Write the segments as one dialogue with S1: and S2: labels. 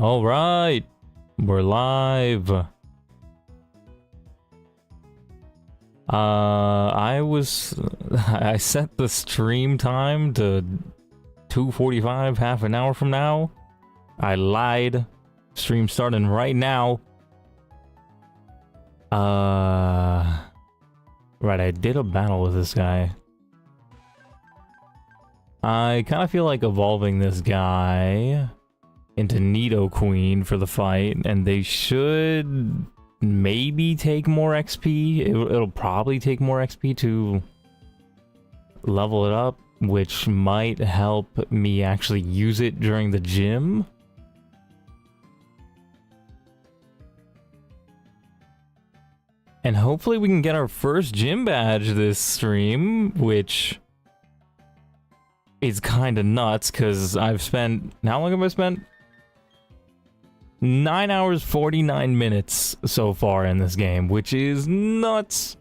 S1: All right, we're live. I set the stream time to 2:45, half an hour from now. I lied. Stream starting right now. Right, I did a battle with this guy. I kind of feel like evolving this guy into Nido Queen for the fight, and they should maybe take more XP. It'll probably take more XP to level it up, which might help me actually use it during the gym. And hopefully we can get our first gym badge this stream, which is kind of nuts, because I've spent... How long have I spent? 9 hours, 49 minutes so far in this game, which is nuts.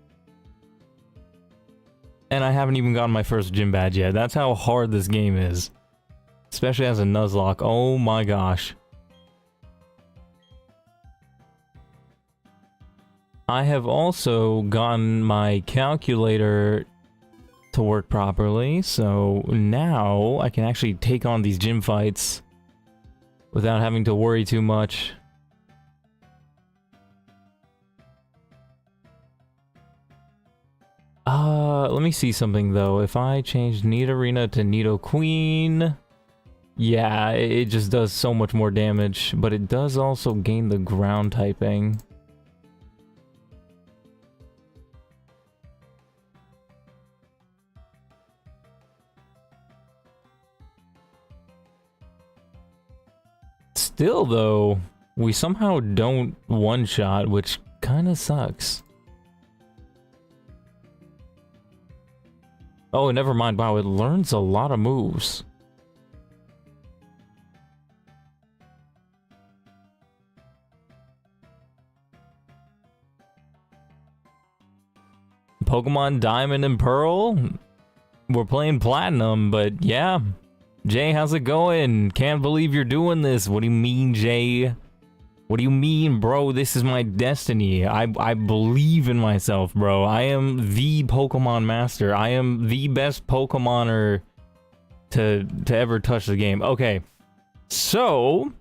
S1: And I haven't even gotten my first gym badge yet. That's how hard this game is. Especially as a Nuzlocke. Oh my gosh. I have also gotten my calculator to work properly, so now I can actually take on these gym fights without having to worry too much. Let me see something though. If I change Nidorina to Nido Queen, yeah, it just does so much more damage, but it does also gain the ground typing. Still, though, we somehow don't one-shot, which kind of sucks. Oh, never mind. Wow, it learns a lot of moves. Pokemon Diamond and Pearl? We're playing Platinum, but yeah. Jay, how's it going? Can't believe you're doing this. What do you mean, Jay? What do you mean, bro? This is my destiny. I believe in myself, bro. I am the Pokemon master. I am the best Pokemoner to ever touch the game. Okay. So,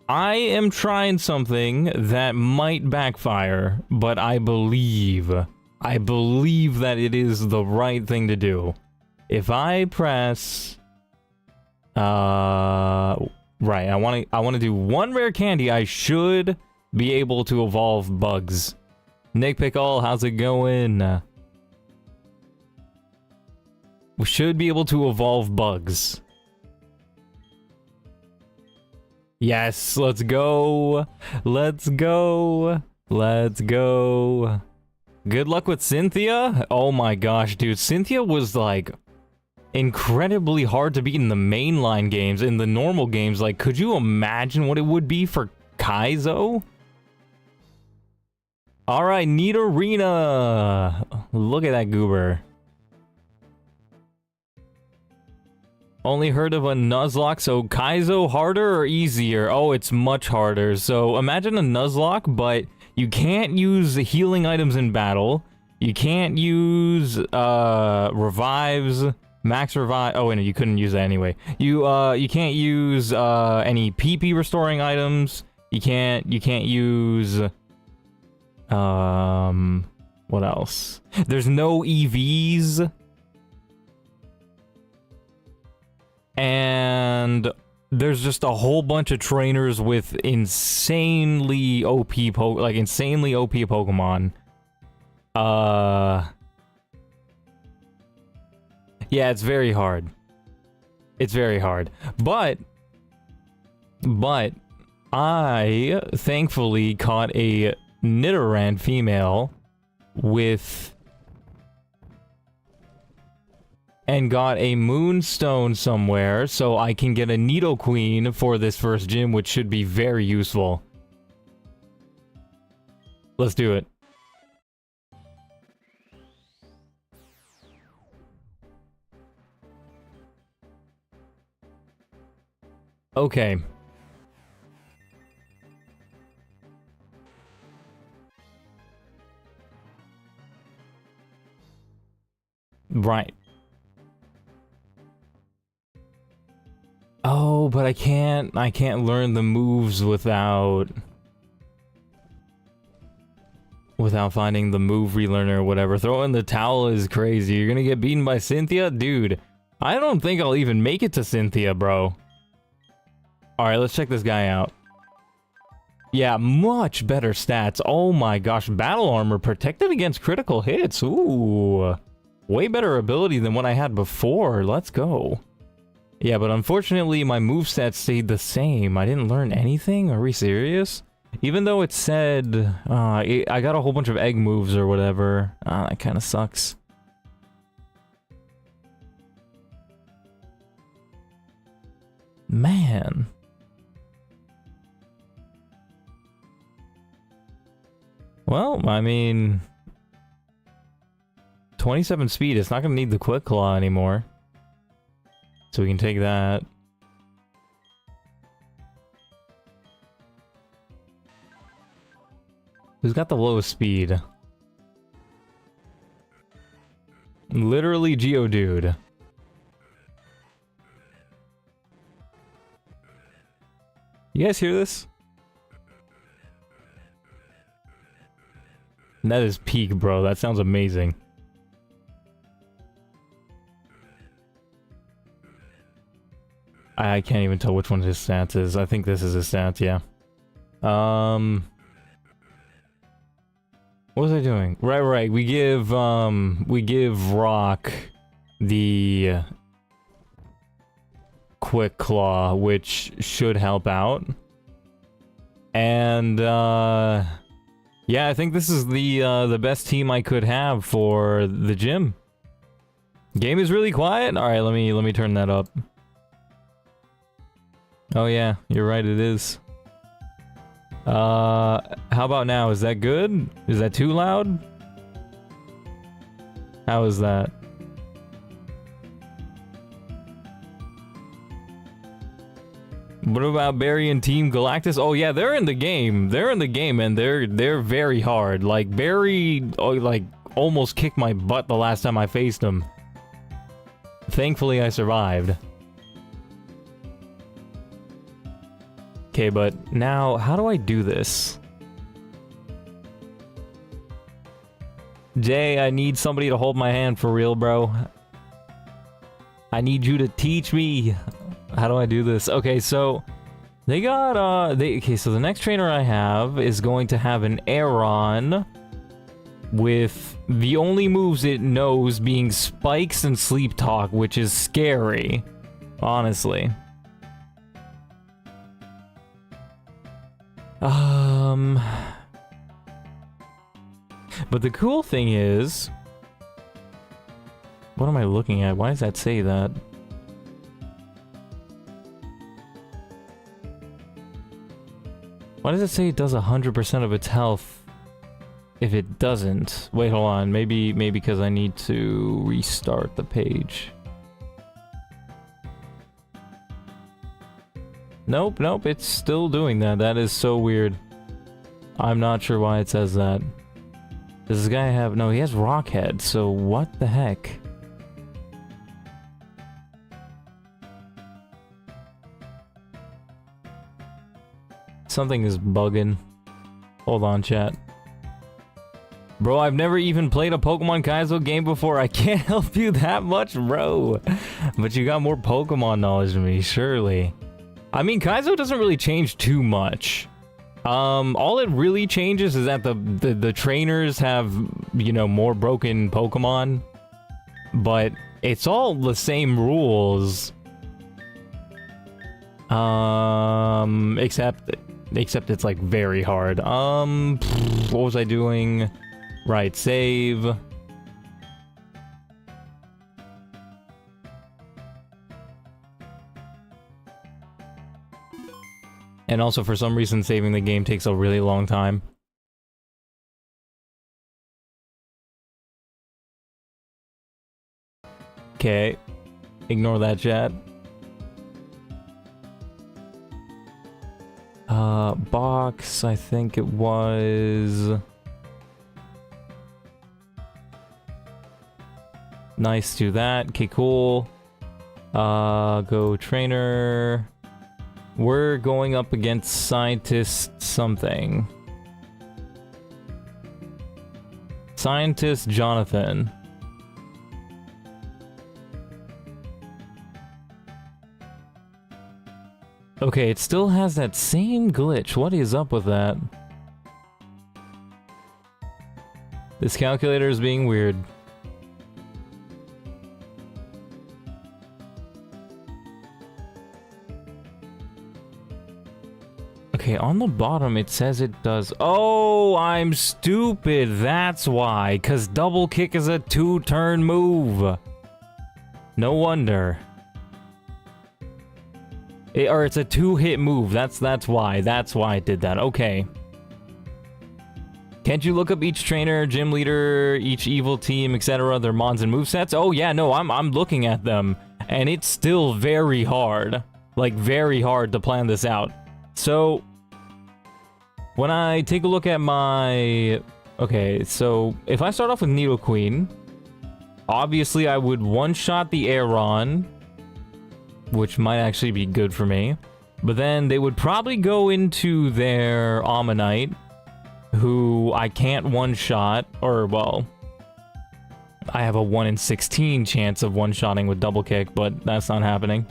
S1: I am trying something that might backfire, but I believe that it is the right thing to do. If I press, right, I want to do one rare candy, I should be able to evolve bugs. Nick Pickle, how's it going? We should be able to evolve bugs. Yes, let's go. Let's go. Let's go. Good luck with Cynthia. Oh my gosh, dude. Cynthia was like incredibly hard to beat in the mainline games. In the normal games, like, could you imagine what it would be for Kaizo? Alright, Nidorina. Look at that goober. Only heard of a Nuzlocke, so Kaizo harder or easier? Oh, it's much harder. So imagine a Nuzlocke, but you can't use healing items in battle. You can't use revives. Max revive. Oh wait, no, you couldn't use that anyway. You can't use any PP restoring items. You can't use what else? There's no EVs. And there's just a whole bunch of trainers with insanely OP Pokemon. Yeah, it's very hard. It's very hard. But I thankfully caught a Nidoran female with... and got a Moonstone somewhere, so I can get a Nido Queen for this first gym, which should be very useful. Let's do it. Okay. Right. Oh, but I can't learn the moves without finding the move relearner or whatever. Throwing the towel is crazy. You're gonna get beaten by Cynthia? Dude, I don't think I'll even make it to Cynthia, bro. Alright, let's check this guy out. Yeah, much better stats. Oh my gosh, battle armor protected against critical hits. Ooh. Way better ability than what I had before. Let's go. Yeah, but unfortunately my moveset stayed the same. I didn't learn anything? Are we serious? Even though it said, I got a whole bunch of egg moves or whatever. That kind of sucks. Man. Well, I mean... 27 speed, it's not going to need the Quick Claw anymore. So we can take that. Who's got the lowest speed? Literally Geodude. You guys hear this? That is peak, bro. That sounds amazing. I can't even tell which one his stats is. I think this is his stats, yeah. What was I doing? Right. We give Rock the Quick Claw, which should help out. And, yeah, I think this is the best team I could have for the gym. Game is really quiet? Alright, let me turn that up. Oh yeah, you're right, it is. How about now? Is that good? Is that too loud? How is that? What about Barry and Team Galactus? Oh yeah, they're in the game. They're in the game, and they're very hard. Like Barry, like almost kicked my butt the last time I faced him. Thankfully, I survived. Okay, but now, how do I do this? Jay, I need somebody to hold my hand for real, bro. I need you to teach me. How do I do this? Okay, so they got okay, so the next trainer I have is going to have an Aeron with the only moves it knows being Spikes and Sleep Talk, which is scary, honestly. But the cool thing is, what am I looking at? Why does that say that? Why does it say it does 100% of its health if it doesn't? Wait, hold on. Maybe because I need to restart the page. Nope, it's still doing that. That is so weird. I'm not sure why it says that. Does this guy have... No, he has Rockhead, so what the heck? Something is bugging. Hold on, chat. Bro, I've never even played a Pokemon Kaizo game before. I can't help you that much, bro. But you got more Pokemon knowledge than me, surely. I mean, Kaizo doesn't really change too much. All it really changes is that the trainers have, you know, more broken Pokemon. But it's all the same rules. Except it's like very hard. What was I doing? Right, save. And also, for some reason, saving the game takes a really long time. Okay. Ignore that, chat. Box, I think it was... Nice, do that. Okay, cool. Go trainer. We're going up against scientist something. Scientist Jonathan. Okay, it still has that same glitch. What is up with that? This calculator is being weird. Okay, on the bottom it says it does... Oh, I'm stupid. That's why. Because double kick is a 2-turn move. No wonder. Or it's a 2-hit move. That's why. That's why it did that. Okay. Can't you look up each trainer, gym leader, each evil team, etc., their mons and movesets? Oh yeah, no, I'm looking at them. And it's still very hard. Like, very hard to plan this out. So, when I take a look at my... Okay, so if I start off with Needle Queen, obviously I would one-shot the Aeron, which might actually be good for me. But then they would probably go into their Ammonite, who I can't one-shot, or, well, I have a 1 in 16 chance of one-shotting with double kick, but that's not happening.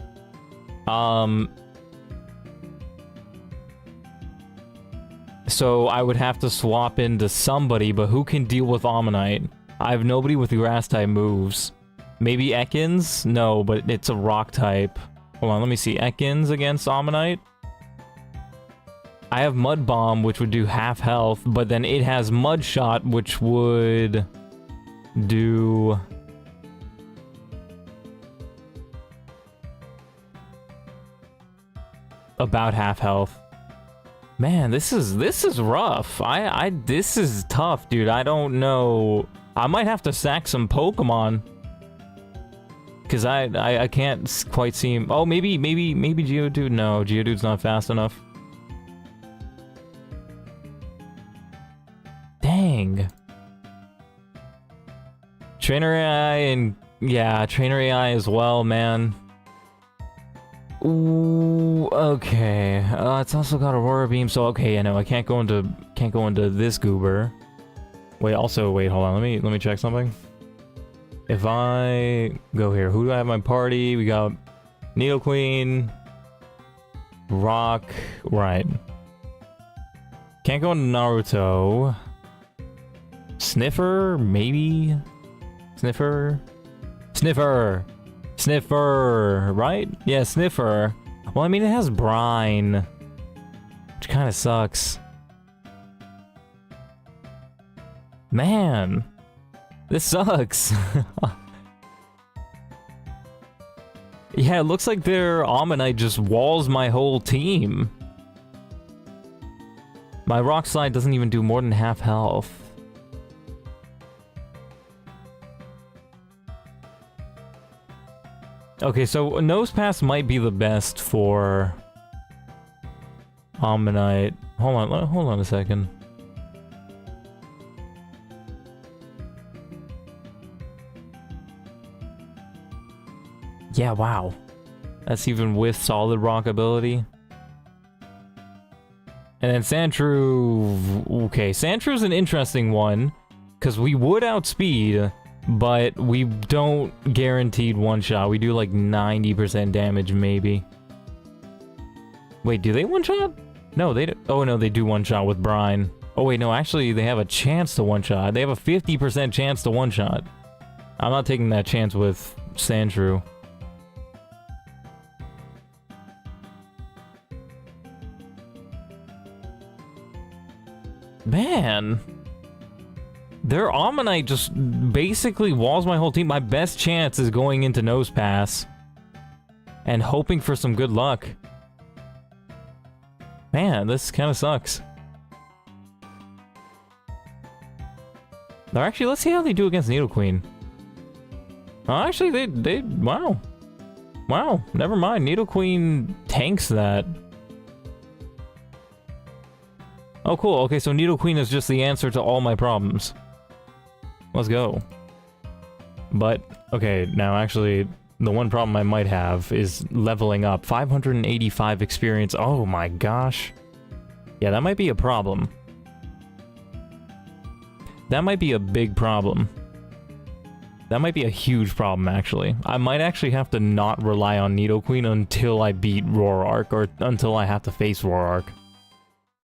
S1: So I would have to swap into somebody, but who can deal with Ammonite? I have nobody with grass-type moves. Maybe Ekans? No, but it's a rock-type. Hold on, let me see. Ekans against Ammonite? I have Mud Bomb, which would do half health, but then it has Mud Shot, which would do... about half health. Man, this is rough. This is tough, dude. I don't know. I might have to sack some Pokemon. Cause I can't quite see him. Oh, maybe Geodude. No, Geodude's not fast enough. Dang. Trainer AI and yeah, Trainer AI as well, man. Ooh, okay. It's also got Aurora Beam, so okay, I know I can't go into this goober. Wait, also wait, hold on. Let me check something. If I go here, who do I have in my party? We got Needle Queen, Rock, right. Can't go into Naruto. Sniffer, maybe? Sniffer, right? Yeah, Sniffer. Well, I mean, it has Brine, which kind of sucks. Man, this sucks. Yeah, it looks like their Ammonite just walls my whole team. My Rock Slide doesn't even do more than half health. Okay, so Nose Pass might be the best for Ammonite. Hold on a second. Yeah, wow. That's even with solid rock ability. And then Sandshrew... Okay, Sandshrew an interesting one, because we would outspeed, but we don't guaranteed one-shot. We do like 90% damage, maybe. Wait, do they one-shot? No, they do. Oh, no, they do one-shot with Brine. Oh, wait, no, actually, they have a chance to one-shot. They have a 50% chance to one-shot. I'm not taking that chance with Sandshrew. Man, their Ammonite just basically walls my whole team. My best chance is going into Nose Pass and hoping for some good luck. Man, this kind of sucks. Now, actually, let's see how they do against Needle Queen. Oh, actually, they wow. Wow, never mind. Needle Queen tanks that. Oh, cool. Okay, so Needle Queen is just the answer to all my problems. Let's go. But, okay, now actually, the one problem I might have is leveling up. 585 experience. Oh my gosh. Yeah, that might be a problem. That might be a big problem. That might be a huge problem, actually. I might actually have to not rely on Needle Queen until I beat Roarark, or until I have to face Roarark.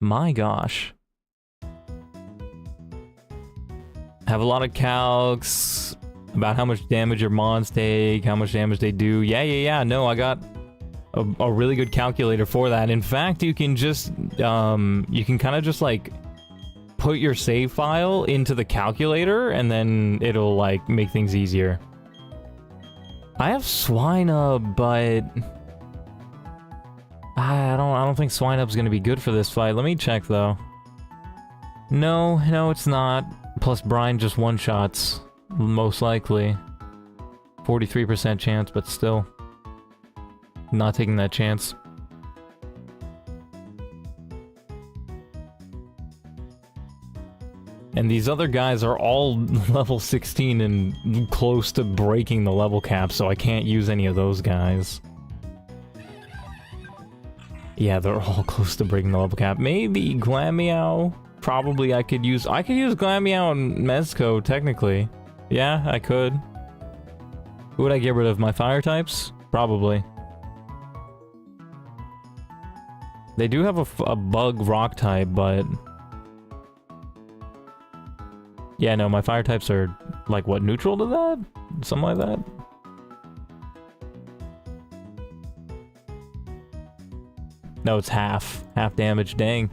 S1: My gosh. Have a lot of calcs about how much damage your mons take, how much damage they do. Yeah, no, I got a really good calculator for that. In fact, you can just, you can kind of just, like, put your save file into the calculator, and then it'll, like, make things easier. I have Swinub, but I don't think Swinub's gonna be good for this fight. Let me check, though. No, it's not. Plus, Brine just one-shots, most likely. 43% chance, but still. Not taking that chance. And these other guys are all level 16 and close to breaking the level cap, so I can't use any of those guys. Yeah, they're all close to breaking the level cap. Maybe Glameow. Probably I could use Glameow and Mezco, technically. Yeah, I could. Who would I get rid of? My fire types? Probably. They do have a bug rock type, but... yeah, no, my fire types are, like, what, neutral to that? Something like that? No, it's half. Half damage, dang.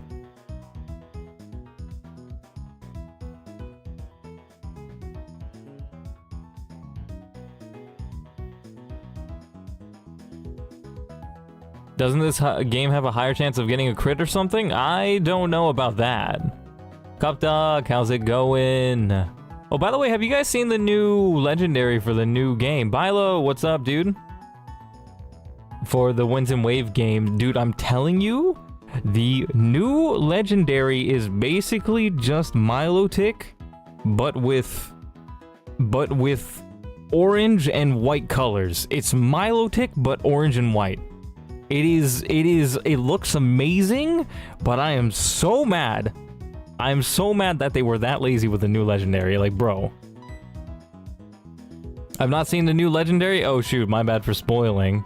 S1: Doesn't this game have a higher chance of getting a crit or something? I don't know about that. Cup Dog, how's it going? Oh, by the way, have you guys seen the new legendary for the new game? Bilo, what's up, dude? For the Winds and Wave game. Dude, I'm telling you, the new legendary is basically just Milotic, but with orange and white colors. It's Milotic, but orange and white. It looks amazing, but I am so mad. I'm so mad that they were that lazy with the new legendary. Like, bro. I've not seen the new legendary? Oh, shoot. My bad for spoiling.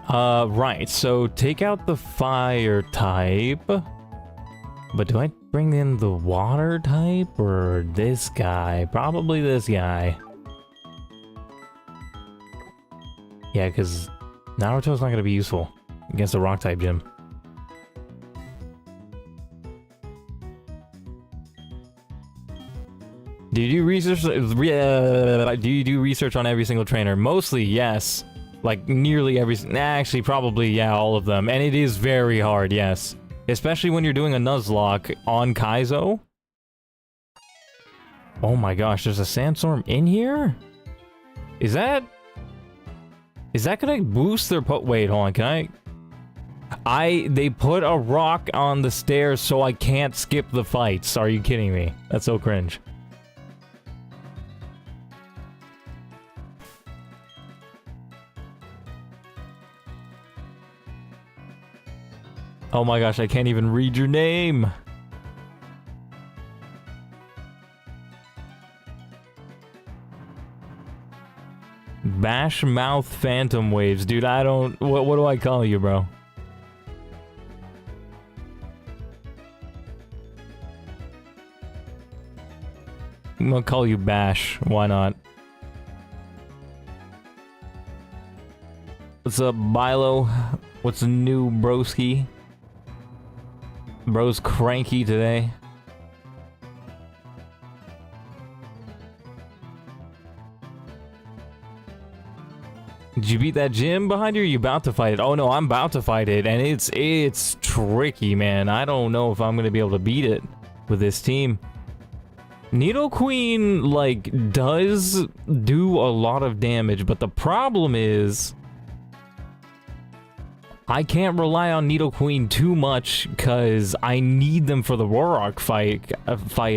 S1: Right. So, take out the fire type. But do I bring in the water type or this guy? Probably this guy. Yeah, because Naruto's not going to be useful against the rock type gym. Do you do research? Do you do research on every single trainer? Mostly, yes. Like nearly every. Actually, probably yeah, all of them. And it is very hard, yes. Especially when you're doing a Nuzlocke on Kaizo. Oh my gosh, there's a sandstorm in here? Is that gonna boost their wait, hold on, can they put a rock on the stairs so I can't skip the fights. Are you kidding me? That's so cringe. Oh my gosh, I can't even read your name. Bash Mouth Phantom Waves. Dude, I don't... What do I call you, bro? I'm gonna call you Bash. Why not? What's up, Bilo? What's new, broski? Bro's cranky today. Did you beat that gym behind you? Or are you about to fight it? Oh no, I'm about to fight it, and it's tricky, man. I don't know if I'm gonna be able to beat it with this team. Needle Queen, like, does do a lot of damage, but the problem is I can't rely on Nidoqueen too much because I need them for the Rorok fight,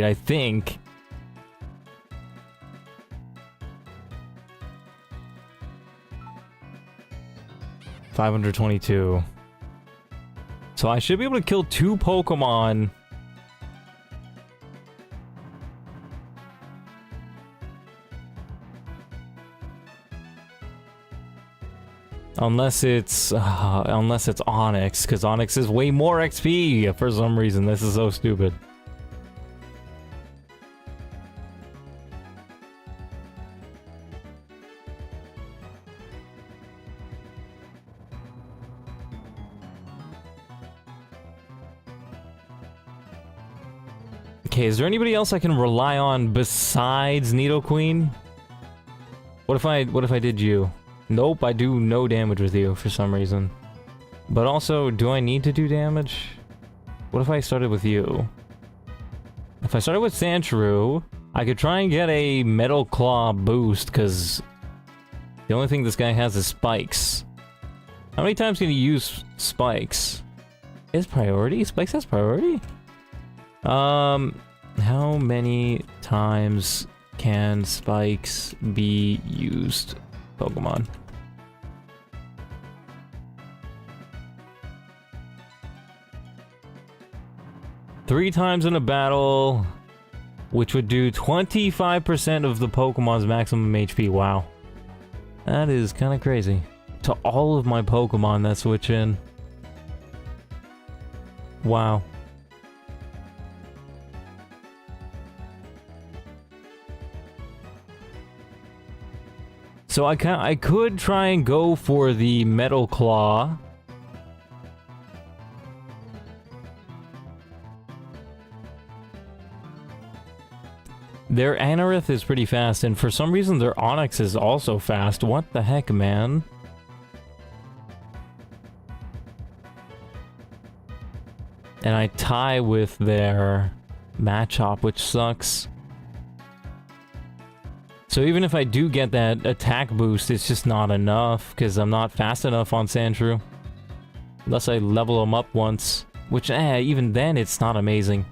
S1: I think. $522. So I should be able to kill 2 Pokemon. Unless it's Onyx, because Onyx is way more XP for some reason. This is so stupid. Okay, is there anybody else I can rely on besides Nidoqueen? What if I did you? Nope, I do no damage with you for some reason. But also, do I need to do damage? What if I started with you? If I started with Sandshrew, I could try and get a Metal Claw boost, because the only thing this guy has is spikes. How many times can he use spikes? Is priority? Spikes has priority? How many times can spikes be used? Pokemon. Three times in a battle, which would do 25% of the Pokemon's maximum HP. Wow. That is kind of crazy. To all of my Pokemon that switch in. Wow. So I could try and go for the Metal Claw. Their Anorith is pretty fast, and for some reason their Onyx is also fast. What the heck, man? And I tie with their Machop, which sucks. So even if I do get that attack boost, it's just not enough, because I'm not fast enough on Sandshrew. Unless I level him up once. Which, even then, it's not amazing.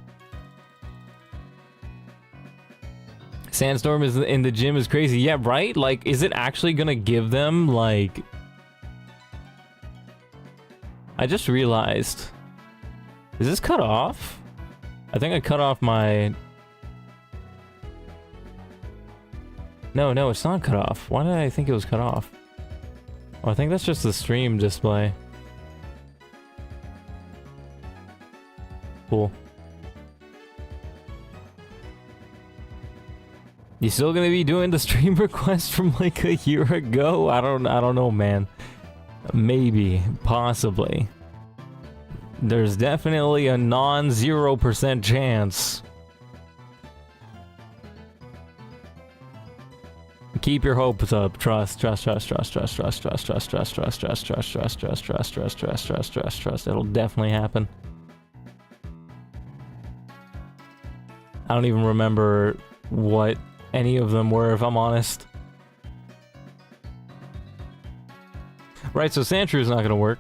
S1: Sandstorm is in the gym is crazy. Yeah, right? Like, is it actually gonna give them, like... I just realized. Is this cut off? I think I cut off my... No, it's not cut off. Why did I think it was cut off? Oh, I think that's just the stream display. Cool. You still gonna be doing the stream request from like a year ago? I don't know, man. Maybe, possibly. There's definitely a non-0% chance. Keep your hopes up. Trust. It'll definitely happen. I don't even remember what any of them were, if I'm honest. Right, so Sandshrew not gonna work.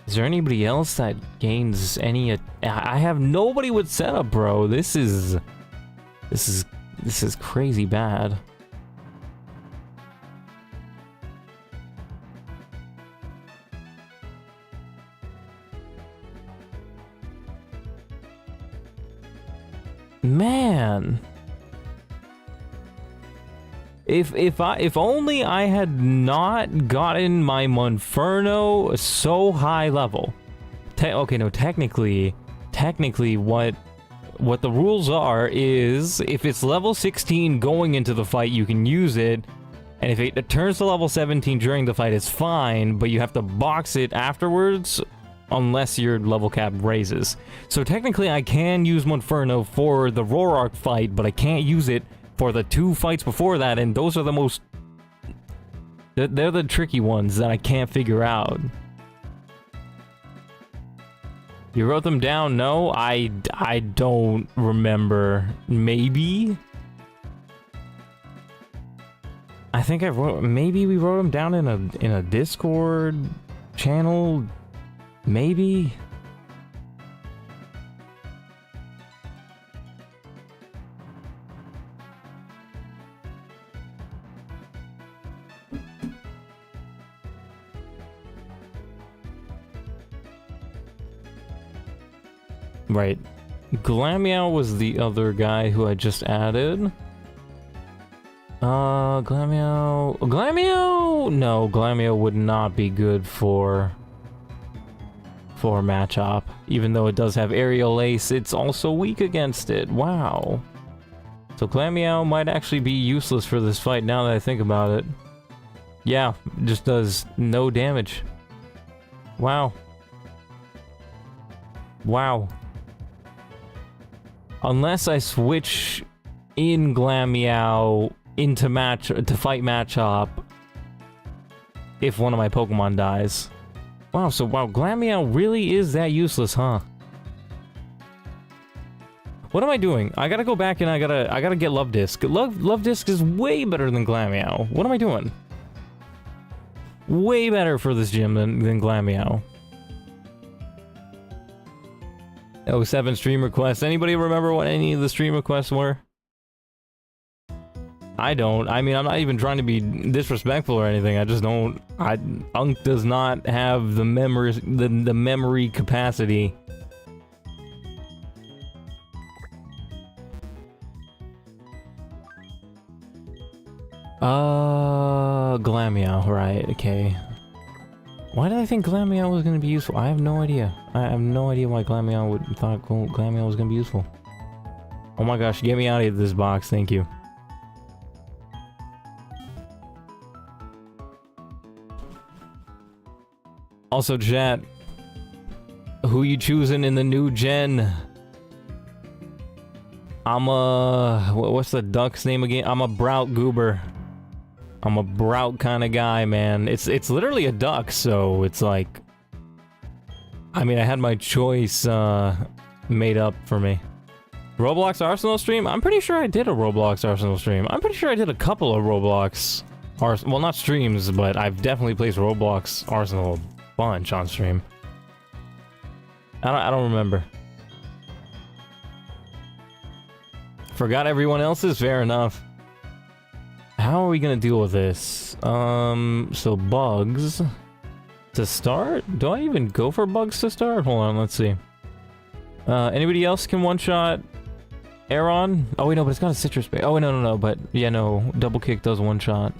S1: Is there anybody else that gains any? I have nobody with setup, bro. This is crazy bad. Man. If only I had not gotten my Monferno so high level. Okay, no, technically what the rules are is if it's level 16 going into the fight, you can use it, and if it turns to level 17 during the fight, it's fine, but you have to box it afterwards unless your level cap raises. So technically I can use Monferno for the Rorok fight, but I can't use it for the 2 fights before that, and those are the most... They're the tricky ones that I can't figure out. You wrote them down? No, I don't remember. Maybe? I think I wrote, maybe we wrote them down in a Discord channel, maybe. Right. Glameow was the other guy who I just added. Glameow... Glameow! No, Glameow would not be good for Machop. Even though it does have Aerial Ace, it's also weak against it. Wow. So Glameow might actually be useless for this fight now that I think about it. Yeah, just does no damage. Wow. Wow. Unless I switch in Glameow to fight Machop if one of my Pokemon dies. Wow, so wow, Glameow really is that useless, huh? What am I doing? I gotta go back and I gotta get Love Disc. Love Disc is way better than Glameow. What am I doing? Way better for this gym than Glameow. 07 stream requests. Anybody remember what any of the stream requests were? I don't. I mean, I'm not even trying to be disrespectful or anything. I just don't. Unk does not have the memory capacity. Glameow, right? Okay. Why did I think Glameow was gonna be useful? I have no idea. I have no idea why Glameow thought Glameow was gonna be useful. Oh my gosh, get me out of this box, thank you. Also, chat, who you choosing in the new gen? I'm a... what's the duck's name again? I'm a Brout Goober. I'm a Brout kind of guy, man. It's literally a duck, so it's like... I mean, I had my choice made up for me. Roblox Arsenal stream? I'm pretty sure I did a Roblox Arsenal stream. I'm pretty sure I did a couple of Roblox... well, not streams, but I've definitely played Roblox Arsenal a bunch on stream. I don't remember. Forgot everyone else's? Fair enough. How are we gonna deal with this? So bugs to start? Do I even go for bugs to start? Hold on, let's see. Anybody else can one-shot Aeron? Oh wait, no, but it's got a citrus bait. Oh no, but yeah, no, double kick does one-shot.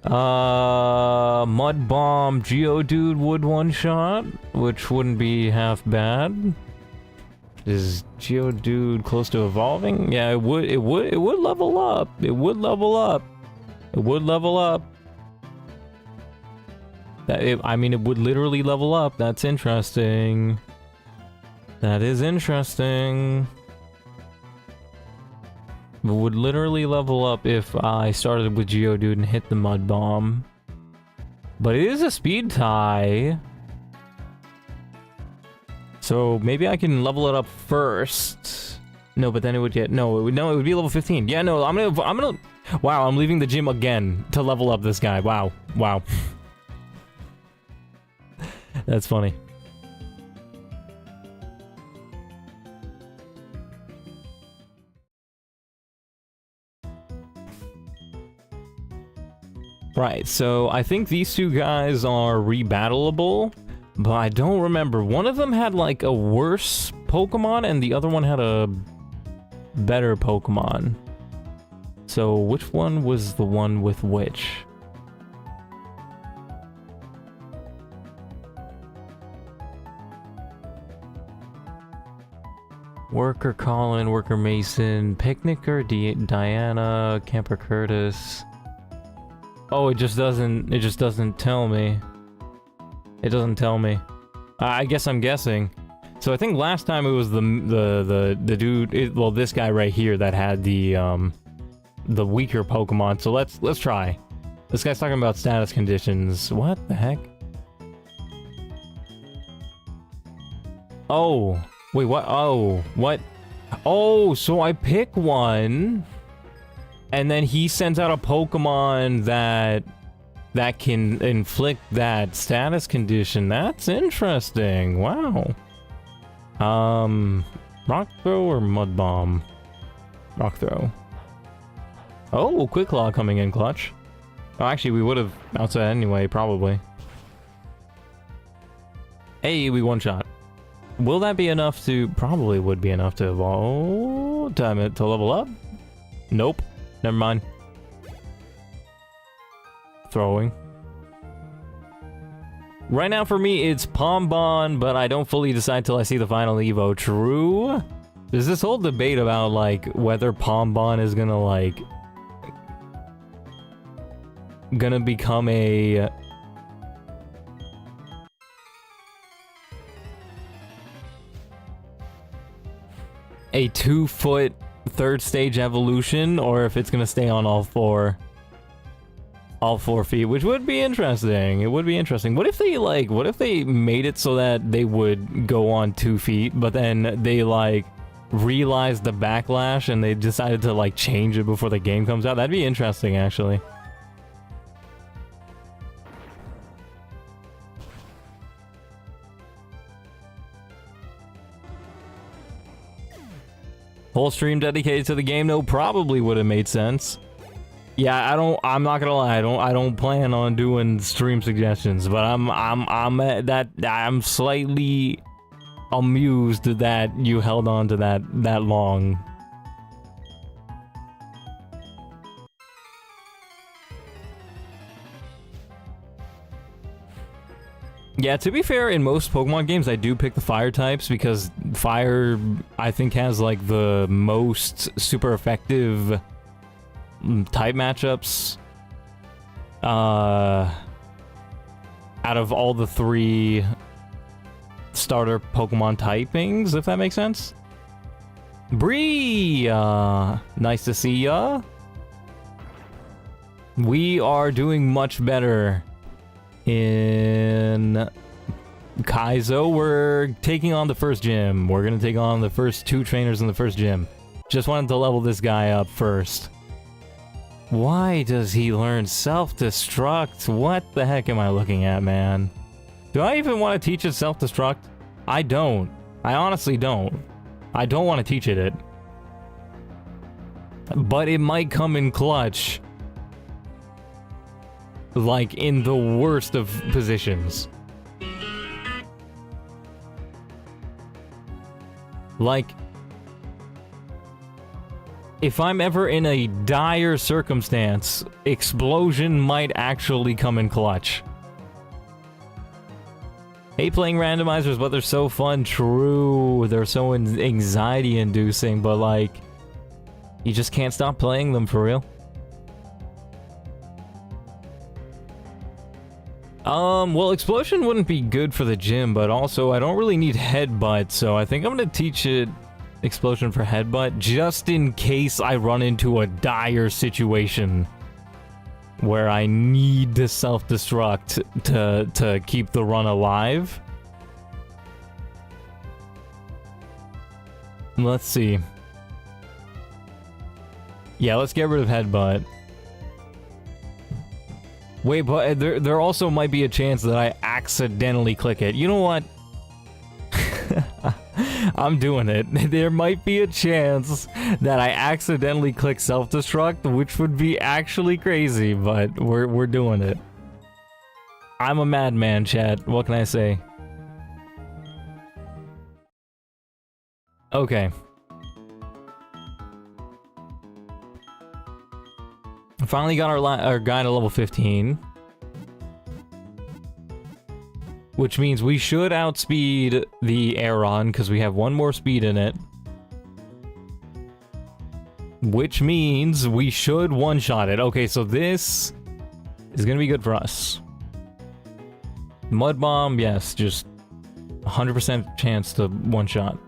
S1: Mud Bomb Geodude would one-shot, which wouldn't be half bad. Is Geodude close to evolving? Yeah, it would level up. It would level up. It would level up. I mean, it would literally level up. That's interesting. That is interesting. It would literally level up if I started with Geodude and hit the Mud Bomb. But it is a speed tie. So maybe I can level it up first. No, but then it would get... No, it would be level 15. Yeah, no, I'm gonna... Wow, I'm leaving the gym again to level up this guy. Wow. Wow. That's funny. Right, so I think these two guys are rebattleable, but I don't remember. One of them had like a worse Pokemon and the other one had a better Pokemon. So which one was the one with which? Worker Colin, Worker Mason, Picnicker, Diana, Camper Curtis. Oh, it just doesn't tell me. It doesn't tell me. I guess I'm guessing. So I think last time it was the dude, well, this guy right here that had the weaker Pokemon. So let's try. This guy's talking about status conditions. What the heck? Oh, wait, what? Oh, what? Oh, so I pick one. And then he sends out a Pokemon that can inflict that status condition. That's interesting. Wow. Rock Throw or Mud Bomb? Rock Throw. Oh, Quick Claw coming in clutch. Oh, actually, we would have outside anyway, probably. Hey, we one-shot. Will that be enough to... Probably would be enough to evolve... to level up? Nope. Never mind. Throwing. Right now for me, it's Pombon, but I don't fully decide till I see the final Evo. True? There's this whole debate about, like, whether Pombon is gonna, like... gonna become a... a 2-foot third stage evolution, or if it's gonna stay on all four feet, which would be interesting. It would be interesting. What if they, like, what if they made it so that they would go on 2 feet, but then they, like, realized the backlash and they decided to, like, change it before the game comes out? That'd be interesting, actually. Whole stream dedicated to the game? No, probably would have made sense. Yeah, I'm not gonna lie, I don't plan on doing stream suggestions, but I'm slightly amused that you held on to that long. Yeah, to be fair, in most Pokemon games, I do pick the fire types because fire, I think, has, like, the most super effective type matchups out of all the 3 starter Pokemon typings, if that makes sense. Bree! Nice to see ya. We are doing much better in Kaizo. We're taking on the first gym. We're gonna take on the first 2 trainers in the first gym. Just wanted to level this guy up first. Why does he learn self-destruct? What the heck am I looking at, man? Do I even want to teach it self-destruct? I don't. I honestly don't. I don't want to teach it. But it might come in clutch. Like, in the worst of positions. Like, if I'm ever in a dire circumstance, Explosion might actually come in clutch. Hate playing randomizers, but they're so fun. True, they're so anxiety-inducing, but, like, you just can't stop playing them for real. Well, Explosion wouldn't be good for the gym, but also I don't really need Headbutt, so I think I'm gonna teach it Explosion for Headbutt, just in case I run into a dire situation where I need to self-destruct to keep the run alive. Let's see. Yeah, let's get rid of Headbutt. Wait, but there also might be a chance that I accidentally click it. You know what? I'm doing it. There might be a chance that I accidentally click self-destruct, which would be actually crazy, but we're doing it. I'm a madman, chat. What can I say? Okay. Finally got our guy to level 15. Which means we should outspeed the Aeron, because we have 1 more speed in it. Which means we should one-shot it. Okay, so this is gonna be good for us. Mud Bomb, yes, just 100% chance to one-shot.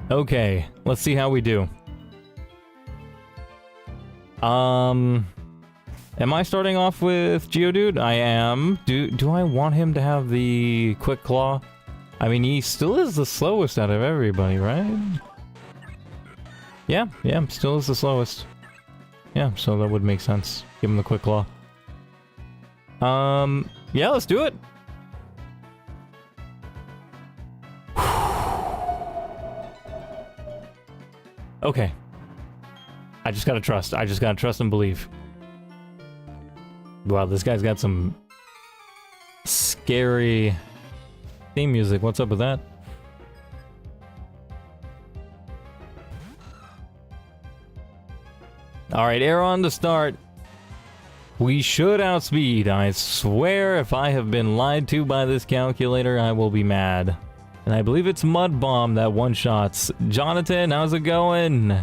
S1: Okay, let's see how we do. Am I starting off with Geodude? I am. Do I want him to have the Quick Claw? I mean, he still is the slowest out of everybody, right? Yeah, still is the slowest. Yeah, so that would make sense. Give him the Quick Claw. Yeah, let's do it. Okay. I just gotta trust. I just gotta trust and believe. Wow, this guy's got some scary theme music. What's up with that? Alright, Aeron to start. We should outspeed. I swear if I have been lied to by this calculator, I will be mad. And I believe it's Mud Bomb that one-shots. Jonathan, how's it going?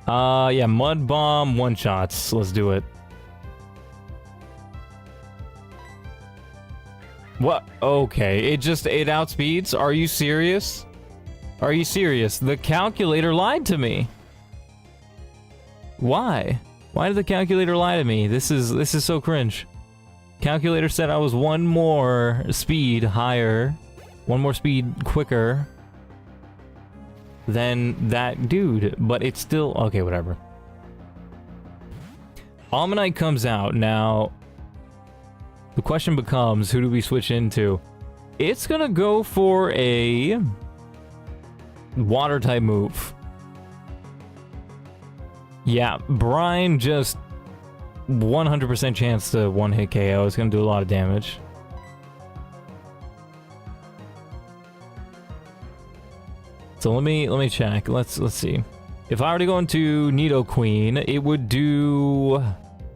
S1: Yeah, Mud Bomb, one-shots. Let's do it. What? Okay, it outspeeds? Are you serious? Are you serious? The calculator lied to me. Why? Why did the calculator lie to me? This is so cringe. Calculator said I was one more speed higher. One more speed quicker than that dude, but it's still... Okay, whatever. Almanite comes out. Now, the question becomes, who do we switch into? It's gonna go for a water-type move. Yeah, Brine just 100% chance to one-hit KO. It's gonna do a lot of damage. So let me check. Let's see. If I were to go into Nidoqueen, it would do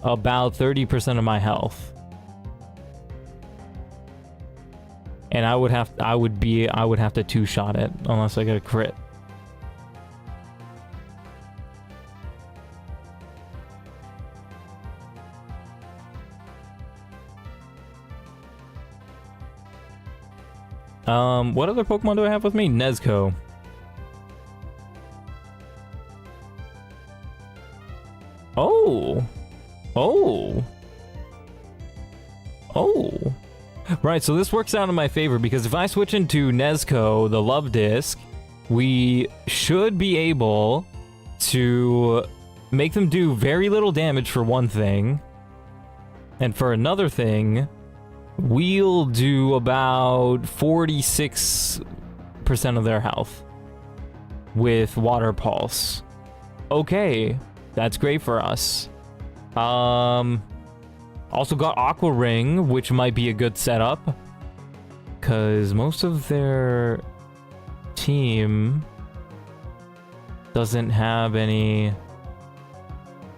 S1: about 30% of my health. And I would have to two-shot it unless I get a crit. What other Pokemon do I have with me? Nezuko. Oh. Right, so this works out in my favor because if I switch into Nezuko, the Love Disc, we should be able to make them do very little damage for one thing. And for another thing, we'll do about 46% of their health with Water Pulse. Okay, that's great for us. Also got Aqua Ring, which might be a good setup, because most of their team doesn't have any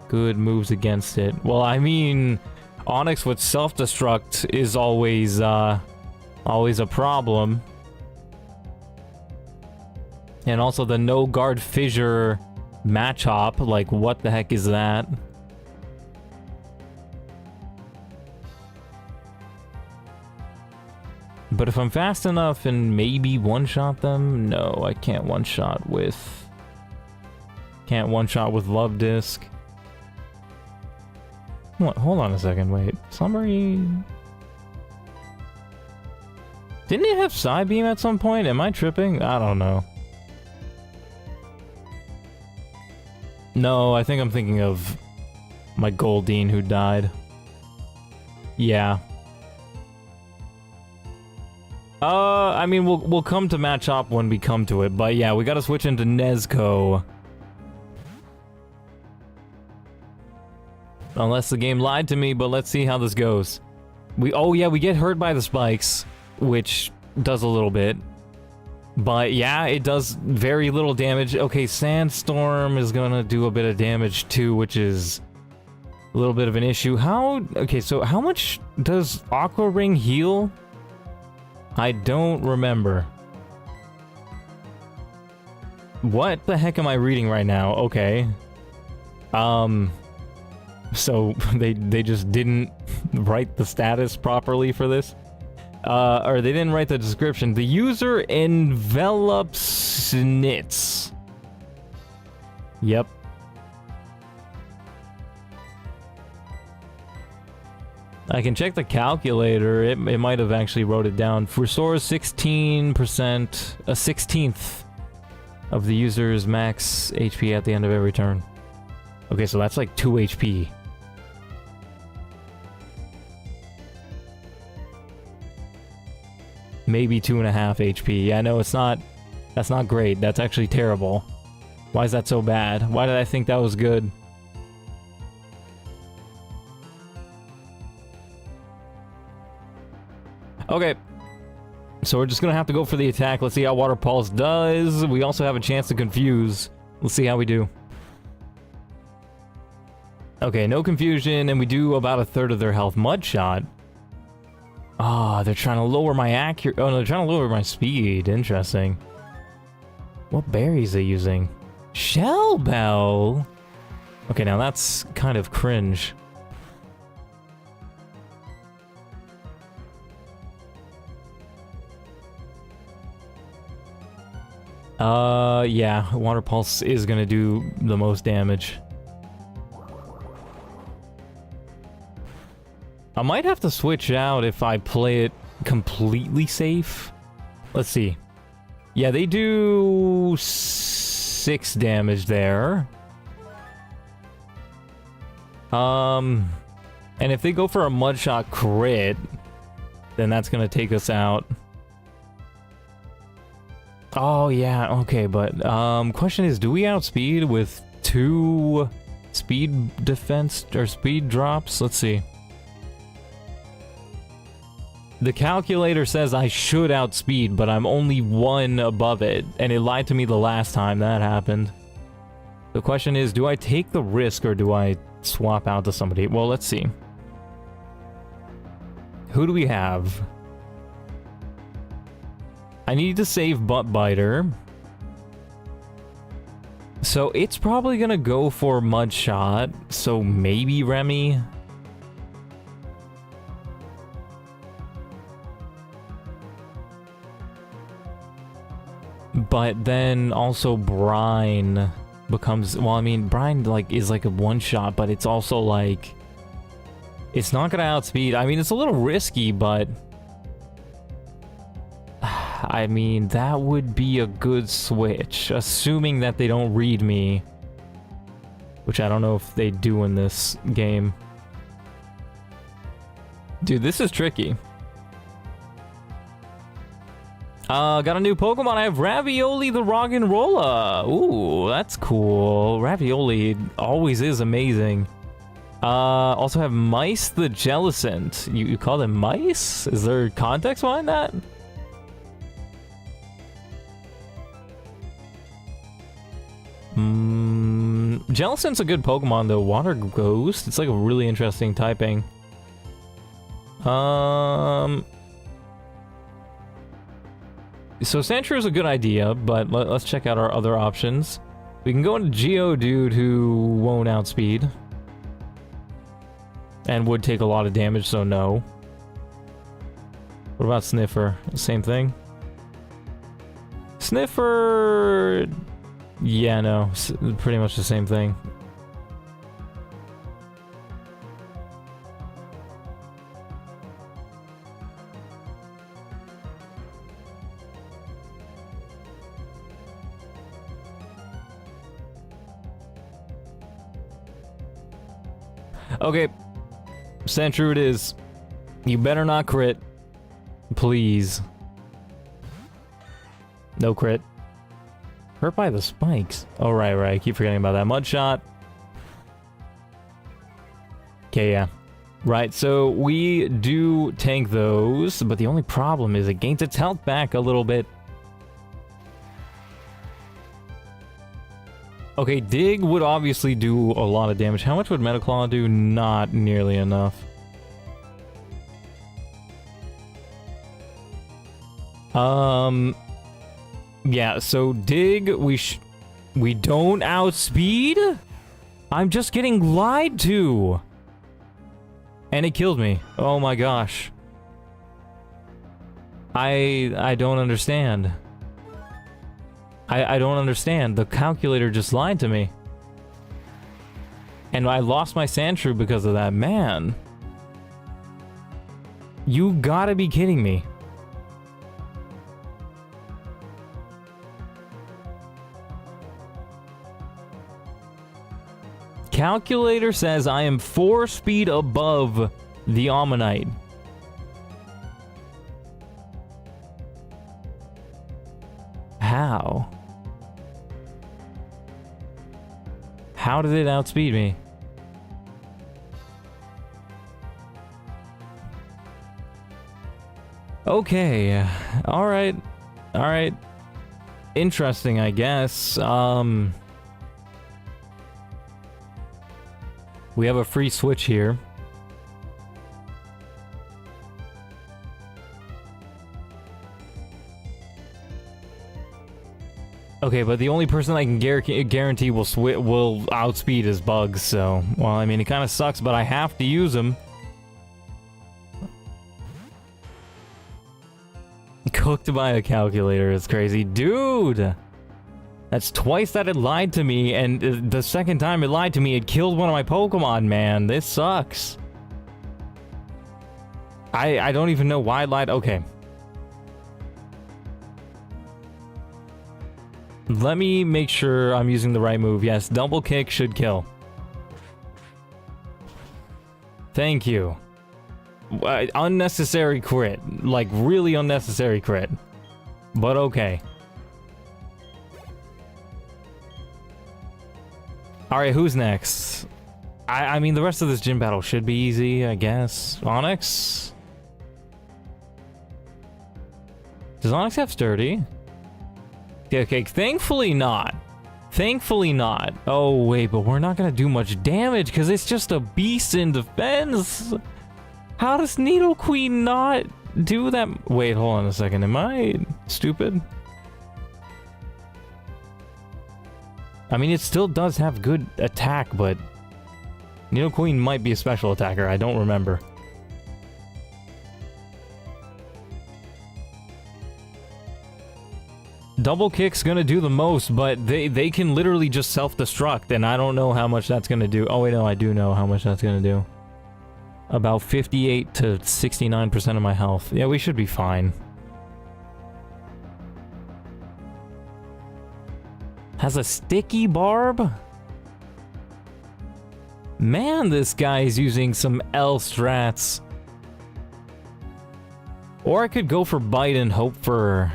S1: good moves against it. Well, I mean, Onix with self-destruct is always a problem. And also the no guard fissure Machop, like what the heck is that? But if I'm fast enough and maybe one-shot them, no, I can't one-shot with Love Disc. What? Hold on a second, wait. Summary... Didn't it have Psybeam at some point? Am I tripping? I don't know. No, I think I'm thinking of my Goldeen who died. Yeah. I mean, we'll come to Machop when we come to it, but yeah, we gotta switch into Nezuko. Unless the game lied to me, but let's see how this goes. Oh yeah, we get hurt by the spikes, which does a little bit. But yeah, it does very little damage. Okay, Sandstorm is gonna do a bit of damage too, which is a little bit of an issue. Okay, so how much does Aqua Ring heal? I don't remember. What the heck am I reading right now? Okay. So they just didn't write the status properly for this? Or they didn't write the description. The user envelops nits. Yep. I can check the calculator. It might have actually wrote it down. Restores 16%, a 16th of the user's max HP at the end of every turn. Okay, so that's like 2 HP. Maybe 2.5 HP. Yeah, no, it's not. That's not great. That's actually terrible. Why is that so bad? Why did I think that was good? Okay. So we're just gonna have to go for the attack. Let's see how Water Pulse does. We also have a chance to confuse. Let's see how we do. Okay, no confusion, and we do about 1/3 of their health. Mud Shot. Ah, they're trying to lower my accuracy. Oh, no, they're trying to lower my speed. Interesting. What berries are they using? Shell Bell? Okay, now that's kind of cringe. Yeah, Water Pulse is gonna do the most damage. I might have to switch out if I play it completely safe. Let's see. Yeah, they do 6 damage there. And if they go for a Mud Shot crit, then that's gonna take us out. Oh yeah, okay, but question is, do we outspeed with 2 speed defense or speed drops? Let's see. The calculator says I should outspeed, but I'm only 1 above it, and it lied to me the last time that happened. The question is, do I take the risk or do I swap out to somebody? Well, let's see. Who do we have? I need to save Butt Biter. So it's probably gonna go for Mud Shot, so maybe Remy. But then also Brine becomes, well, I mean, Brine like is like a one-shot, but it's also like, it's not gonna outspeed. I mean, it's a little risky, but I mean, that would be a good switch, assuming that they don't read me, which I don't know if they do in this game. Dude, this is tricky. Got a new Pokemon. I have Ravioli the Roggenrola. Ooh, that's cool. Ravioli always is amazing. Also have Mice the Jellicent. You call them mice? Is there context behind that? Jellicent's a good Pokemon though. Water Ghost. It's like a really interesting typing. So Sandshrew is a good idea, but let's check out our other options. We can go into Geodude, who won't outspeed. And would take a lot of damage, so no. What about Sniffer? Same thing? Sniffer... Yeah, no. Pretty much the same thing. Okay, Sandshrew it is. You better not crit. Please. No crit. Hurt by the spikes. Oh, right. I keep forgetting about that. Mud Shot. Okay, yeah. Right, so we do tank those, but the only problem is it gains its health back a little bit. Okay, Dig would obviously do a lot of damage. How much would Metaclaw do? Not nearly enough. Yeah, so Dig, we don't outspeed? I'm just getting lied to. And it killed me. Oh my gosh. I don't understand. I don't understand. The calculator just lied to me. And I lost my Sandshrew because of that. Man. You gotta be kidding me. Calculator says I am 4 speed above the Ammonite. How? How did it outspeed me? Okay. Alright. Alright. Interesting, I guess. We have a free switch here. Okay, but the only person I can guarantee will outspeed is Bugs, so... Well, I mean, it kind of sucks, but I have to use him. Cooked by a calculator is crazy. Dude! That's twice that it lied to me, and the second time it lied to me, it killed one of my Pokemon, man. This sucks. I don't even know why it lied. Okay. Let me make sure I'm using the right move. Yes, double kick should kill. Thank you. Unnecessary crit. Like, really unnecessary crit. But okay. Alright, who's next? I mean, the rest of this gym battle should be easy, I guess. Onyx? Does Onyx have sturdy? Okay, thankfully not. Thankfully not. Oh, wait, but we're not gonna do much damage because it's just a beast in defense. How does Nidoqueen not do that? Wait, hold on a second. Am I stupid? I mean, it still does have good attack, but Nidoqueen might be a special attacker. I don't remember. Double kick's gonna do the most, but they can literally just self-destruct, and I don't know how much that's gonna do. Oh wait, no, I do know how much that's gonna do. About 58 to 69% of my health. Yeah, we should be fine. Has a sticky barb? Man, this guy's using some L strats. Or I could go for bite and hope for...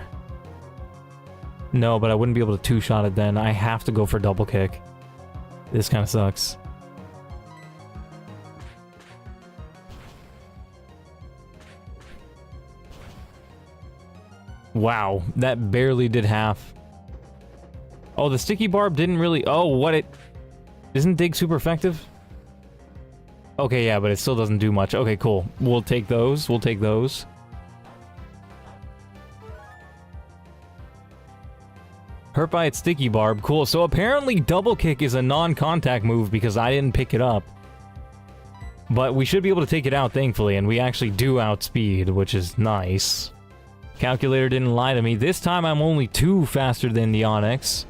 S1: No, but I wouldn't be able to two-shot it then. I have to go for double kick. This kind of sucks. Wow, that barely did half. Oh, the sticky barb didn't really... Oh, what it... Isn't Dig super effective? Okay, yeah, but it still doesn't do much. Okay, cool. We'll take those. We'll take those. Hurt by its sticky barb. Cool. So apparently double kick is a non-contact move because I didn't pick it up. But we should be able to take it out, thankfully, and we actually do outspeed, which is nice. Calculator didn't lie to me. This time I'm only 2 faster than the Onyx.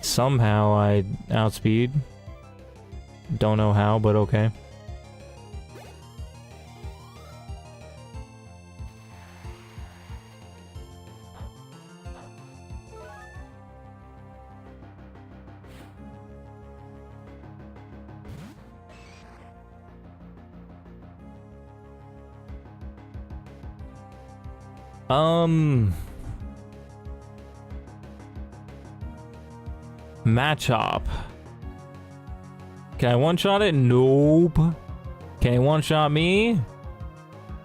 S1: Somehow I outspeed. Don't know how, but okay. Matchup. Can I one-shot it? Nope. Can he one-shot me?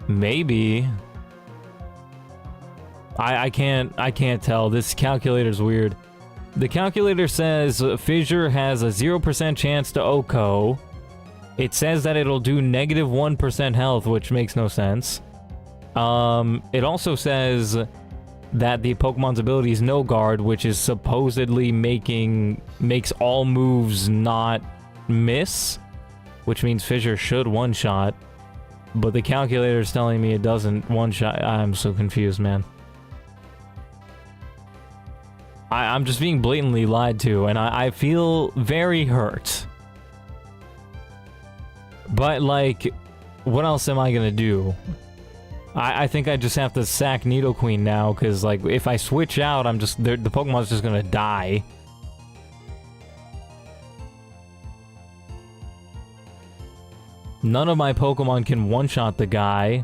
S1: Maybe. I can't tell. This calculator's weird. The calculator says Fissure has a 0% chance to OHKO. It says that it'll do negative 1% health, which makes no sense. It also says that the Pokemon's ability is No Guard, which is supposedly makes all moves not miss, which means Fissure should one-shot. But the calculator is telling me it doesn't one-shot. I'm so confused, man. I'm just being blatantly lied to, and I feel very hurt. But, like, what else am I gonna do? I think I just have to sack Nidoqueen now, because, like, if I switch out, the Pokemon's just gonna die. None of my Pokemon can one-shot the guy,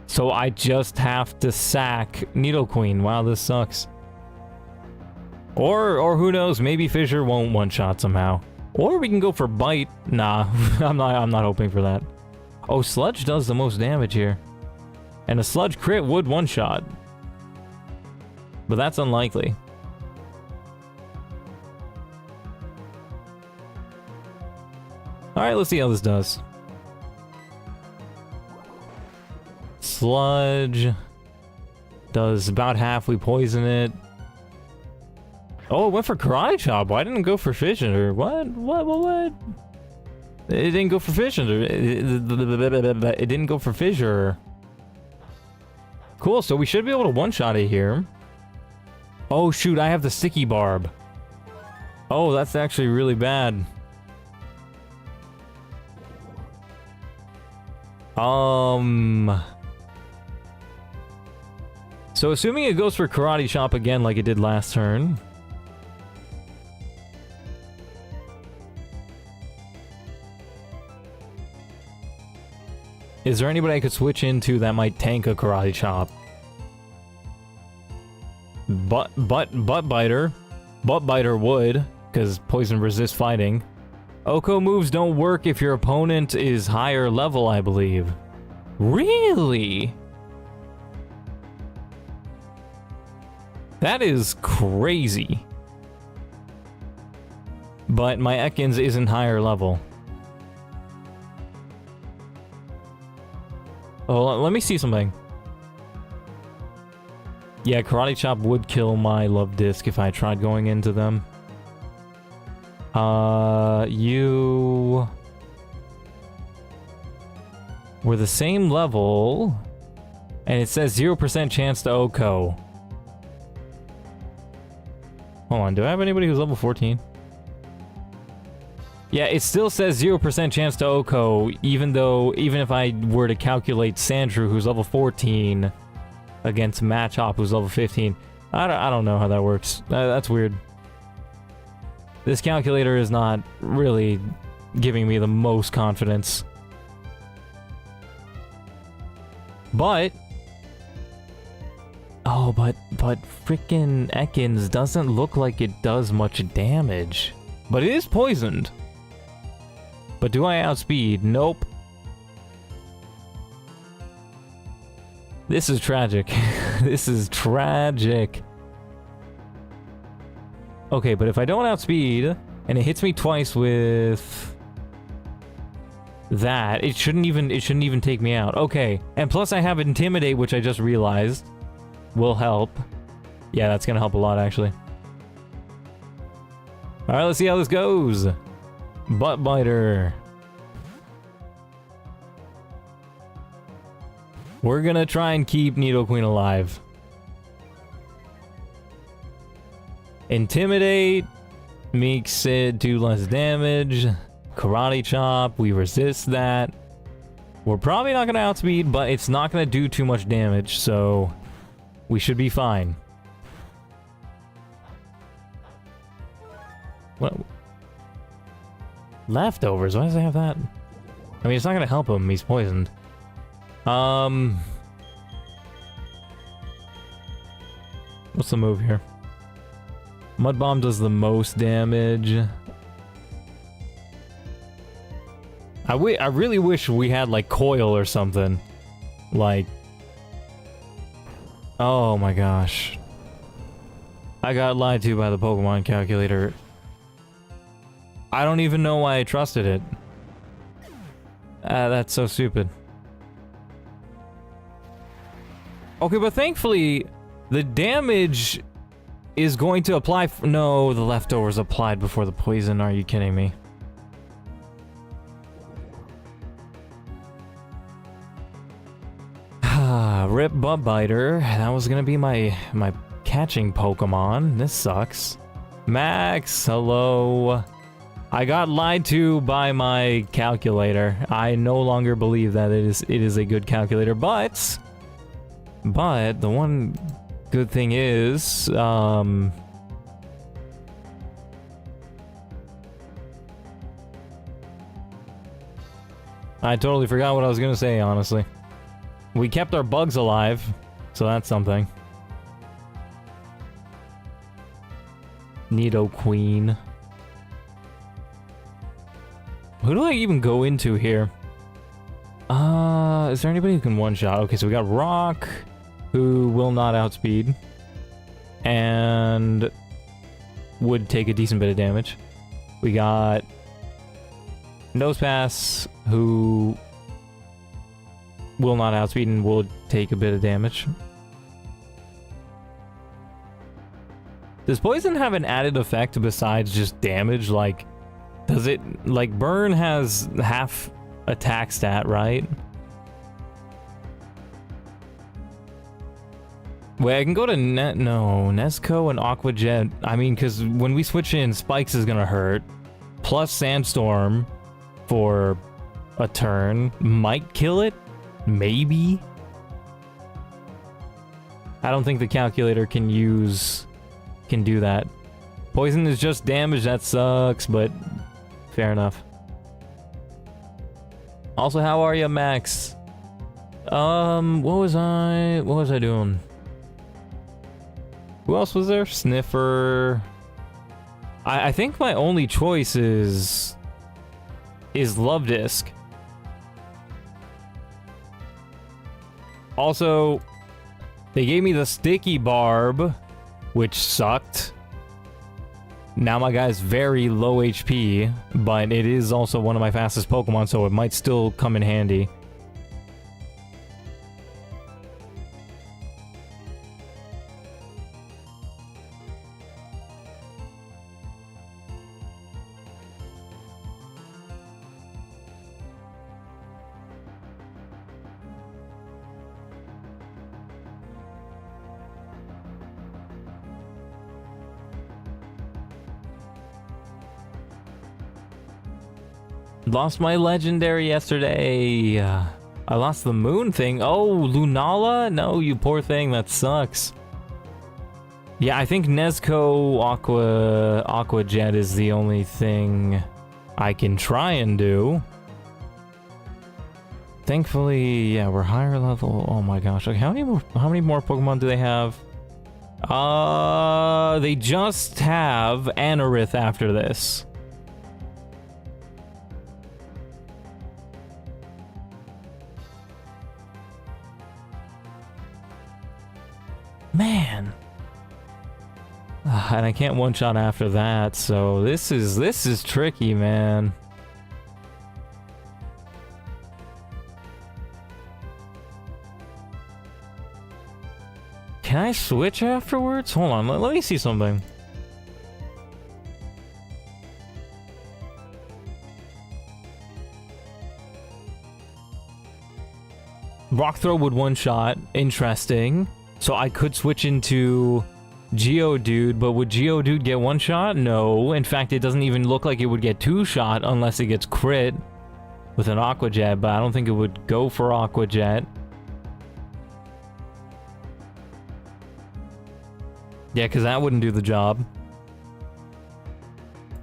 S1: so I just have to sack Nidoqueen. Wow, this sucks. Or who knows, maybe Fissure won't one-shot somehow. Or we can go for Bite. Nah, I'm not hoping for that. Oh, Sludge does the most damage here. And a Sludge crit would one-shot. But that's unlikely. Alright, let's see how this does. Sludge does about half, we poison it. Oh, it went for Karate Chop. Why didn't it go for Fissure? What? It didn't go for Fissure. It didn't go for Fissure. Cool, so we should be able to one-shot it here. Oh shoot, I have the Sticky Barb. Oh, that's actually really bad. So assuming it goes for Karate Chop again like it did last turn. Is there anybody I could switch into that might tank a Karate Chop? Butt Biter. Butt Biter would, because poison resists fighting. Oko moves don't work if your opponent is higher level, I believe. Really? That is crazy. But my Ekans isn't higher level. Oh, let me see something. Yeah, Karate Chop would kill my Love Disc if I tried going into them. You were the same level, and it says 0% chance to Oko. Hold on, do I have anybody who's level 14? Yeah, it still says 0% chance to Oko, even if I were to calculate Sandshrew, who's level 14, against Machop, who's level 15. I don't know how that works. That's weird. This calculator is not really giving me the most confidence. But... oh, but frickin' Ekans doesn't look like it does much damage. But it is poisoned. But do I outspeed? Nope. This is tragic. This is tragic. Okay, but if I don't outspeed, and it hits me twice with that, it shouldn't even take me out. Okay, and plus I have Intimidate, which I just realized will help. Yeah, that's gonna help a lot, actually. Alright, let's see how this goes. Butt Biter. We're gonna try and keep Nidoqueen alive. Intimidate makes it do less damage. Karate Chop, we resist that. We're probably not gonna outspeed, but it's not gonna do too much damage, so we should be fine. What? Leftovers? Why does it have that? I mean, it's not gonna help him. He's poisoned. What's the move here? Mud Bomb does the most damage. I really wish we had, like, Coil or something. Like... oh my gosh. I got lied to by the Pokemon calculator. I don't even know why I trusted it. That's so stupid. Okay, but thankfully, the damage is going to apply... no, the leftovers applied before the poison. Are you kidding me? Rip Butt Biter. That was gonna be my catching Pokemon. This sucks. Max, hello. I got lied to by my calculator. I no longer believe that it is a good calculator, but the one good thing is, I totally forgot what I was gonna say, honestly. We kept our bugs alive, so that's something. Nidoqueen. Who do I even go into here? Is there anybody who can one-shot? Okay, so we got Rock, who will not outspeed. And would take a decent bit of damage. We got Nosepass, who will not outspeed and will take a bit of damage. Does poison have an added effect besides just damage? Like, does it, like, burn has half attack stat, right? Wait, I can go to Nesco and Aqua Jet. I mean, because when we switch in, Spikes is gonna hurt. Plus Sandstorm for a turn might kill it, maybe. I don't think the calculator can do that. Poison is just damage, that sucks, but fair enough. Also, how are you, Max? What was I doing? Who else was there? Sniffer. I think my only choice is Love Disc. Also, they gave me the Sticky Barb, which sucked. Now my guy's very low HP, but it is also one of my fastest Pokemon, so it might still come in handy. Lost my legendary yesterday. I lost the moon thing. Oh, Lunala? No, you poor thing. That sucks. Yeah, I think Nesco Aqua Jet is the only thing I can try and do. Thankfully, yeah, we're higher level. Oh my gosh. Okay, how many more Pokemon do they have? They just have Anorith after this. Man. And I can't one-shot after that, so this is tricky, man. Can I switch afterwards? Hold on, let me see something. Rock Throw would one-shot. Interesting. So I could switch into Geodude, but would Geodude get one shot? No. In fact, it doesn't even look like it would get two shot unless it gets crit with an Aqua Jet, but I don't think it would go for Aqua Jet. Yeah, because that wouldn't do the job.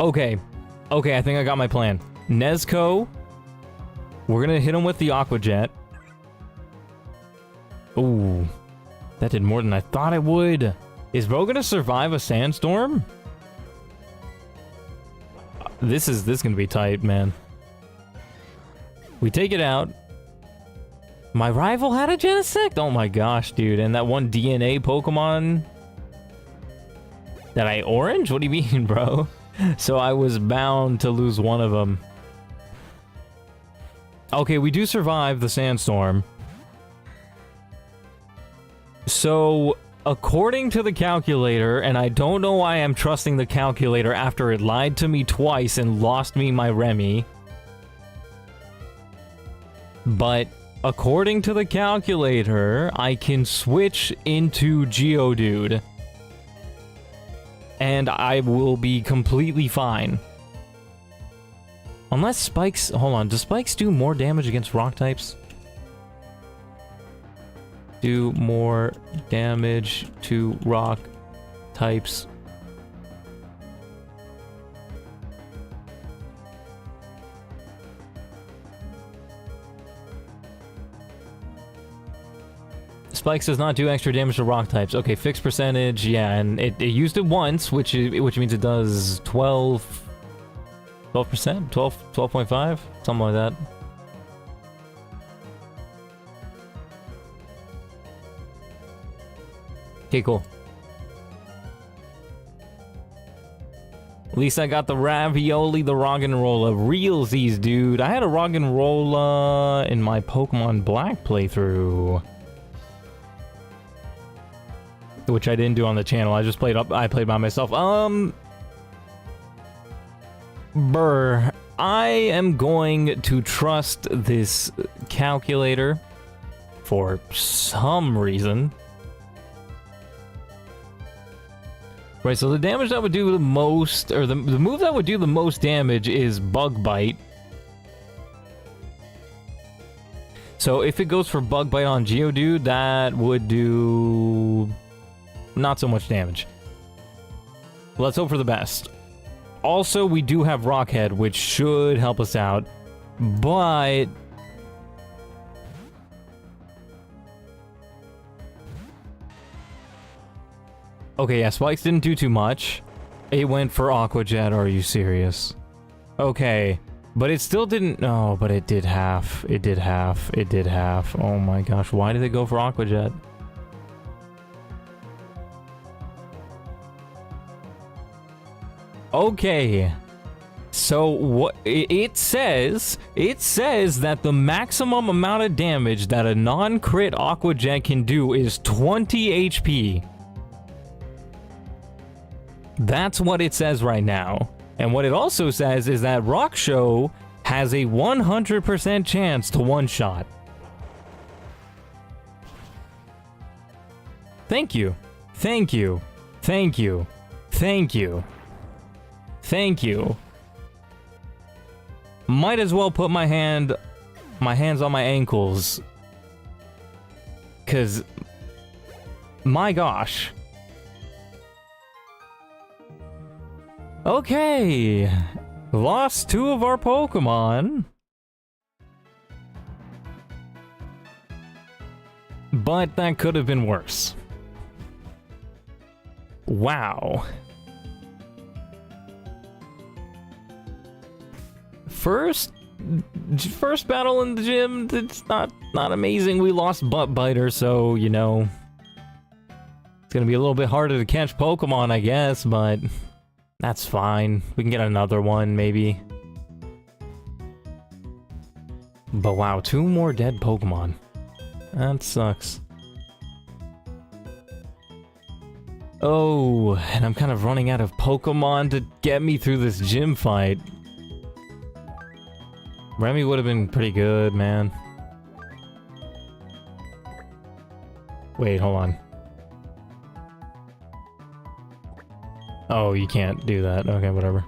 S1: Okay. Okay, I think I got my plan. Nezuko, we're gonna hit him with the Aqua Jet. Ooh. That did more than I thought it would. Is Bro gonna survive a sandstorm? This is gonna be tight, man. We take it out. My rival had a Genesect? Oh my gosh, dude. And that one DNA Pokemon that I orange? What do you mean, bro? So I was bound to lose one of them. Okay, we do survive the sandstorm. So, according to the calculator, and I don't know why I'm trusting the calculator after it lied to me twice and lost me my Remy, but according to the calculator, I can switch into Geodude, and I will be completely fine. Unless spikes... Hold on, do spikes do more damage against rock types? Do more damage to rock types. Spikes does not do extra damage to rock types. Okay, fixed percentage, yeah, and it used it once, which means it does 12%? 12.5? Something like that. Okay, cool. At least I got the ravioli, the roggenrola. Realsies, dude. I had a roggenrola in my Pokemon Black playthrough. Which I didn't do on the channel. I just played by myself. I am going to trust this calculator for some reason. Right, so the damage that would do the most, or the move that would do the most damage is Bug Bite. So if it goes for Bug Bite on Geodude, that would do not so much damage. Let's hope for the best. Also, we do have Rockhead, which should help us out, but... Okay, yeah, Spikes didn't do too much. It went for Aqua Jet, are you serious? Okay, but it still didn't... No, but it did half. It did half. It did half. Oh my gosh, why did they go for Aqua Jet? Okay, so what it says that the maximum amount of damage that a non-crit Aqua Jet can do is 20 HP. That's what it says right now. And what it also says is that Rock Show has a 100% chance to one-shot. Thank you. Thank you. Thank you. Thank you. Thank you. Might as well put my hands on my ankles. 'Cause, my gosh. Okay. Lost 2 of our Pokemon. But that could have been worse. Wow. First battle in the gym, it's not amazing. We lost Butt Biter, so, you know, it's gonna be a little bit harder to catch Pokemon, I guess, but that's fine. We can get another one, maybe. But wow, 2 more dead Pokemon. That sucks. Oh, and I'm kind of running out of Pokemon to get me through this gym fight. Remy would have been pretty good, man. Wait, hold on. Oh, you can't do that. Okay, whatever.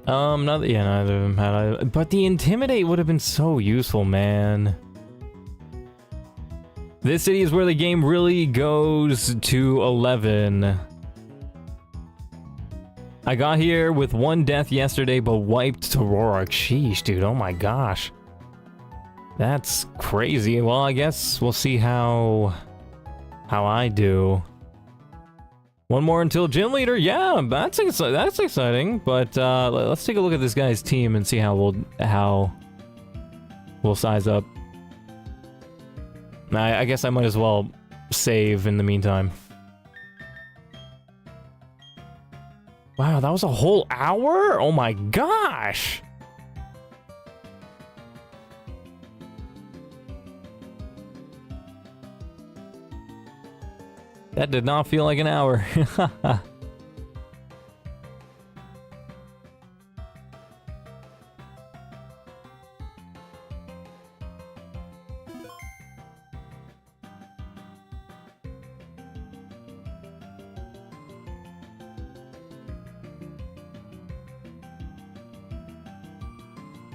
S1: Neither of them had either. But the Intimidate would have been so useful, man. This city is where the game really goes to 11. I got here with 1 death yesterday, but wiped to Roark. Sheesh, dude. Oh my gosh. That's crazy. Well, I guess we'll see how I do. 1 more until gym leader. Yeah, that's exciting. But let's take a look at this guy's team and see how we'll size up. I guess I might as well save in the meantime. Wow, that was a whole hour? Oh my gosh! That did not feel like an hour.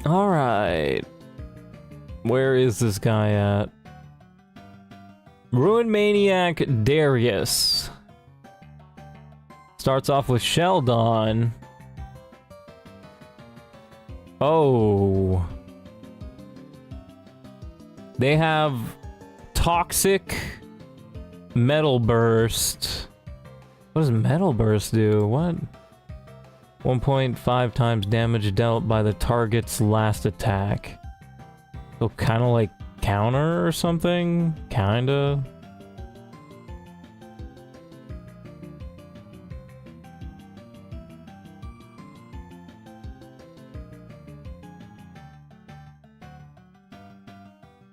S1: Alright. Where is this guy at? Ruin Maniac Darius. Starts off with Sheldon. Oh. They have Toxic Metal Burst. What does Metal Burst do? What? 1.5 times damage dealt by the target's last attack. So kind of like counter or something? Kinda.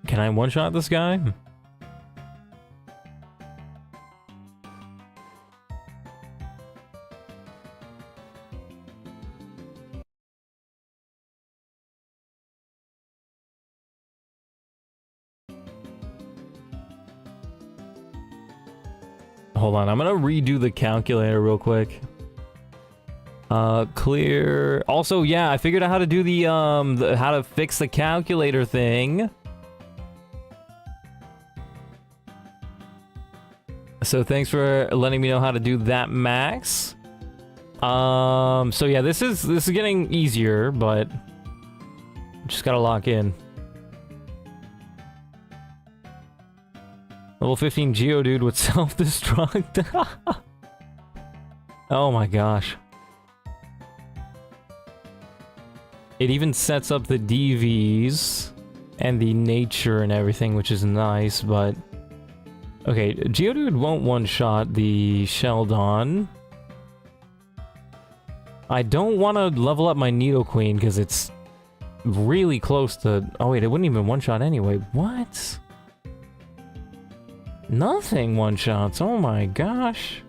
S1: Can I one-shot this guy? Hold on, I'm gonna redo the calculator real quick. Clear. Also, yeah, I figured out how to do the how to fix the calculator thing. So thanks for letting me know how to do that, Max. So yeah, this is getting easier, but just gotta lock in. Level 15 Geodude with self-destruct. Oh my gosh. It even sets up the DVs and the nature and everything, which is nice, but... Okay, Geodude won't one-shot the Sheldon. I don't want to level up my Nidoqueen because it's really close to... Oh wait, it wouldn't even one-shot anyway. What? Nothing one-shots, oh my gosh.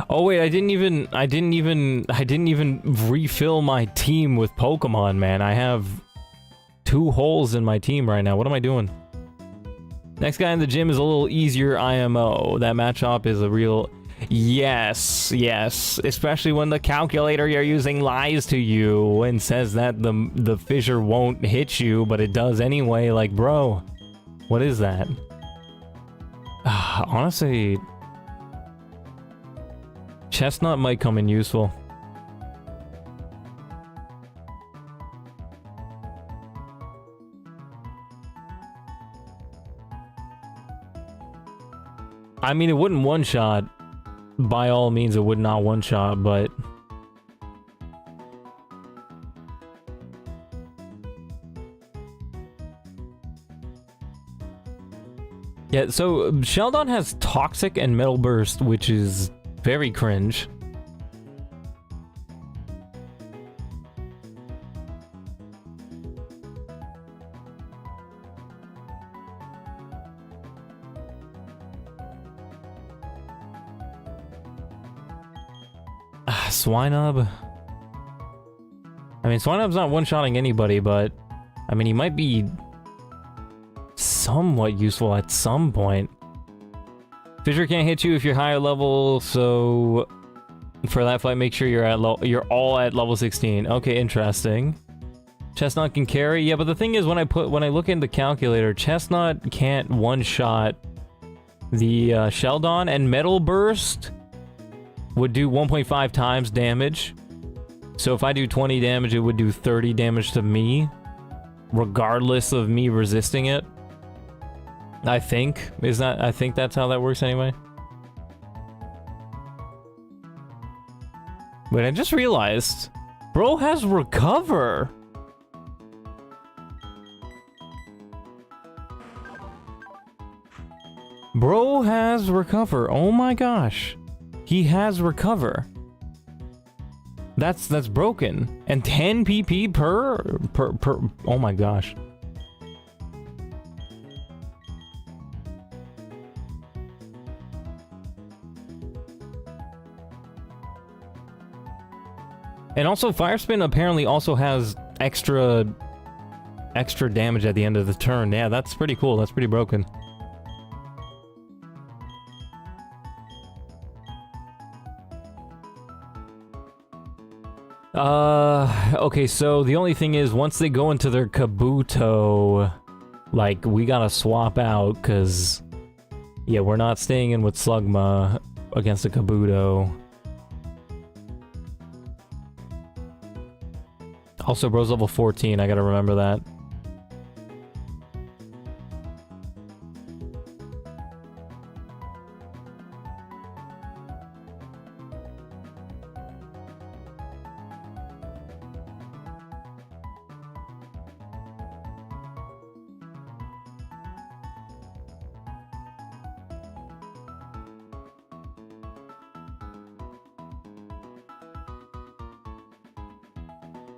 S1: Oh wait, I didn't even refill my team with Pokemon, man. I have 2 holes in my team right now. What am I doing? Next guy in the gym is a little easier IMO. That matchup is a real... Yes, yes. Especially when the calculator you're using lies to you and says that the fissure won't hit you, but it does anyway. Like, bro, what is that? Honestly, Chestnut might come in useful. I mean, it wouldn't one-shot. By all means, it would not one-shot, but... Yeah, so Sheldon has Toxic and Metal Burst, which is very cringe. Swinub. I mean, Swinub's not one-shotting anybody, but... I mean, he might be... somewhat useful at some point. Fissure can't hit you if you're higher level, so... For that fight, make sure you're all at level 16. Okay, interesting. Chestnut can carry. Yeah, but the thing is, when I look in the calculator, Chestnut can't one-shot the Sheldon, and Metal Burst would do 1.5 times damage. So if I do 20 damage, it would do 30 damage to me, regardless of me resisting it. I think. I think that's how that works anyway. Wait, I just realized, bro has Recover. Bro has Recover. Oh my gosh. He has Recover. That's broken. And 10 PP per... Oh my gosh. And also, Fire Spin apparently also has extra damage at the end of the turn. Yeah, that's pretty cool. That's pretty broken. Okay, so the only thing is, once they go into their Kabuto, like, we gotta swap out, because, yeah, we're not staying in with Slugma against a Kabuto. Also, bro's level 14, I gotta remember that.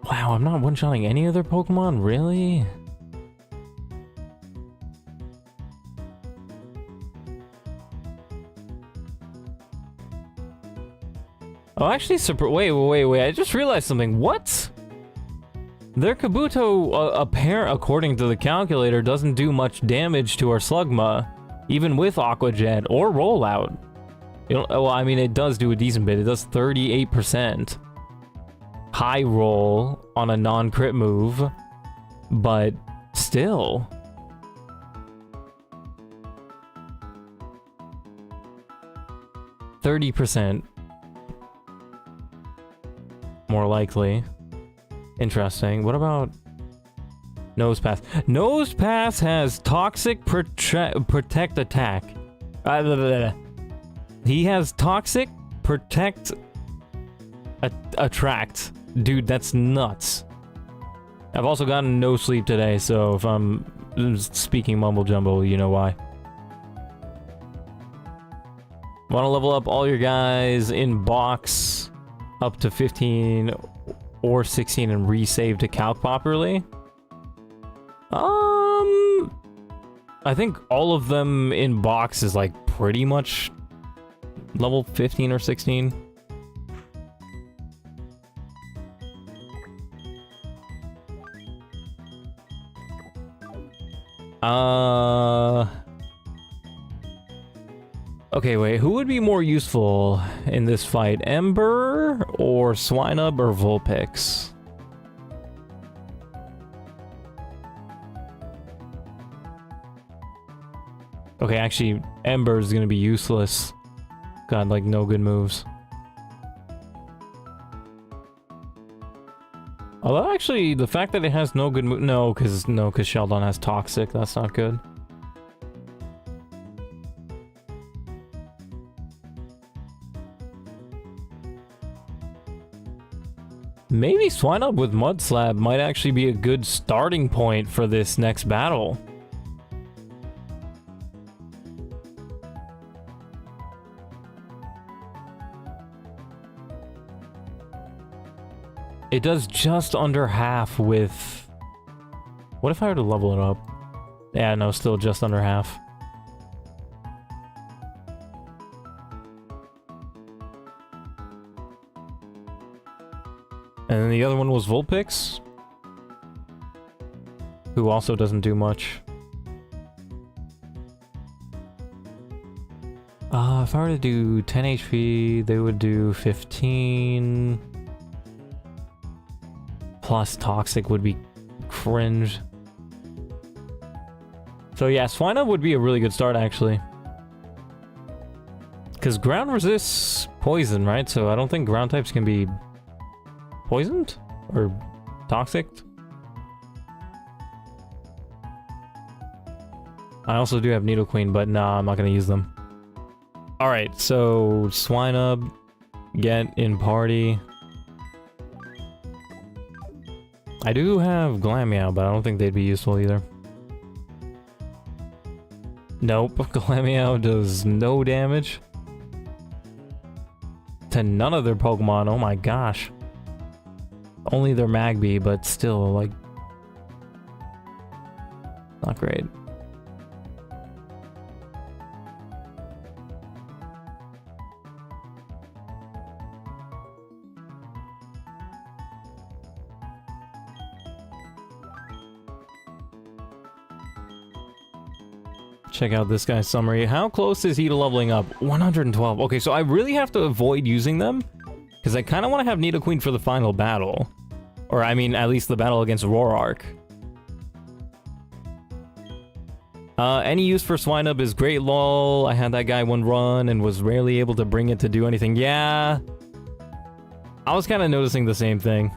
S1: Wow, I'm not one-shotting any other Pokemon? Really? Oh, actually, wait, I just realized something. What? Their Kabuto, according to the calculator, doesn't do much damage to our Slugma, even with Aqua Jet or Rollout. You know, well, I mean, it does do a decent bit. It does 38%. High roll on a non-crit move, but still. %. More likely. Interesting. What about Nose Pass? Nose Pass has Toxic Protect Attack. He has Toxic Protect Attract. Dude, that's nuts. I've also gotten no sleep today, so if I'm speaking mumble jumble, you know why. Want to level up all your guys in box up to 15 or 16 and resave to calc properly? I think all of them in box is like pretty much level 15 or 16. Okay, wait, who would be more useful in this fight? Ember or Swinub or Vulpix? Okay, actually, Ember is gonna be useless. Got, like, no good moves. Although, actually, the fact that it has no good move... No, because Sheldon has Toxic. That's not good. Maybe Swinub with Mud Slab might actually be a good starting point for this next battle. It does just under half with... What if I were to level it up? Yeah, no, still just under half. And then the other one was Vulpix, who also doesn't do much. If I were to do 10 HP, they would do 15... Plus Toxic would be cringe. So yeah, Swinub would be a really good start, actually. Because ground resists poison, right? So I don't think ground types can be poisoned? Or toxic? I also do have Nidoqueen, but nah, I'm not going to use them. Alright, so Swinub, get in party. I do have Glameow, but I don't think they'd be useful either. Nope, Glameow does no damage to none of their Pokemon. Oh my gosh. Only their Magby, but still, like, not great. Check out this guy's summary. How close is he to leveling up? 112. Okay, so I really have to avoid using them, Because I kind of want to have Nidoqueen for the final battle. Or, I mean, at least the battle against Roarark. Any use for Swinub is great, lol. I had that guy one run and was rarely able to bring it to do anything. Yeah. I was kind of noticing the same thing.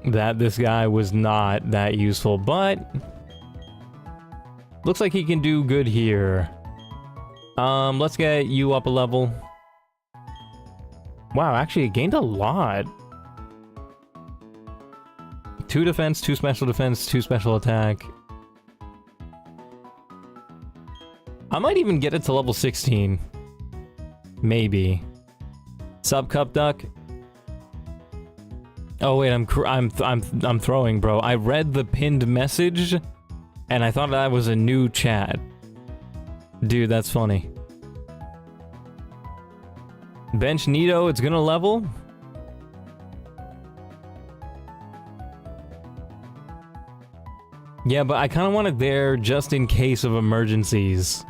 S1: That this guy was not that useful, but... looks like he can do good here. Let's get you up a level. Wow, actually it gained a lot. 2 defense, 2 special defense, 2 special attack. I might even get it to level 16. Maybe. Sub Cup Duck. Oh wait, I'm throwing, bro. I read the pinned message, and I thought that was a new chat. Dude, that's funny. Bench Nido, it's gonna level. Yeah, but I kind of want it there just in case of emergencies.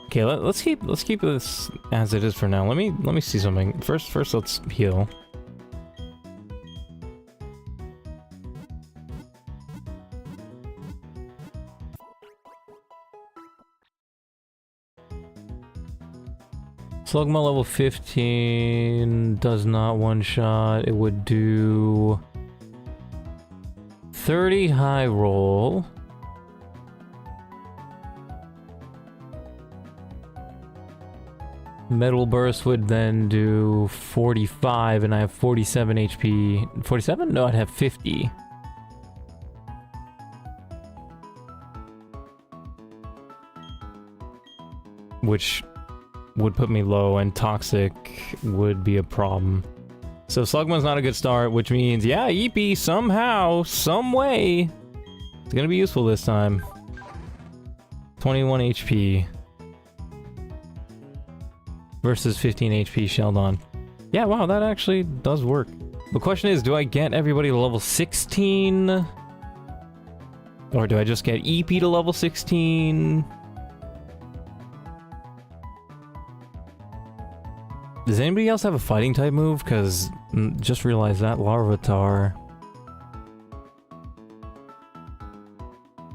S1: Okay, let's keep this as it is for now. Let me see something. First let's heal. Slugma level 15 does not one-shot. It would do 30 high roll. Metal Burst would then do 45, and I have 47 HP. 47? No, I'd have 50. Which would put me low, and Toxic would be a problem. So Slugman's not a good start, which means, yeah, Eepee, somehow, some way, it's gonna be useful this time. 21 HP. Versus 15 HP Sheldon. Yeah, wow, that actually does work. The question is, do I get everybody to level 16? Or do I just get Eepee to level 16? Does anybody else have a fighting type move? Because just realized that Larvitar.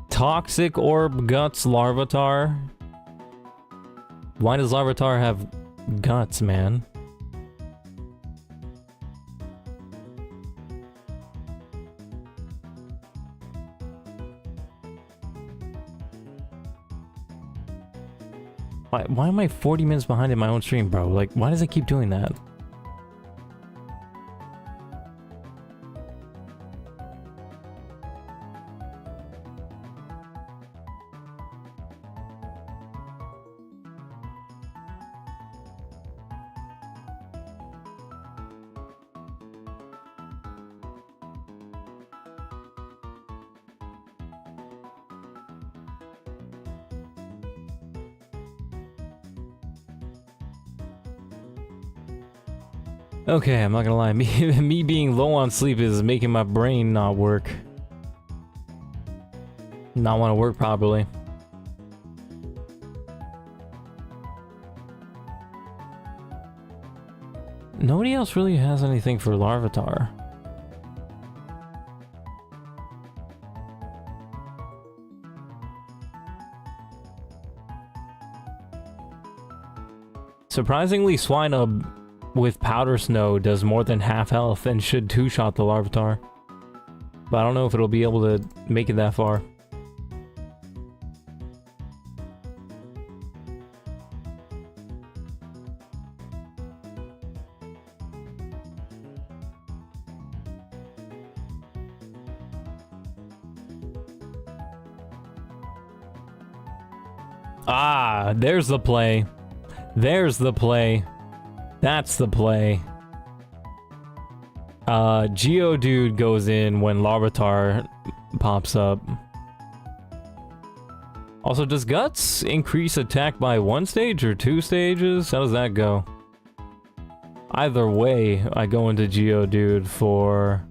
S1: Toxic Orb Guts Larvitar. Why does Larvitar have guts, man? Why am I 40 minutes behind in my own stream, bro? Like, why does it keep doing that? Okay, I'm not gonna lie, me being low on sleep is making my brain not work. Not want to work properly. Nobody else really has anything for Larvitar. Surprisingly, Swinub with Powder Snow does more than half health and should two-shot the Larvitar. But I don't know if it'll be able to make it that far. Ah, there's the play. There's the play. That's the play. Geodude goes in when Larvitar pops up. Also, does Guts increase attack by 1 stage or 2 stages? How does that go? Either way, I go into Geodude for...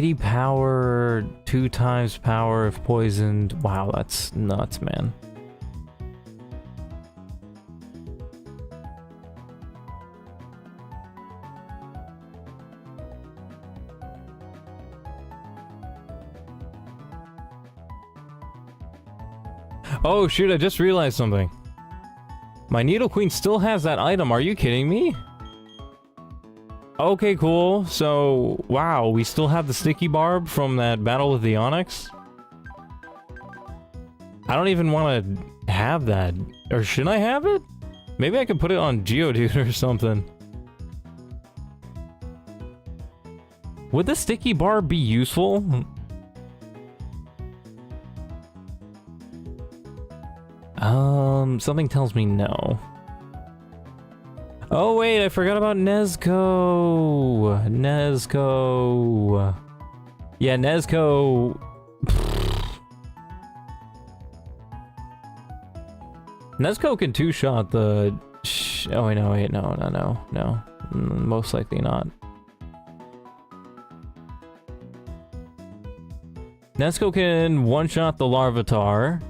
S1: 80 power, 2 times power if poisoned. Wow, that's nuts, man. Oh shoot, I just realized something. My Needle Queen still has that item, are you kidding me? Okay, cool. So, wow, we still have the Sticky Barb from that battle with the Onyx? I don't even want to have that. Or should I have it? Maybe I could put it on Geodude or something. Would the Sticky Barb be useful? Something tells me no. Oh wait, I forgot about Nezuko. Nezuko. Yeah, Nezuko. Nezuko can two-shot the... Oh wait, no, wait, no. Most likely not. Nezuko can one-shot the Larvitar.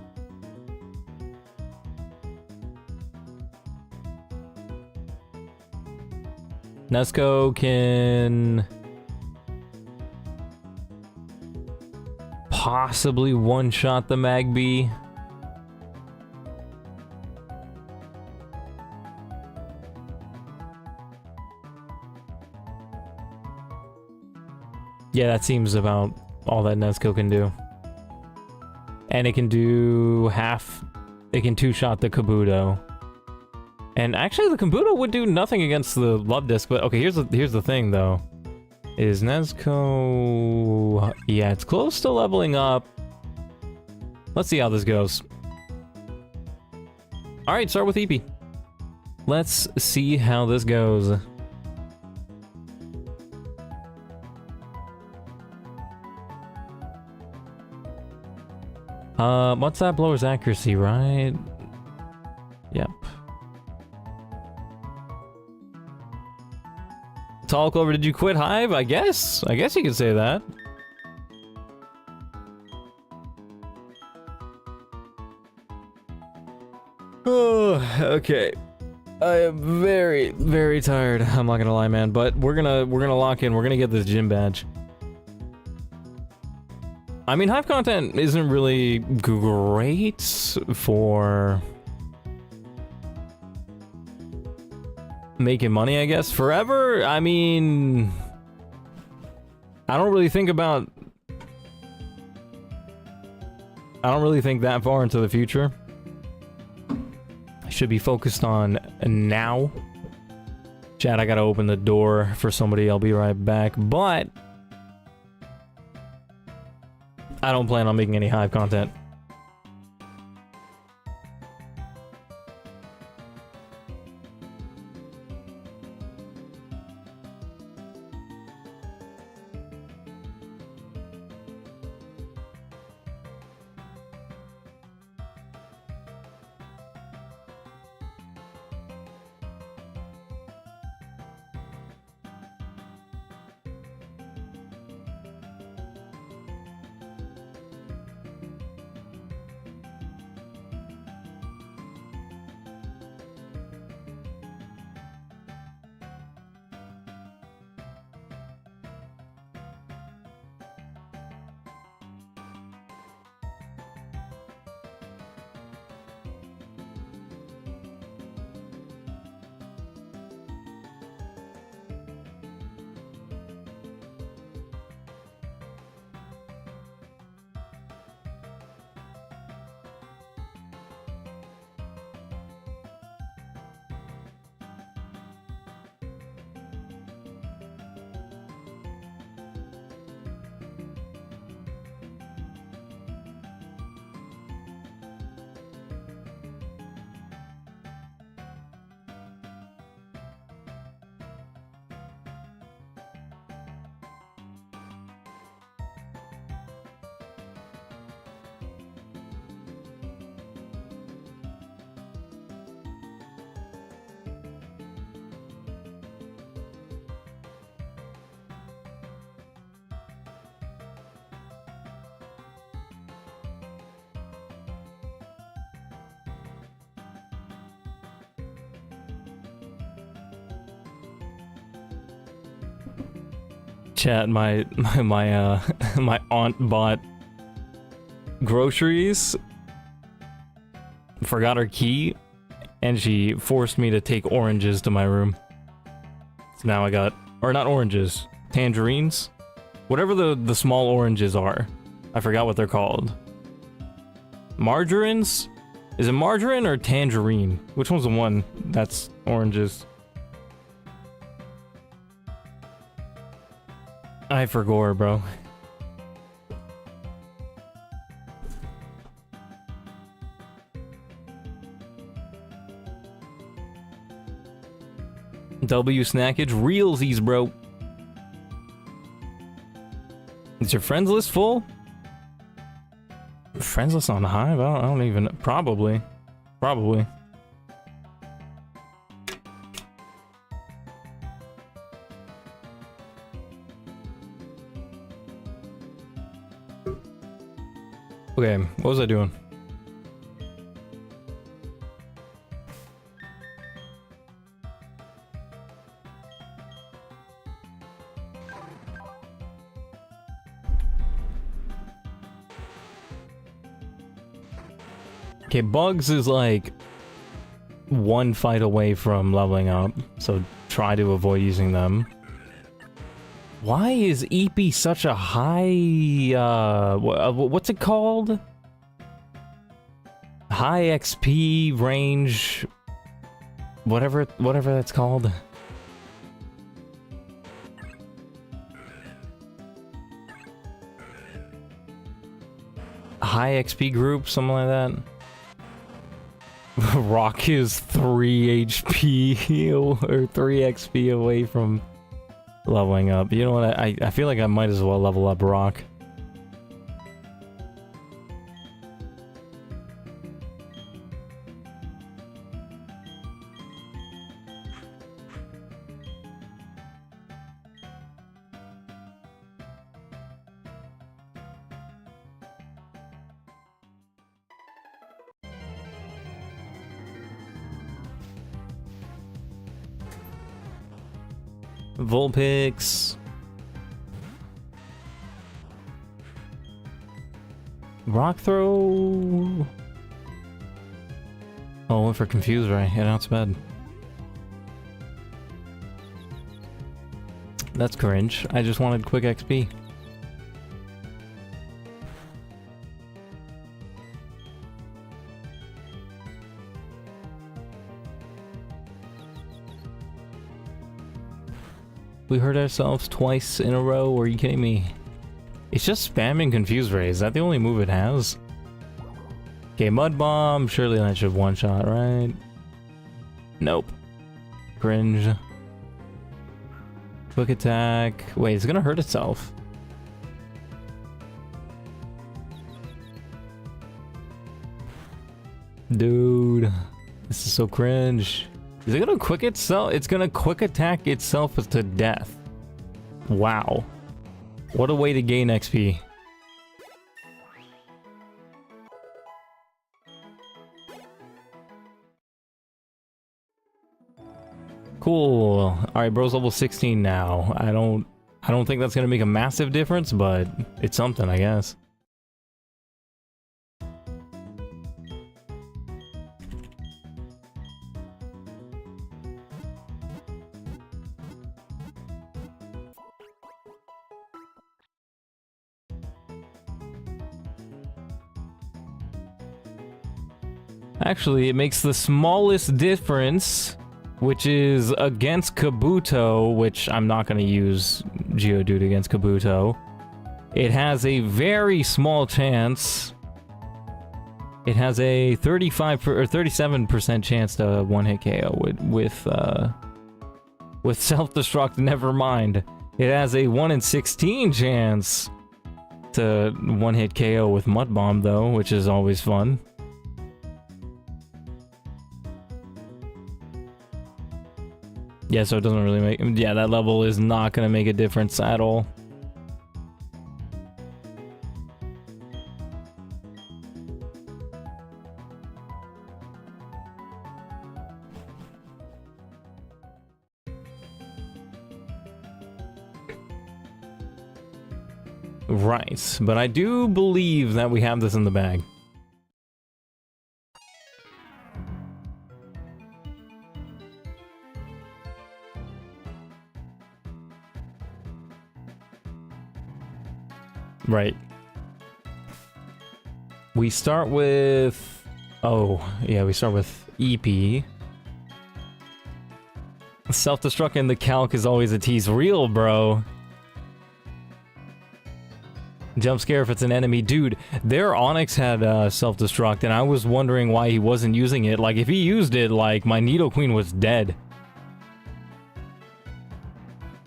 S1: Nezuko can possibly one-shot the Magby. Yeah, that seems about all that Nezuko can do. And it can do half... It can two-shot the Kabuto. And actually, the Kabuto would do nothing against the Love Disc, but okay, here's the thing, though. Is Nezuko... Yeah, it's close to leveling up. Let's see how this goes. Alright, start with Eepee. Let's see how this goes. What's that blower's accuracy, right? Yep. Tall Clover, did you quit Hive? I guess you could say that. Oh, okay. I am very, very tired. I'm not gonna lie, man. But we're gonna lock in. We're gonna get this gym badge. I mean, Hive content isn't really great for making money, I guess. Forever, I mean... I don't really think that far into the future. I should be focused on now. Chat, I gotta open the door for somebody. I'll be right back. But I don't plan on making any Hive content. Chat, my aunt bought groceries, forgot her key, and she forced me to take oranges to my room. So now I got, or not oranges, tangerines? Whatever the small oranges are. I forgot what they're called. Margarines? Is it margarine or tangerine? Which one's the one that's oranges? I forgot, bro. W snackage realsies, bro. Is your friends list full? Friends list on Hive? I don't even... Probably. Probably. Okay, what was I doing? Okay, Bugs is like one fight away from leveling up, so try to avoid using them. Why is EP such a high, what's it called? High XP range, whatever that's called. High XP group, something like that. Rock is 3 HP or 3 XP away from leveling up. You know what? I feel like I might as well level up Rock. Vulpix. Rock throw. Oh, went for confused, right? Yeah, that's bad. That's cringe. I just wanted quick XP. We hurt ourselves twice in a row, are you kidding me? It's just spamming Confuse Ray, is that the only move it has? Okay, Mud Bomb, surely that should one-shot, right? Nope. Cringe. Quick Attack. Wait, it's gonna hurt itself. Dude, this is so cringe. Is it gonna quick itself? It's gonna quick attack itself to death. Wow. What a way to gain XP. Cool. Alright, bro's level 16 now. I don't think that's gonna make a massive difference, but it's something, I guess. Actually, it makes the smallest difference, which is against Kabuto, which I'm not going to use Geodude against Kabuto. It has a very small chance. It has a 35 or 37% chance to one-hit KO with self-destruct. Never mind. It has a 1 in 16 chance to one-hit KO with Mud Bomb, though, which is always fun. Yeah, so it doesn't really make... Yeah, that level is not going to make a difference at all. Right, but I do believe that we have this in the bag. Right. We start with... Oh, yeah, we start with EP. Self-destruct in the calc is always a tease. Real, bro. Jump scare if it's an enemy. Dude, their Onyx had self-destruct, and I was wondering why he wasn't using it. Like, if he used it, like, my Nidoqueen was dead.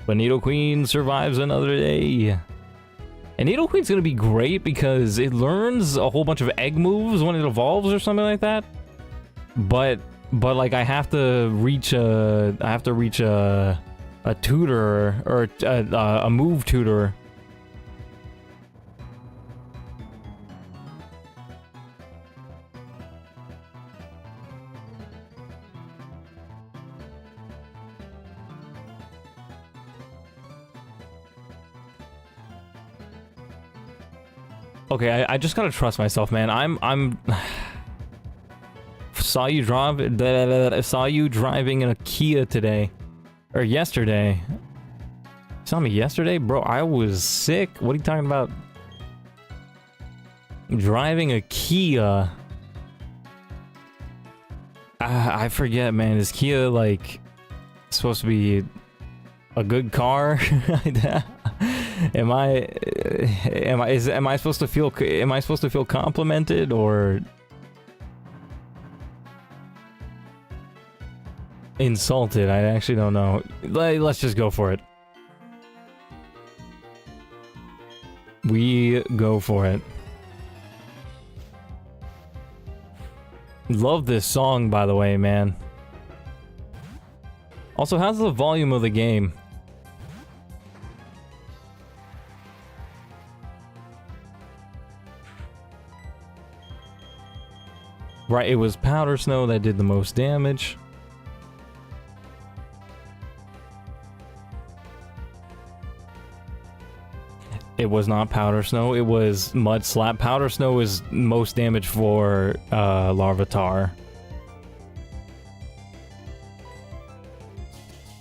S1: But Nidoqueen survives another day. And Nidoqueen's gonna be great because it learns a whole bunch of egg moves when it evolves or something like that. But like I have to reach a tutor or a move tutor. Okay, I just gotta trust myself, man. I'm saw you driving in a Kia today, or yesterday. Saw me yesterday, bro. I was sick. What are you talking about? Driving a Kia. I forget, man. Is Kia like supposed to be a good car? Am I supposed to feel complimented or insulted? I actually don't know. Let's just go for it. We go for it. Love this song, by the way, man. Also, how's the volume of the game? Right, it was Powder Snow that did the most damage. It was not Powder Snow, it was Mud Slap. Powder Snow is most damage for Larvitar.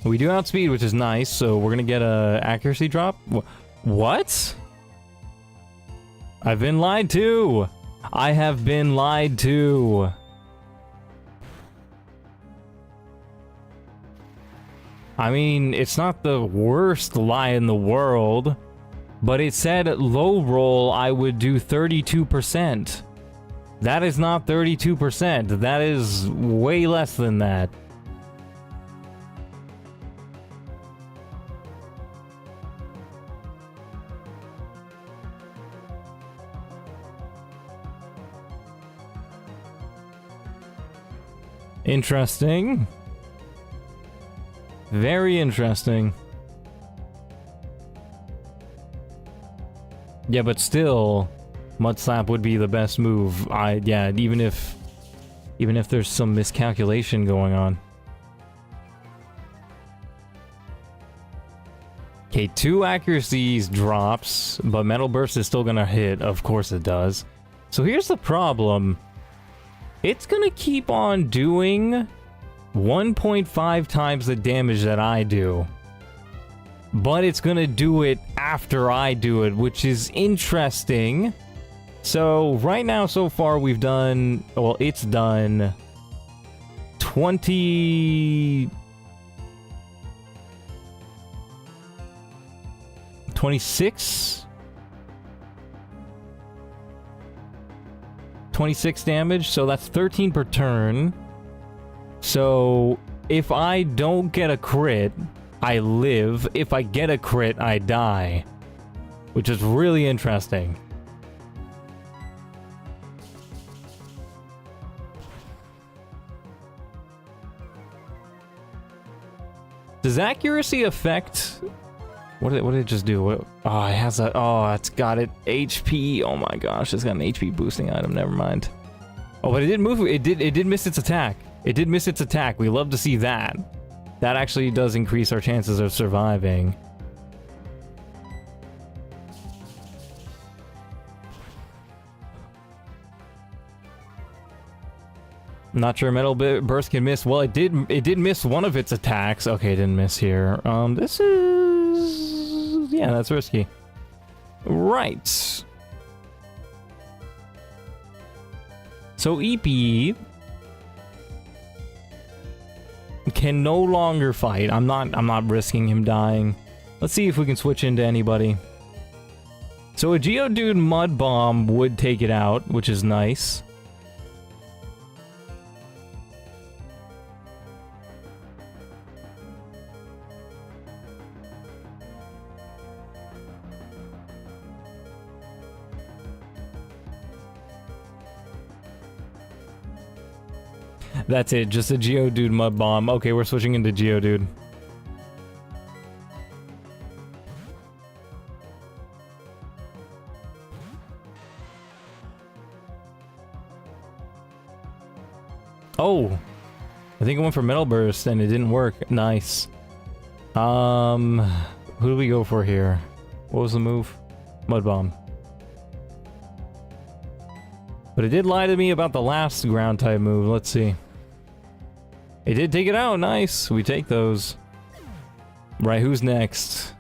S1: We do outspeed, which is nice, so we're gonna get a accuracy drop. What? I've been lied to! I have been lied to. I mean, it's not the worst lie in the world, but it said low roll I would do 32%. That is not 32%. That is way less than that. Interesting. Very interesting. Yeah, but still, Mud Slap would be the best move. Yeah, even if there's some miscalculation going on. Okay, 2 accuracies drops, but Metal Burst is still gonna hit. Of course it does. So here's the problem. It's gonna keep on doing 1.5 times the damage that I do. But it's gonna do it after I do it, which is interesting. So, right now, so far, we've done... Well, it's done... 26 damage, so that's 13 per turn. So if I don't get a crit, I live. If I get a crit, I die. Which is really interesting. Does accuracy affect... What did it just do? Oh, it has a... Oh, it's got it. HP. Oh my gosh, it's got an HP boosting item. Never mind. Oh, but it did move. It did miss its attack. It did miss its attack. We love to see that. That actually does increase our chances of surviving. Not sure Metal Burst can miss. Well, it did miss one of its attacks. Okay, it didn't miss here. This is... yeah, that's risky. Right. So EP can no longer fight. I'm not risking him dying. Let's see if we can switch into anybody. So a Geodude Mud Bomb would take it out, which is nice. That's it, just a Geodude Mud Bomb. Okay, we're switching into Geodude. Oh! I think I went for Metal Burst and it didn't work. Nice. Who do we go for here? What was the move? Mud Bomb. But it did lie to me about the last ground type move. Let's see. It did take it out. Nice. We take those. Right, who's next?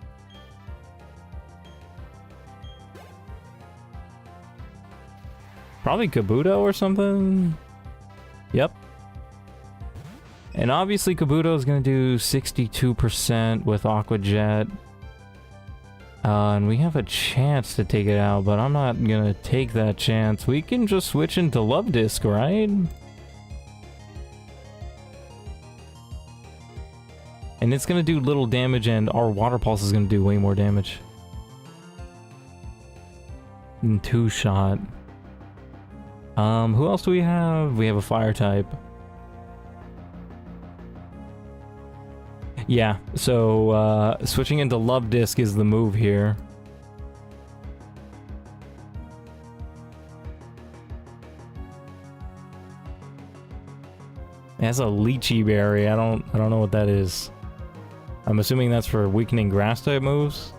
S1: Probably Kabuto or something? Yep. And obviously Kabuto is going to do 62% with Aqua Jet. And we have a chance to take it out, but I'm not going to take that chance. We can just switch into Love Disc, right? And it's going to do little damage, and our Water Pulse is going to do way more damage. And two-shot. Who else do we have? We have a Fire type. Yeah, so switching into Love Disc is the move here. It has a Lychee Berry. I don't know what that is. I'm assuming that's for weakening grass type moves.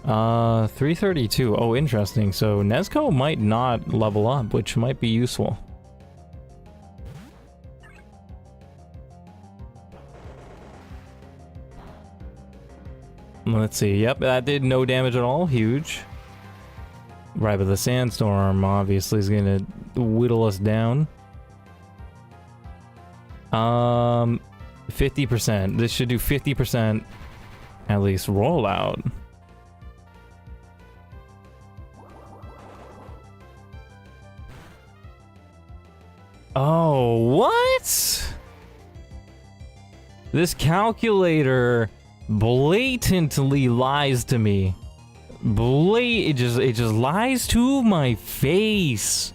S1: 332. Oh, interesting. So Nezuko might not level up, which might be useful. Let's see. Yep, that did no damage at all. Huge. Right, but the Sandstorm obviously is going to whittle us down. 50%. This should do 50% at least rollout. Oh, what? This calculator blatantly lies to me. It just lies to my face.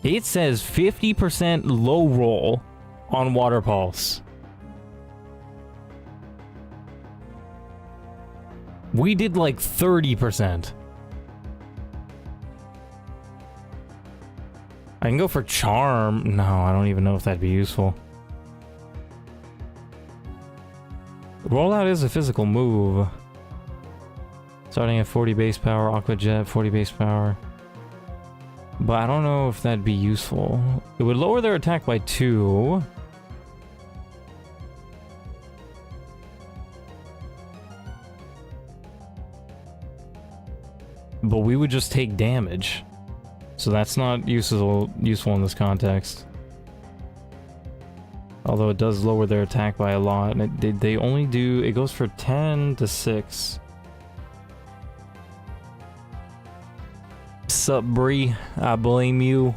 S1: It says 50% low roll on Water Pulse. We did like 30%. I can go for Charm. No, I don't even know if that'd be useful. Rollout is a physical move. Starting at 40 base power, Aqua Jet, 40 base power. But I don't know if that'd be useful. It would lower their attack by 2. But we would just take damage. So that's not useful in this context. Although it does lower their attack by a lot. And they only do... It goes for 10 to 6. Sup, Bree? I blame you.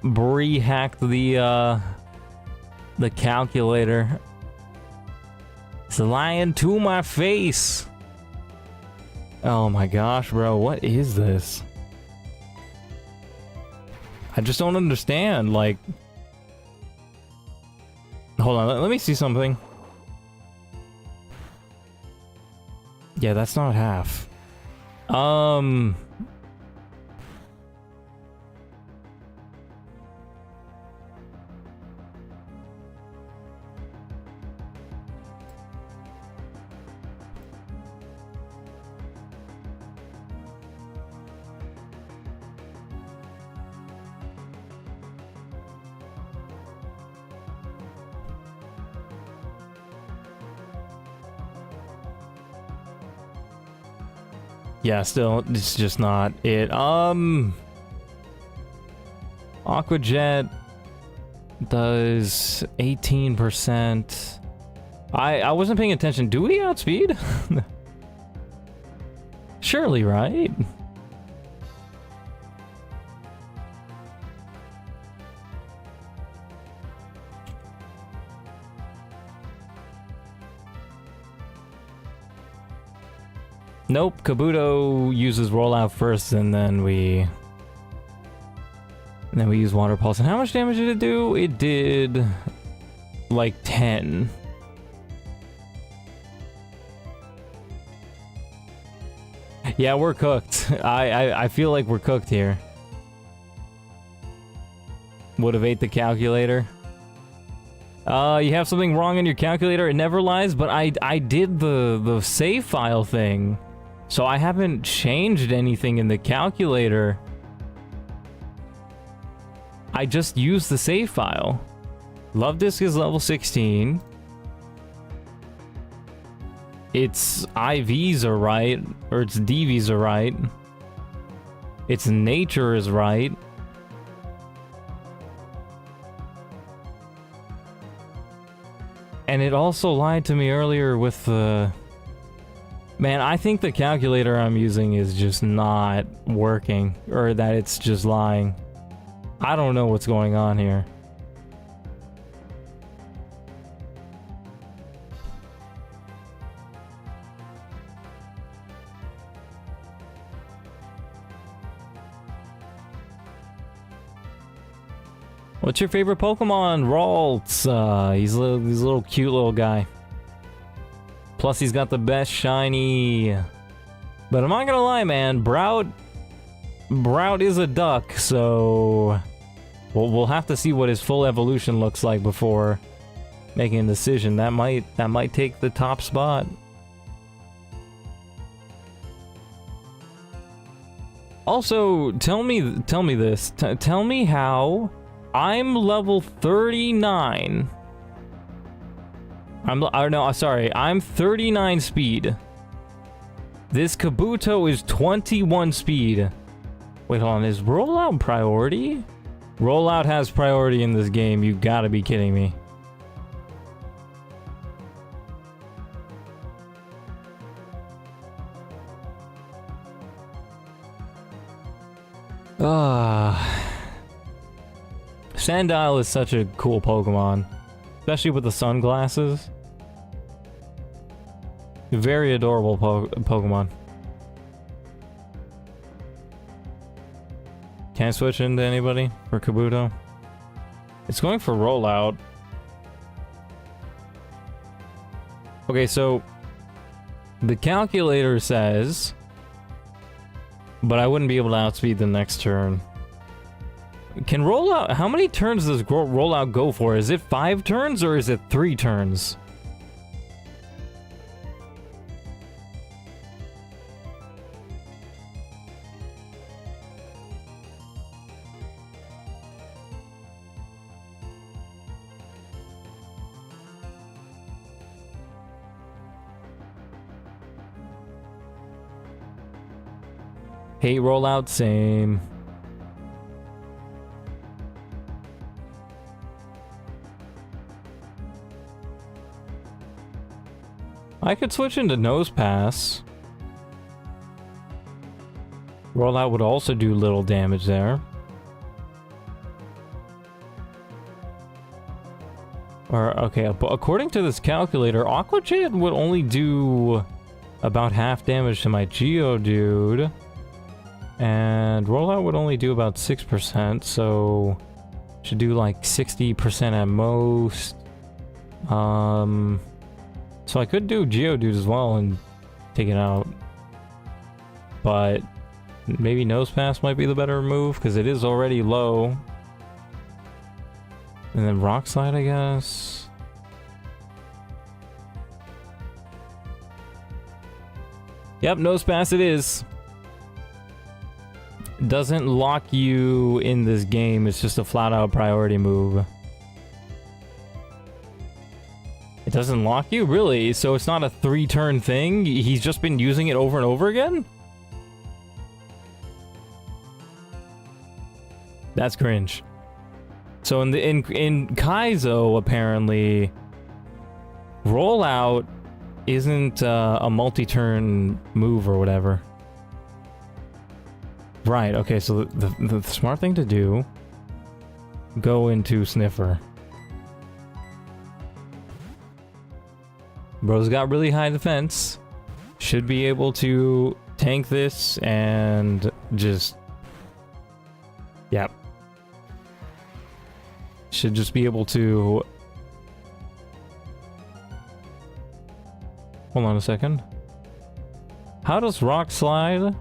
S1: Bree hacked the calculator. It's lying to my face. Oh my gosh, bro. What is this? I just don't understand, like... Hold on, let me see something. Yeah, that's not half. Yeah, still, it's just not it. Aquajet does 18%. I wasn't paying attention. Do we outspeed? Surely, right? Nope, Kabuto uses rollout first, and then we use water pulse. And how much damage did it do? It did like 10. Yeah, we're cooked. I feel like we're cooked here. Would have ate the calculator. You have something wrong in your calculator. It never lies, but I did the save file thing. So I haven't changed anything in the calculator. I just used the save file. Love Disc is level 16. Its IVs are right, or its DVs are right. Its nature is right. And it also lied to me earlier with the... Man, I think the calculator I'm using is just not working, or that it's just lying. I don't know what's going on here. What's your favorite Pokemon? Ralts. He's a little cute little guy. Plus, he's got the best shiny. But I'm not gonna lie, man. Brout is a duck, so we'll have to see what his full evolution looks like before making a decision. That might take the top spot. Also, tell me this. Tell me how I'm level 39. I'm 39 speed. This Kabuto is 21 speed. Wait, hold on. Is rollout priority? Rollout has priority in this game. You gotta be kidding me. Sandile is such a cool Pokemon. Especially with the sunglasses. Very adorable Pokemon. Can I switch into anybody for Kabuto? It's going for rollout. Okay, so the calculator says, but I wouldn't be able to outspeed the next turn. Can rollout, how many turns does rollout go for? Is it 5 turns or is it 3 turns? Hate rollout, same. I could switch into Nose Pass. Rollout would also do little damage there. Or, okay, according to this calculator, Aqua Jet would only do about half damage to my Geodude. And Rollout would only do about 6%, so should do like 60% at most. So I could do Geodude as well and take it out. But maybe Nose Pass might be the better move, because it is already low. And then Rock Slide, I guess. Yep, Nose Pass it is. Doesn't lock you in this game, it's just a flat-out priority move. It doesn't lock you? Really? So it's not a 3-turn thing? He's just been using it over and over again? That's cringe. So in kaizo, apparently, rollout isn't a multi-turn move or whatever. Right, okay, so the smart thing to do, go into sniffer. Bro's got really high defense. Should be able to tank this and just... Yep. Should just be able to... Hold on a second. How does Rock Slide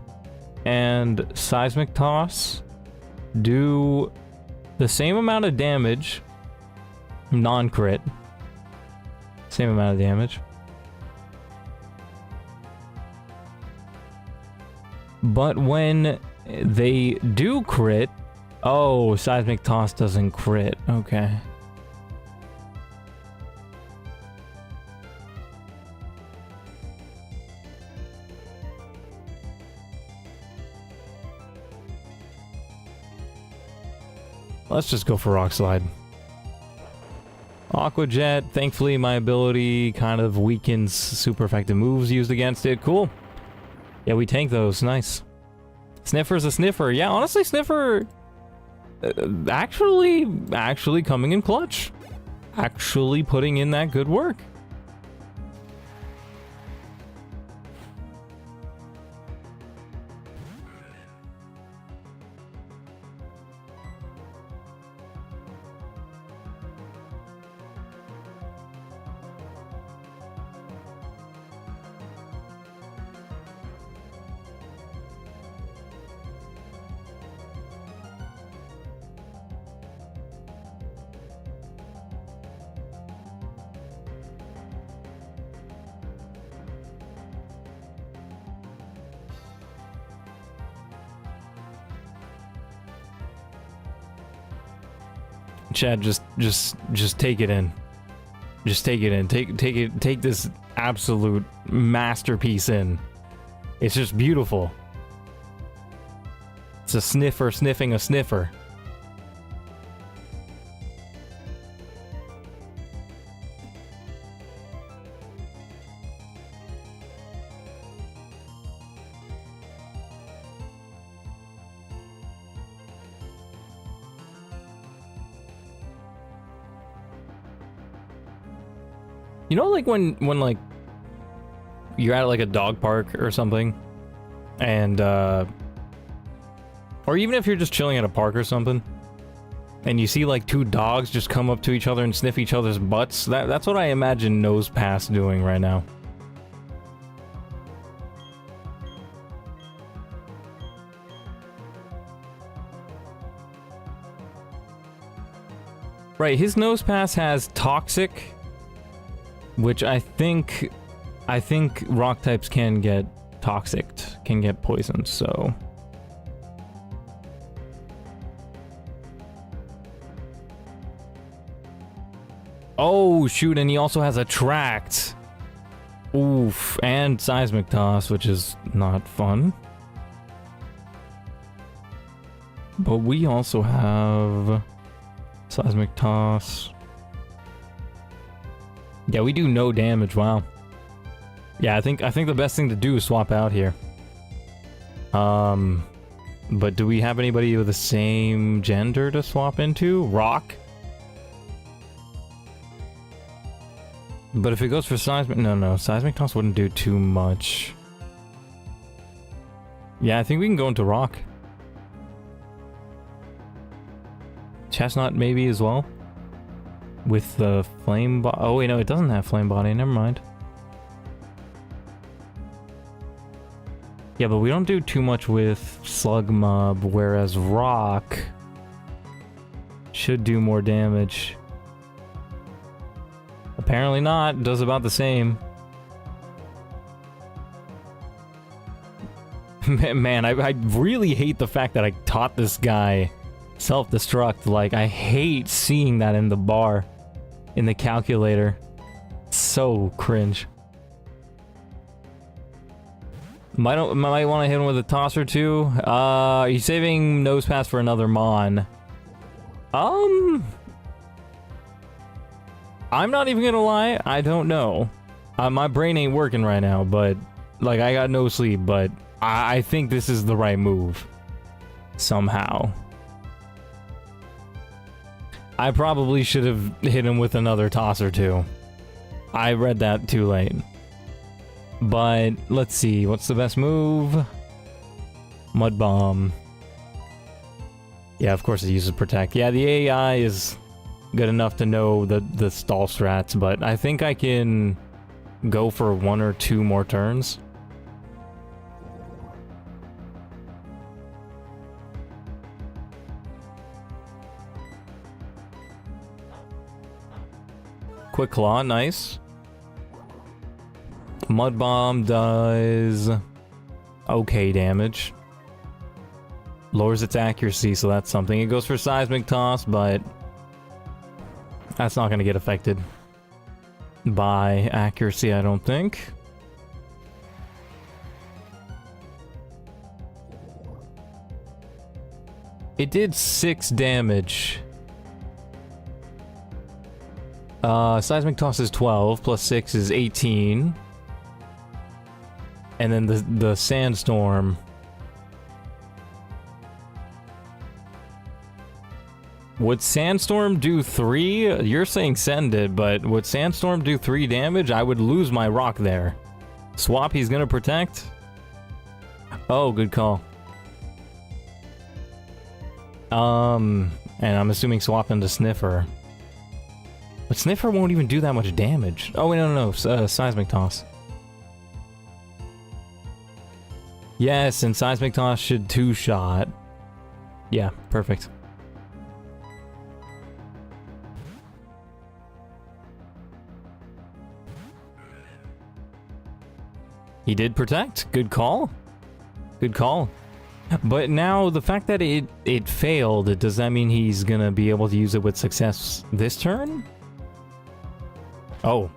S1: and Seismic Toss do the same amount of damage, non-crit, same amount of damage, but when they do crit, oh, Seismic Toss doesn't crit, okay. Let's just go for Rock Slide. Aqua Jet, thankfully my ability kind of weakens super effective moves used against it. Cool. Yeah, we tank those. Nice. Sniffer's a sniffer. Yeah, honestly, Sniffer actually coming in clutch. Actually putting in that good work. Chad, just take it in. Just take it in. Take this absolute masterpiece in. It's just beautiful. It's a sniffer sniffing a sniffer. You know, like when like you're at like a dog park or something, and or even if you're just chilling at a park or something, and you see like two dogs just come up to each other and sniff each other's butts. That's what I imagine Nose Pass doing right now. Right, his Nose Pass has Toxic, which I think rock types can get toxicked, can get poisoned, so... Oh, shoot, and he also has Attract. Oof, and Seismic Toss, which is not fun. But we also have Seismic Toss. Yeah, we do no damage, wow. Yeah, I think the best thing to do is swap out here. But do we have anybody with the same gender to swap into? Rock? But if it goes for Seismic... No, Seismic Toss wouldn't do too much. Yeah, I think we can go into Rock. Chestnut maybe as well? With the Flame Body... Oh wait, no, it doesn't have Flame Body, never mind. Yeah, but we don't do too much with Slug Mob, whereas Rock should do more damage. Apparently not, does about the same. Man, I really hate the fact that I taught this guy self-destruct. Like, I hate seeing that in the bar, in the calculator. So cringe. Might want to hit him with a toss or two. He's saving Nose Pass for another Mon. I'm not even gonna lie, I don't know. My brain ain't working right now, but like I got no sleep, but I think this is the right move. Somehow. I probably should have hit him with another toss or two. I read that too late. But let's see, what's the best move? Mud Bomb. Yeah, of course it uses Protect. Yeah, the AI is good enough to know the stall strats, but I think I can go for 1 or 2 more turns. Quick Claw, nice. Mud Bomb does okay damage. Lowers its accuracy, so that's something. It goes for Seismic Toss, but that's not going to get affected by accuracy, I don't think. It did 6 damage. Seismic Toss is 12, plus 6 is 18. And then the Sandstorm. Would Sandstorm do 3? You're saying send it, but would Sandstorm do 3 damage? I would lose my rock there. Swap, he's gonna protect? Oh, good call. And I'm assuming swap into Sniffer. But Sniffer won't even do that much damage. Oh, wait, no, Seismic Toss. Yes, and Seismic Toss should 2-shot. Yeah, perfect. He did protect. Good call. Good call. But now, the fact that it failed, does that mean he's gonna be able to use it with success this turn? Oh,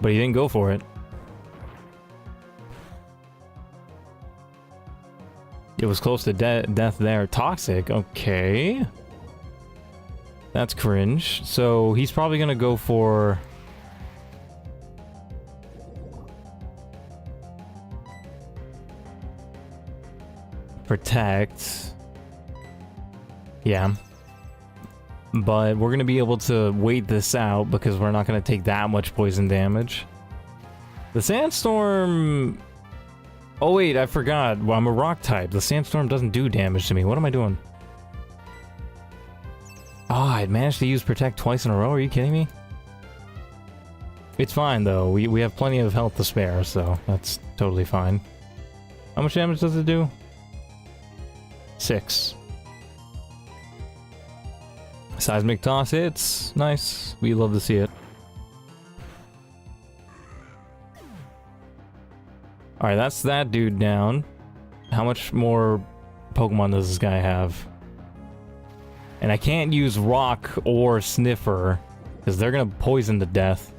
S1: but he didn't go for it. It was close to death there. Toxic, okay. That's cringe. So he's probably gonna go for... Protect. Yeah. But we're going to be able to wait this out because we're not going to take that much poison damage. The Sandstorm... Oh wait, I forgot. Well, I'm a rock type. The Sandstorm doesn't do damage to me. What am I doing? Oh, I managed to use Protect twice in a row. Are you kidding me? It's fine though. We have plenty of health to spare, so that's totally fine. How much damage does it do? 6. Seismic Toss hits. Nice. We love to see it. Alright, that's that dude down. How much more Pokemon does this guy have? And I can't use Rock or Sniffer, because they're gonna poison to death.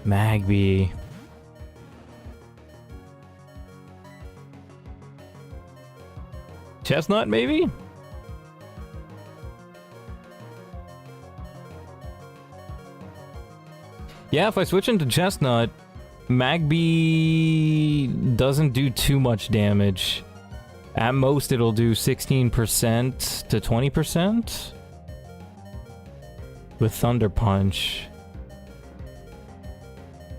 S1: Magby. Chestnut, maybe? Yeah, if I switch into Chestnut, Magby doesn't do too much damage. At most, it'll do 16% to 20% with Thunder Punch.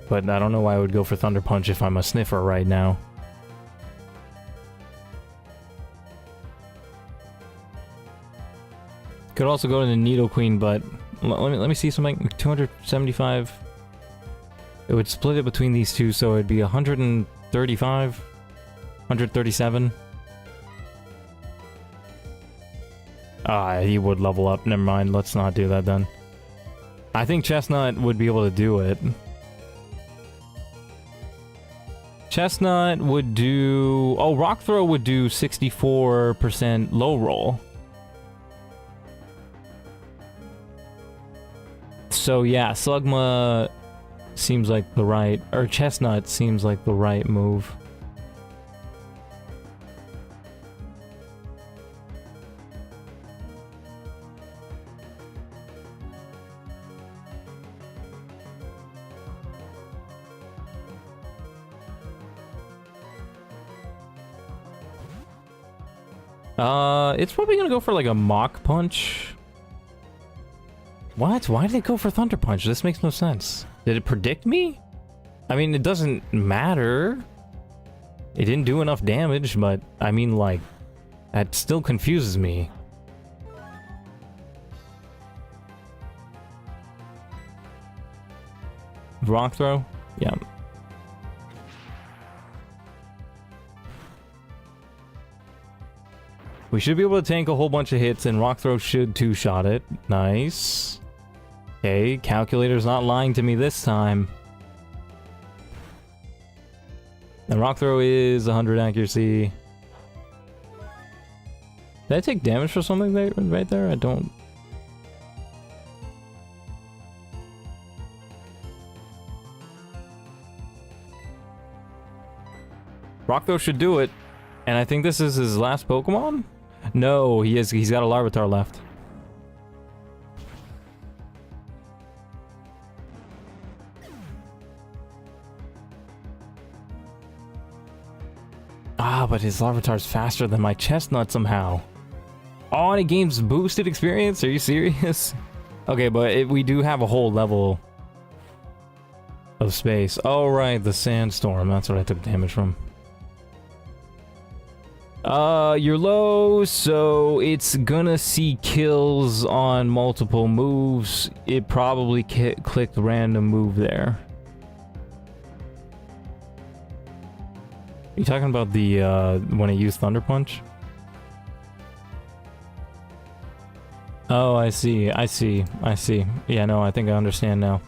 S1: But I don't know why I would go for Thunder Punch if I'm a Sniffer right now. Could also go to the Nidoqueen, but let me see something. 275. It would split it between these two, so it'd be 135, 137. Ah, he would level up. Never mind. Let's not do that then. I think Chestnut would be able to do it. Chestnut would do... Oh, Rock Throw would do 64% low roll. So yeah, Slugma seems like the right... Or Chestnut seems like the right move. It's probably gonna go for like a Mach Punch. What? Why did it go for Thunder Punch? This makes no sense. Did it predict me? I mean, it doesn't matter. It didn't do enough damage, but I mean, like, that still confuses me. Rock Throw? Yeah. We should be able to tank a whole bunch of hits, and Rock Throw should two-shot it. Nice. Okay, Calculator's not lying to me this time. And Rock Throw is 100 accuracy. Did I take damage for something right there? I don't... Rock Throw should do it. And I think this is his last Pokemon? No, he's got a Larvitar left. Ah, but his Larvitar's faster than my Chestnut somehow. Oh, and it gains boosted experience? Are you serious? Okay, but we do have a whole level of space. Oh, right, the Sandstorm. That's what I took damage from. You're low, so it's gonna see kills on multiple moves. It probably clicked random move there. Are you talking about the, when it used Thunder Punch? Oh, I see. Yeah, no, I think I understand now.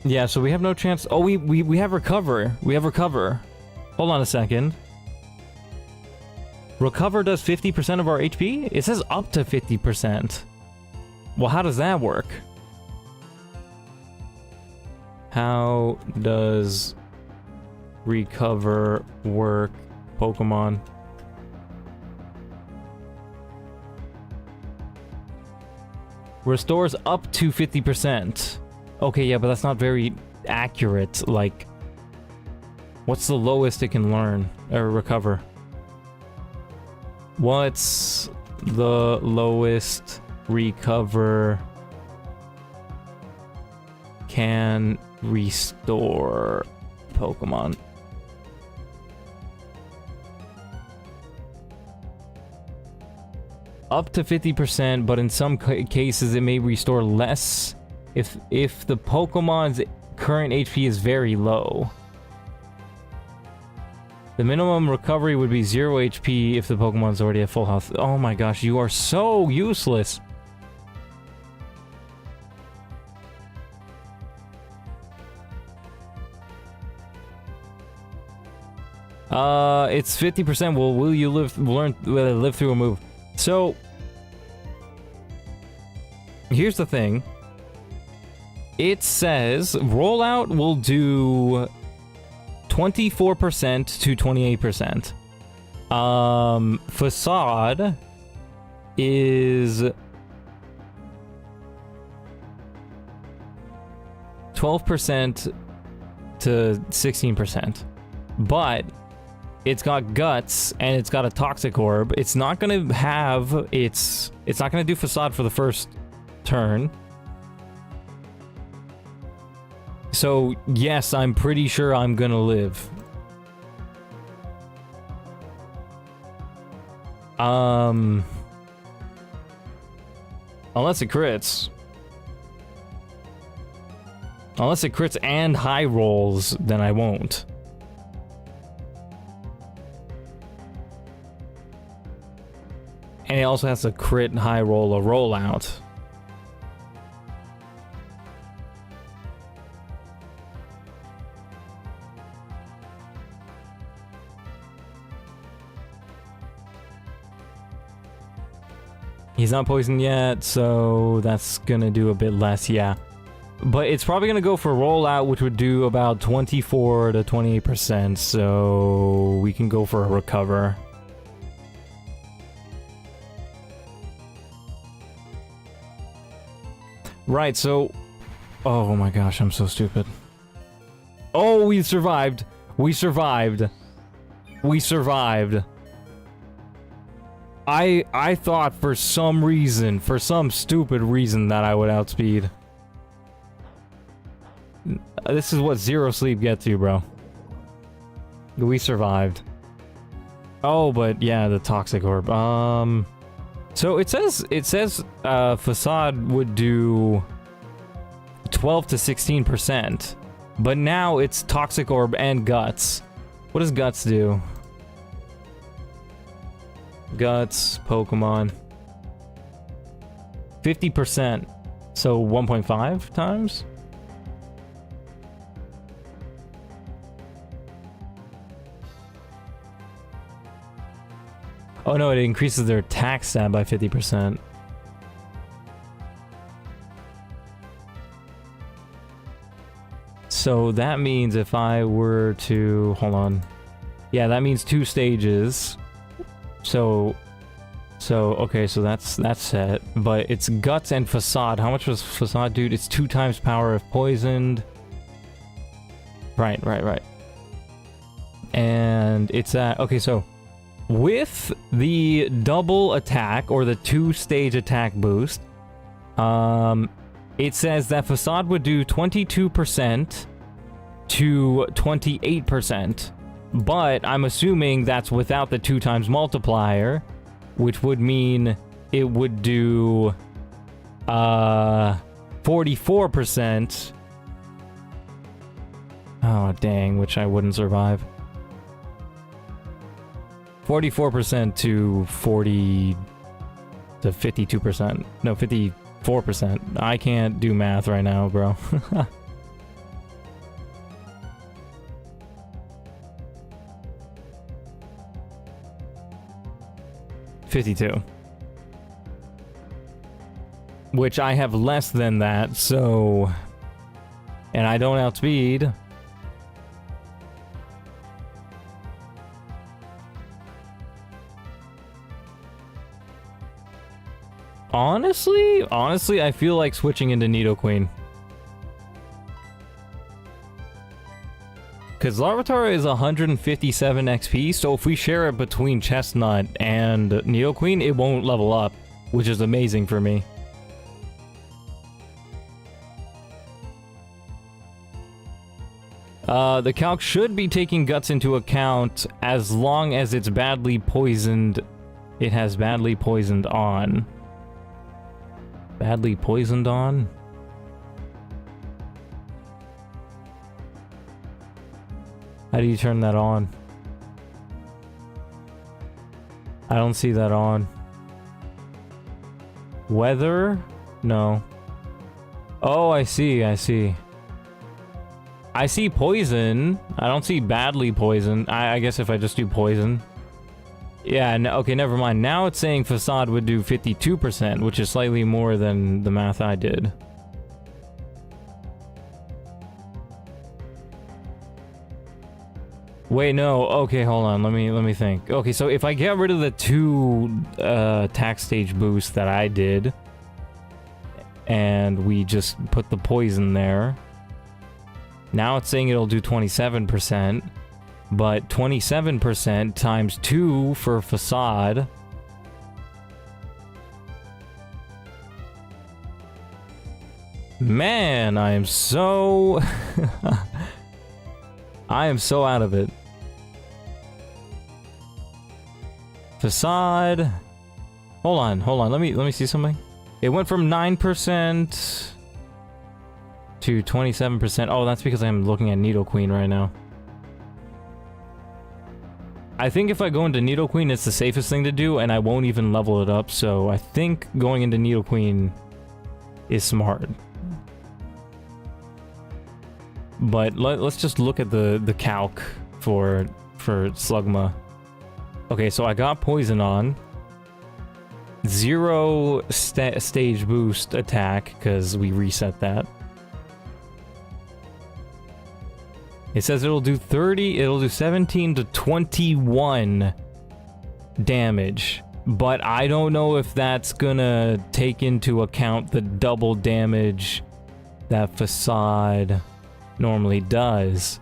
S1: Yeah, so we have no chance. Oh, we have Recover. We have Recover. Hold on a second. Recover does 50% of our HP? It says up to 50%. Well, how does that work? How does Recover work, Pokemon? Restores up to 50%. Okay, yeah, but that's not very accurate. Like, what's the lowest it can learn or recover? What's the lowest recover can restore Pokemon? Up to 50%, but in some cases it may restore less if the Pokemon's current HP is very low. The minimum recovery would be 0 HP if the Pokemon's already at full health. Oh my gosh, you are so useless. It's 50%. Well, will you live through a move? So, here's the thing. It says rollout will do 24% to 28%. Facade is 12% to 16%. But it's got Guts and it's got a Toxic Orb. It's not gonna have it's not gonna do Facade for the first turn. So, yes, I'm pretty sure I'm gonna live. Unless it crits. Unless it crits and high rolls, then I won't. And it also has to crit and high roll a rollout. He's not poisoned yet, so that's gonna do a bit less, yeah. But it's probably gonna go for rollout, which would do about 24 to 28%, so we can go for a recover. Right, so... Oh my gosh, I'm so stupid. Oh, we survived. We survived. We survived. I thought for some reason, for some stupid reason, that I would outspeed. This is what zero sleep gets you, bro. We survived. Oh, but yeah, the toxic orb. So it says Facade would do 12 to 16%, but now it's toxic orb and guts. What does guts do? Guts, Pokemon. 50%. So 1.5 times? Oh no, it increases their attack stat by 50%. So that means if I were to... Hold on. Yeah, that means 2 stages. So okay, so that's set. But it's Guts and Facade. How much was Facade, dude? It's 2 times power if poisoned. Right. And it's at... Okay, so... With the double attack, or the 2-stage attack boost, it says that Facade would do 22% to 28%. But I'm assuming that's without the 2 times multiplier, which would mean it would do 44%. Oh, dang, which I wouldn't survive. 44% to 40 to 52%. No, 54%. I can't do math right now, bro. 52. Which I have less than that, so... And I don't outspeed. Honestly, I feel like switching into Nidoqueen. Because Larvitar is 157 XP, so if we share it between Chestnut and Nidoqueen, it won't level up, which is amazing for me. The calc should be taking Guts into account as long as it's badly poisoned. It has badly poisoned on. Badly poisoned on? How do you turn that on? I don't see that on. Weather? No. Oh, I see. I see poison. I don't see badly poison. I guess if I just do poison. Yeah, no, okay, never mind. Now it's saying Facade would do 52%, which is slightly more than the math I did. Wait, no. Okay, hold on. Let me think. Okay, so if I get rid of the 2 attack stage boosts that I did, and we just put the poison there, now it's saying it'll do 27%. But 27% times 2 for Facade. Man, I am so... I am so out of it. Facade... Hold on. Let me see something. It went from 9% to 27%. Oh, that's because I'm looking at Nidoqueen right now. I think if I go into Nidoqueen, it's the safest thing to do, and I won't even level it up, so I think going into Nidoqueen is smart. But let's just look at the calc for Slugma. Okay, so I got Poison on. 0 stage boost attack, because we reset that. It says it'll do 17 to 21 damage. But I don't know if that's gonna take into account the double damage that Facade normally does.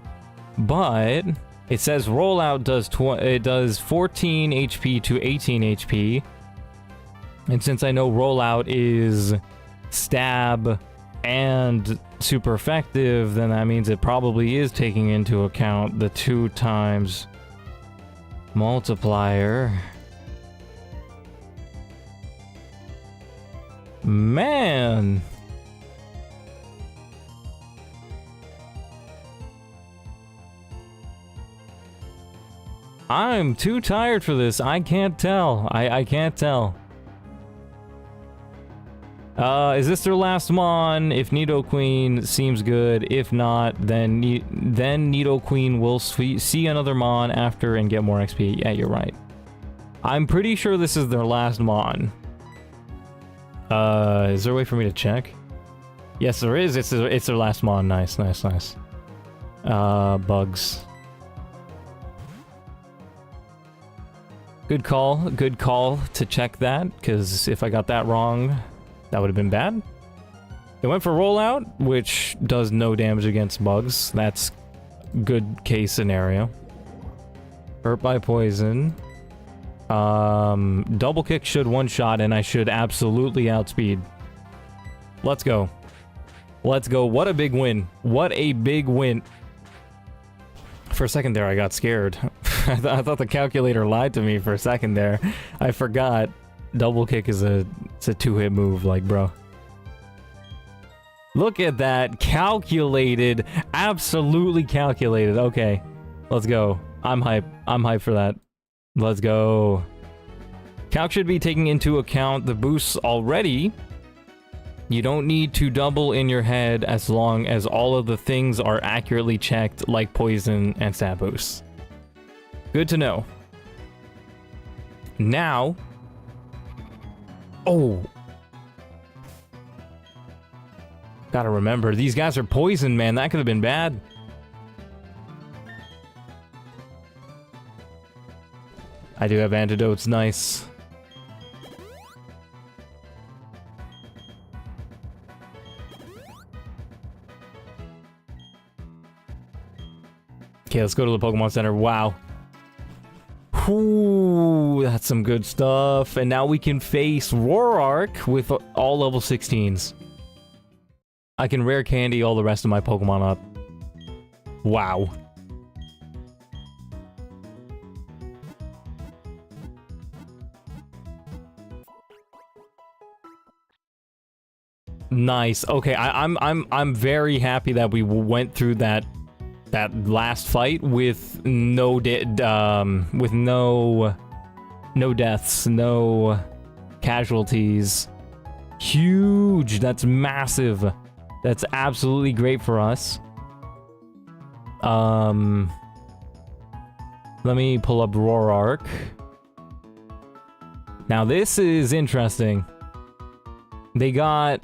S1: But it says rollout does 14 HP to 18 HP. And since I know rollout is stab and super effective, then that means it probably is taking into account the 2 times multiplier. Man. I'm too tired for this. I can't tell. I can't tell. Is this their last mon? If Nidoqueen seems good. If not, then Nidoqueen will see another mon after and get more XP. Yeah, you're right. I'm pretty sure this is their last mon. Is there a way for me to check? Yes, there is. It's their last mon. Nice, nice, nice. Bugs. Good call to check that, because if I got that wrong, that would have been bad. They went for rollout, which does no damage against bugs. That's good case scenario. Hurt by poison. Double kick should one-shot, and I should absolutely outspeed. Let's go. Let's go. What a big win. What a big win. For a second there, I got scared. I thought the calculator lied to me for a second there. I forgot. Double kick is it's a 2-hit move, like, bro. Look at that. Calculated. Absolutely calculated. Okay. Let's go. I'm hype. I'm hype for that. Let's go. Calc should be taking into account the boosts already. You don't need to double in your head as long as all of the things are accurately checked, like poison and stat boosts. Good to know. Now... Oh! Gotta remember, these guys are poison, man. That could have been bad. I do have antidotes, nice. Okay, let's go to the Pokemon Center. Wow. Ooh, that's some good stuff. And now we can face Roark with all level 16s. I can rare candy all the rest of my Pokemon up. Wow. Nice. Okay, I'm very happy that we went through that last fight with no deaths, no casualties. Huge. That's massive. That's absolutely great for us. Let me pull up Roark. Now this is interesting. They got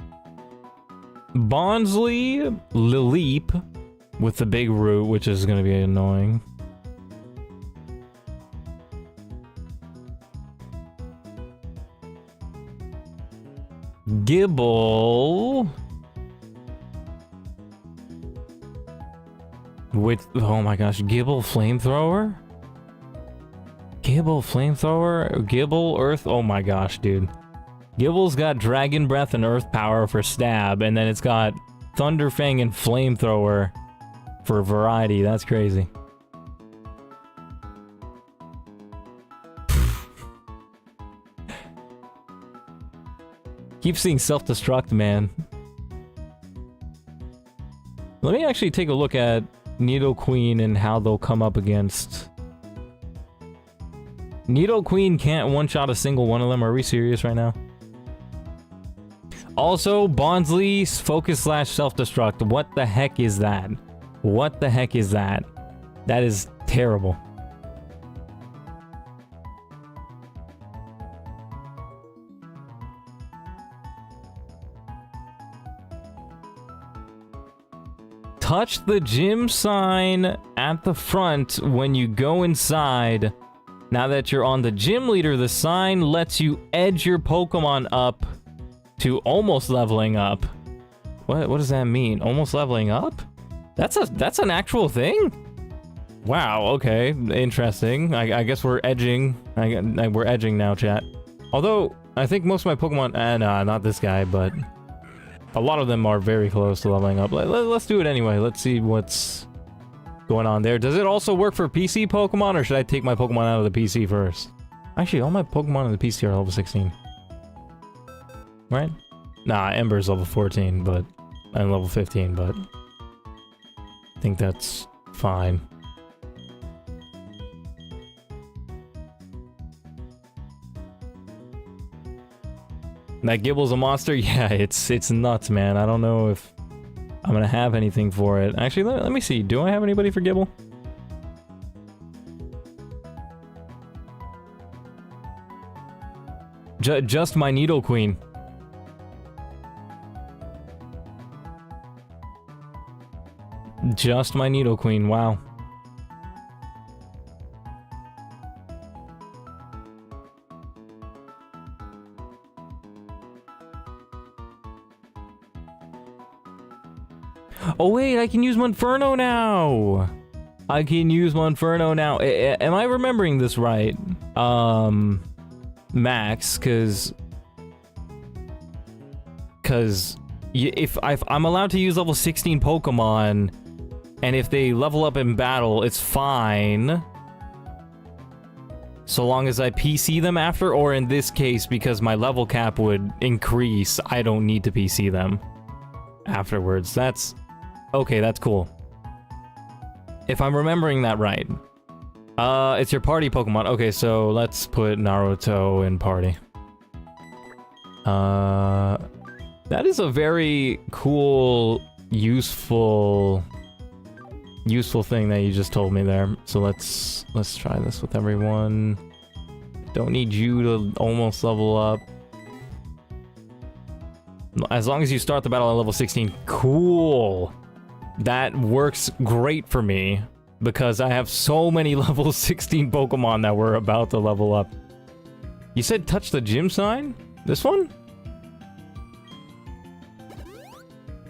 S1: Bonsly, Lileep with the big root, which is going to be annoying. Gibble with, oh my gosh, Gibble Flamethrower? Gibble Flamethrower? Gibble Earth? Oh my gosh, dude. Gibble's got Dragon Breath and Earth Power for stab, and then it's got Thunder Fang and Flamethrower for variety. That's crazy. Keep seeing self-destruct, man. Let me actually take a look at Nidoqueen and how they'll come up against... Nidoqueen can't one-shot a single one of them. Are we serious right now? Also, Bonsly's focus slash self-destruct. What the heck is that? What the heck is that? That is terrible. Touch the gym sign at the front when you go inside Now that you're on the gym leader, the sign lets you edge your Pokemon up to almost leveling up. What does that mean? Almost leveling up? That's an actual thing? Wow, okay, interesting. I guess we're edging. We're edging now, chat. Although, I think most of my Pokemon... nah, not this guy, but... a lot of them are very close to leveling up. Let's do it anyway. Let's see what's going on there. Does it also work for PC Pokemon, or should I take my Pokemon out of the PC first? Actually, all my Pokemon in the PC are level 16. Right? Nah, Ember's level 14, but... and level 15, but... I think that's fine. That Gibble's a monster? Yeah, it's nuts, man. I don't know if I'm gonna have anything for it. Actually, let me see. Do I have anybody for Gibble? Just my Nidoqueen. Just my Nidoqueen, wow. Oh wait, I can use Monferno now! I can use Monferno now. Am I remembering this right? Max, cause if I'm allowed to use level 16 Pokemon, and if they level up in battle, it's fine. So long as I PC them after, or in this case, because my level cap would increase, I don't need to PC them afterwards. That's... okay, that's cool. If I'm remembering that right. It's your party Pokemon. Okay, so let's put Naruto in party. That is a very cool, useful thing that you just told me there. So let's try this with everyone. Don't need you to almost level up. As long as you start the battle at level 16. Cool. That works great for me, because I have so many level 16 Pokemon that we're about to level up. You said touch the gym sign? This one?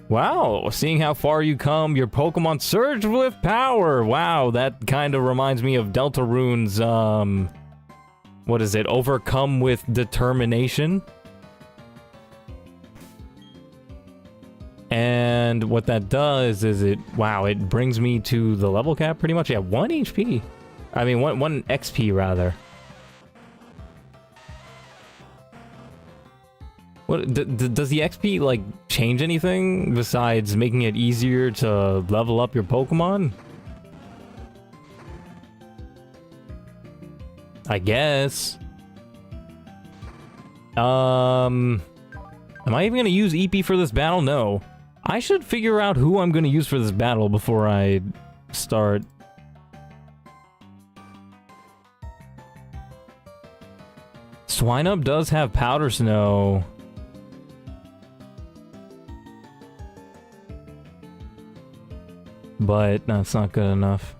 S1: Wow, seeing how far you come, your Pokemon surged with power! Wow, that kind of reminds me of Deltarune's, what is it? Overcome with determination? And what that does is it brings me to the level cap pretty much. Yeah, 1 HP. I mean, 1 XP rather. What does the XP like change anything besides making it easier to level up your Pokemon? I guess. Am I even gonna use EP for this battle? No. I should figure out who I'm gonna use for this battle before I start. Swinub does have Powder Snow. But that's not good enough.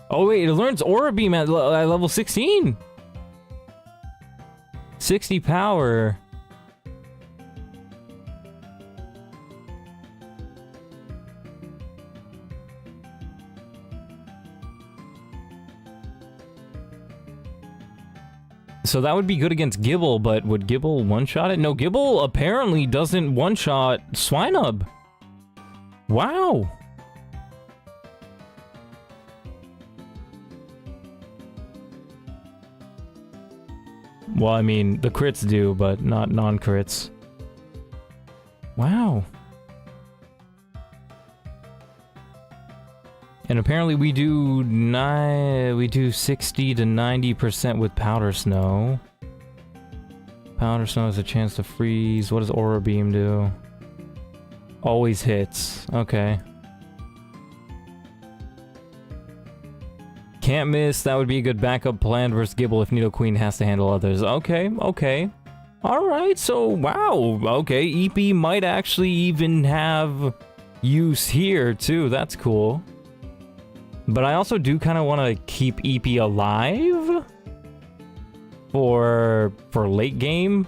S1: Oh wait, it learns Aura Beam at level 16! 60 power. So that would be good against Gibble, but would Gibble one-shot it? No, Gibble apparently doesn't one-shot Swinub. Wow. Well, I mean, the crits do, but not non-crits. Wow. And apparently we do 60 to 90% with Powder Snow. Powder Snow has a chance to freeze. What does Aura Beam do? Always hits. Okay. Can't miss. That would be a good backup plan versus Gibble if Nidoqueen has to handle others. Okay, okay. Alright, so wow. Okay, EP might actually even have use here too. That's cool. But I also do kind of want to keep EP alive for late game.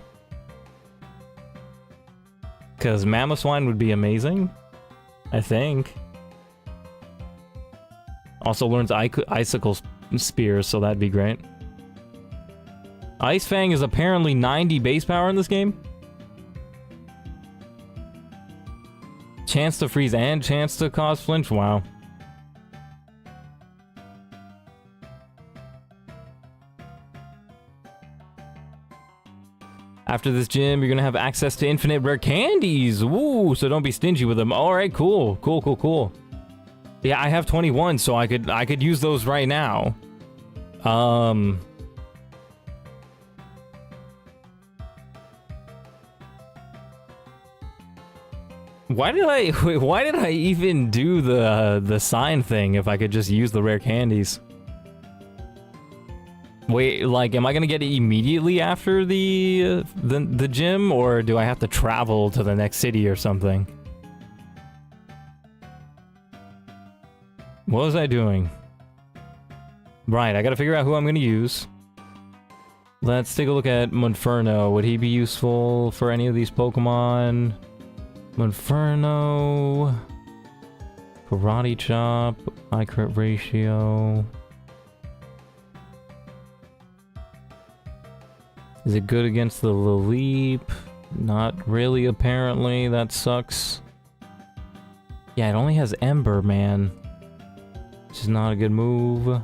S1: Because Mammoth Swine would be amazing, I think. Also learns Icicle Spears, so that'd be great. Ice Fang is apparently 90 base power in this game. Chance to freeze and chance to cause flinch, wow. After this gym, you're gonna have access to infinite rare candies. Woo! So don't be stingy with them. All right, cool, cool, cool, cool. Yeah, I have 21, so I could use those right now. Why did I even do the sign thing if I could just use the rare candies? Wait, like, am I gonna get it immediately after the gym, or do I have to travel to the next city or something? What was I doing? Right, I gotta figure out who I'm gonna use. Let's take a look at Monferno. Would he be useful for any of these Pokemon? Monferno... Karate Chop, High Crit Ratio... Is it good against the Leap? Not really, apparently. That sucks. Yeah, it only has Ember, man. Which is not a good move.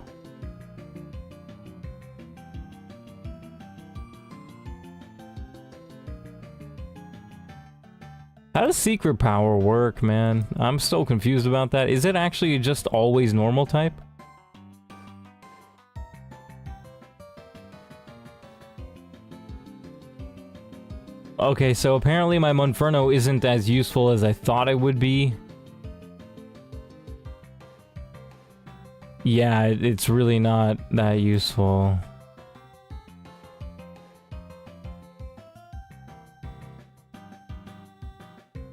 S1: How does Secret Power work, man? I'm still confused about that. Is it actually just always normal type? Okay, so apparently my Monferno isn't as useful as I thought it would be. Yeah, it's really not that useful.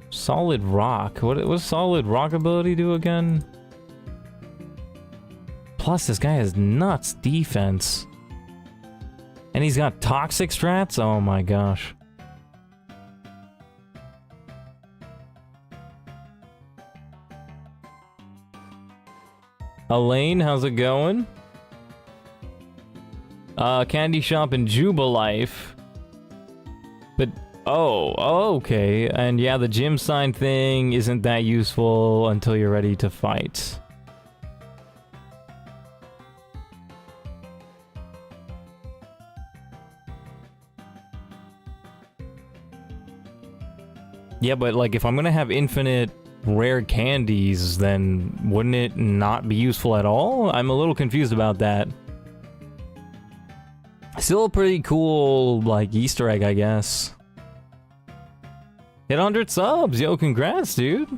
S1: Solid Rock. What does Solid Rock ability do again? Plus, this guy has nuts defense. And he's got toxic strats? Oh my gosh. Elaine, how's it going? Candy Shop and Jubilife. But, oh, okay. And yeah, the gym sign thing isn't that useful until you're ready to fight. Yeah, but like if I'm gonna have infinite rare candies, then wouldn't it not be useful at all? I'm a little confused about that. Still a pretty cool, like, Easter egg, I guess. Hit 100 subs! Yo, congrats, dude!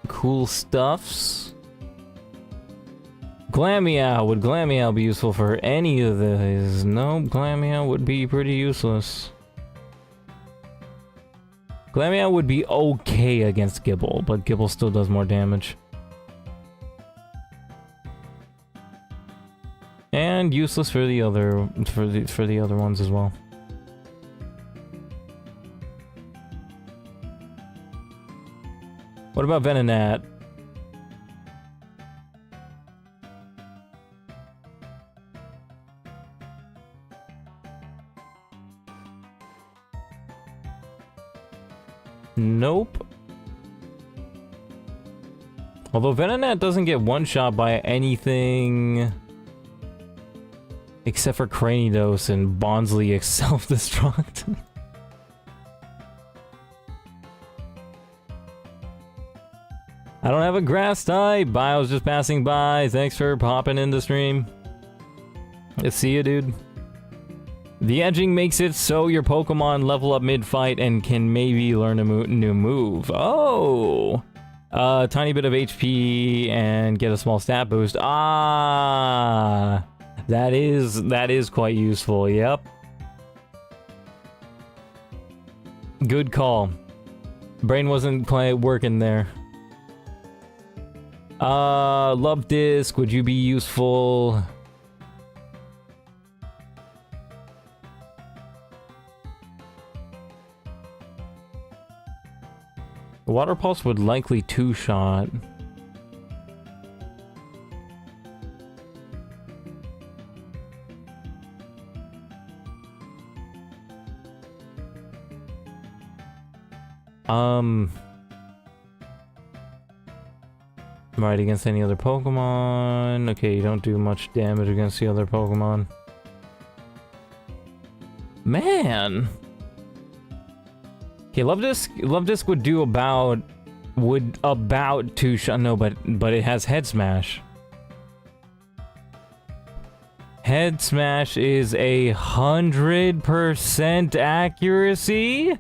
S1: Cool stuffs. Glameow. Would Glameow be useful for any of these? No, Glameow would be pretty useless. Glameow would be okay against Gibble, but Gibble still does more damage. And useless for the other for the other ones as well. What about Venonat? Nope. Although Venonat doesn't get one-shot by anything except for Cranidos and Bonsly self-destruct. I don't have a grass type. Bye, I was just passing by. Thanks for popping in the stream. Let's see you, dude. The edging makes it so your Pokemon level up mid-fight and can maybe learn a new move. Oh! Tiny bit of HP and get a small stat boost. Ah! That is quite useful, yep. Good call. Brain wasn't quite working there. Love Disc, would you be useful? Water Pulse would likely two-shot. Right, against any other Pokemon. Okay, you don't do much damage against the other Pokemon. Man! Okay, Love Disc would do about two shot. No, but it has Head Smash. Head Smash is 100% accuracy?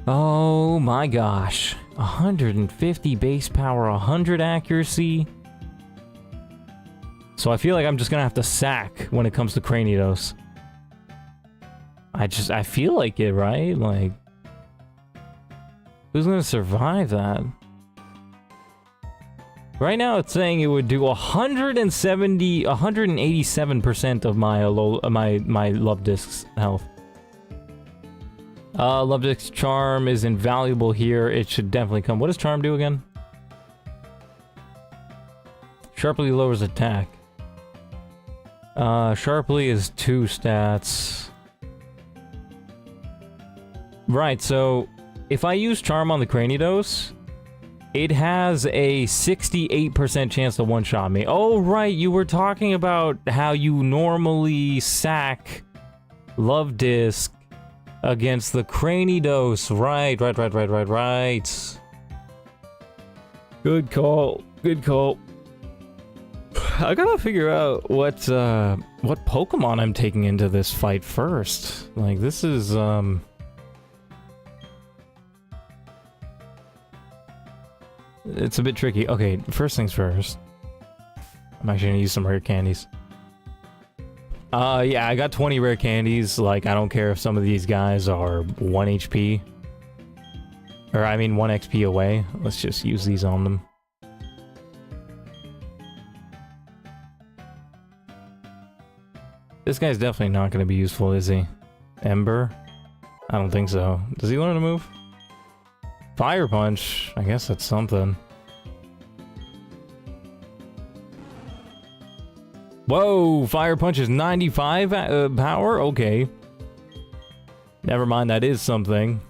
S1: Oh my gosh. 150 base power, 100 accuracy. So I feel like I'm just gonna have to sack when it comes to Cranidos. I feel like it, right? Like, who's gonna survive that? Right now it's saying it would do 187% of my Love Disc's health. Love Disc's Charm is invaluable here. It should definitely come. What does Charm do again? Sharply lowers attack. Sharply is 2 stats. Right, so if I use Charm on the Cranidos, it has a 68% chance to one-shot me. Oh, right, you were talking about how you normally sack Love Disc against the Cranidos. Right. Good call. Good call. I gotta figure out what Pokemon I'm taking into this fight first. Like, this is, it's a bit tricky. Okay, first things first. I'm actually gonna use some rare candies. Yeah, I got 20 rare candies. Like, I don't care if some of these guys are 1 HP. Or, I mean, 1 XP away. Let's just use these on them. This guy's definitely not going to be useful, is he? Ember? I don't think so. Does he learn to move? Fire Punch? I guess that's something. Whoa! Fire Punch is 95 power? Okay. Never mind, that is something.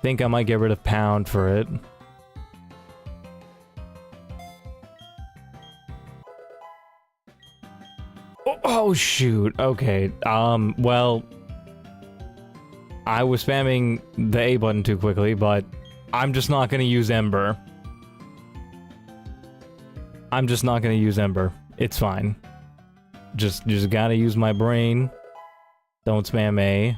S1: Think I might get rid of Pound for it. Oh, shoot. Okay. Well, I was spamming the A button too quickly, but I'm just not gonna use Ember. I'm just not gonna use Ember. It's fine. Just gotta use my brain. Don't spam A.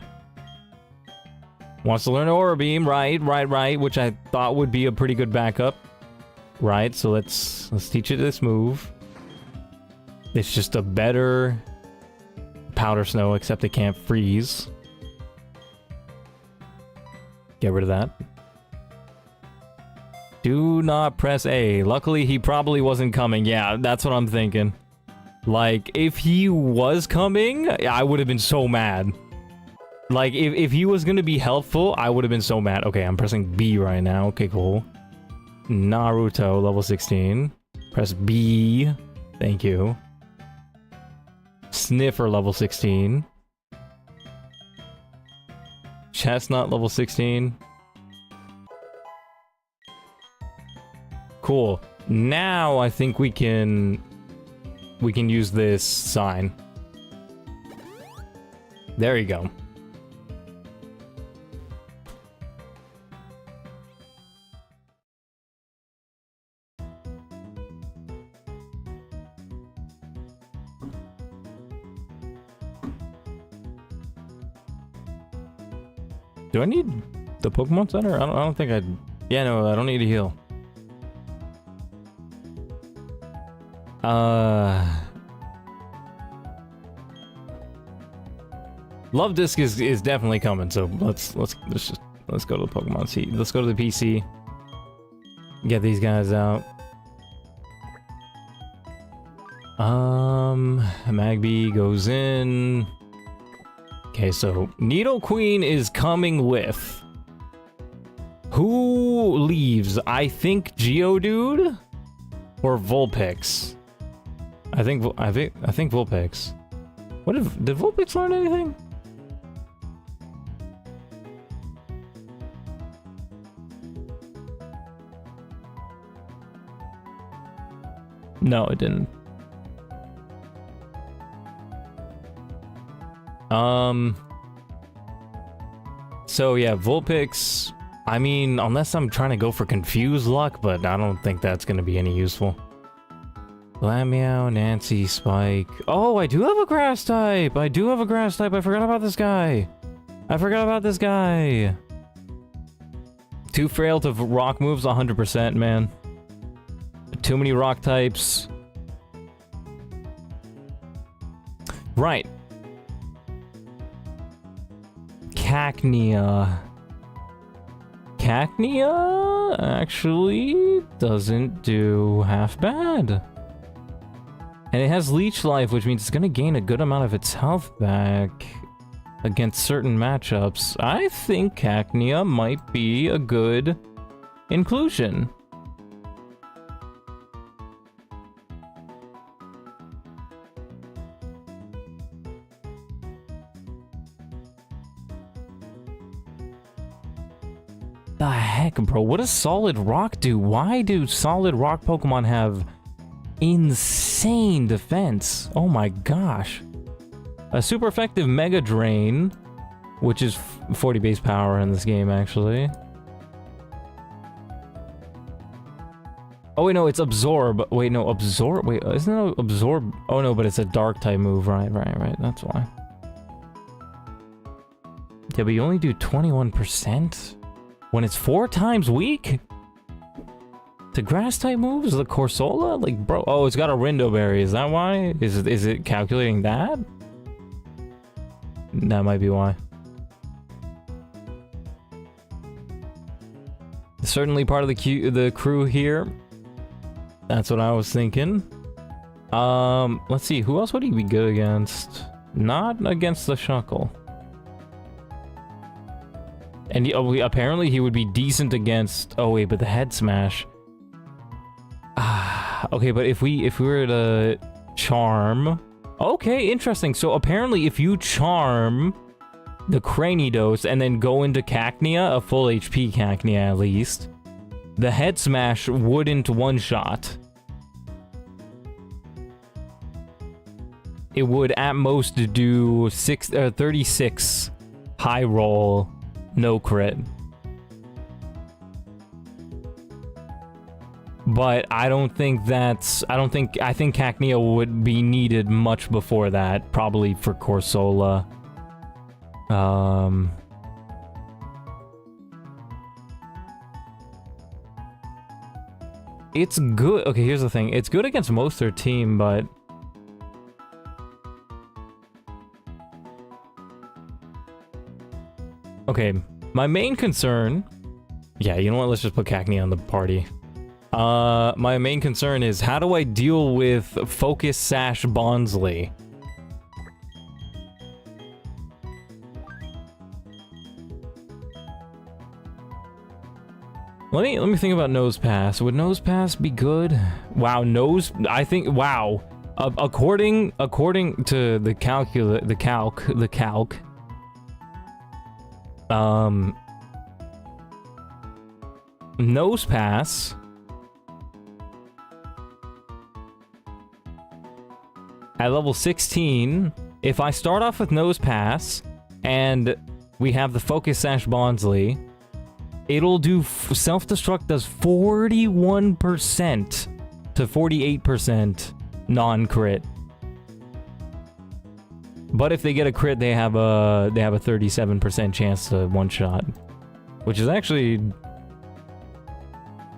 S1: Wants to learn Aura Beam, right, which I thought would be a pretty good backup. Right, so let's teach it this move. It's just a better Powder Snow, except it can't freeze. Get rid of that. Do not press A. Luckily, he probably wasn't coming. Yeah, that's what I'm thinking. Like, if he was coming, I would have been so mad. Like, if he was gonna be helpful, I would have been so mad. Okay, I'm pressing B right now. Okay, cool. Naruto, level 16. Press B. Thank you. Sniffer, level 16. Chestnut, level 16. Cool. Now I think we can use this sign. There you go. Do I need the Pokemon Center? I don't think I'd... Yeah, no, I don't need to heal. Love Disc is definitely coming, so let's go to the Pokemon. See, let's go to the PC. Get these guys out. Magby goes in. Okay, so Nidoqueen is coming with. Who leaves? I think Geodude or Vulpix. I think Vulpix. Did Vulpix learn anything? No, it didn't. So yeah, Vulpix, I mean, unless I'm trying to go for Confuse Luck, but I don't think that's gonna be any useful. Lamiao, Nancy, Spike. Oh, I do have a Grass type! I forgot about this guy! Too frail to rock moves, 100%, man. Too many rock types. Right. Cacnea. Cacnea actually doesn't do half bad. And it has Leech Life, which means it's gonna gain a good amount of its health back against certain matchups. I think Cacnea might be a good inclusion. The heck, bro? What does Solid Rock do? Why do Solid Rock Pokemon have insane defense? Oh my gosh. A super effective Mega Drain, which is 40 base power in this game, actually. Oh wait, no, it's Absorb. Wait, no, Absorb. Wait, isn't it Absorb? Oh no, but it's a Dark type move. Right. That's why. Yeah, but you only do 21%? When it's 4 times weak? To grass type moves? The Corsola? Like, bro. Oh, it's got a Rindo Berry. Is that why? Is it calculating that? That might be why. Certainly part of the crew here. That's what I was thinking. Let's see. Who else would he be good against? Not against the Shuckle. And apparently he would be decent against... Oh wait, but the Head Smash. Okay, but if we were to Charm... Okay, interesting. So apparently if you Charm the Cranidos and then go into Cacnea, a full HP Cacnea at least, the Head Smash wouldn't one-shot. It would at most do 36 high roll. No crit. But I think Cacnea would be needed much before that, probably for Corsola. It's good. Okay, here's the thing. It's good against most of their team, but okay, my main concern... Yeah, you know what? Let's just put Cacnea on the party. My main concern is, how do I deal with Focus Sash Bonsly? Let me think about Nose Pass. Would Nose Pass be good? Wow, I think, wow. According to the calc, Nose Pass at level 16, if I start off with Nose Pass and we have the Focus Sash Bonsly, it'll do self-destruct does 41% to 48% non-crit. But if they get a crit, they have a 37% chance to one-shot, which is actually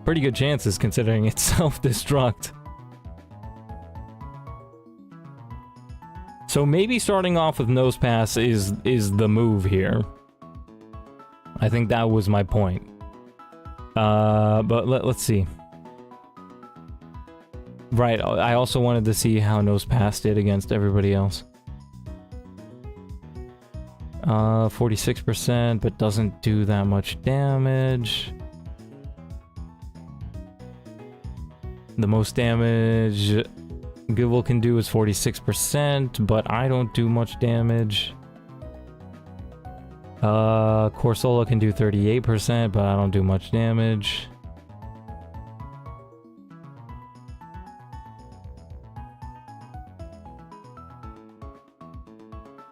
S1: pretty good chances considering it's self-destruct. So maybe starting off with Nose Pass is the move here. I think that was my point. But let's see. Right, I also wanted to see how Nose Pass did against everybody else. 46%, but doesn't do that much damage. The most damage Gibble can do is 46%, but I don't do much damage. Corsola can do 38%, but I don't do much damage.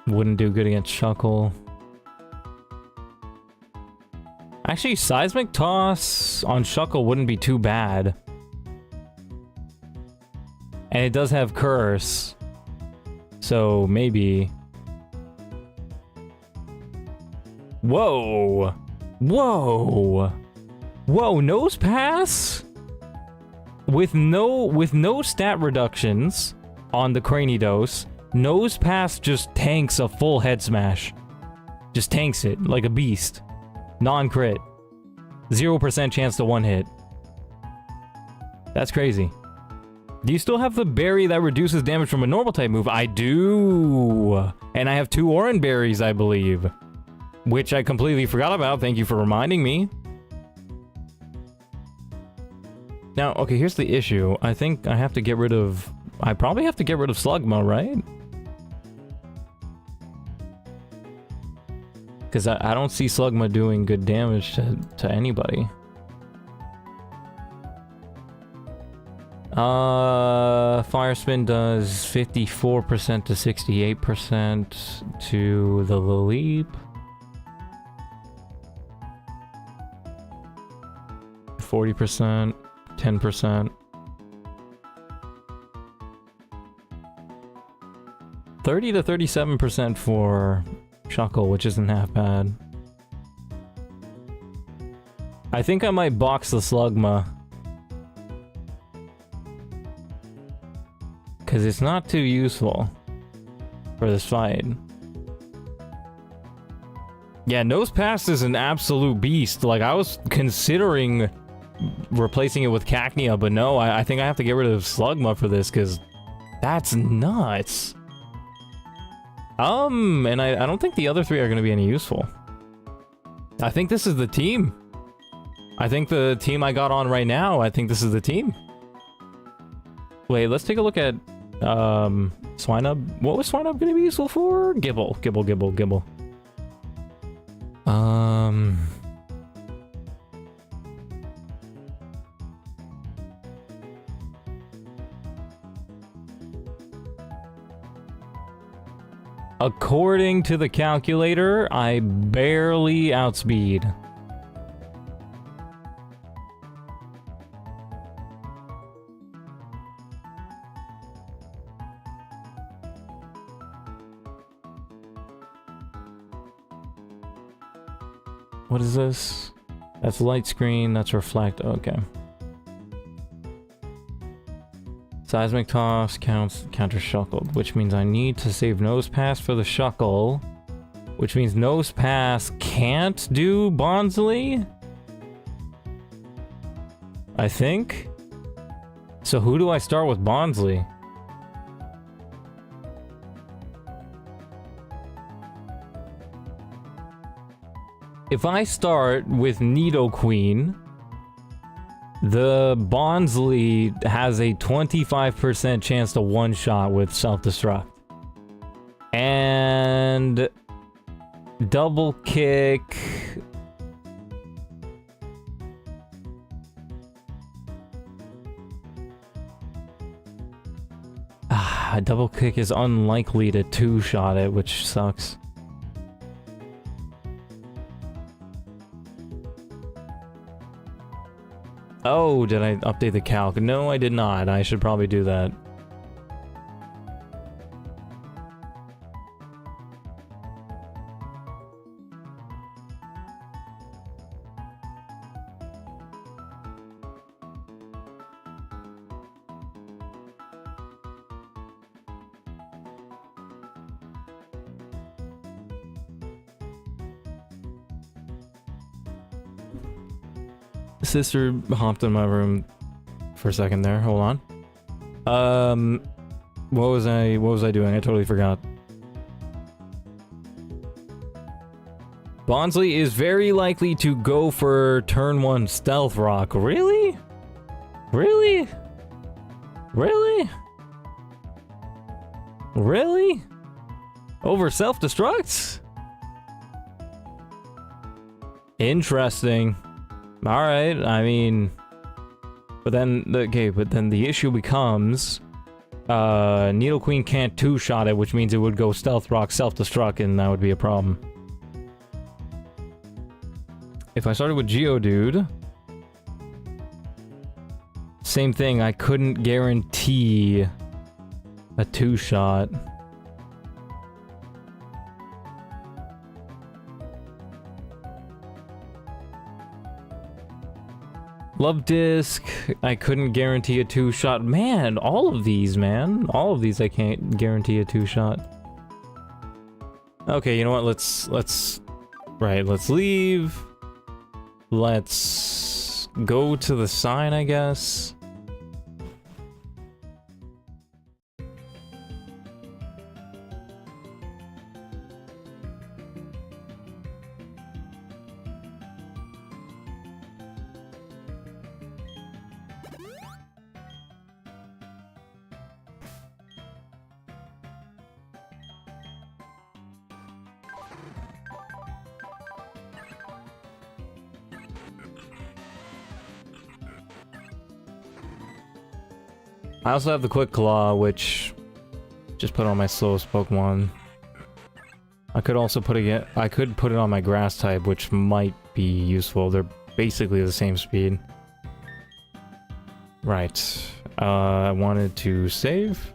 S1: Wouldn't do good against Shuckle. Actually, Seismic Toss on Shuckle wouldn't be too bad. And it does have Curse. So, maybe... Whoa! Whoa! Whoa, Nose Pass? With no stat reductions on the Cranidos, Nose Pass just tanks a full head smash. Just tanks it like a beast. Non-crit. 0% chance to one hit. That's crazy. Do you still have the berry that reduces damage from a normal type move? I do! And I have 2 Oran berries, I believe. Which I completely forgot about. Thank you for reminding me. Now, okay, here's the issue. I think I have to get rid of... I probably have to get rid of Slugma, right? Because I don't see Slugma doing good damage to anybody. Fire Spin does 54% to 68% to the Leap. 40%, 10%. 30 to 37% for Shuckle, which isn't half bad. I think I might box the Slugma. Because it's not too useful for this fight. Yeah, Nose Pass is an absolute beast. Like, I was considering replacing it with Cacnea, but no, I think I have to get rid of Slugma for this, because that's nuts. And I don't think the other 3 are going to be any useful. I think this is the team. I think the team I got on right now, I think this is the team. Wait, let's take a look at, Swinub. What was Swinub going to be useful for? Gibble. According to the calculator, I barely outspeed. What is this? That's light screen, that's reflect, okay. Seismic Toss counts counter Shuckle, which means I need to save Nose Pass for the Shuckle, which means Nose Pass can't do Bonsly? I think? So who do I start with Bonsly? If I start with Nidoqueen, the Bonsly has a 25% chance to one-shot with self-destruct. And double kick... double kick is unlikely to two-shot it, which sucks. Oh, did I update the calc? No, I did not. I should probably do that. Sister hopped in my room for a second there. Hold on. What was I doing? I totally forgot. Bonsly is very likely to go for turn 1 Stealth Rock. Really? Really? Really? Really? Over self-destruct? Interesting. Alright, I mean... But then the issue becomes... Needle Queen can't two-shot it, which means it would go Stealth Rock, self-destruct, and that would be a problem. If I started with Geodude... Same thing, I couldn't guarantee a two-shot. Love Disc, I couldn't guarantee a two-shot. Man, all of these, man. All of these I can't guarantee a two-shot. Okay, you know what, let's leave. Let's go to the sign, I guess. I also have the Quick Claw, which just put on my slowest Pokemon. I could also put it on my Grass type, which might be useful. They're basically the same speed. Right. I wanted to save.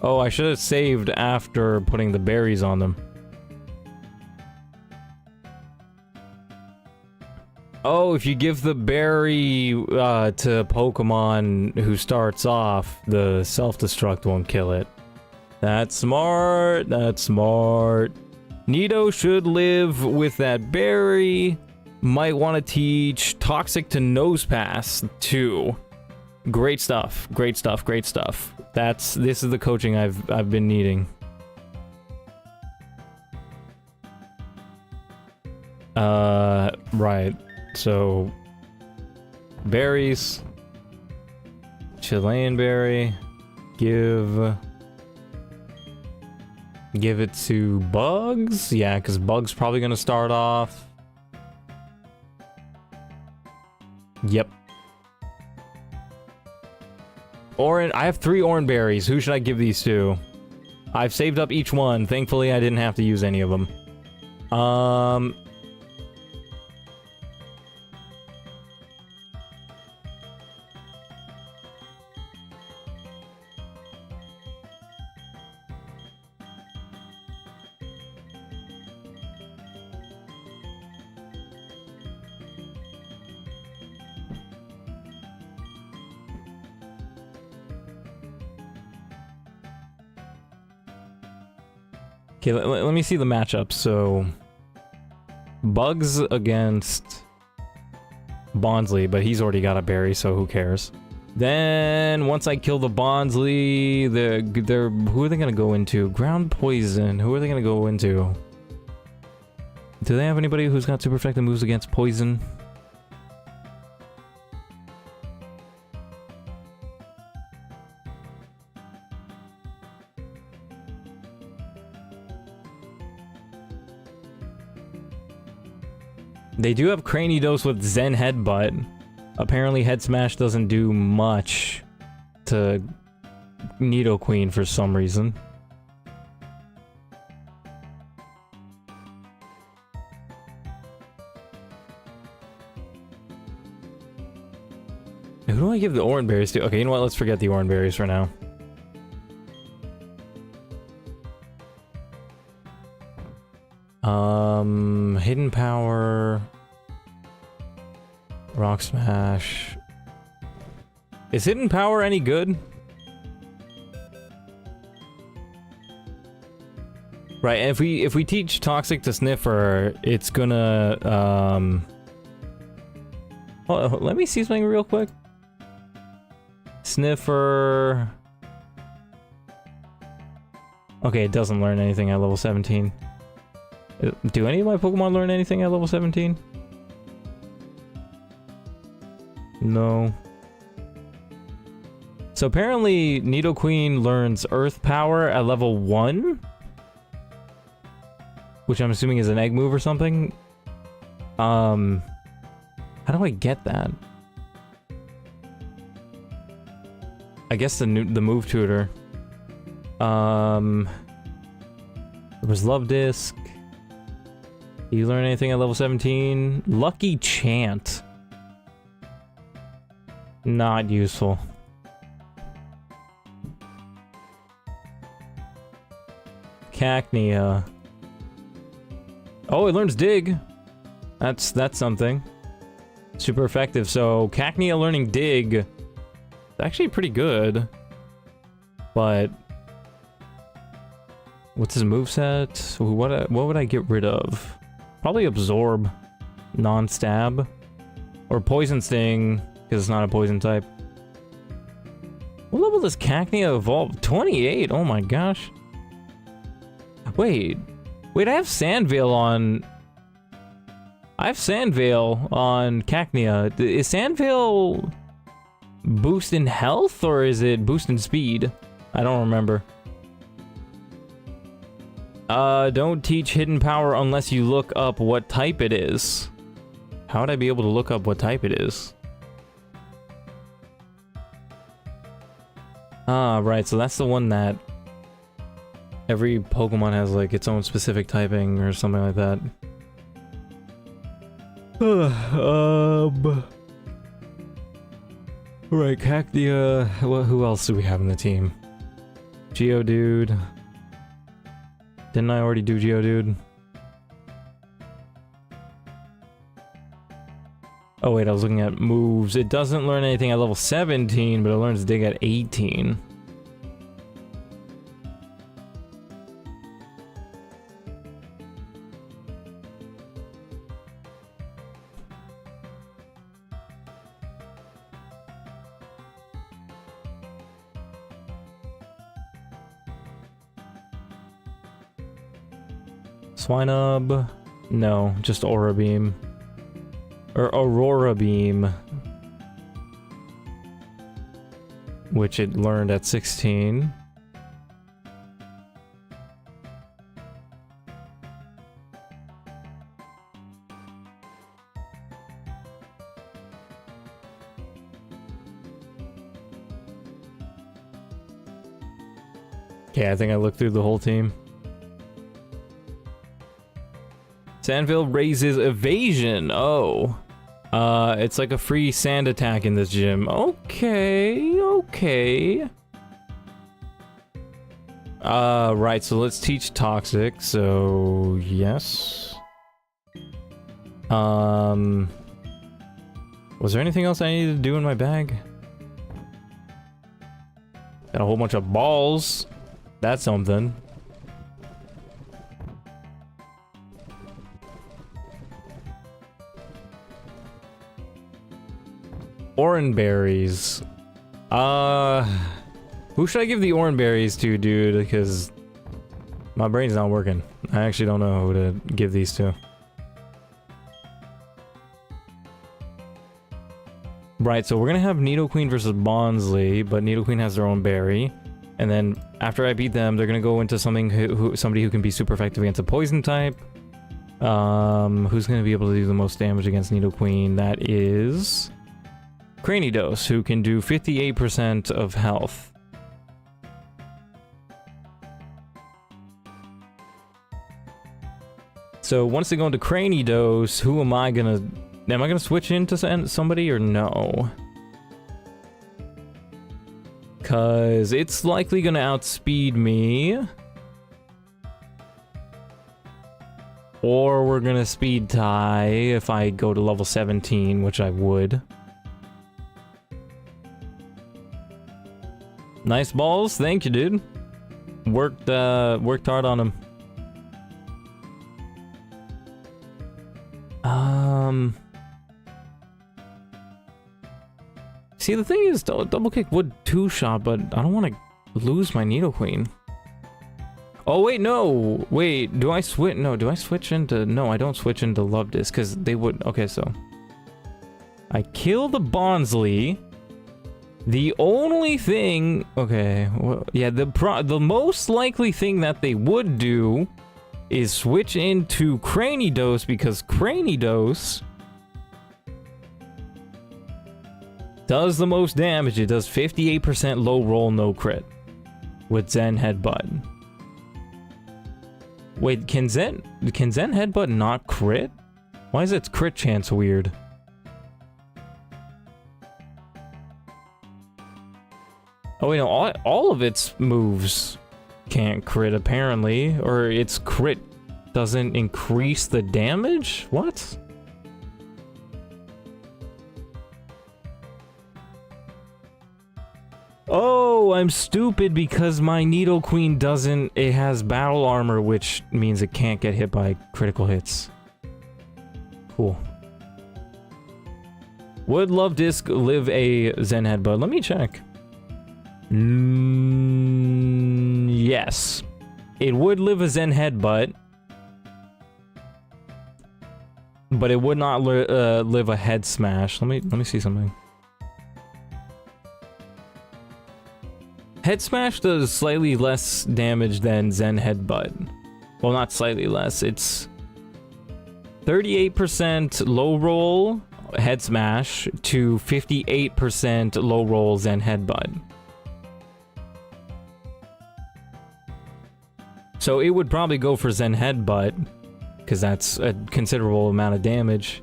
S1: Oh, I should have saved after putting the berries on them. Oh, if you give the berry to Pokemon who starts off, the self-destruct won't kill it. That's smart, that's smart. Nido should live with that berry. Might want to teach Toxic to Nose Pass, too. Great stuff, great stuff, great stuff. This is the coaching I've been needing. Right. So, berries, Chilean berry, give it to Bugs? Yeah, because Bugs probably gonna start off. Yep. I have 3 orange berries. Who should I give these to? I've saved up each one. Thankfully, I didn't have to use any of them. Okay, let me see the matchup. So, Bugs against Bonsly, but he's already got a berry, so who cares? Then, once I kill the Bonsly, who are they gonna go into? Ground Poison, who are they gonna go into? Do they have anybody who's got super effective moves against Poison? They do have Cranidos with Zen Headbutt. Apparently Head Smash doesn't do much to Nidoqueen for some reason. Who do I give the orange berries to? Okay, you know what? Let's forget the orange berries for now. Hidden Power, Rock Smash. Is Hidden Power any good? Right, and if we teach Toxic to Sniffer, it's gonna, oh, let me see something real quick. Sniffer... Okay, it doesn't learn anything at level 17. Do any of my Pokemon learn anything at level 17? No. So apparently, Nidoqueen learns Earth Power at level 1? Which I'm assuming is an egg move or something. How do I get that? I guess the move tutor. There was Love Disc. You learn anything at level 17? Lucky Chant. Not useful. Cacnea. Oh, it learns Dig. That's something. Super effective. So Cacnea learning Dig. It's actually pretty good. But what's his moveset? What would I get rid of? Probably Absorb. Non-stab. Or Poison Sting, because it's not a poison type. What level does Cacnea evolve? 28! Oh my gosh. Wait, I have Sandvale on... I have Sandvale on Cacnea. Is Sandvale boost in health, or is it boost in speed? I don't remember. Don't teach Hidden Power unless you look up what type it is. How would I be able to look up what type it is? Ah, right, so that's the one that... Every Pokemon has, like, its own specific typing or something like that. Right, Cacnea... Who else do we have in the team? Geodude. Didn't I already do Geodude? Oh wait, I was looking at moves. It doesn't learn anything at level 17, but it learns Dig at 18. Swinub? No, just Aura Beam. Or Aurora Beam. Which it learned at 16. Okay, I think I looked through the whole team. Sandville raises evasion. Oh. It's like a free sand attack in this gym. Okay, okay. Right, so let's teach Toxic, so yes. Was there anything else I needed to do in my bag? Got a whole bunch of balls. That's something. Oran berries. Who should I give the oran berries to, dude? Because my brain's not working. I actually don't know who to give these to. Right, so we're gonna have Nidoqueen versus Bonsly, but Nidoqueen has their own berry. And then after I beat them, they're gonna go into something somebody who can be super effective against a poison type. Who's gonna be able to do the most damage against Nidoqueen? That is Cranidos, who can do 58% of health. So once they go into Cranidos, who am I gonna switch into somebody or no? Cause it's likely gonna outspeed me. Or we're gonna speed tie if I go to level 17, which I would. Nice balls, thank you, dude. Worked hard on them. See, the thing is, double kick would two-shot, but I don't want to lose my Nidoqueen. Oh, wait, no. Wait, do I switch? No, do I switch into... No, I don't switch into Love Disc, because they would... Okay, so... I kill the Bonsly. The only thing... Okay, well, yeah, the most likely thing that they would do is switch into Cranidos, because Cranidos does the most damage. It does 58% low roll, no crit with Zen Headbutt. Wait, can Zen Headbutt not crit? Why is its crit chance weird? Oh wait, no, all of its moves can't crit apparently, or its crit doesn't increase the damage? What? Oh, I'm stupid because my Nidoqueen doesn't... It has battle armor, which means it can't get hit by critical hits. Cool. Would Love Disc live a Zen Headbutt? Let me check. Yes. It would live a Zen Headbutt. But it would not live a Head Smash. Let me see something. Head Smash does slightly less damage than Zen Headbutt. Well, not slightly less. It's 38% low roll Head Smash to 58% low roll Zen Headbutt. So it would probably go for Zen Headbutt, because that's a considerable amount of damage.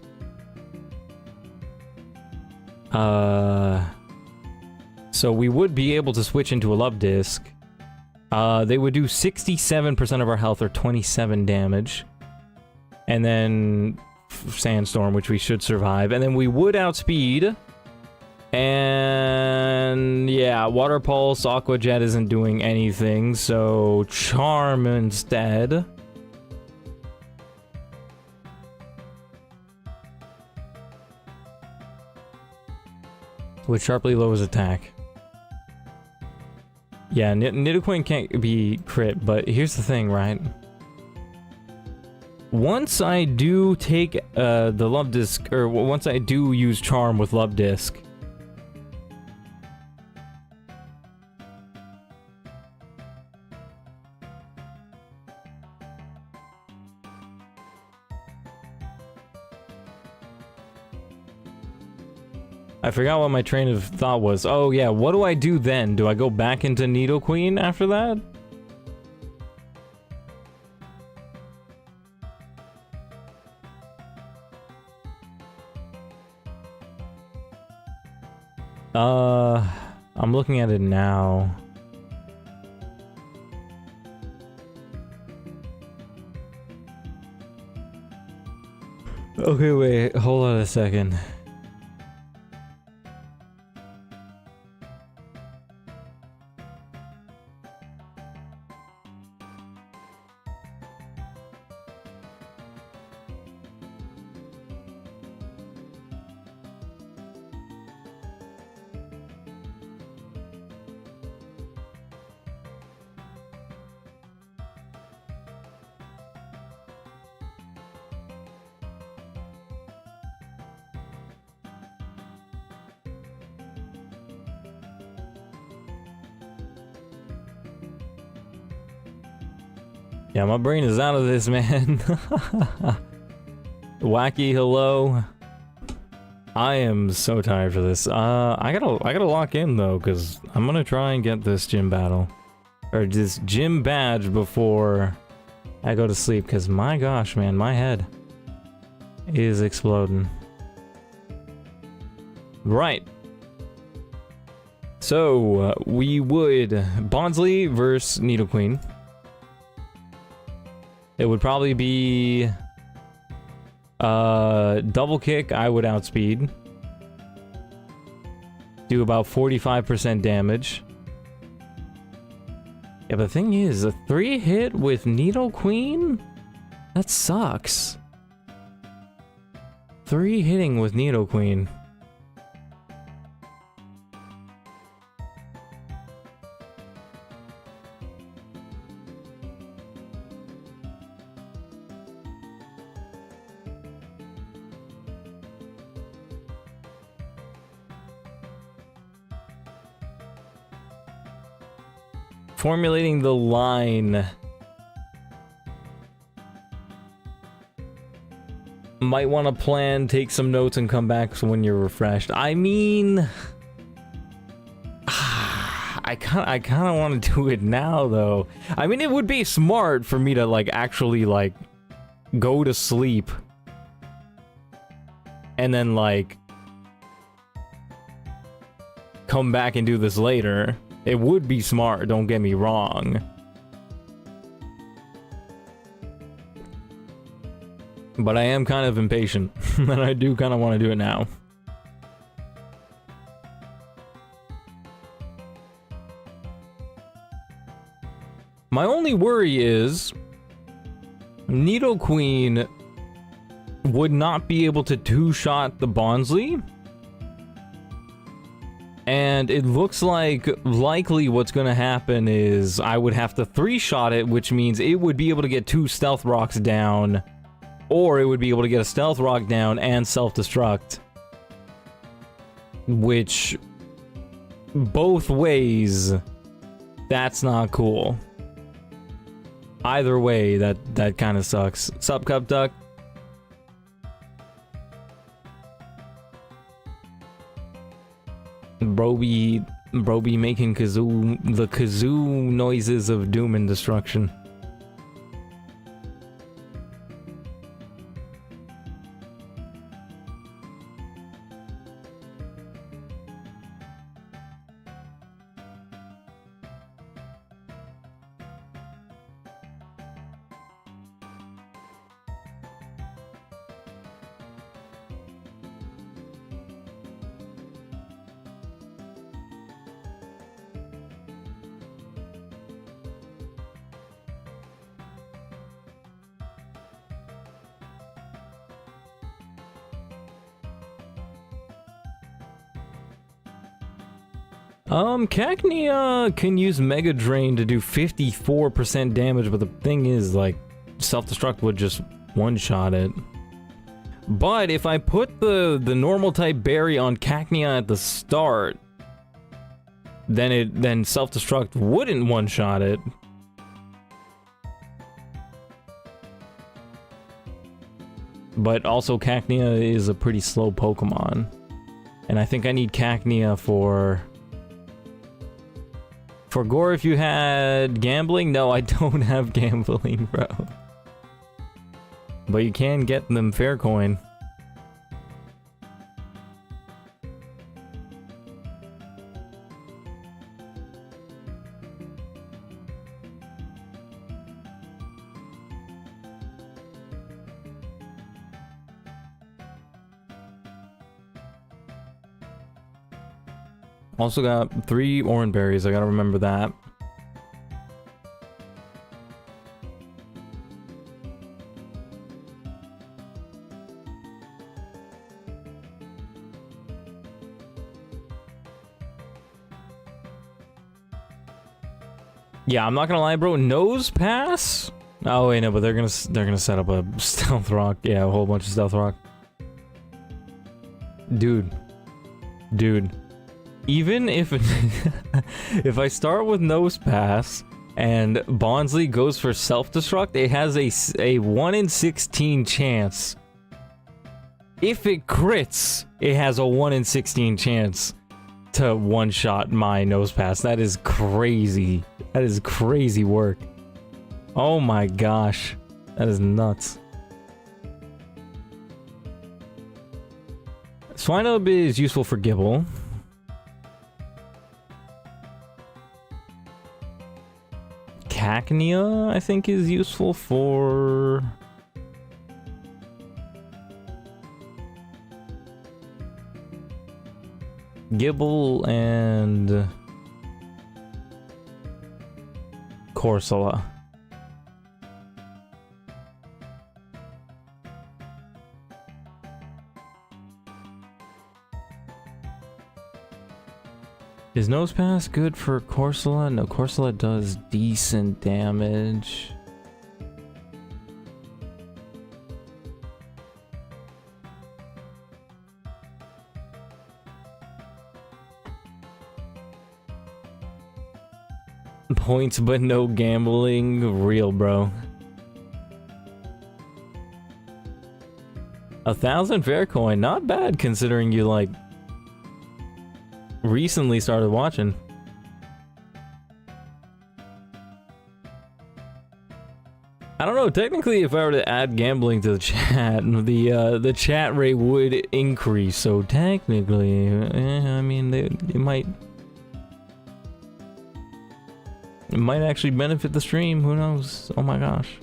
S1: So we would be able to switch into a Love Disc. They would do 67% of our health, or 27 damage. And then Sandstorm, which we should survive. And then we would outspeed. And yeah, Water Pulse, Aqua Jet isn't doing anything, so Charm instead. With sharply lowers attack. Yeah, Nidoqueen can't be crit, but here's the thing, right? Once I do take the Love Disc, or once I do use Charm with Love Disc, I forgot what my train of thought was. Oh yeah, what do I do then? Do I go back into Nidoqueen after that? I'm looking at it now. Okay, wait, hold on a second. Yeah, my brain is out of this, man. Wacky hello. I am so tired for this. I gotta lock in though, because I'm gonna try and get this gym battle. Or this gym badge before I go to sleep, because my gosh, man, my head is exploding. Right. So, we would... Bonsly versus Nidoqueen. It would probably be... double kick, I would outspeed. Do about 45% damage. Yeah, but the thing is, a 3-hit with Nidoqueen? That sucks. 3 hitting with Nidoqueen. Formulating the line. Might want to plan, take some notes, and come back when you're refreshed. I mean, I kind of want to do it now, though. I mean, it would be smart for me to, like, actually, like, go to sleep. And then, like, come back and do this later. It would be smart, don't get me wrong. But I am kind of impatient, and I do kind of want to do it now. My only worry is Nidoqueen would not be able to two-shot the Bonsly. And it looks like likely what's going to happen is I would have to three-shot it, which means it would be able to get 2 Stealth Rocks down, or it would be able to get a Stealth Rock down and self-destruct. Which, both ways, that's not cool. Either way, that kind of sucks. Sup, Cup Duck? Broby making the kazoo noises of doom and destruction. Cacnea can use Mega Drain to do 54% damage, but the thing is, like, Self-Destruct would just one-shot it. But if I put the normal type berry on Cacnea at the start, then Self-Destruct wouldn't one-shot it. But also Cacnea is a pretty slow Pokemon. And I think I need Cacnea for Gore, if you had gambling? No, I don't have gambling, bro. But you can get them fair coin. Also got 3 orange berries, I gotta remember that. Yeah, I'm not gonna lie, bro. Nose pass? Oh wait, no, but they're gonna set up a stealth rock. Yeah, a whole bunch of stealth rock. Dude. Even if if I start with Nose Pass and Bonsly goes for self-destruct, it has a 1 in 16 chance. If it crits, it has a 1 in 16 chance to one-shot my Nose Pass. That is crazy. That is crazy work. Oh my gosh. That is nuts. Swinub is useful for Gibble. Cacnea, I think, is useful for Gibble and Corsola. Is Nose Pass good for Corsola? No, Corsola does decent damage. Points but no gambling. Real, bro. 1,000 fair coin. Not bad considering you, like, recently started watching. I don't know, technically if I were to add gambling to the chat, the chat rate would increase, so technically, I mean, it might actually benefit the stream, who knows? Oh my gosh.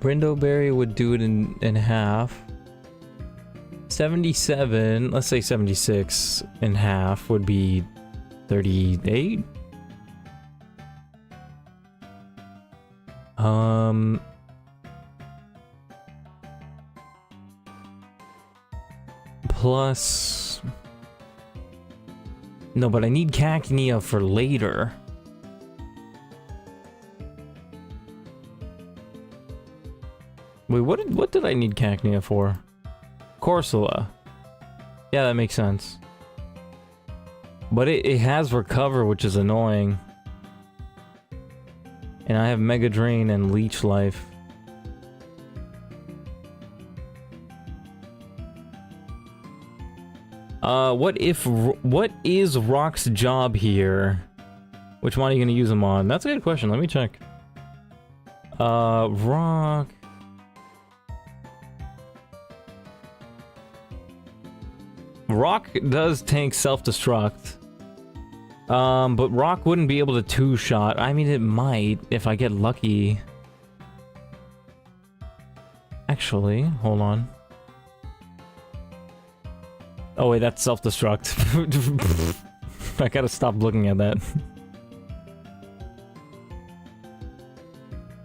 S1: Brindleberry would do it in half. 77, let's say 76 in half would be 38. Plus... No, but I need Cacnea for later. Wait, what did I need Cacnea for? Corsola. Yeah, that makes sense. But it has Recover, which is annoying. And I have Mega Drain and Leech Life. What is Rock's job here? Which one are you gonna use him on? That's a good question, let me check. Rock... Rock does tank self-destruct. But Rock wouldn't be able to two-shot. I mean, it might, if I get lucky. Actually, hold on. Oh wait, that's self-destruct. I gotta stop looking at that.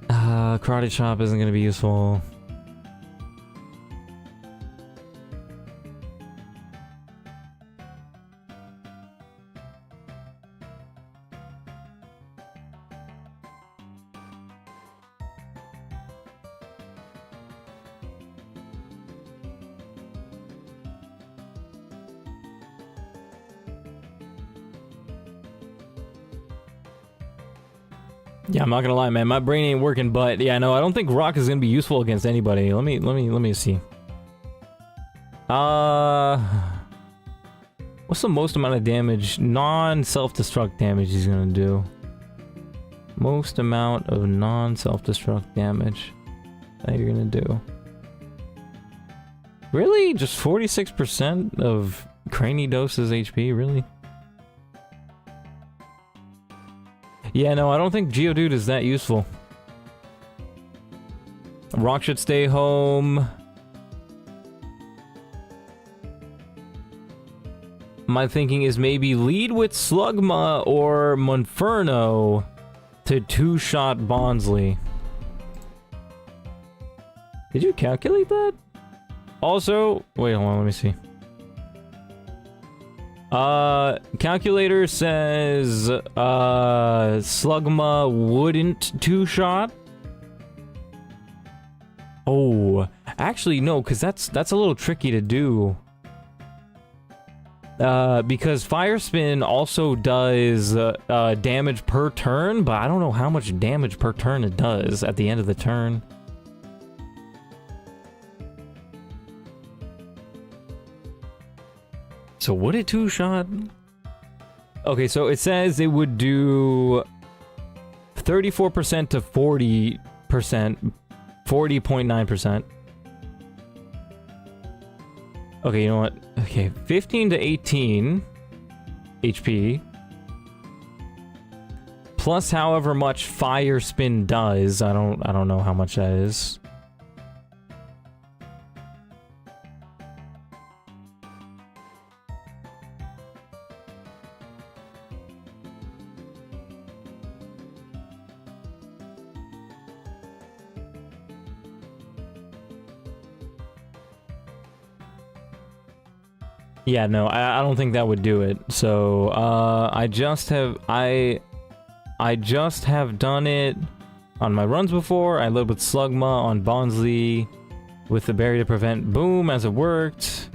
S1: Karate Chop isn't gonna be useful. Yeah, I'm not gonna lie, man. My brain ain't working, but yeah, no, I don't think Rock is gonna be useful against anybody. Let me see. What's the most amount of damage, non-self-destruct damage he's gonna do? Most amount of non-self-destruct damage that you're gonna do. Really? Just 46% of Cranidose's HP? Really? Yeah, no, I don't think Geodude is that useful. Rock should stay home. My thinking is maybe lead with Slugma or Monferno to two-shot Bonsly. Did you calculate that? Also, wait, hold on, let me see. Calculator says, Slugma wouldn't two-shot. Oh, actually, no, because that's a little tricky to do. Because Fire Spin also does, damage per turn, but I don't know how much damage per turn it does at the end of the turn. So would it two-shot? Okay, so it says it would do 34% to 40%, 40.9%. Okay, you know what? Okay, 15 to 18 HP. Plus however much fire spin does. I don't know how much that is. Yeah, no, I don't think that would do it. So, I just have done it on my runs before. I lived with Slugma on Bonsly with the berry to prevent boom as it worked.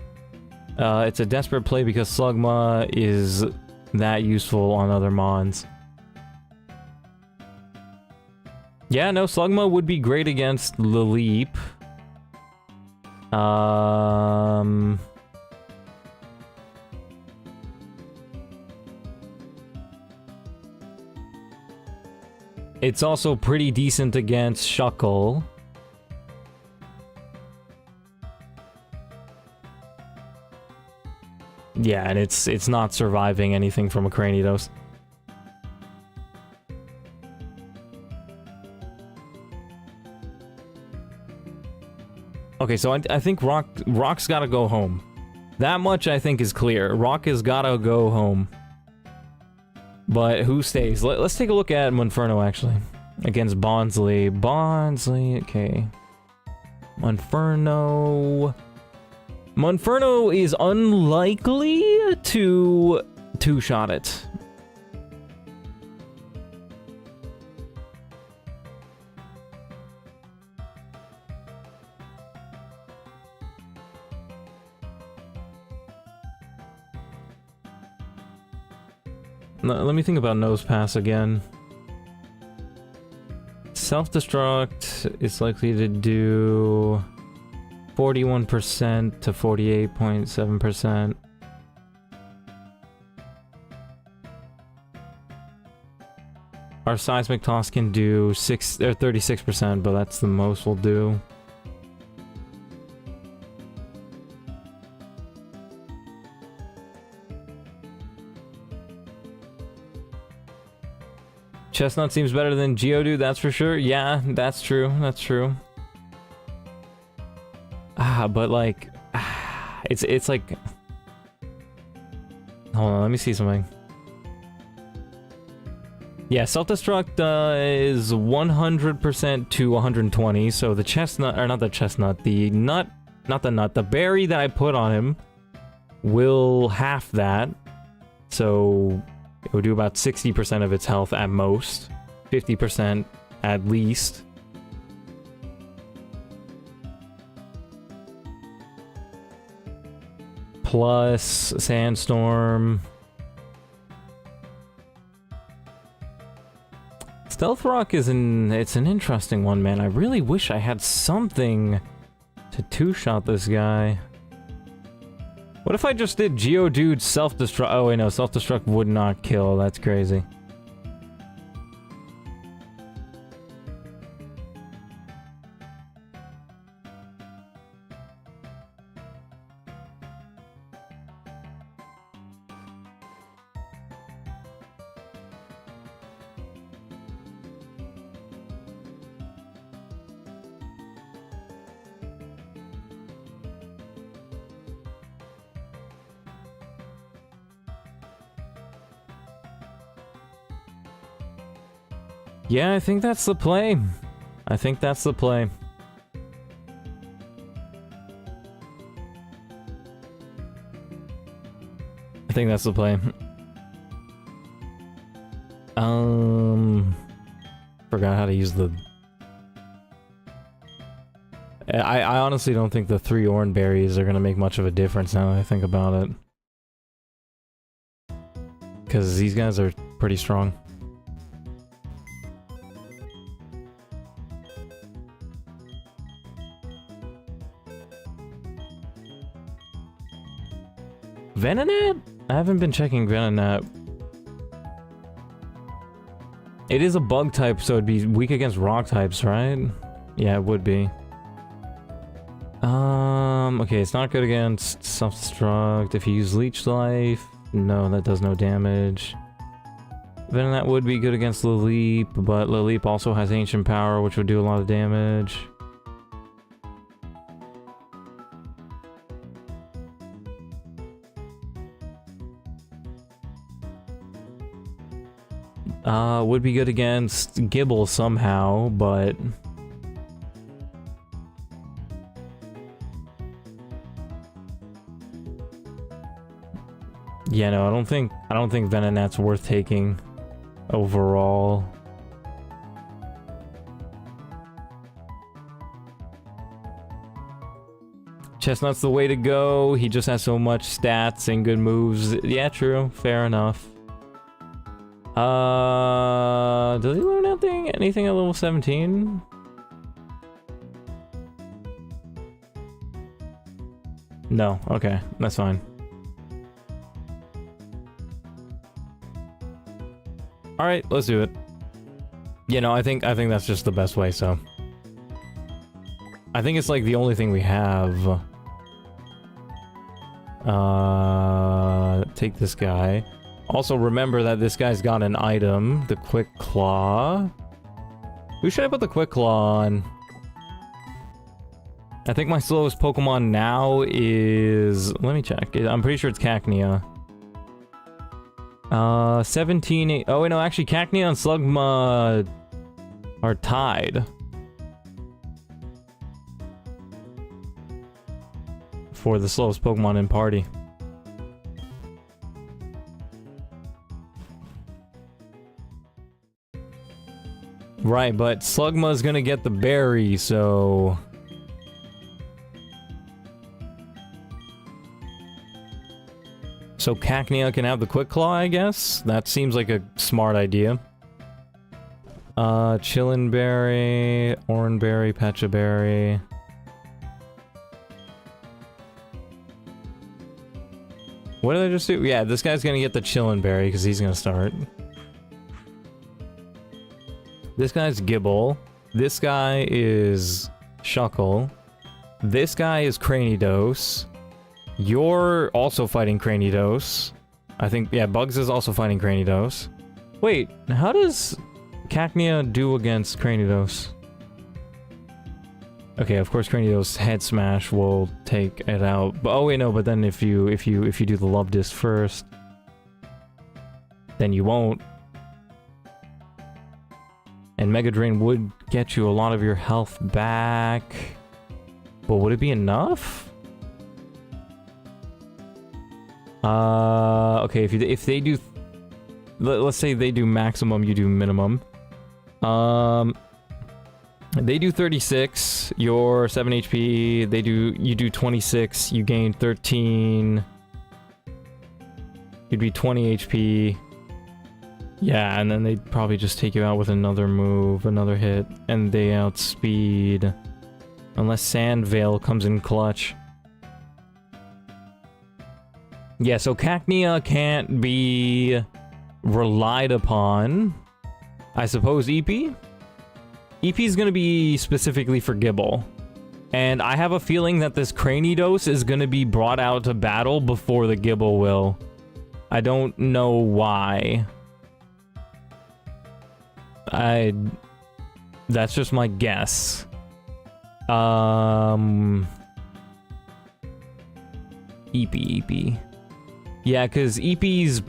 S1: It's a desperate play because Slugma is that useful on other mons. Yeah, no, Slugma would be great against Laleep. It's also pretty decent against Shuckle. Yeah, and it's not surviving anything from a Cranidos. Okay, so I think Rock's gotta go home. That much I think is clear. Rock has gotta go home. But who stays? Let's take a look at Monferno, actually. Against Bonsly. Bonsly, okay. Monferno... Monferno is unlikely to two-shot it. Let me think about Nose Pass again. Self-destruct is likely to do 41% to 48.7%. Our seismic toss can do 36%, but that's the most we'll do. Chestnut seems better than Geodude, that's for sure. Yeah, that's true. That's true. But like, it's like. Hold on, let me see something. Yeah, self-destruct is 100% to 120. So the chestnut, or not the chestnut, the nut, not the nut, the berry that I put on him will half that. So it would do about 60% of its health at most, 50% at least. Plus Sandstorm. Stealth Rock is it's an interesting one, man. I really wish I had something to two-shot this guy. What if I just did Geodude self-destruct? Oh wait, no, self-destruct would not kill. That's crazy. Yeah, I think that's the play. I think that's the play. I think that's the play. Forgot how to use the... I honestly don't think the 3 Oran berries are gonna make much of a difference now that I think about it. Because these guys are pretty strong. Venonat? I haven't been checking Venonat. It is a bug type, so it'd be weak against rock types, right? Yeah, it would be. Okay, it's not good against self-destruct. If you use Leech Life, no, that does no damage. Then that would be good against Laleep, but Laleep also has Ancient Power, which would do a lot of damage. Would be good against Gibble somehow, but... yeah, no, I don't think Venonat's worth taking overall. Chestnut's the way to go. He just has so much stats and good moves. Yeah, true. Fair enough. Does he learn anything at level 17? No. Okay, that's fine. All right, let's do it. You know, I think that's just the best way. So, I think it's like the only thing we have. Take this guy. Also, remember that this guy's got an item, the Quick Claw. Who should I put the Quick Claw on? I think my slowest Pokemon now is... let me check. I'm pretty sure it's Cacnea. 17... oh, wait, no, actually, Cacnea and Slugma are tied. For the slowest Pokemon in party. Right, but Slugma's gonna get the berry, so... so Cacnea can have the Quick Claw, I guess? That seems like a smart idea. Chillinberry, Oranberry, Pechaberry... what did I just do? Yeah, this guy's gonna get the Chillinberry, because he's gonna start. This guy's Gibble. This guy is Shuckle. This guy is Cranidos. You're also fighting Cranidos. I think, yeah, Bugs is also fighting Cranidos. Wait, how does Cacnea do against Cranidos? Okay, of course Cranidos Head Smash will take it out. But, oh wait, no, but then if you do the Love Disc first, then you won't. And Mega Drain would get you a lot of your health back. But would it be enough? Okay, if they do... let's say they do maximum, you do minimum. They do 36, you're 7 HP. You do 26, you gain 13. You'd be 20 HP. Yeah, and then they'd probably just take you out with another move, another hit, and they outspeed. Unless Sand Veil comes in clutch. Yeah, so Cacnea can't be relied upon. I suppose EP? EP is going to be specifically for Gibble. And I have a feeling that this Cranidos is going to be brought out to battle before the Gibble will. I don't know why. That's just my guess. EP. Yeah, because EP's...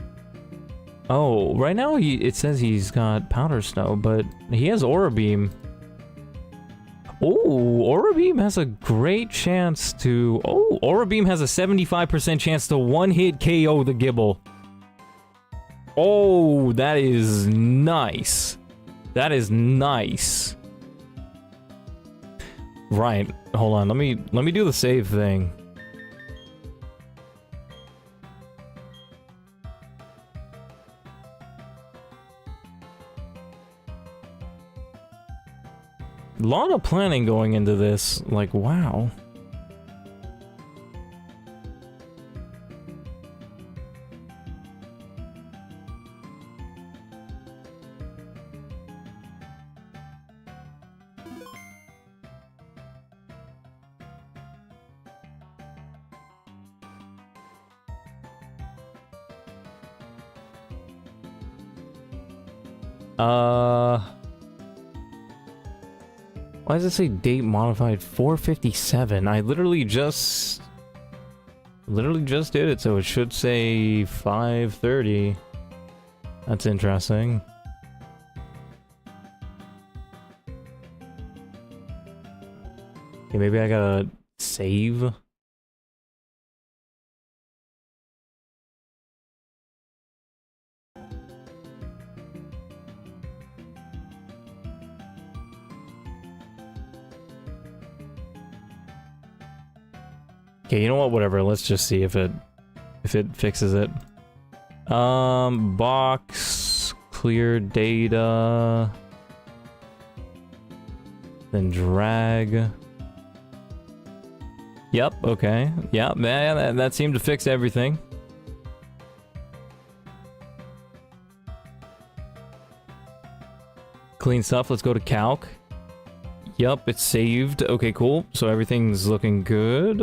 S1: oh, right now it says he's got Powder Snow, but he has Aura Beam. Oh, Aura Beam has a great chance to... oh, Aura Beam has a 75% chance to one-hit KO the Gibble. Oh, that is nice. That is nice. Right, hold on, let me do the save thing. A lot of planning going into this, like, wow. Why does it say date modified 457? I literally just did it, so it should say 5:30. That's interesting. Okay, maybe I gotta save. Okay, you know what? Whatever. Let's just see if it fixes it. Box, clear data, then drag. Yep. Okay. Yep. Man, that seemed to fix everything. Clean stuff. Let's go to calc. Yep, it's saved. Okay, cool. So everything's looking good.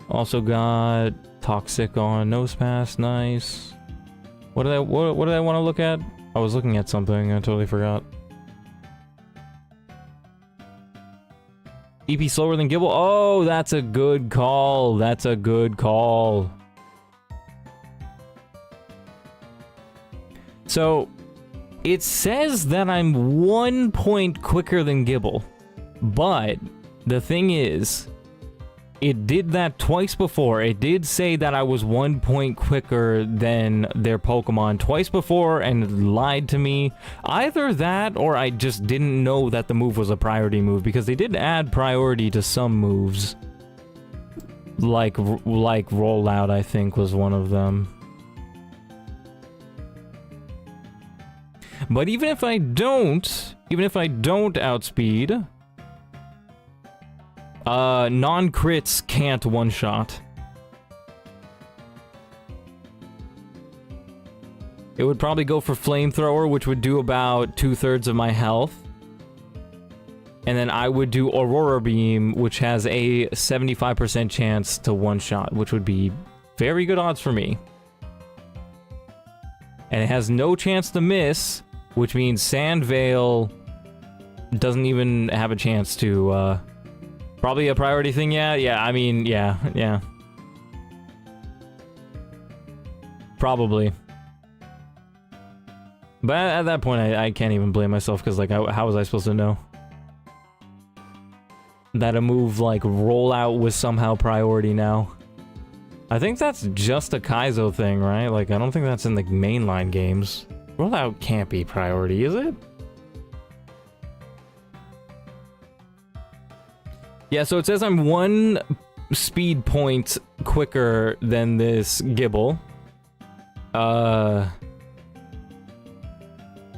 S1: Also got toxic on nose pass. Nice. What did I want to look at? I was looking at something. I totally forgot. EP slower than Gibble. Oh, that's a good call. That's a good call. So it says that I'm 1 point quicker than Gibble, but the thing is, it did that twice before. It did say that I was 1 point quicker than their Pokemon twice before and lied to me. Either that or I just didn't know that the move was a priority move, because they did add priority to some moves. Like Rollout, I think, was one of them. But even if I don't outspeed, non-crits can't one-shot. It would probably go for Flamethrower, which would do about 2/3 of my health. And then I would do Aurora Beam, which has a 75% chance to one-shot, which would be very good odds for me. And it has no chance to miss, which means Sand Veil doesn't even have a chance to, probably a priority thing, yeah, I mean, yeah. Probably. But at that point, I can't even blame myself, because, like, how was I supposed to know that a move like Rollout was somehow priority now? I think that's just a Kaizo thing, right? Like, I don't think that's in the mainline games. Rollout can't be priority, is it? Yeah, so it says I'm 1 speed point quicker than this Gibble.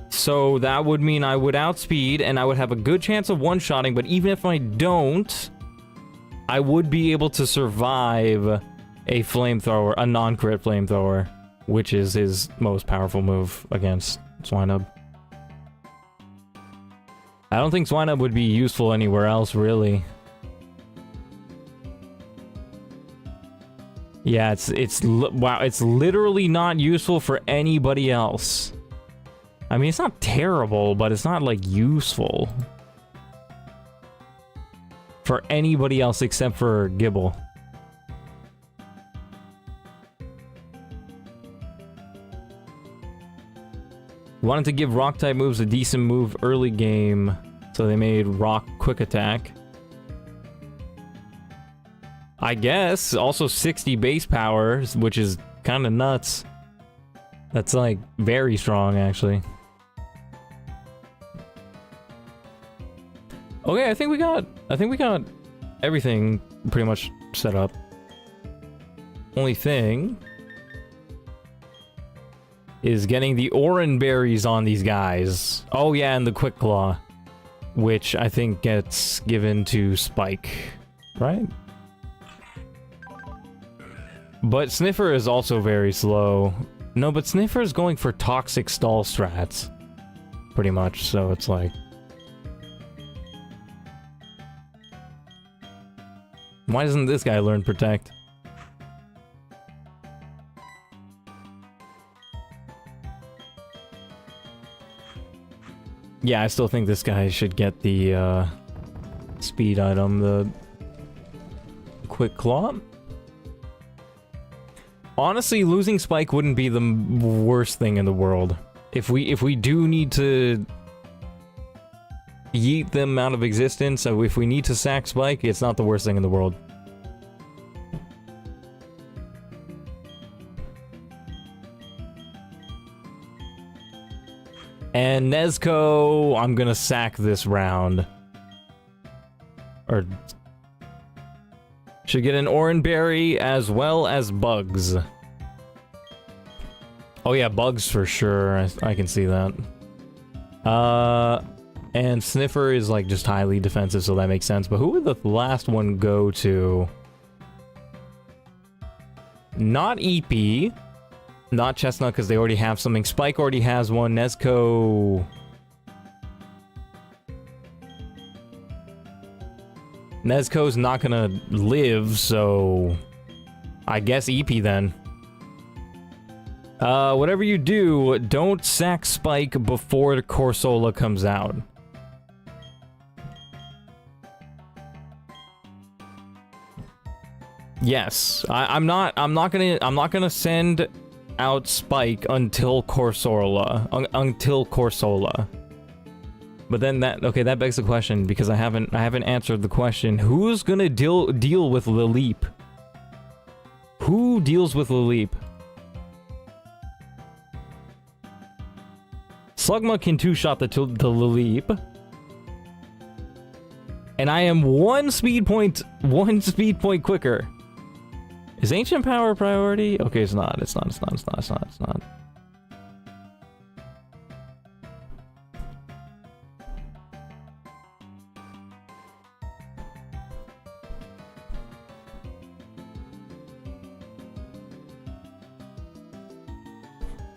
S1: So that would mean I would outspeed, and I would have a good chance of one-shotting, but even if I don't, I would be able to survive a Flamethrower, a non-crit Flamethrower, which is his most powerful move against Swinub. I don't think Swinub would be useful anywhere else, really. Yeah, wow, it's literally not useful for anybody else. I mean, it's not terrible, but it's not, like, useful for anybody else except for Gibble. Wanted to give rock-type moves a decent move early game, so they made Rock Quick Attack. I guess. Also 60 base power, which is kind of nuts. That's, like, very strong, actually. Okay, I think we got everything pretty much set up. Only thing is getting the Oran berries on these guys. Oh yeah, and the Quick Claw, which I think gets given to Spike, right? But Sniffer is also very slow. No, but Sniffer is going for toxic stall strats, pretty much, so it's like... Why doesn't this guy learn Protect? Yeah, I still think this guy should get the speed item, the quick claw. Honestly, losing Spike wouldn't be the worst thing in the world. If we do need to yeet them out of existence, so if we need to sack Spike, it's not the worst thing in the world. And Nezuko, I'm gonna sack this round. Or... should get an Oran Berry as well as Bugs. Oh yeah, Bugs for sure. I can see that. And Sniffer is like just highly defensive, so that makes sense. But who would the last one go to? Not EP. Not Chestnut, because they already have something. Spike already has one. Nezuko... Nezuko's not gonna live, so... I guess EP then. Whatever you do, don't sack Spike before the Corsola comes out. Yes, I'm not gonna send out Spike until Corsola. But then that begs the question, because I haven't answered the question. Who's gonna deal with Lilip? Who deals with Lilip? Slugma can two-shot the Lilip. And I am one speed point quicker. Is Ancient Power a priority? Okay, it's not.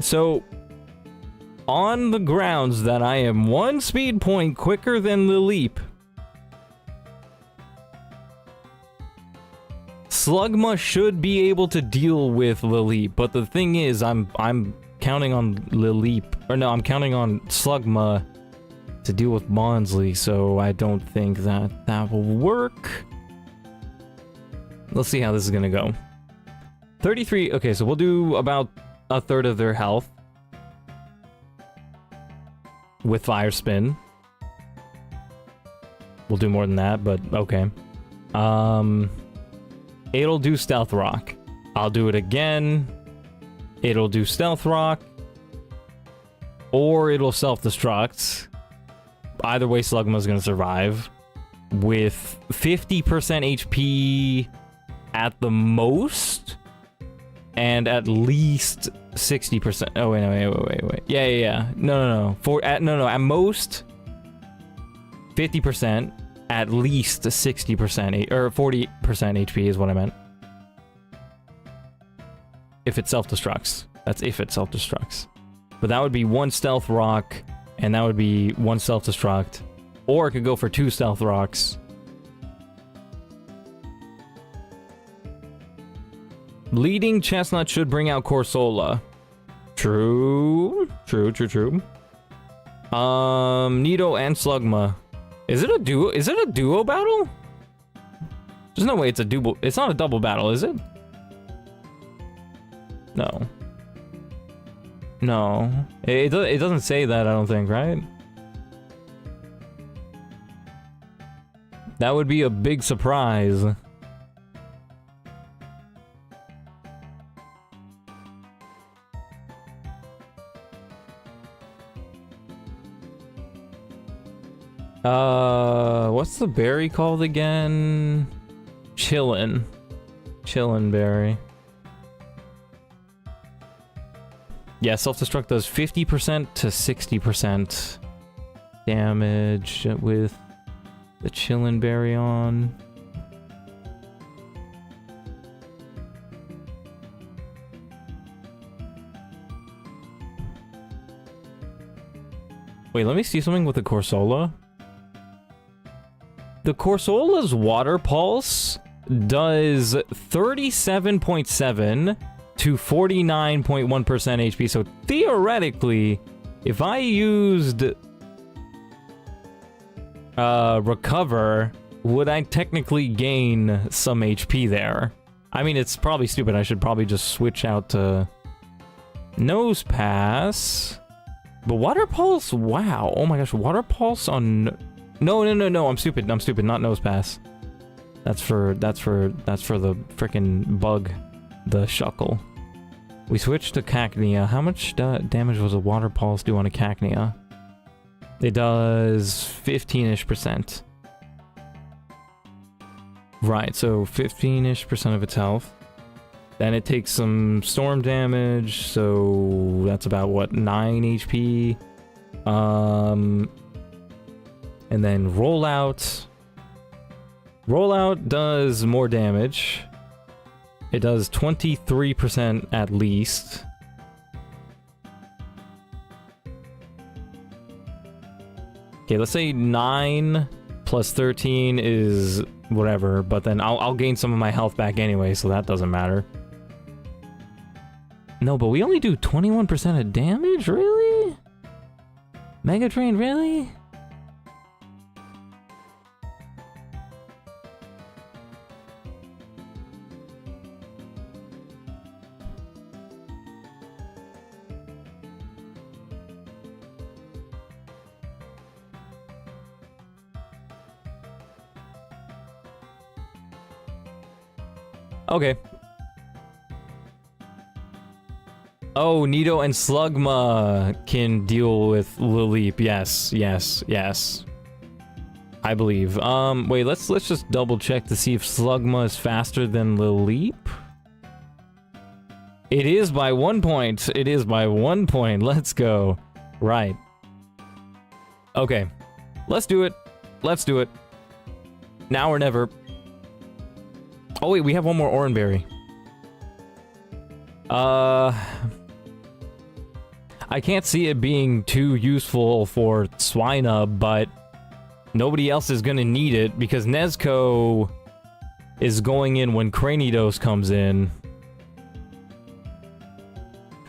S1: So, on the grounds that I am one speed point quicker than Lilip, Slugma should be able to deal with Lilip, but the thing is, I'm counting on Lilip, or no, I'm counting on Slugma to deal with Bonsly, so I don't think that will work. Let's see how this is gonna go. 33, okay, so we'll do about a third of their health with Fire Spin. We'll do more than that, but okay. It'll do Stealth Rock. I'll do it again. It'll do Stealth Rock. Or it'll self-destruct. Either way, Slugma's gonna survive. With 50% HP at the most. And at least 60%. Oh, wait. Yeah. No. At most, 50%. At least 60%, or 40% HP is what I meant. If it self-destructs. That's if it self-destructs. But that would be one Stealth Rock, and that would be one self-destruct. Or it could go for two Stealth Rocks. Leading Chestnut should bring out Corsola. True. Nito and Slugma. Is it a duo? Is it a duo battle? There's no way it's a duo. It's not a double battle, is it? No. It doesn't say that, I don't think, right? That would be a big surprise. What's the berry called again? Chillin' berry. Yeah, self-destruct does 50% to 60% damage with the Chillin' berry on. Wait, let me see something with the Corsola. The Corsola's Water Pulse does 37.7 to 49.1% HP, so theoretically, if I used recover, would I technically gain some HP there? I mean, it's probably stupid. I should probably just switch out to Nose Pass. But Water Pulse? Wow. Oh my gosh, Water Pulse on... No, I'm stupid. I'm stupid. Not Nose Pass. That's for the frickin' bug. The Shuckle. We switched to Cacnea. How much damage was a Water Pulse do on a Cacnea? It does 15-ish%. Right, so 15-ish% of its health. Then it takes some storm damage, so that's about, what, 9 HP? And then Rollout. Rollout does more damage. It does 23% at least. Okay, let's say 9 plus 13 is whatever, but then I'll gain some of my health back anyway, so that doesn't matter. No, but we only do 21% of damage? Really? Mega Drain, really? Okay. Oh, Nido and Slugma can deal with Lileep. Yes. I believe. Wait, let's just double check to see if Slugma is faster than Lileep. It is by 1 point. It is by 1 point. Let's go. Right. Okay. Let's do it. Let's do it. Now or never. Oh wait, we have one more Oranberry. I can't see it being too useful for Swinub, but nobody else is gonna need it because Nezuko is going in when Cranidos comes in.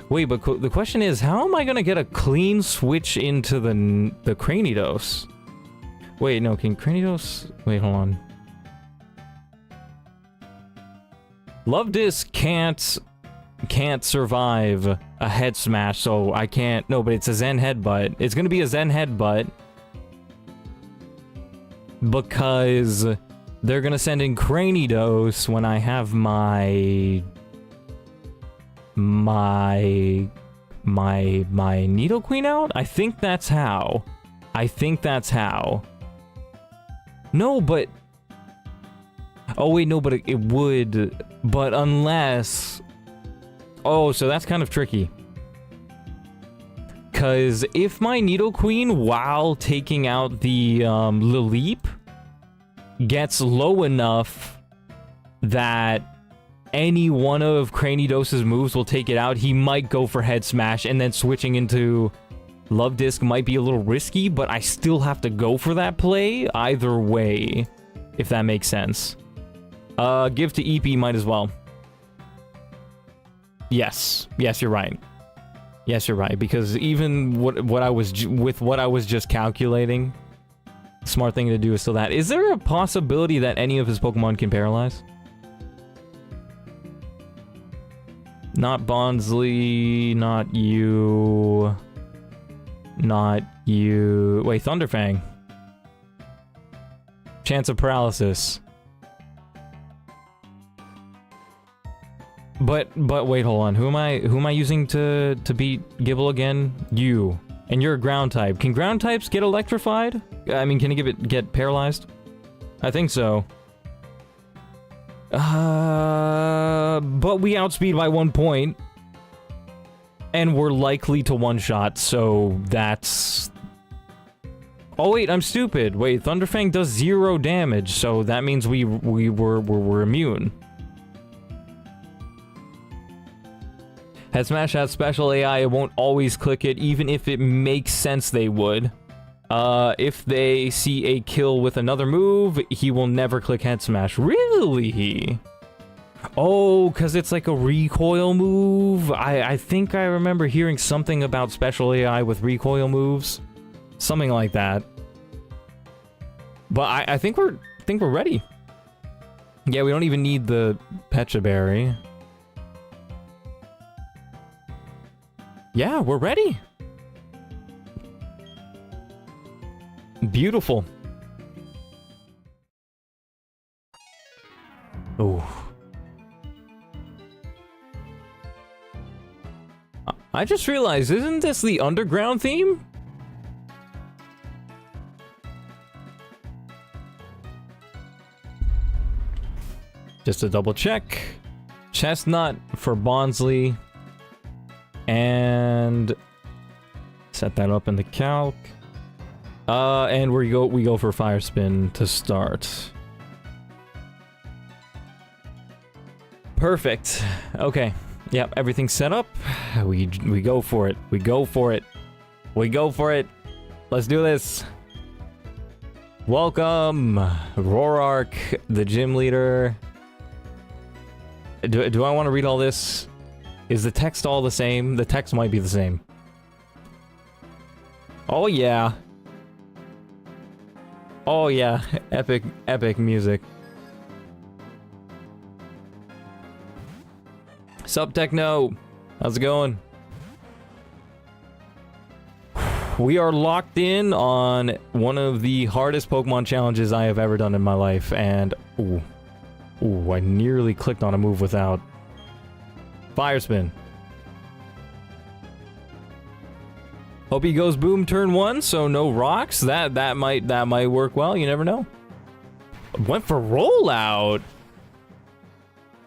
S1: Wait, but the question is, how am I gonna get a clean switch into the Cranidos? Wait, no, can Cranidos... Wait, hold on. Love Disc can't survive a head smash, so I can't... No, but it's a Zen Headbutt. It's gonna be a Zen Headbutt because they're gonna send in Cranidos when I have my Nidoqueen out? I think that's how. No, but... Oh wait, no, but it would... But unless... Oh, so that's kind of tricky. Because if my Nidoqueen, while taking out the Lileep, gets low enough that any one of Cranidos' moves will take it out, he might go for Head Smash, and then switching into Love Disc might be a little risky, but I still have to go for that play either way, if that makes sense. Give to EP might as well. Yes, you're right. Yes, you're right, because even what I was just calculating, the smart thing to do is still that. Is there a possibility that any of his Pokemon can paralyze? Not Bonsly, not you. Not you. Wait, Thunderfang. Chance of paralysis. But wait, hold on. Who am I using to beat Gible again? You. And you're a ground type. Can ground types get electrified? I mean, can it get paralyzed? I think so. But we outspeed by 1 point. And we're likely to one-shot, so that's... Oh wait, I'm stupid. Wait, Thunderfang does 0 damage, so that means we're immune. Head Smash has special AI, it won't always click it, even if it makes sense they would. If they see a kill with another move, he will never click Head Smash. Really? Oh, because it's like a recoil move? I think I remember hearing something about special AI with recoil moves. Something like that. But I think we're ready. Yeah, we don't even need the Pecha Berry. Yeah, we're ready. Beautiful. Oh. I just realized, isn't this the underground theme? Just to double check. Chestnut for Bonsly. And set that up in the calc. And we go for Fire Spin to start. Perfect. Okay. Yep, everything's set up. We go for it. We go for it. We go for it. Let's do this. Welcome, Rorark, the gym leader. Do I want to read all this? Is the text all the same? The text might be the same. Oh yeah. Oh yeah. Epic music. Sup, Techno? How's it going? We are locked in on one of the hardest Pokemon challenges I have ever done in my life, and ooh, I nearly clicked on a move without. Fire Spin. Hope he goes boom turn 1, so no rocks. That might work well. You never know. Went for rollout.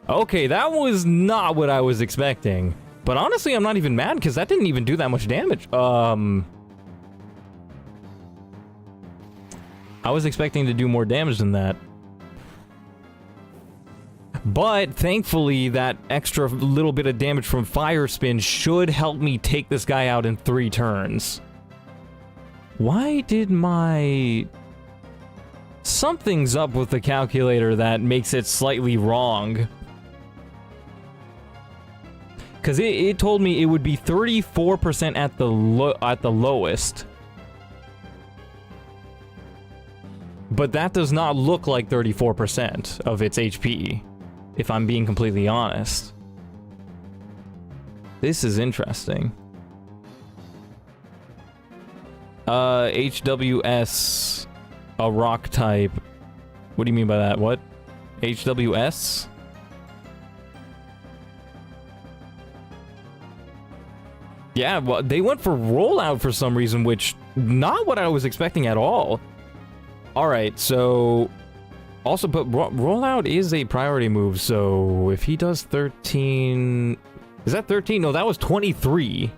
S1: Okay, that was not what I was expecting. But honestly, I'm not even mad because that didn't even do that much damage. I was expecting to do more damage than that. But thankfully, that extra little bit of damage from Fire Spin should help me take this guy out in 3 turns. Why did my... Something's up with the calculator that makes it slightly wrong. Because it told me it would be 34% at the lowest. But that does not look like 34% of its HP, if I'm being completely honest. This is interesting. HWS, a rock type. What do you mean by that? What? HWS? Yeah, well, they went for rollout for some reason, which not what I was expecting at all. Alright, so... Also, but rollout is a priority move, so if he does 13... Is that 13? No, that was 23.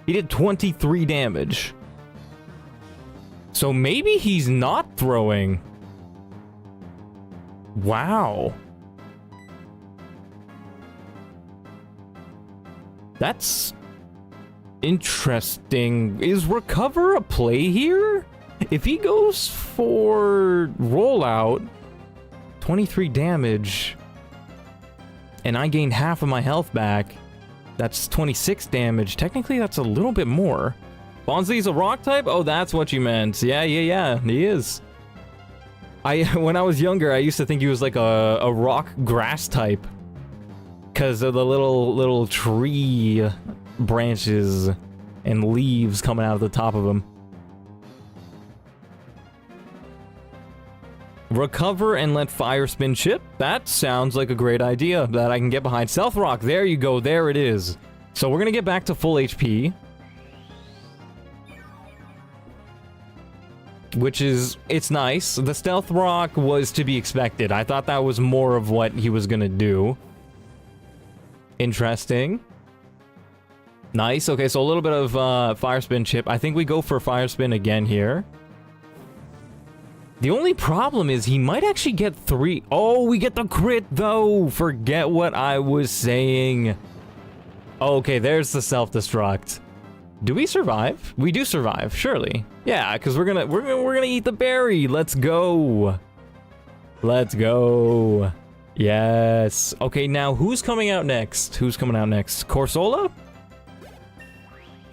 S1: He did 23 damage. So maybe he's not throwing. Wow. That's interesting. Is Recover a play here? If he goes for rollout, 23 damage, and I gain half of my health back, that's 26 damage. Technically, that's a little bit more. Bonsly's a rock type? Oh, that's what you meant. Yeah, he is. When I was younger, I used to think he was like a rock grass type. Because of the little tree branches and leaves coming out of the top of him. Recover and let Fire Spin chip? That sounds like a great idea that I can get behind. Stealth Rock, there you go, there it is. So we're gonna get back to full HP. Which is, it's nice. The Stealth Rock was to be expected. I thought that was more of what he was gonna do. Interesting. Nice, okay, so a little bit of Fire Spin chip. I think we go for Fire Spin again here. The only problem is he might actually get 3. Oh, we get the crit though. Forget what I was saying. Okay, there's the self-destruct. Do we survive? We do survive, surely. Yeah, because we're gonna eat the berry. Let's go. Let's go. Yes. Okay, now who's coming out next? Who's coming out next? Corsola?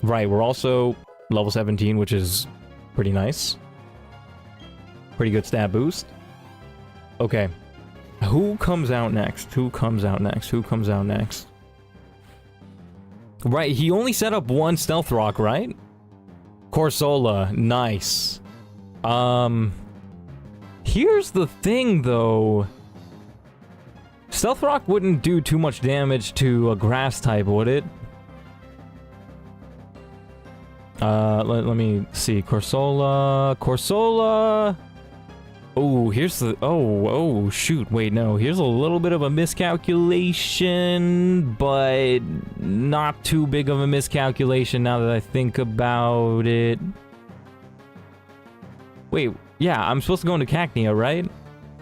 S1: Right, we're also level 17, which is pretty nice. Pretty good stat boost. Okay. Who comes out next? Who comes out next? Who comes out next? Right, he only set up one stealth rock, right? Corsola, nice. Here's the thing, though. Stealth rock wouldn't do too much damage to a grass type, would it? Let me see. Corsola. Oh, here's the... Oh, shoot. Wait, no. Here's a little bit of a miscalculation, but not too big of a miscalculation now that I think about it. Wait, yeah, I'm supposed to go into Cacnea, right?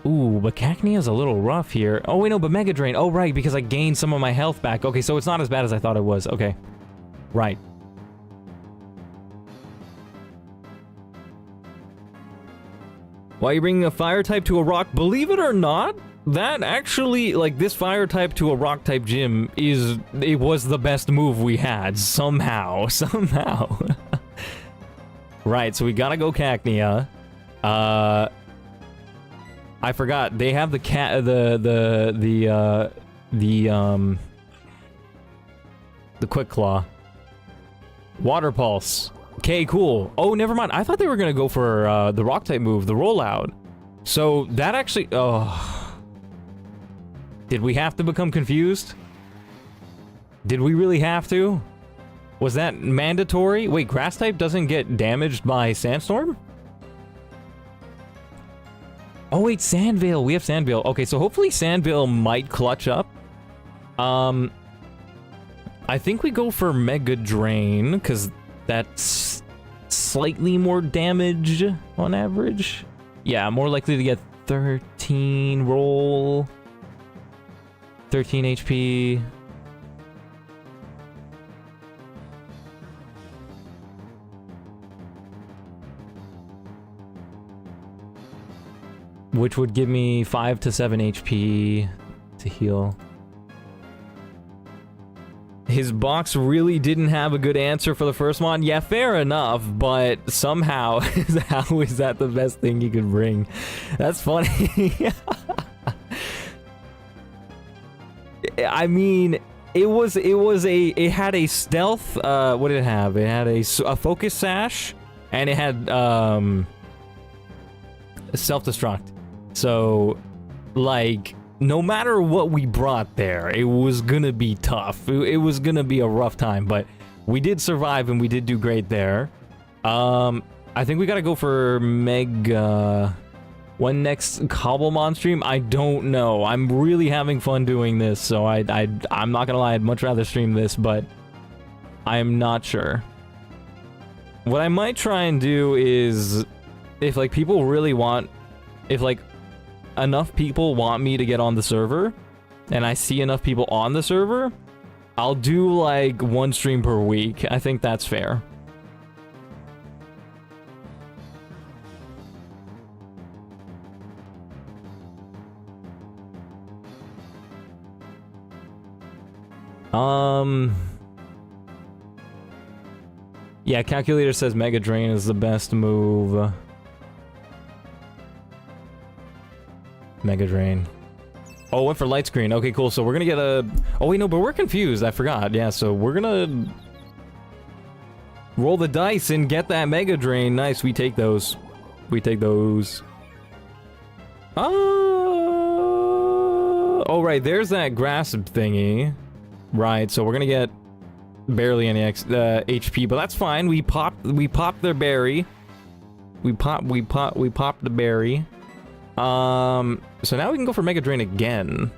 S1: Ooh, but Cacnea's a little rough here. Oh, wait, no, but Mega Drain. Oh, right, because I gained some of my health back. Okay, so it's not as bad as I thought it was. Okay. Right. Why are you bringing a fire type to a rock? Believe it or not, that actually, like, this fire type to a rock type gym it was the best move we had. Somehow. Right, so we gotta go Cacnea. I forgot, they have the Quick Claw. Water Pulse. Okay, cool. Oh, never mind. I thought they were gonna go for the rock type move, the rollout. So that actually... Oh. Did we have to become confused? Did we really have to? Was that mandatory? Wait, grass type doesn't get damaged by Sandstorm? Oh wait, Sandvale. We have Sandvale. Okay, so hopefully Sandvale might clutch up. I think we go for Mega Drain, because that's slightly more damage on average. Yeah, more likely to get 13 roll. 13 HP. Which would give me 5 to 7 HP to heal. His box really didn't have a good answer for the first one. Yeah, fair enough, but somehow, how is that the best thing you could bring? That's funny. I mean, it had a stealth, what did it have? It had a focus sash, and it had, self-destruct. So, like, no matter what we brought there, it was gonna be tough. It was gonna be a rough time, but we did survive and we did do great there. I think we gotta go for Mega... When next Cobblemon stream? I don't know. I'm really having fun doing this, so I'm not gonna lie, I'd much rather stream this, but I'm not sure. What I might try and do is, if like people really want, if like enough people want me to get on the server, and I see enough people on the server, I'll do like one stream per week. I think that's fair. Yeah, calculator says Mega Drain is the best move. Mega Drain. Oh, went for Light Screen. Okay, cool. So we're gonna get a... Oh, wait, no, but we're confused. I forgot. Yeah, so we're gonna... roll the dice and get that Mega Drain. Nice, we take those. We take those. Oh, right, there's that grasp thingy. Right, so we're gonna get barely any HP, but that's fine. We popped their berry. We popped the berry. So now we can go for Mega Drain again.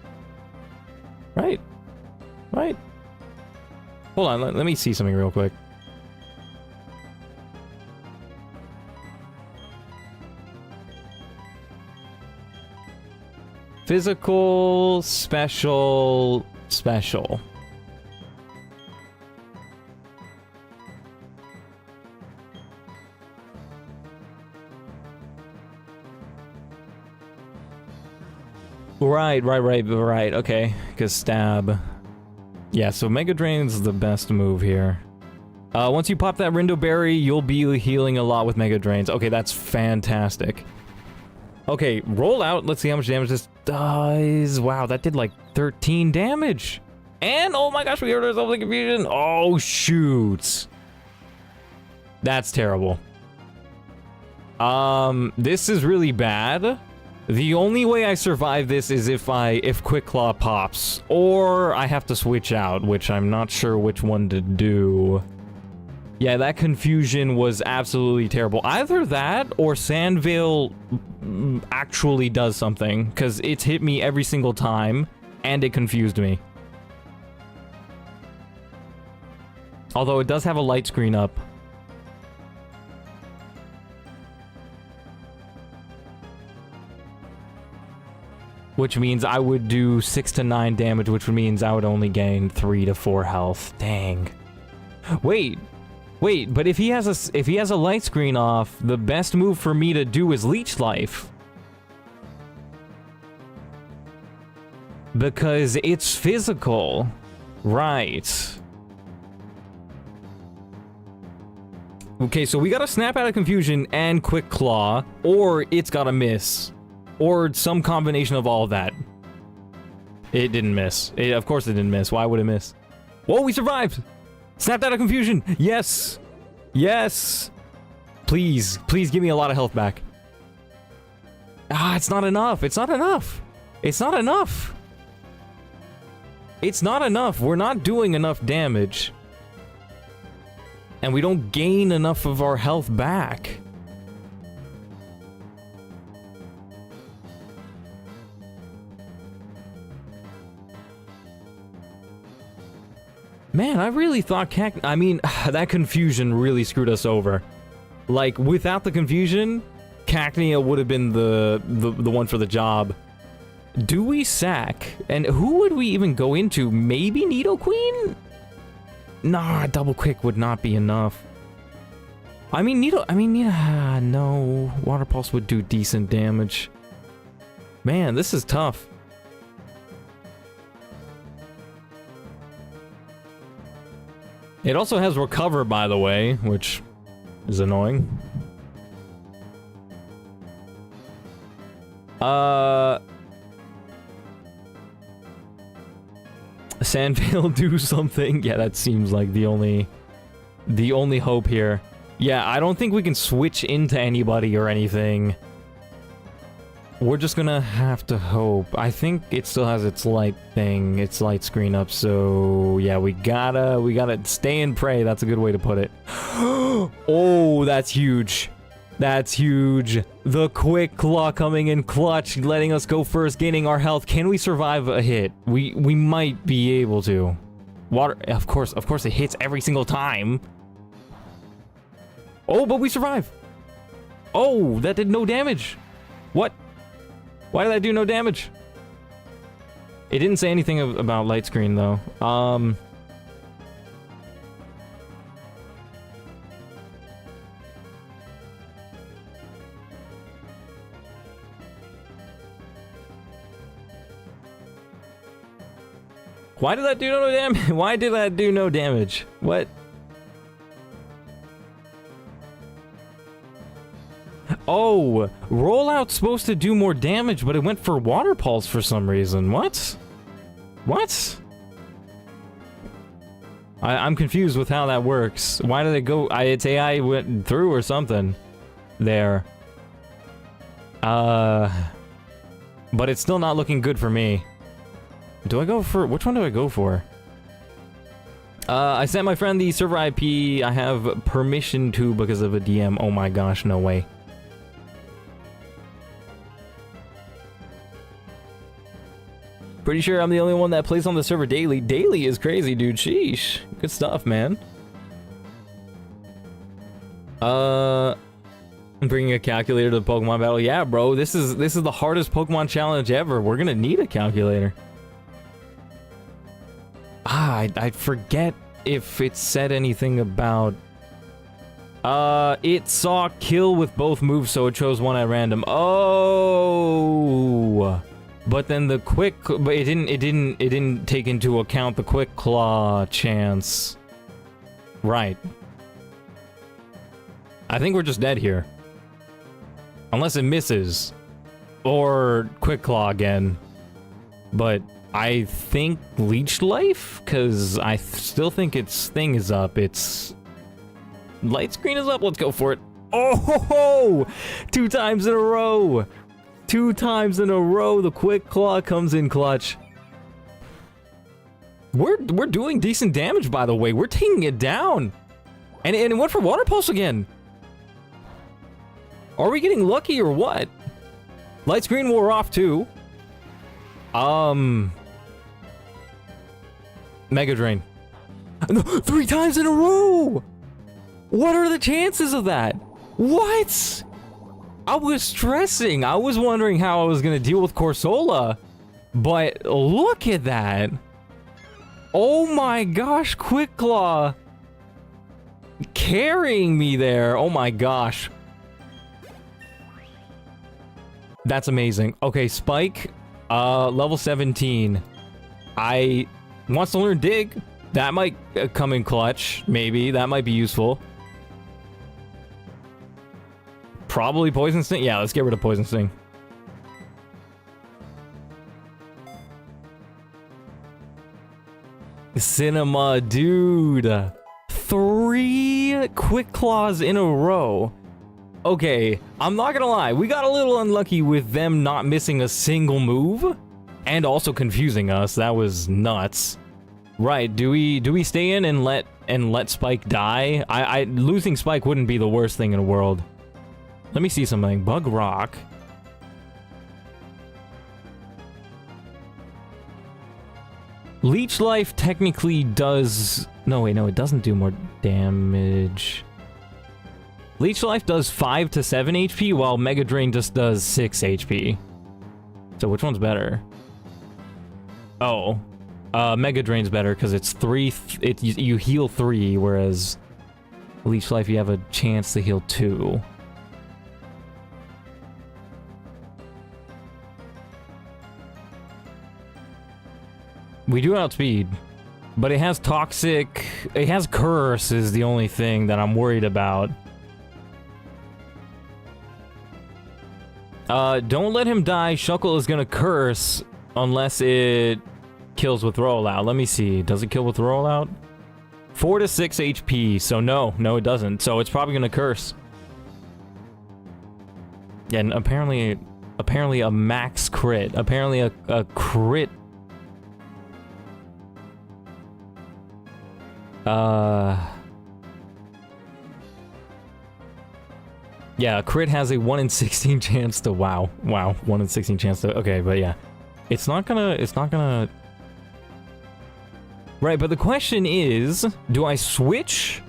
S1: Right? Right? Hold on, let me see something real quick. Physical, special, special. Right, okay. Because stab. Yeah, so Mega Drain's the best move here. Once you pop that Rindo Berry, you'll be healing a lot with Mega Drains. Okay, that's fantastic. Okay, roll out. Let's see how much damage this does. Wow, that did like 13 damage. And, oh my gosh, we hurt ourselves in confusion. Oh, shoot. That's terrible. This is really bad. The only way I survive this is if Quick Claw pops. Or I have to switch out, which I'm not sure which one to do. Yeah, that confusion was absolutely terrible. Either that or Sandvale actually does something, because it's hit me every single time, and it confused me. Although it does have a light screen up. Which means I would do 6 to 9 damage, which means I would only gain 3 to 4 health. Dang. Wait, but if he has a light screen off, the best move for me to do is leech life. Because it's physical. Right. Okay, so we gotta snap out of confusion and quick claw, or it's gotta miss. Or some combination of all of that. It didn't miss. Of course it didn't miss. Why would it miss? Whoa, we survived! Snapped out of confusion! Yes! Yes! Please, please give me a lot of health back. Ah, it's not enough. It's not enough. It's not enough. It's not enough. We're not doing enough damage. And we don't gain enough of our health back. Man, I really thought I mean, that confusion really screwed us over. Like, without the confusion, Cacnea would have been the one for the job. Do we sack? And who would we even go into? Maybe Nidoqueen? Nah, double quick would not be enough. I mean, no. Water Pulse would do decent damage. Man, this is tough. It also has Recover, by the way, which is annoying. Sandvale do something. Yeah, that seems like the only hope here. Yeah, I don't think we can switch into anybody or anything. We're just gonna have to hope. I think it still has its light thing, its light screen up, so yeah, we gotta stay and pray. That's a good way to put it. Oh, that's huge. That's huge. The Quick Claw coming in clutch, letting us go first, gaining our health. Can we survive a hit? We might be able to. Water, of course it hits every single time. Oh, but we survive. Oh, that did no damage. What? Why did that do no damage? It didn't say anything about light screen, though. Why did that do no damage? Why did that do no damage? What? Oh, rollout's supposed to do more damage, but it went for Water Pulse for some reason. What? What? I'm confused with how that works. Why did it go? Its AI went through or something. There. But it's still not looking good for me. Do I go for... Which one do I go for? I sent my friend the server IP. I have permission to because of a DM. Oh my gosh, no way. Pretty sure I'm the only one that plays on the server daily. Daily is crazy, dude. Sheesh. Good stuff, man. I'm bringing a calculator to the Pokemon battle. Yeah, bro. This is the hardest Pokemon challenge ever. We're gonna need a calculator. I forget if it said anything about... it saw kill with both moves, so it chose one at random. Oh! But then the quick... But it didn't take into account the Quick Claw chance. Right. I think we're just dead here. Unless it misses. or Quick Claw again. But I think Leech Life, because I still think its thing is up. Its light screen is up. Let's go for it. Oh, ho, ho! 2 times in a row. 2 times in a row, the Quick Claw comes in clutch. We're doing decent damage, by the way. We're taking it down. And it went for Water Pulse again. Are we getting lucky or what? Light screen wore off too. Mega Drain. No, 3 times in a row! What are the chances of that? What? I was stressing. I was wondering how I was gonna deal with Corsola. But look at that. Oh my gosh, Quick Claw. Carrying me there. Oh my gosh. That's amazing. Okay, Spike. Level 17. I wants to learn Dig. That might come in clutch. Maybe. That might be useful. Probably Poison Sting. Yeah, let's get rid of Poison Sting. Cinema, dude. 3 Quick Claws in a row. Okay, I'm not gonna lie. We got a little unlucky with them not missing a single move. And also confusing us. That was nuts. Right, do we stay in and let Spike die? Losing Spike wouldn't be the worst thing in the world. Let me see something. Bug Rock. Leech Life technically does... No, wait, no, it doesn't do more damage. Leech Life does 5 to 7 HP, while Mega Drain just does 6 HP. So which one's better? Oh. Mega Drain's better, because it's 3... you heal 3, whereas... Leech Life, you have a chance to heal 2. We do outspeed, but it has Toxic... It has Curse is the only thing that I'm worried about. Don't let him die. Shuckle is gonna Curse unless it kills with Rollout. Let me see. Does it kill with Rollout? 4 to 6 HP, so no, it doesn't. So it's probably gonna Curse. Yeah, and apparently a max crit. Apparently a crit. Yeah, crit has a 1 in 16 chance to... Wow, 1 in 16 chance to... Okay, but yeah. It's not gonna... Right, but the question is, do I switch?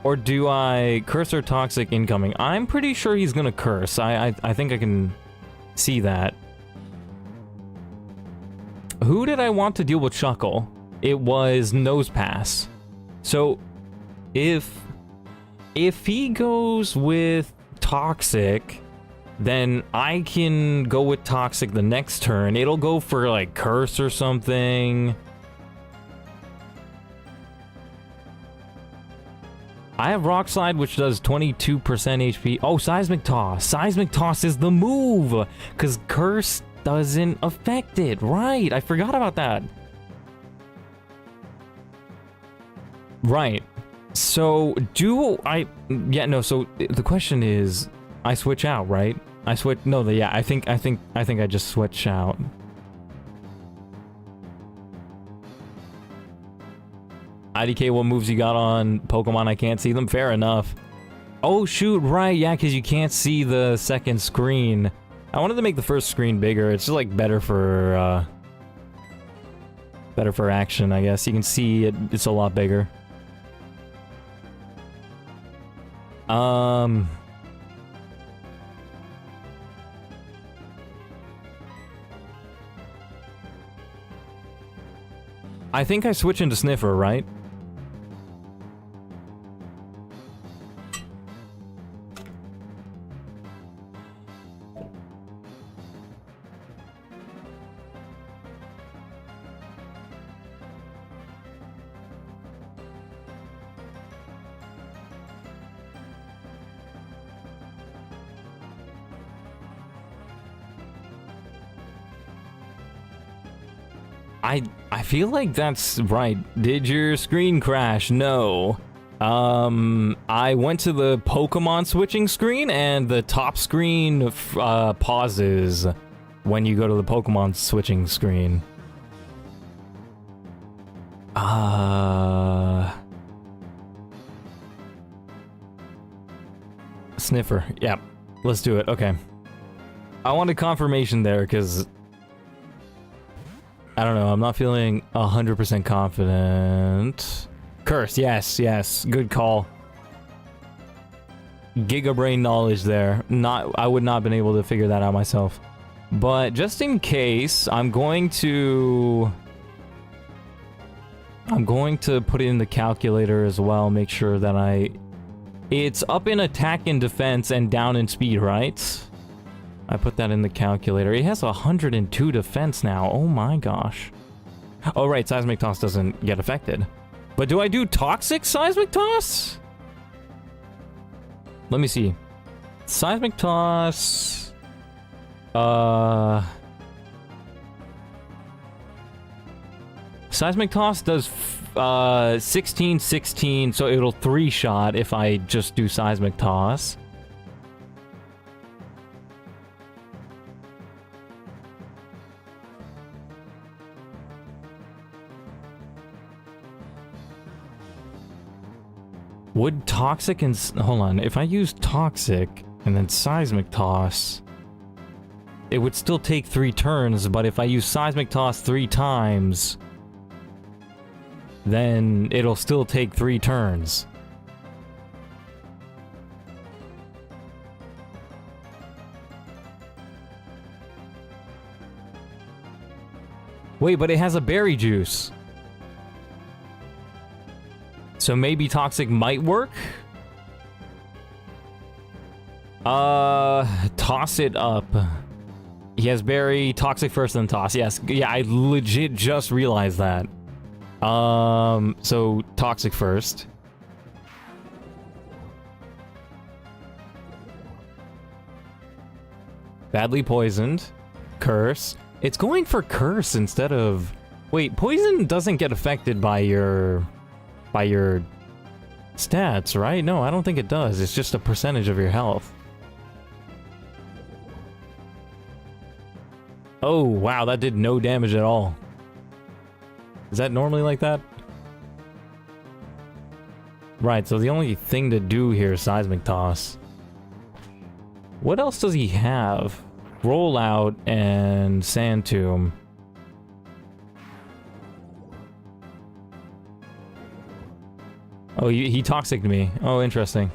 S1: Or do I Curse or Toxic incoming? I'm pretty sure he's gonna Curse. I think I can see that. Who did I want to deal with Shuckle? It was Nose Pass. So, if he goes with Toxic, then I can go with Toxic the next turn. It'll go for, like, Curse or something. I have Rock Slide, which does 22% HP. Oh, Seismic Toss. Seismic Toss is the move, because Curse doesn't affect it. Right, I forgot about that. Right. So, do I... Yeah, no, so the question is, I switch out, right? I switch... No, yeah, I think I just switch out. IDK, what moves you got on Pokemon? I can't see them? Fair enough. Oh, shoot, right, yeah, because you can't see the second screen. I wanted to make the first screen bigger. It's just, like, better for action, I guess. You can see it, it's a lot bigger. I think I switch into Sniffer, right? I feel like that's right. Did your screen crash? No. I went to the Pokemon switching screen, and the top screen pauses when you go to the Pokemon switching screen. Sniffer. Yep. Let's do it. Okay. I wanted confirmation there, because I don't know, I'm not feeling 100% confident. Curse, yes, good call. Giga brain knowledge there. I would not have been able to figure that out myself. But just in case, I'm going to put it in the calculator as well, make sure that it's up in attack and defense and down in speed, right? I put that in the calculator. It has 102 defense now. Oh my gosh. Oh right, Seismic Toss doesn't get affected. But do I do Toxic Seismic Toss? Let me see. Seismic Toss... Seismic Toss does 16, so it'll 3-shot if I just do Seismic Toss. Would Toxic and... Hold on. If I use Toxic and then Seismic Toss, it would still take 3 turns, but if I use Seismic Toss 3 times, then it'll still take 3 turns. Wait, but it has a berry juice. So maybe Toxic might work? Toss it up. He has berry, Toxic first, then toss. Yes, yeah, I legit just realized that. So Toxic first. Badly poisoned. Curse. It's going for curse instead of... Wait, poison doesn't get affected by your stats, right? No, I don't think it does. It's just a percentage of your health. Oh, wow, that did no damage at all. Is that normally like that? Right, so the only thing to do here is Seismic Toss. What else does he have? Roll Out and Sand Tomb. Oh, he Toxic'd me. Oh, interesting.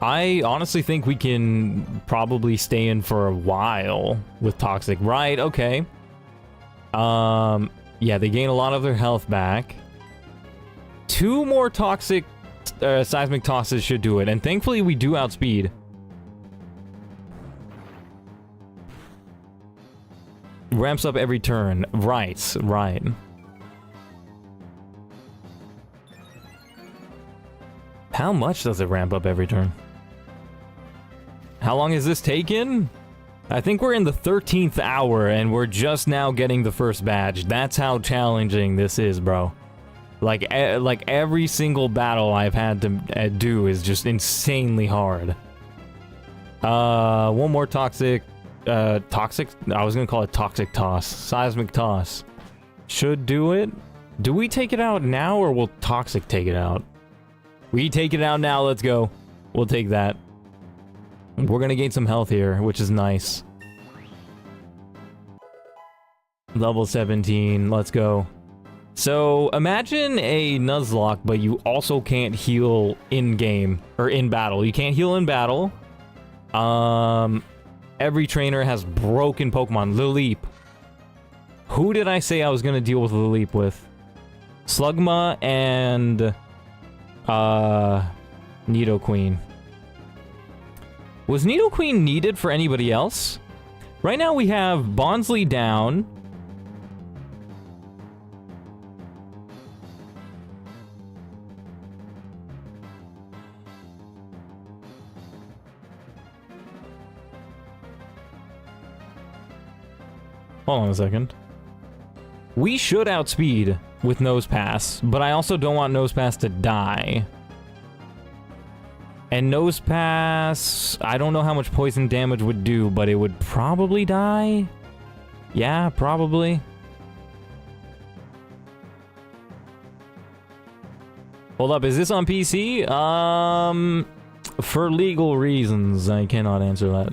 S1: I honestly think we can probably stay in for a while with Toxic. Right, okay. Yeah, they gain a lot of their health back. 2 more Toxic Seismic Tosses should do it, and thankfully we do outspeed. Ramps up every turn. Right, right. How much does it ramp up every turn? How long has this taken? I think we're in the 13th hour and we're just now getting the first badge. That's how challenging this is, bro. Like every single battle I've had to do is just insanely hard. One more Toxic... Toxic? I was gonna call it Toxic Toss. Seismic Toss. Should do it. Do we take it out now, or will Toxic take it out? We take it out now, let's go. We'll take that. We're gonna gain some health here, which is nice. Level 17, let's go. So, imagine a Nuzlocke, but you also can't heal in-game, or in battle. You can't heal in battle. Every trainer has broken Pokemon. Lileep. Who did I say I was gonna deal with Lileep with? Slugma and... Nidoqueen. Was Nidoqueen needed for anybody else? Right now we have Bonsly down. Hold on a second. We should outspeed with Nose Pass, but I also don't want Nose Pass to die. And Nose Pass, I don't know how much poison damage would do, but it would probably die? Yeah, probably. Hold up, is this on PC? For legal reasons, I cannot answer that.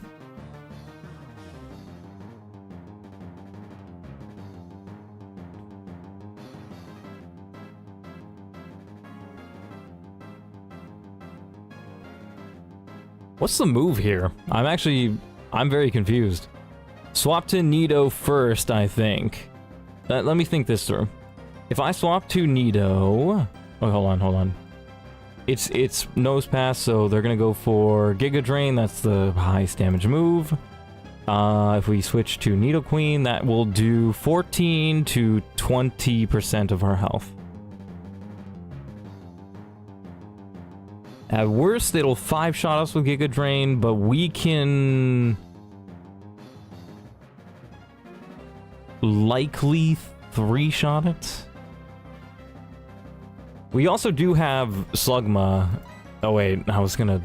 S1: What's the move here? I'm very confused. Swap to Nido first, I think. Let me think this through. If I swap to Nido... Oh, hold on. It's Nose Pass, so they're gonna go for Giga Drain. That's the highest damage move. If we switch to Nido Queen, that will do 14 to 20% of our health. At worst, it'll 5-shot us with Giga Drain, but we can... likely 3-shot it. We also do have Slugma. Oh wait, I was gonna...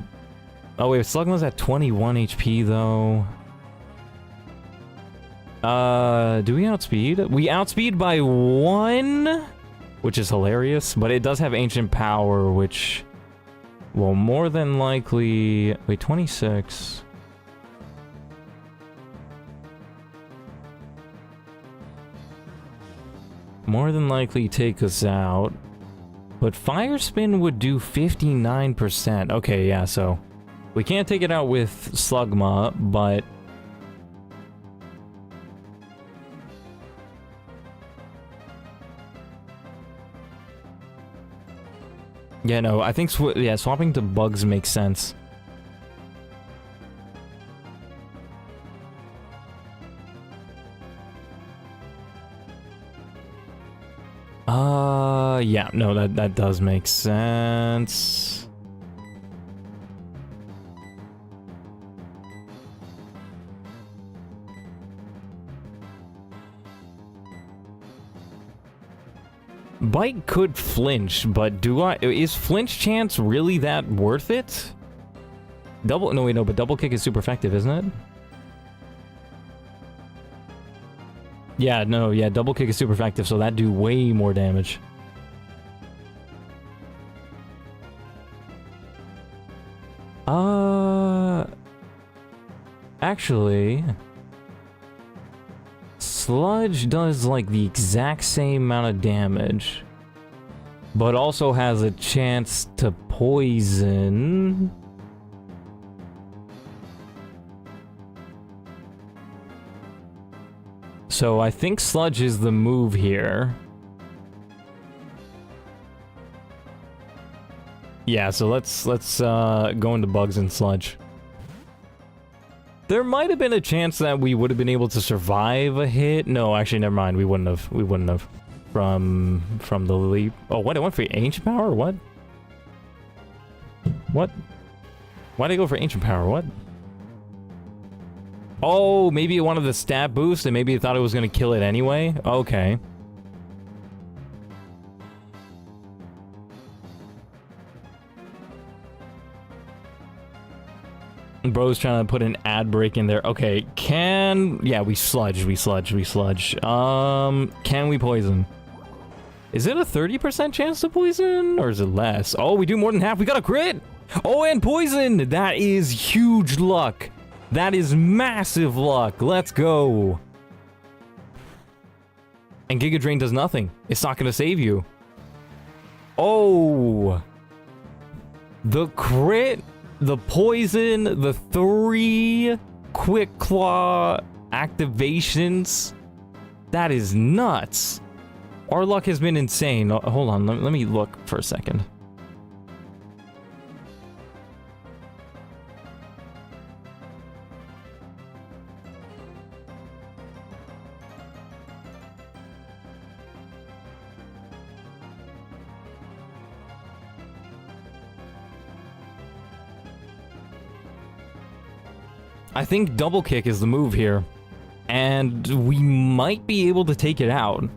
S1: Oh wait, Slugma's at 21 HP though. Do we outspeed? We outspeed by 1, which is hilarious, but it does have Ancient Power, which... Well, more than likely... Wait, 26... More than likely take us out. But Fire Spin would do 59%. Okay, yeah, so... We can't take it out with Slugma, but... Yeah, no, I think swapping to Bugs makes sense. Yeah, no, that does make sense. Bite could flinch, but is flinch chance really that worth it? No, wait, no, but double kick is super effective, isn't it? Yeah, no, yeah, double kick is super effective, so that'd do way more damage. Actually... Sludge does, like, the exact same amount of damage, but also has a chance to poison. So I think Sludge is the move here. Yeah, so let's go into Bugs and Sludge. There might have been a chance that we would have been able to survive a hit. No, actually, never mind. We wouldn't have. We wouldn't have. From the leap. Oh, what? It went for Ancient Power? What? What? Why'd I go for Ancient Power? What? Oh, maybe it wanted the stat boost, and maybe it thought it was going to kill it anyway? Okay. Bro's trying to put an ad break in there. Okay, yeah, we sludge. Can we poison? Is it a 30% chance to poison? Or is it less? Oh, we do more than half. We got a crit! Oh, and poison! That is huge luck. That is massive luck. Let's go. And Giga Drain does nothing. It's not going to save you. Oh. The crit... The poison, the 3 Quick Claw activations. That is nuts. Our luck has been insane. Hold on, let me look for a second. I think double kick is the move here. and we might be able to take it out.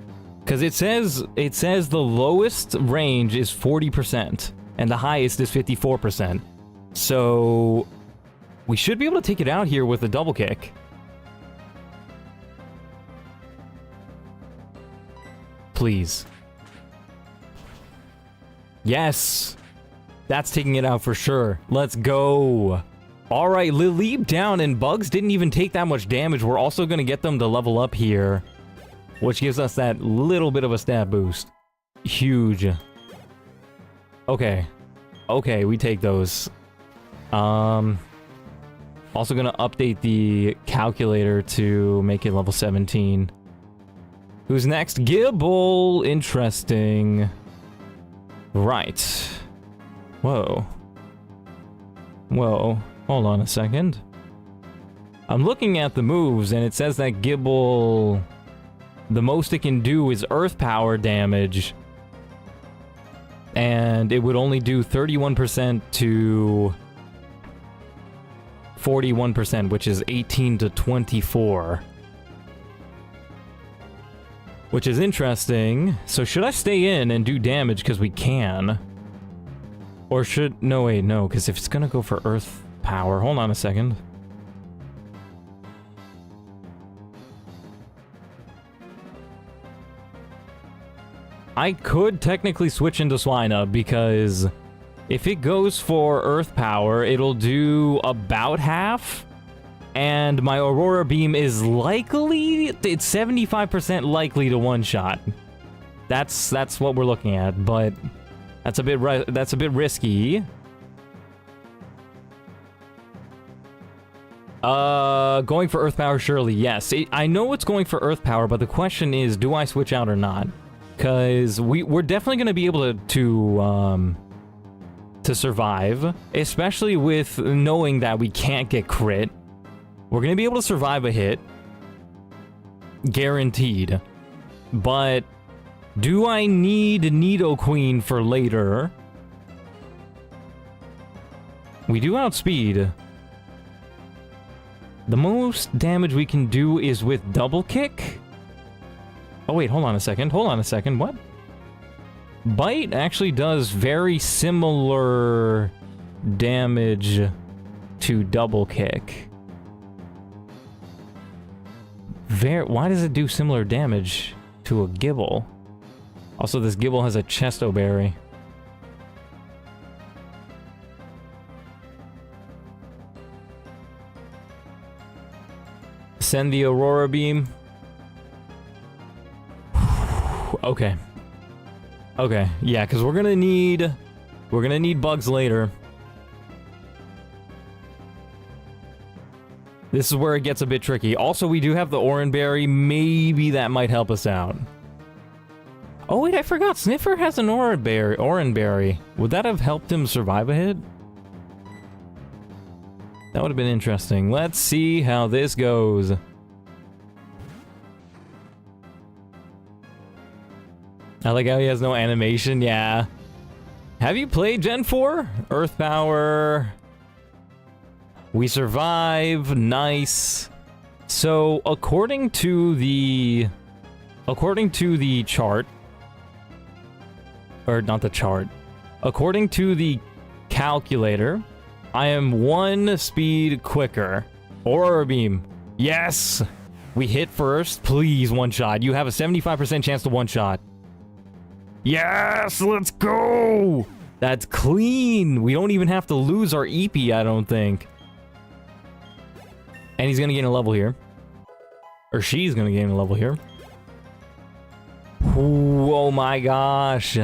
S1: Because it says the lowest range is 40%, and the highest is 54%. So we should be able to take it out here with a double kick. Please. Yes! That's taking it out for sure. Let's go! Alright, Lilip down, and Bugs didn't even take that much damage. We're also going to get them to level up here, which gives us that little bit of a stat boost. Huge. Okay. Okay, we take those. Also going to update the calculator to make it level 17. Who's next? Gibble! Interesting. Right. Whoa. Whoa. Hold on a second. I'm looking at the moves, and it says that Gibble... the most it can do is Earth Power damage. And it would only do 31% to 41%, which is 18 to 24. Which is interesting. So should I stay in and do damage because we can? Or should... no, wait, no, because if it's gonna go for Earth Power... hold on a second. I could technically switch into Swina because if it goes for Earth Power, it'll do about half. And my Aurora Beam is likely... it's 75% likely to one-shot. That's what we're looking at, but that's a bit risky. Going for Earth Power, surely, yes. I know it's going for Earth Power, but the question is, do I switch out or not? Because we're definitely going to be able to survive, especially with knowing that we can't get crit. We're going to be able to survive a hit. Guaranteed. But do I need Nidoqueen for later? We do outspeed. The most damage we can do is with double kick? Oh wait, hold on a second. Hold on a second. What? Bite actually does very similar damage to double kick. Why does it do similar damage to a Gibble? Also, this Gibble has a Chesto Berry. Send the Aurora Beam. Okay. Okay, yeah, because we're gonna need Bugs later. This is where it gets a bit tricky. Also, we do have the Oran Berry. Maybe that might help us out. Oh wait, I forgot. Sniffer has an Oran Berry. Would that have helped him survive a hit? That would have been interesting. Let's see how this goes. I like how he has no animation, yeah. Have you played Gen 4? Earth Power. We survive, nice. So, according to the chart, or not the chart, according to the calculator, I am 1 speed quicker. Aurora Beam. Yes! We hit first. Please, one shot. You have a 75% chance to one shot. Yes! Let's go! That's clean! We don't even have to lose our EP, I don't think. And he's gonna gain a level here. Or she's gonna gain a level here. Ooh, oh my gosh.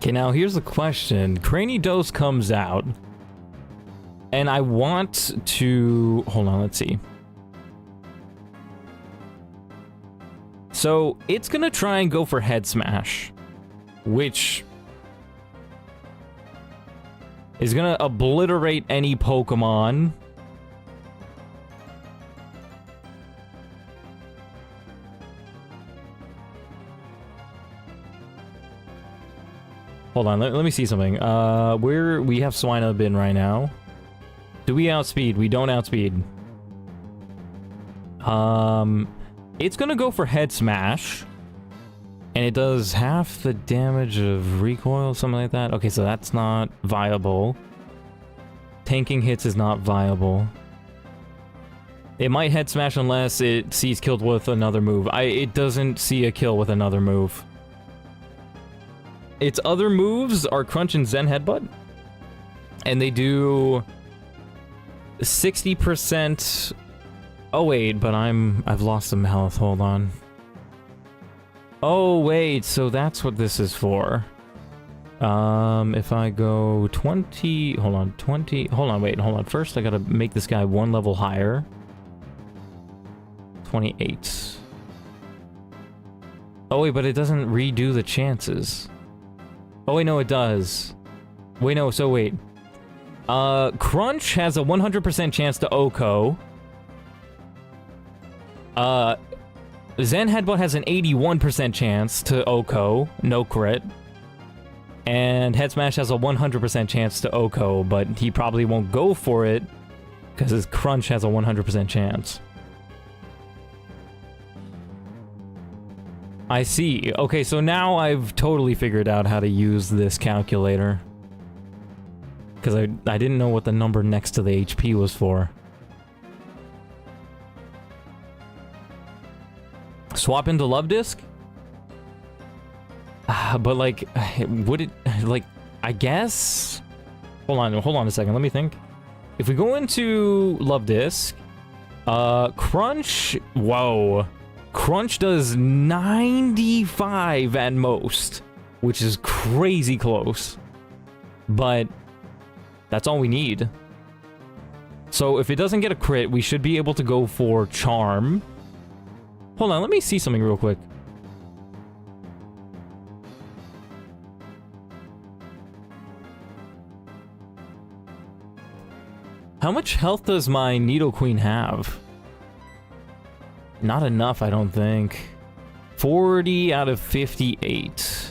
S1: Okay, now here's the question. Cranidos comes out. And I want to... hold on, let's see. So, it's gonna try and go for Head Smash. Which... is gonna obliterate any Pokemon. Hold on, let me see something. We have Swinub in right now. Do we outspeed? We don't outspeed. It's gonna go for Head Smash. And it does half the damage of recoil, something like that. Okay, so that's not viable. Tanking hits is not viable. It might Head Smash unless it sees killed with another move. It doesn't see a kill with another move. Its other moves are Crunch and Zen Headbutt. And they do 60%. Oh wait, but I've lost some health. Hold on. Oh wait, so that's what this is for. If I go 20, hold on, 20, hold on, wait, hold on. First I gotta make this guy one level higher. 28. Oh wait, but it doesn't redo the chances. Oh wait, no, it does. Wait, no, so wait. Crunch has a 100% chance to OHKO. Zen Headbutt has an 81% chance to OHKO, no crit. And Head Smash has a 100% chance to OHKO, but he probably won't go for it because his Crunch has a 100% chance. I see. Okay, so now I've totally figured out how to use this calculator. Because I didn't know what the number next to the HP was for. Swap into Love Disc? But like, would it, like, I guess? Hold on a second, let me think. If we go into Love Disc, Crunch, whoa. Crunch does 95 at most, which is crazy close. But that's all we need. So if it doesn't get a crit, we should be able to go for Charm. Hold on, let me see something real quick. How much health does my Nidoqueen have? Not enough, I don't think. 40 out of 58.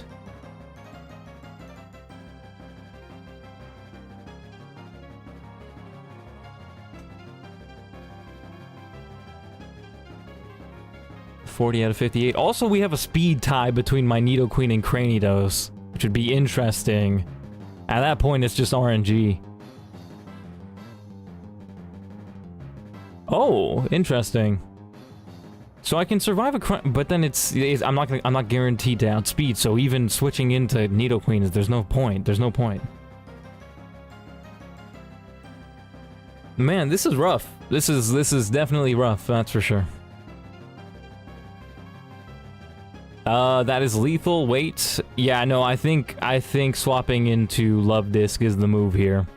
S1: Out of 58. Also, we have a speed tie between my Nidoqueen and Cranidos, which would be interesting. At that point, it's just RNG. Oh, interesting. So I can survive a crunch, but then I'm not guaranteed to outspeed. So even switching into Nidoqueen, there's no point. There's no point. Man, this is rough. This is definitely rough. That's for sure. That is lethal. Wait. Yeah, no, I think swapping into Love Disc is the move here.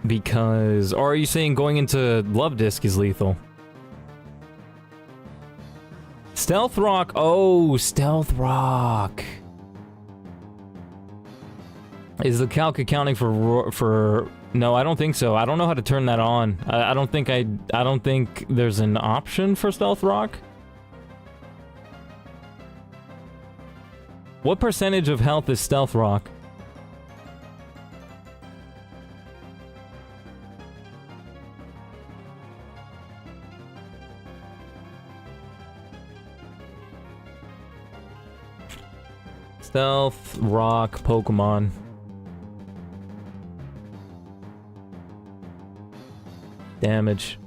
S1: Because, or are you saying going into Love Disc is lethal? Stealth Rock. Oh, Stealth Rock. Is the calc accounting for? No, I don't think so. I don't know how to turn that on. I don't think there's an option for Stealth Rock. What percentage of health is Stealth Rock? Stealth Rock Pokemon. Damage.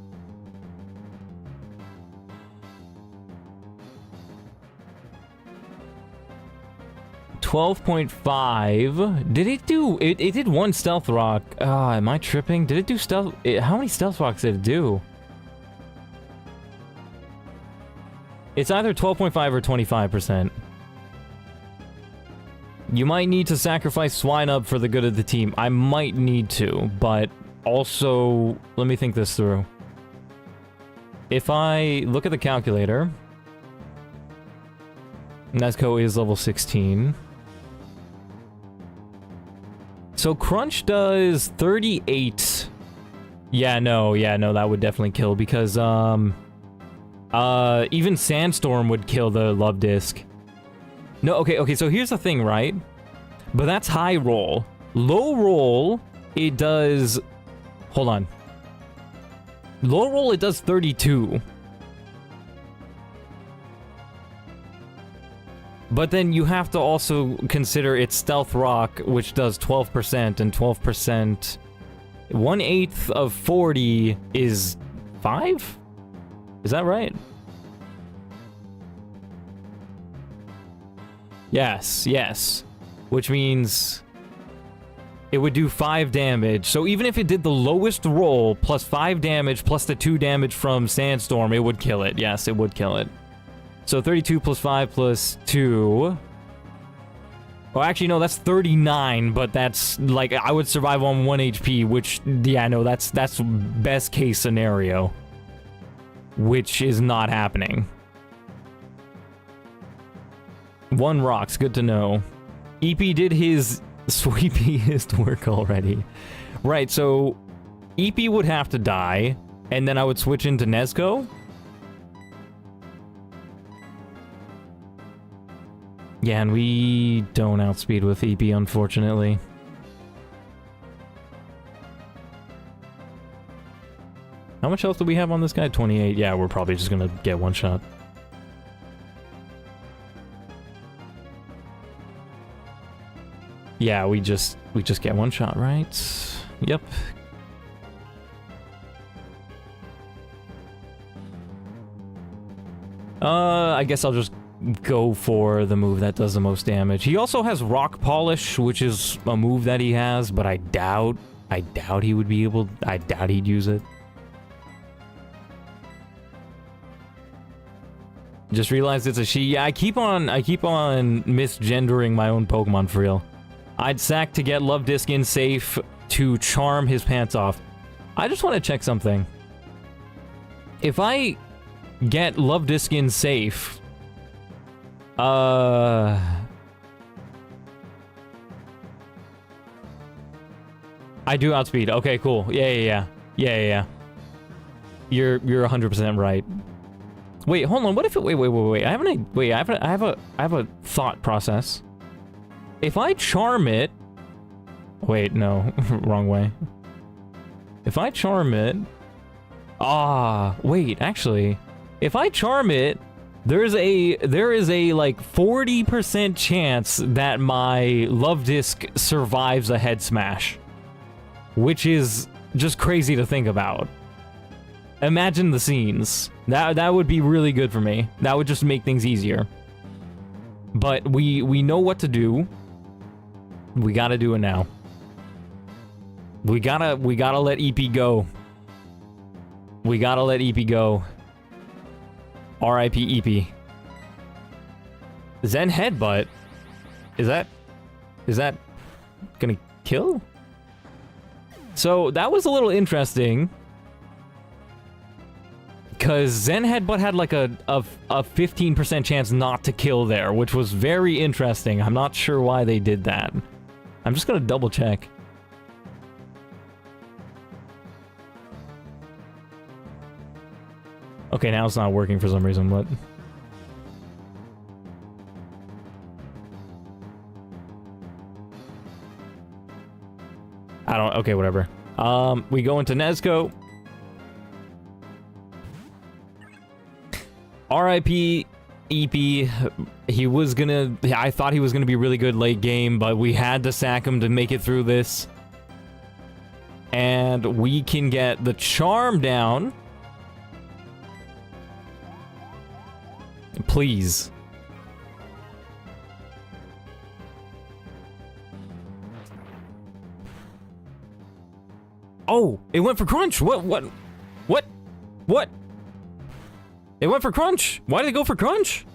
S1: 12.5. Did it do... It did one Stealth Rock. Am I tripping? Did it do Stealth... how many Stealth Rocks did it do? It's either 12.5 or 25%. You might need to sacrifice Swinub for the good of the team. I might need to, but also... Let me think this through. If I look at the calculator... Nesco is level 16. So Crunch does 38. Yeah, no, that would definitely kill because, even Sandstorm would kill the Love Disc. No, okay, so here's the thing, right? But that's high roll. Low roll, it does... Hold on. Low roll, it does 32. But then you have to also consider its Stealth Rock, which does 12%, and 12%... 1/8 of 40 is 5? Is that right? Yes. Which means it would do 5 damage. So even if it did the lowest roll plus 5 damage plus the 2 damage from Sandstorm, it would kill it. Yes, it would kill it. So 32 plus 5 plus 2. Oh, actually, no, that's 39, but that's, like, I would survive on 1 HP, which, yeah, no, that's best case scenario. Which is not happening. 1 rocks, good to know. EP did his sweepiest work already. Right, so EP would have to die, and then I would switch into Nezuko. Yeah, and we don't outspeed with EP, unfortunately. How much health do we have on this guy? 28. Yeah, we're probably just gonna get one shot. Yeah, we just get one shot, right? Yep. I guess I'll just go for the move that does the most damage. He also has Rock Polish, which is a move that he has, but I doubt he would be able... I doubt he'd use it. Just realized it's a she. Yeah, I keep on misgendering my own Pokemon for real. I'd sack to get Love Disc in safe to charm his pants off. I just want to check something. If I get Love Disc in safe... I do outspeed. Okay, cool. Yeah. You're 100% right. Wait, hold on. What if it... Wait. I have a thought process. If I charm it... Wait, no. Wrong way. If I charm it... wait, actually. If I charm it, there is a like 40% chance that my Love Disc survives a head smash. Which is just crazy to think about. Imagine the scenes. That would be really good for me. That would just make things easier. But we know what to do. We gotta do it now. We gotta let EP go. We gotta let EP go. R.I.P. EP. Zen Headbutt? Is that gonna kill? So that was a little interesting. Because Zen Headbutt had like a 15% chance not to kill there, which was very interesting. I'm not sure why they did that. I'm just gonna double check. Okay, now it's not working for some reason. What? I don't... Okay, whatever. We go into Nezuko. R.I.P. EP. He was gonna... I thought he was gonna be really good late game, but we had to sack him to make it through this. And we can get the charm down. Please. Oh, it went for Crunch. What? It went for Crunch. Why did it go for Crunch?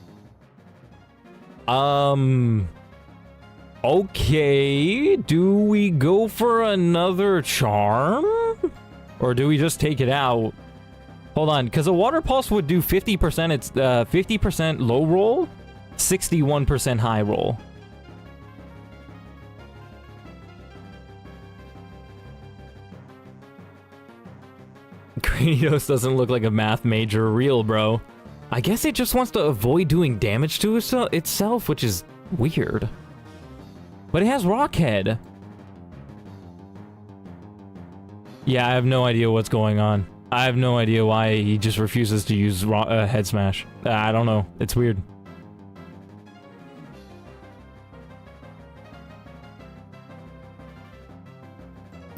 S1: Okay. Do we go for another charm? Or do we just take it out? Hold on, because a Water Pulse would do 50%. It's 50% low roll, 61% high roll. Kratos doesn't look like a math major real, bro. I guess it just wants to avoid doing damage to itself, which is weird. But it has Rock Head. Yeah, I have no idea what's going on. I have no idea why he just refuses to use Head Smash. I don't know. It's weird.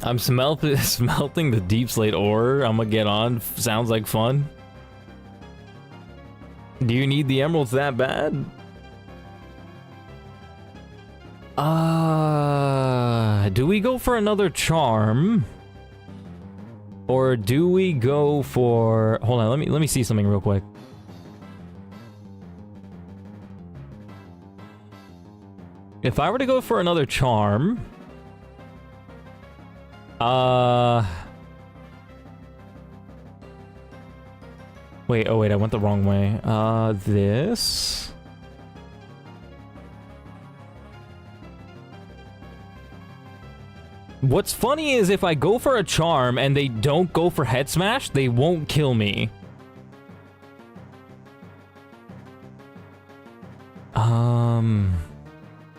S1: I'm smelting the Deep Slate ore. I'm gonna get on. Sounds like fun. Do you need the emeralds that bad? Do we go for another charm? Or do we go for... Hold on, let me see something real quick. If I were to go for another charm... Wait, oh wait, I went the wrong way. This... What's funny is if I go for a charm and they don't go for Head Smash, they won't kill me.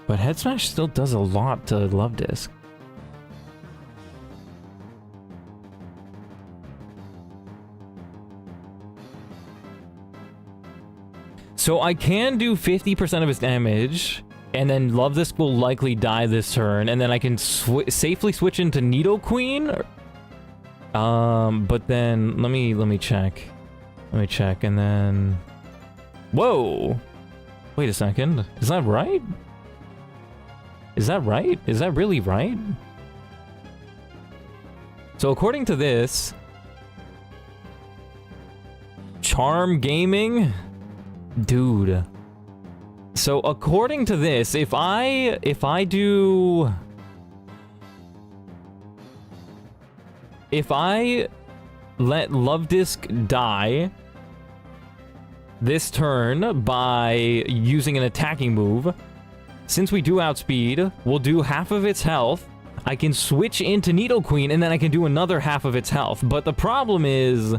S1: But Head Smash still does a lot to Love Disc. So I can do 50% of his damage, and then Love Disc will likely die this turn, and then I can safely switch into Nidoqueen. But then let me check. Let me check, and then... Whoa! Wait a second. Is that right? Is that right? Is that really right? So according to this... Charm Gaming? Dude. So according to this, if I let Love Disc die this turn by using an attacking move, since we do outspeed, we'll do half of its health. I can switch into Nidoqueen and then I can do another half of its health. But the problem is,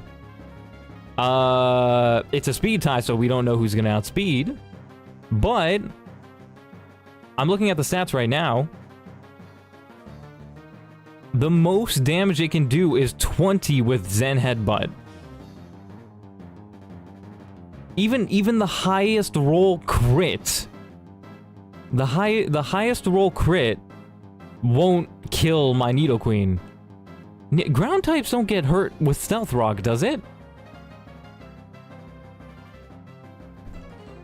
S1: it's a speed tie, so we don't know who's gonna outspeed. But I'm looking at the stats right now. The most damage it can do is 20 with Zen Headbutt. Even the highest roll crit, the highest roll crit won't kill my Nidoqueen. Ground types don't get hurt with Stealth Rock, does it?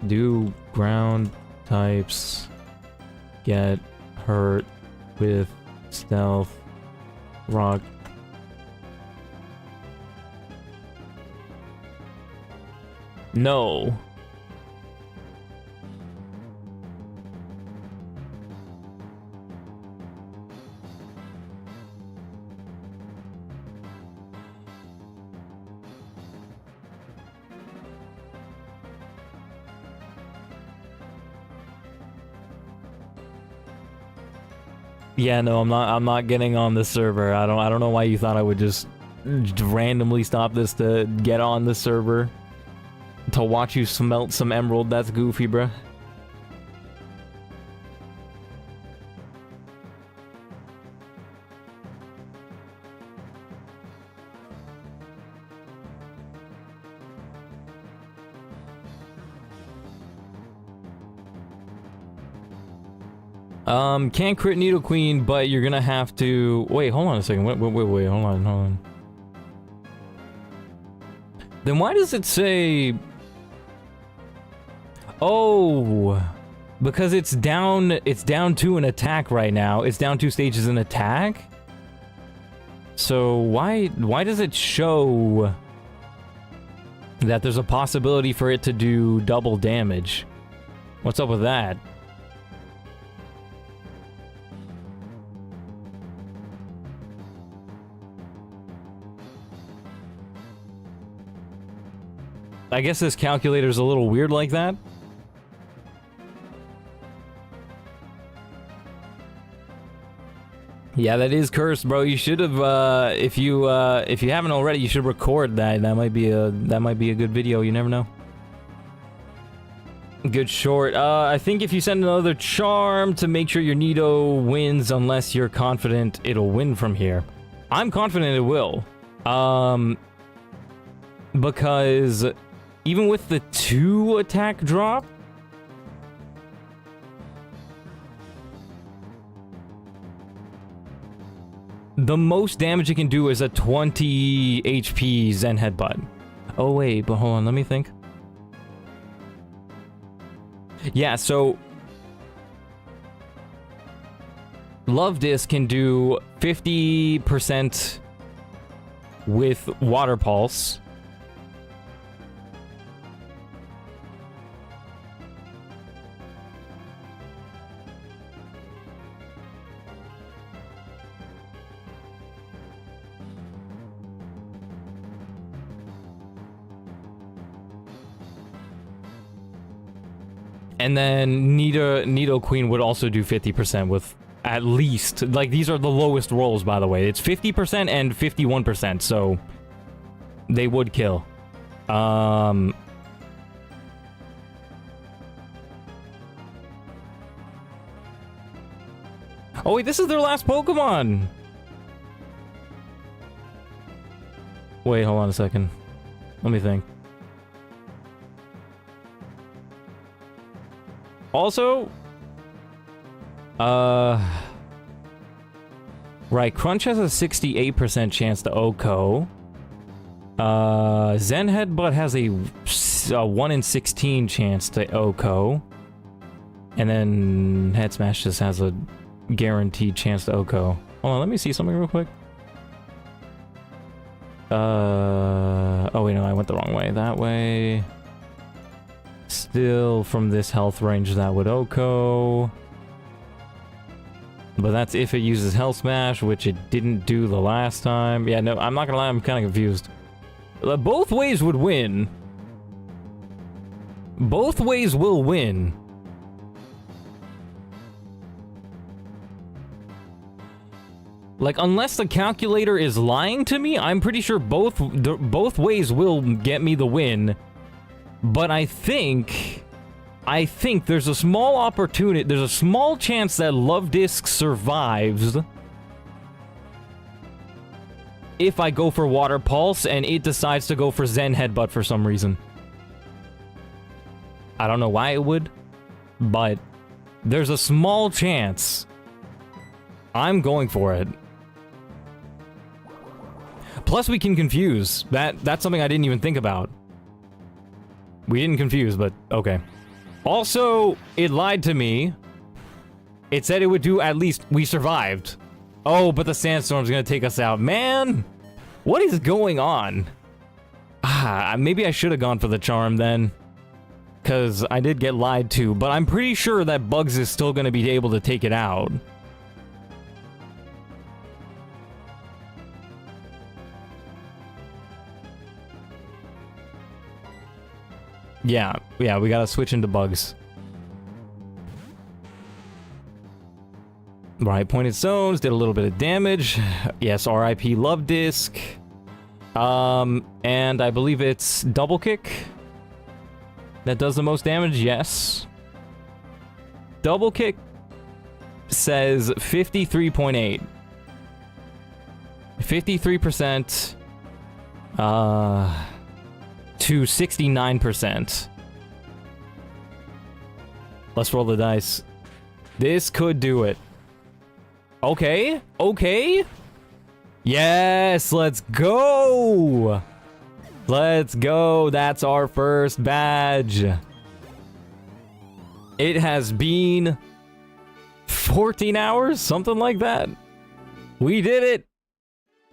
S1: Do ground types get hurt with Stealth Rock? No. Yeah, no, I'm not getting on this server. I don't know why you thought I would just randomly stop this to get on the server. To watch you smelt some emerald. That's goofy, bruh. Can't crit Nidoqueen, but you're gonna have to... Wait, hold on a second. Wait, hold on. Then why does it say... Oh, because it's down 2 in attack right now. It's down 2 stages in attack. So why does it show that there's a possibility for it to do double damage? What's up with that? I guess this calculator's a little weird like that. Yeah, that is cursed, bro. You should have, if you haven't already, you should record that. That might be a good video. You never know. Good short. I think if you send another charm to make sure your Nido wins, unless you're confident it'll win from here. I'm confident it will. Because even with the 2 attack drop, the most damage it can do is a 20 HP Zen Headbutt. Oh wait, but hold on, let me think. Yeah, so Love Disc can do 50% with Water Pulse. And then Nido Queen would also do 50% with at least, like, these are the lowest rolls, by the way. It's 50% and 51%, so they would kill. Oh wait, this is their last Pokemon! Wait, hold on a second. Let me think. Also, right, Crunch has a 68% chance to OHKO. Zen Headbutt has a 1 in 16 chance to OHKO. And then Head Smash just has a guaranteed chance to OHKO. Hold on, let me see something real quick. Oh wait, no, I went the wrong way. That way. Still from this health range that would OHKO. But that's if it uses Hell Smash, which it didn't do the last time. Yeah, no, I'm not gonna lie, I'm kind of confused. Both ways would win. Both ways will win. Like, unless the calculator is lying to me, I'm pretty sure both ways will get me the win. But I think there's a small opportunity, there's a small chance that Love Disc survives if I go for Water Pulse and it decides to go for Zen Headbutt for some reason. I don't know why it would, but there's a small chance. I'm going for it. Plus we can confuse. That's something I didn't even think about. We didn't confuse, but okay. Also, it lied to me. It said it would do at least... We survived. Oh, but the sandstorm's gonna take us out. Man! What is going on? Ah, maybe I should have gone for the charm then. Because I did get lied to, but I'm pretty sure that Bugs is still gonna be able to take it out. Yeah, we gotta switch into Bugs. Right, Pointed Stones did a little bit of damage. Yes, RIP Love Disc. And I believe it's Double Kick that does the most damage, yes. Double Kick says 53.8. 53%. To 69%. Let's roll the dice. This could do it. Okay, okay. Yes, let's go. Let's go. That's our first badge. It has been 14 hours, something like that. We did it.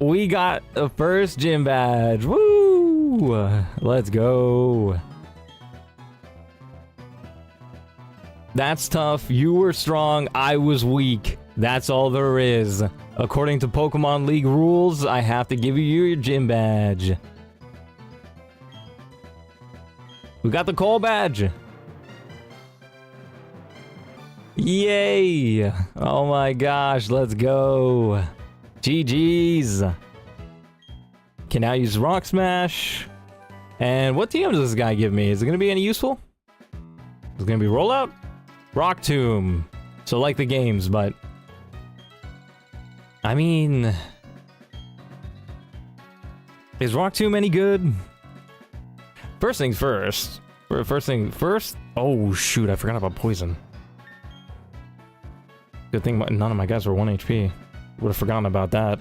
S1: We got the first gym badge. Woo! Let's go. That's tough. You were strong. I was weak. That's all there is. According to Pokemon League rules, I have to give you your gym badge. We got the call badge. Yay! Oh my gosh, let's go. GG's. Can now use Rock Smash. And what TM does this guy give me? Is it gonna be any useful? Is it gonna be Rollout? Rock Tomb. So like the games, but... I mean... Is Rock Tomb any good? First things first. First... Oh shoot, I forgot about Poison. Good thing none of my guys were 1 HP. Would have forgotten about that.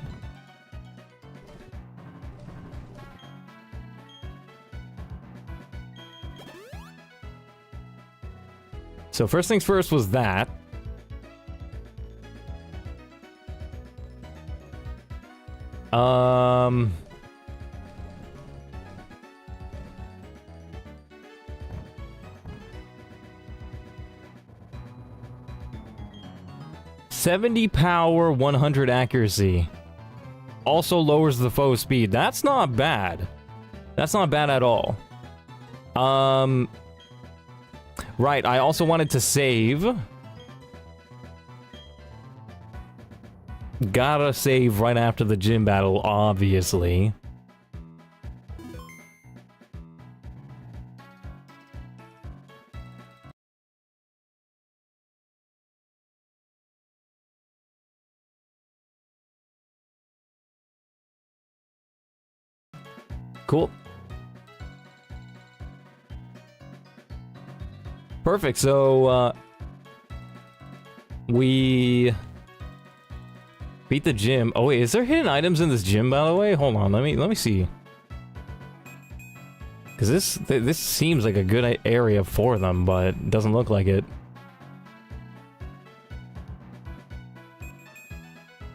S1: So first things first was that. Um... 70 power, 100 accuracy. Also lowers the foe speed. That's not bad. That's not bad at all. Right, I also wanted to save. Gotta save right after the gym battle, obviously. Cool. Perfect, so, we beat the gym. Oh wait, is there hidden items in this gym, by the way? Hold on, let me see. Cause this seems like a good area for them, but it doesn't look like it.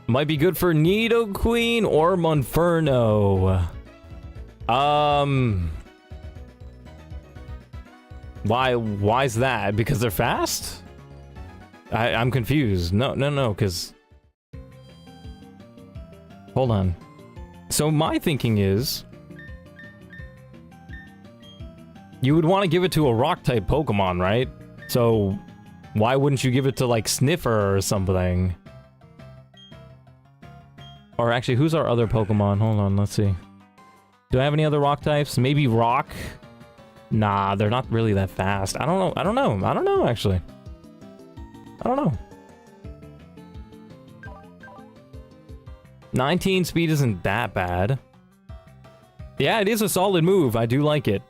S1: Might be good for Nidoqueen or Monferno. Why's that? Because they're fast? I'm confused. No, because... Hold on. So my thinking is... You would want to give it to a rock-type Pokemon, right? So, why wouldn't you give it to, like, Sniffer or something? Or actually, who's our other Pokemon? Hold on, let's see. Do I have any other rock types? Maybe Rock? Nah, they're not really that fast. I don't know, actually. I don't know. 19 speed isn't that bad. Yeah, it is a solid move. I do like it.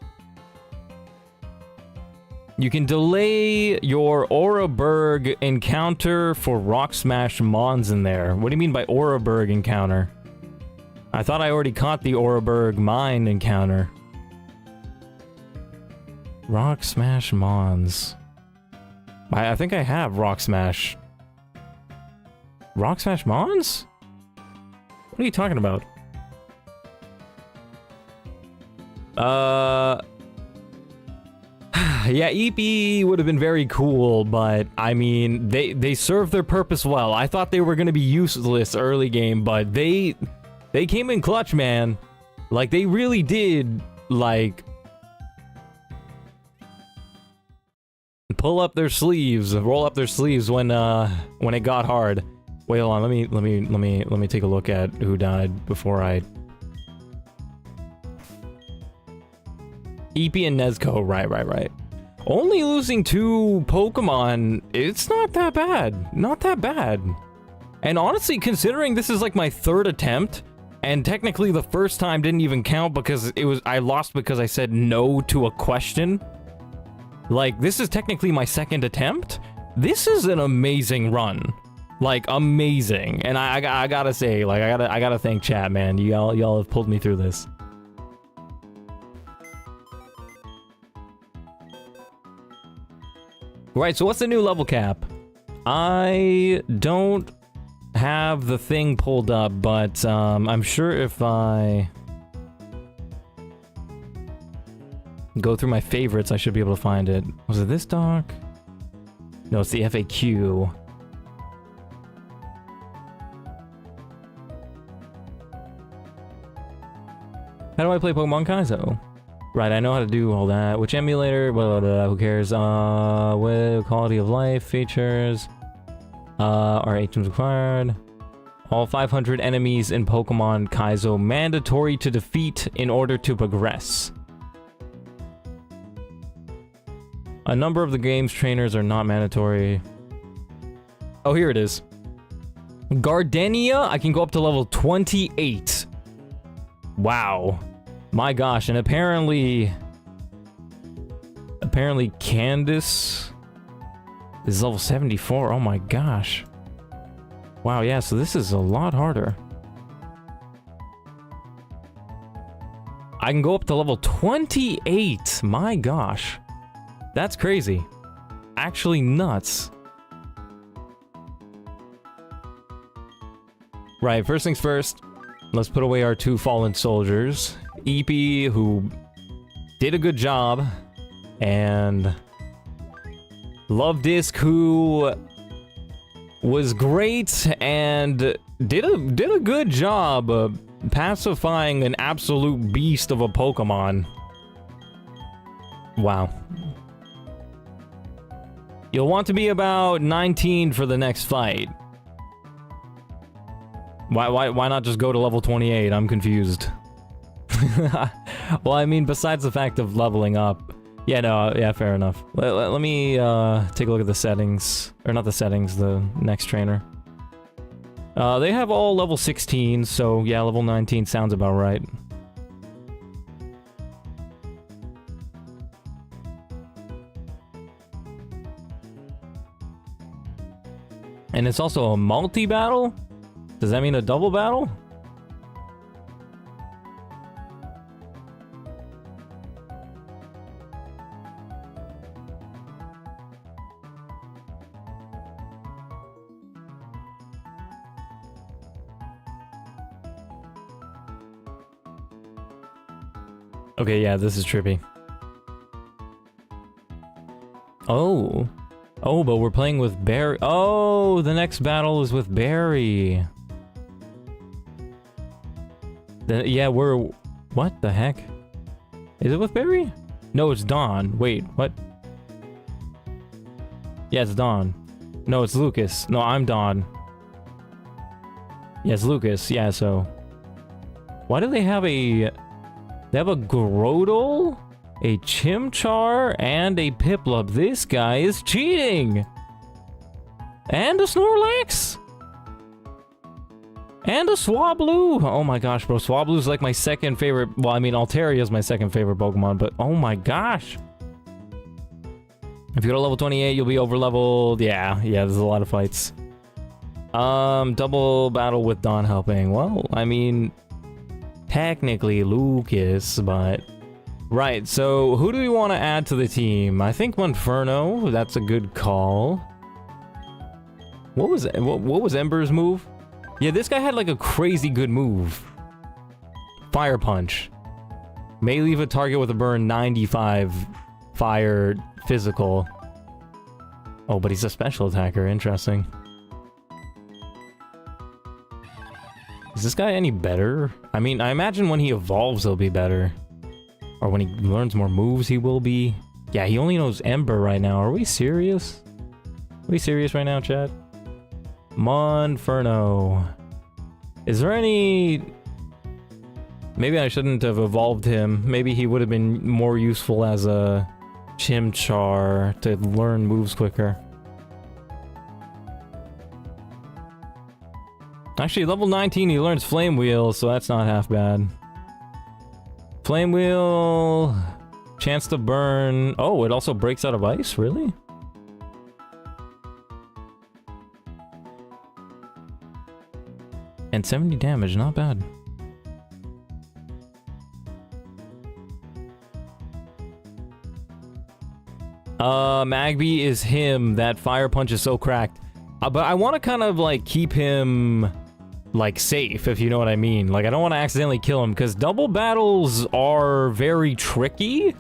S1: You can delay your Auraberg encounter for Rock Smash Mons in there. What do you mean by Auraberg encounter? I thought I already caught the Auraberg Mine encounter. Rock Smash Mons. I think I have Rock Smash. Rock Smash Mons? What are you talking about? Yeah, EP would have been very cool, but I mean, they served their purpose well. I thought they were gonna be useless early game, but they came in clutch, man. Like, they really did, like, pull up their sleeves, roll up their sleeves when it got hard. Wait, hold on. Let me take a look at who died before I. EP and Nezuko, right. Only losing 2 Pokemon, it's not that bad. Not that bad. And honestly, considering this is like my 3rd attempt, and technically the first time didn't even count because I lost because I said no to a question. Like, this is technically my 2nd attempt. This is an amazing run. Like, amazing. And I gotta say, like, I gotta thank chat, man. Y'all have pulled me through this. Right, so what's the new level cap? I don't have the thing pulled up, but I'm sure if I go through my favorites, I should be able to find it. Was it this doc? No, it's the FAQ. How do I play Pokemon Kaizo? Right, I know how to do all that. Which emulator? Blah, blah, blah, who cares? With quality of life, features. Are items required? All 500 enemies in Pokemon Kaizo mandatory to defeat in order to progress. A number of the game's trainers are not mandatory. Oh, here it is. Gardenia, I can go up to level 28. Wow. My gosh, and apparently Candace is level 74. Oh my gosh. Wow, yeah, so this is a lot harder. I can go up to level 28. My gosh. That's crazy. Actually nuts. Right, first things first. Let's put away our 2 fallen soldiers. Eepy, who did a good job, and Love Disc, who was great and did a good job pacifying an absolute beast of a Pokemon. Wow. You'll want to be about 19 for the next fight. Why not just go to level 28? I'm confused. Well, I mean, besides the fact of leveling up. Yeah, no, yeah, fair enough. Let me take a look at the settings. Or not the settings, the next trainer. They have all level 16, so yeah, level 19 sounds about right. And it's also a multi-battle? Does that mean a double battle? Okay, yeah, this is trippy. Oh. Oh, but we're playing with Barry. Oh, the next battle is with Barry. Yeah, we're... What the heck? Is it with Barry? No, it's Dawn. Wait, what? Yeah, it's Dawn. No, it's Lucas. No, I'm Dawn. Yeah, it's Lucas. Yeah, so... Why do they have a... They have a Grotle, a Chimchar, and a Piplup. This guy is cheating! And a Snorlax! And a Swablu! Oh my gosh, bro. Swablu's like my second favorite... Well, I mean, Altaria is my second favorite Pokemon, but oh my gosh! If you go to level 28, you'll be over-leveled. Yeah, there's a lot of fights. Double battle with Dawn helping. Well, I mean... Technically Lucas, but... Right, so who do we want to add to the team? I think Monferno, that's a good call. What was Ember's move? Yeah, this guy had like a crazy good move. Fire Punch. May leave a target with a burn 95 fire physical. Oh, but he's a special attacker, interesting. Is this guy any better? I mean, I imagine when he evolves, he'll be better. Or when he learns more moves, he will be. Yeah, he only knows Ember right now. Are we serious? Are we serious right now, chat? Monferno. Is there any... Maybe I shouldn't have evolved him. Maybe he would have been more useful as a Chimchar to learn moves quicker. Actually, level 19, he learns Flame Wheel, so that's not half bad. Flame Wheel... Chance to burn... Oh, it also breaks out of ice? Really? And 70 damage, not bad. Magby is him. That Fire Punch is so cracked. But I want to kind of, like, keep him... like, safe, if you know what I mean. Like, I don't want to accidentally kill him, because double battles are very tricky.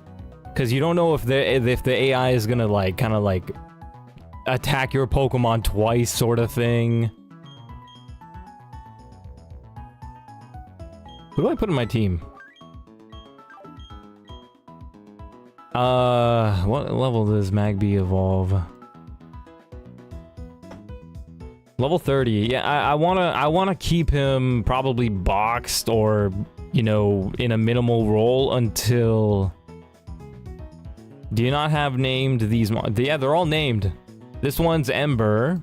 S1: Because you don't know if the AI is gonna, like, kind of, like, attack your Pokemon twice, sort of thing. Who do I put in my team? What level does Magby evolve? Level 30. Yeah, I wanna keep him probably boxed or, you know, in a minimal role until... Do you not have named these yeah, they're all named. This one's Ember,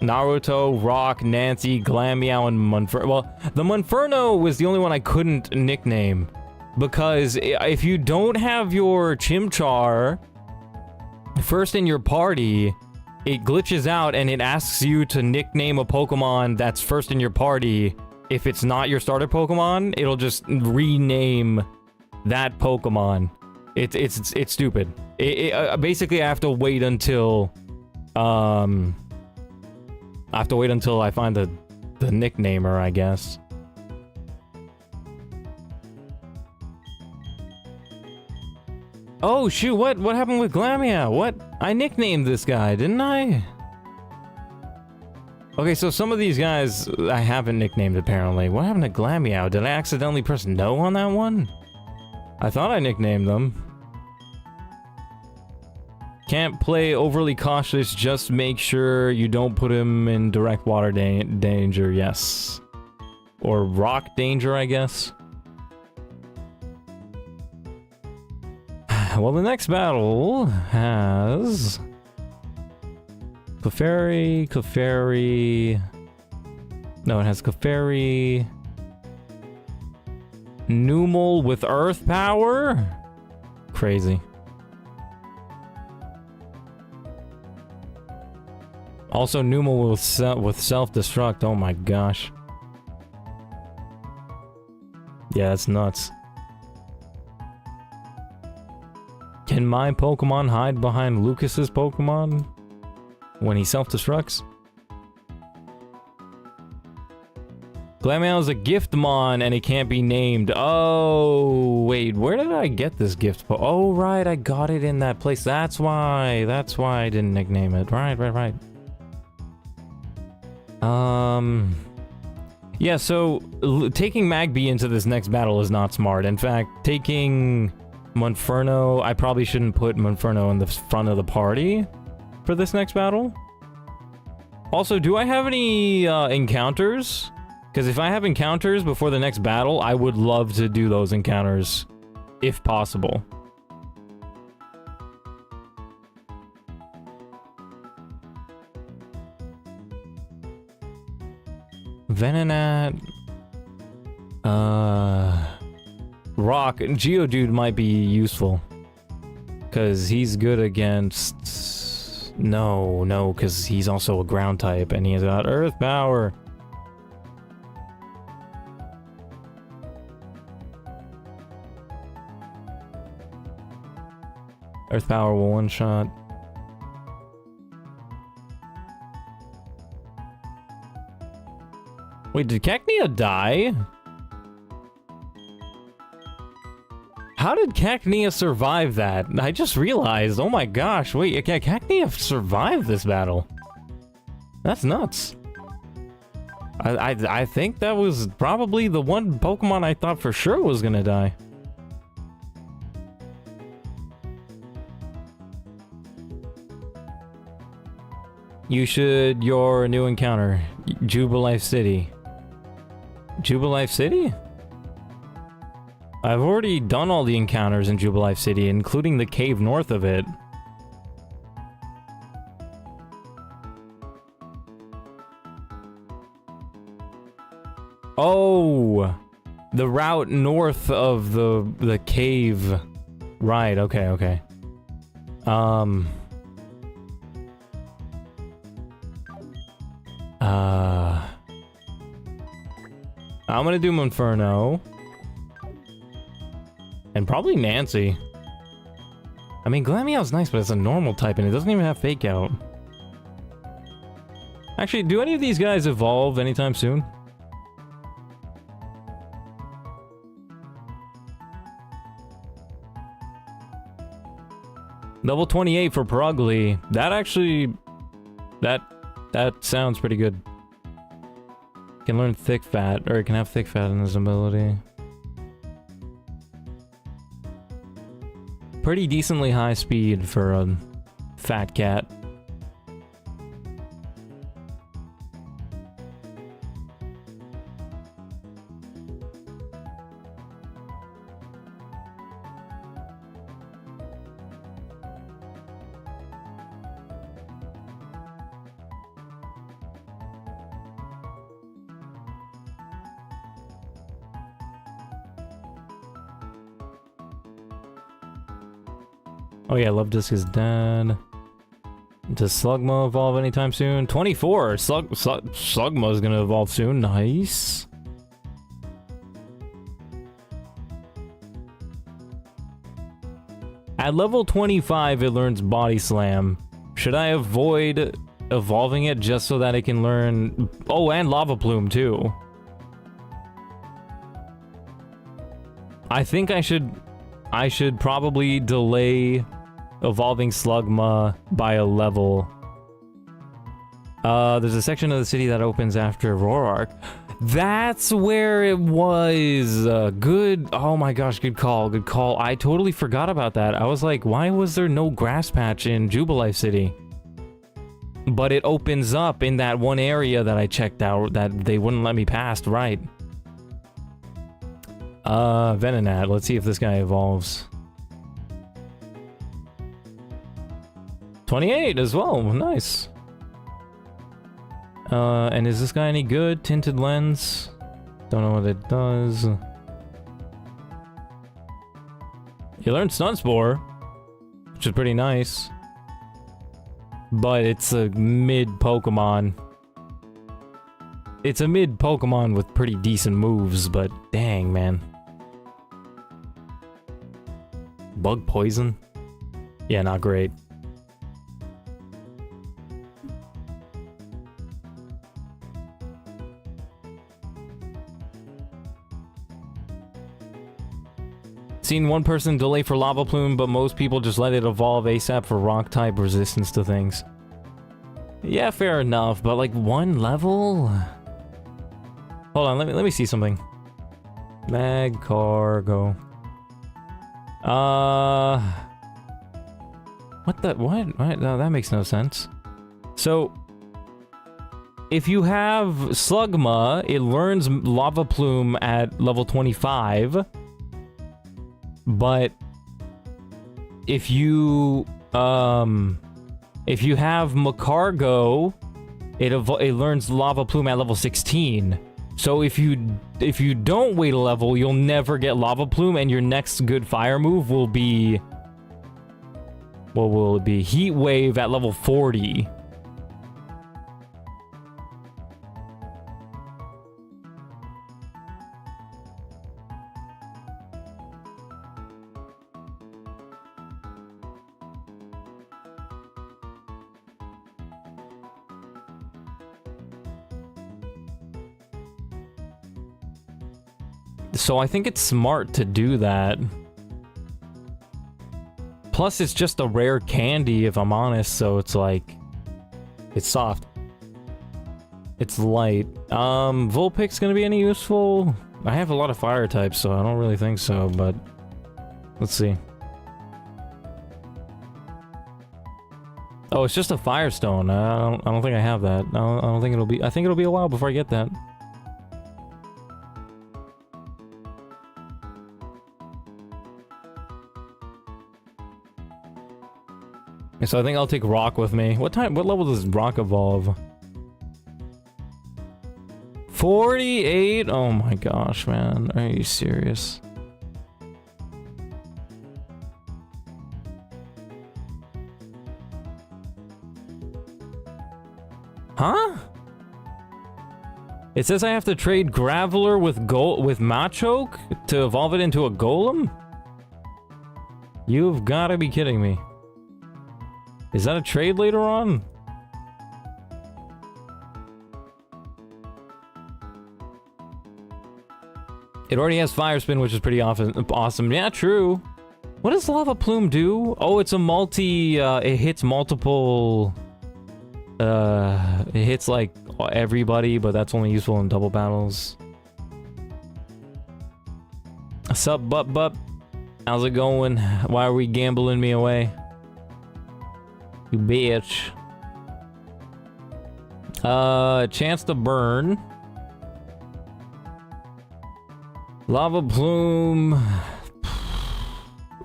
S1: Naruto, Rock, Nancy, Glameow, and Monferno. Well, the Monferno was the only one I couldn't nickname. Because if you don't have your Chimchar first in your party, it glitches out and it asks you to nickname a Pokemon that's first in your party. If it's not your starter Pokemon, it'll just rename that Pokemon. It's stupid. Basically, I have to wait until I find the nicknamer, I guess. Oh shoot! What happened with Glameow? What? I nicknamed this guy, didn't I? Okay, so some of these guys I haven't nicknamed apparently. What happened to Glameow? Did I accidentally press no on that one? I thought I nicknamed them. Can't play overly cautious, just make sure you don't put him in direct water danger, yes. Or rock danger, I guess. Well, the next battle has... Clefairy... No, it has Clefairy... Numel with Earth Power? Crazy. Also, Numel with self-destruct. Oh my gosh. Yeah, that's nuts. Can my Pokemon hide behind Lucas's Pokemon when he self-destructs? Glameow is a Giftmon and it can't be named. Oh, wait, where did I get this gift? Oh, right, I got it in that place. That's why I didn't nickname it. Right. Yeah, so taking Magby into this next battle is not smart. In fact, taking Monferno, I probably shouldn't put Monferno in the front of the party for this next battle. Also, do I have any encounters? Because if I have encounters before the next battle, I would love to do those encounters, if possible. Venonat... Rock. Geodude might be useful. Because he's good against... No, because he's also a ground type, and he's got Earth Power. Earth Power will one-shot. Wait, did Cacnea die? How did Cacnea survive that? I just realized, oh my gosh, wait, Cacnea survived this battle. That's nuts. I think that was probably the one Pokemon I thought for sure was gonna die. Your new encounter, Jubilife City. Jubilife City? I've already done all the encounters in Jubilife City, including the cave north of it. Oh! The route north of the cave. Right, okay. I'm gonna do Monferno. And probably Nancy. I mean, Glameow's nice, but it's a normal type, and it doesn't even have Fake Out. Actually, do any of these guys evolve anytime soon? Level 28 for Perugly. That actually... That sounds pretty good. Can learn Thick Fat, or it can have Thick Fat in his ability. pretty decently high speed for a fat cat. Oh yeah, Love Disc is dead. Does Slugma evolve anytime soon? 24! Slugma is gonna evolve soon. Nice. At level 25, it learns Body Slam. Should I avoid evolving it just so that it can learn... Oh, and Lava Plume, too. I think I should probably delay evolving Slugma by a level. There's a section of the city that opens after Rorark. That's where it was. Good. Oh my gosh, good call. Good call. I totally forgot about that. I was like, why was there no grass patch in Jubilife City? But it opens up in that one area that I checked out that they wouldn't let me past, right? Venonat. Let's see if this guy evolves. 28 as well. Nice. And is this guy any good? Tinted Lens. Don't know what it does. You learned Stun Spore, which is pretty nice. But it's a mid Pokemon. It's a mid Pokemon with pretty decent moves, but dang, man. Bug Poison? Yeah, not great. Seen one person delay for Lava Plume, but most people just let it evolve ASAP for rock type resistance to things. Yeah, fair enough, but like one level? Hold on, let me see something. Mag Cargo. What? No, that makes no sense. So, if you have Slugma, it learns Lava Plume at level 25. But if you have Macargo, it learns Lava Plume at level 16. So if you don't wait a level, you'll never get Lava Plume, and your next good fire move will be... What will it be? Heat Wave at level 40. So I think it's smart to do that. Plus, it's just a rare candy, if I'm honest, so it's like... It's soft. It's light. Vulpix's gonna be any useful? I have a lot of fire types, so I don't really think so, but... Let's see. Oh, it's just a Firestone. I don't think I have that. I don't think it'll be... I think it'll be a while before I get that. So I think I'll take Rock with me. What level does Rock evolve? 48? Oh my gosh, man. Are you serious? Huh? It says I have to trade Graveler with Machoke to evolve it into a Golem? You've got to be kidding me. Is that a trade later on? It already has Fire Spin, which is pretty awesome. Yeah, true. What does Lava Plume do? Oh, it's a multi... it hits multiple... it hits, like, everybody, but that's only useful in double battles. Sup, bup. How's it going? Why are we gambling me away? You bitch. Chance to burn. Lava plume.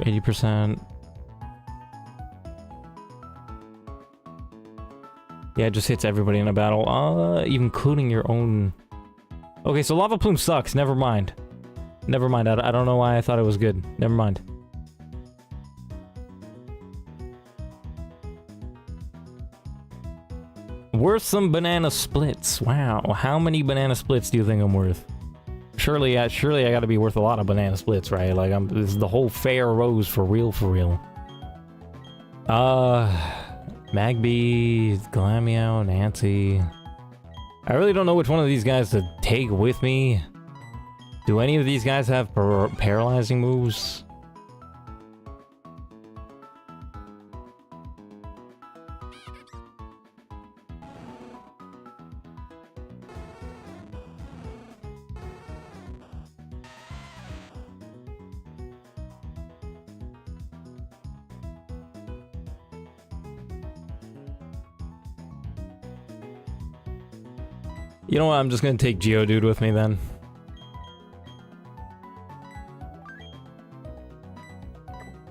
S1: 80%. Yeah, it just hits everybody in a battle. Even including your own. Okay, so lava plume sucks. Never mind. Never mind. I don't know why I thought it was good. Never mind. Worth some banana splits. Wow. How many banana splits do you think I'm worth? Surely I gotta be worth a lot of banana splits, right? Like, this is the whole fair rose for real, for real. Magby, Glameow, Nancy. I really don't know which one of these guys to take with me. Do any of these guys have paralyzing moves? You know what, I'm just gonna take Geodude with me then.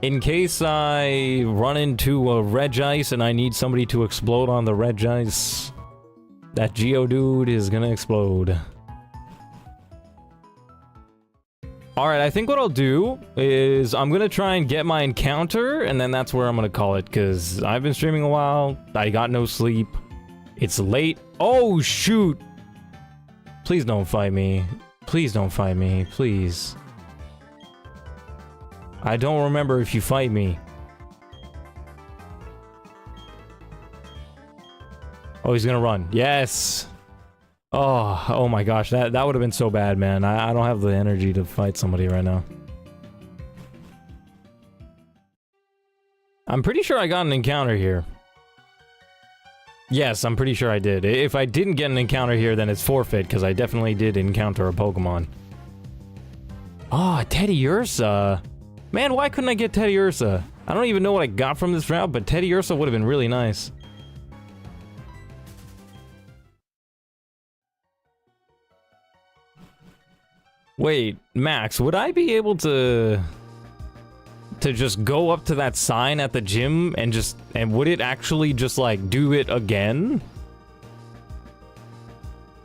S1: In case I run into a Regice and I need somebody to explode on the Regice, that Geodude is gonna explode. Alright, I think what I'll do is I'm gonna try and get my encounter, and then that's where I'm gonna call it, because I've been streaming a while, I got no sleep, it's late. Oh, shoot! Please don't fight me. Please don't fight me. Please. I don't remember if you fight me. Oh, he's gonna run. Yes! Oh my gosh. That would have been so bad, man. I don't have the energy to fight somebody right now. I'm pretty sure I got an encounter here. Yes, I'm pretty sure I did. If I didn't get an encounter here, then it's forfeit, because I definitely did encounter a Pokemon. Oh, Teddiursa. Man, why couldn't I get Teddiursa? I don't even know what I got from this route, but Teddiursa would have been really nice. Wait, Max, would I be able to just go up to that sign at the gym and would it actually just like do it again?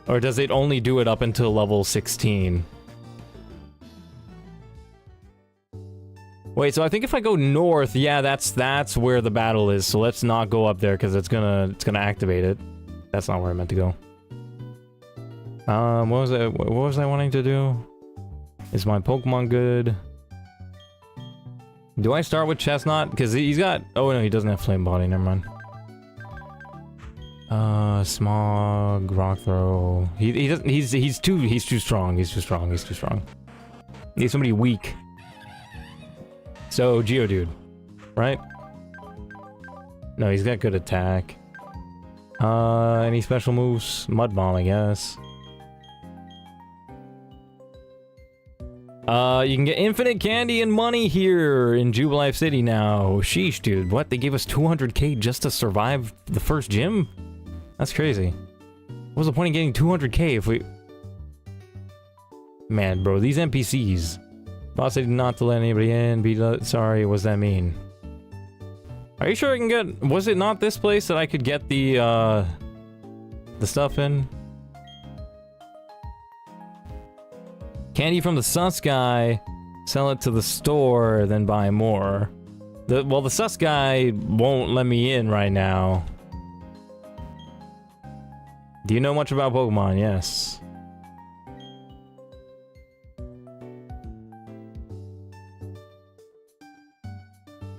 S1: Or does it only do it up until level 16? Wait, so I think if I go north, yeah, that's where the battle is. So let's not go up there because it's gonna activate it. That's not where I meant to go. What was I wanting to do? Is my Pokemon good? Do I start with Chestnut? Because he's got... Oh, no, he doesn't have Flame Body. Never mind. Smog, Rock Throw. He doesn't... He's too strong. He's too strong. He's too strong. Need somebody weak. So, Geodude. Right? No, he's got good attack. Any special moves? Mud Bomb, I guess. You can get infinite candy and money here in Jubilife City now. Sheesh, dude. What? They gave us 200k just to survive the first gym? That's crazy. What's the point of getting 200k if we... Man, bro, these NPCs. Boss said not to let anybody in. Be sorry, what does that mean? Are you sure I can get... Was it not this place that I could get the stuff in? Candy from the sus guy, sell it to the store, then buy more. Well, the sus guy won't let me in right now. Do you know much about Pokemon? Yes.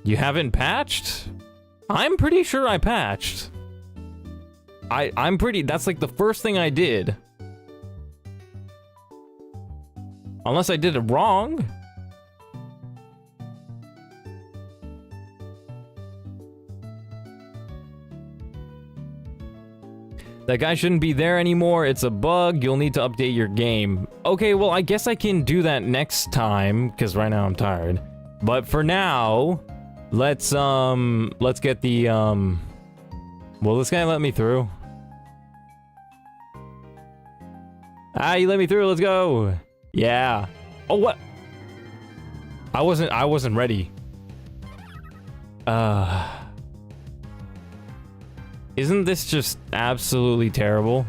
S1: You haven't patched? I'm pretty sure I patched. I'm pretty... That's like the first thing I did. Unless I did it wrong. That guy shouldn't be there anymore. It's a bug. You'll need to update your game. Okay, well, I guess I can do that next time, because right now I'm tired. But for now, let's get the, will this guy let me through? Ah, you let me through, let's go! Yeah. Oh, what? I wasn't ready. Isn't this just absolutely terrible?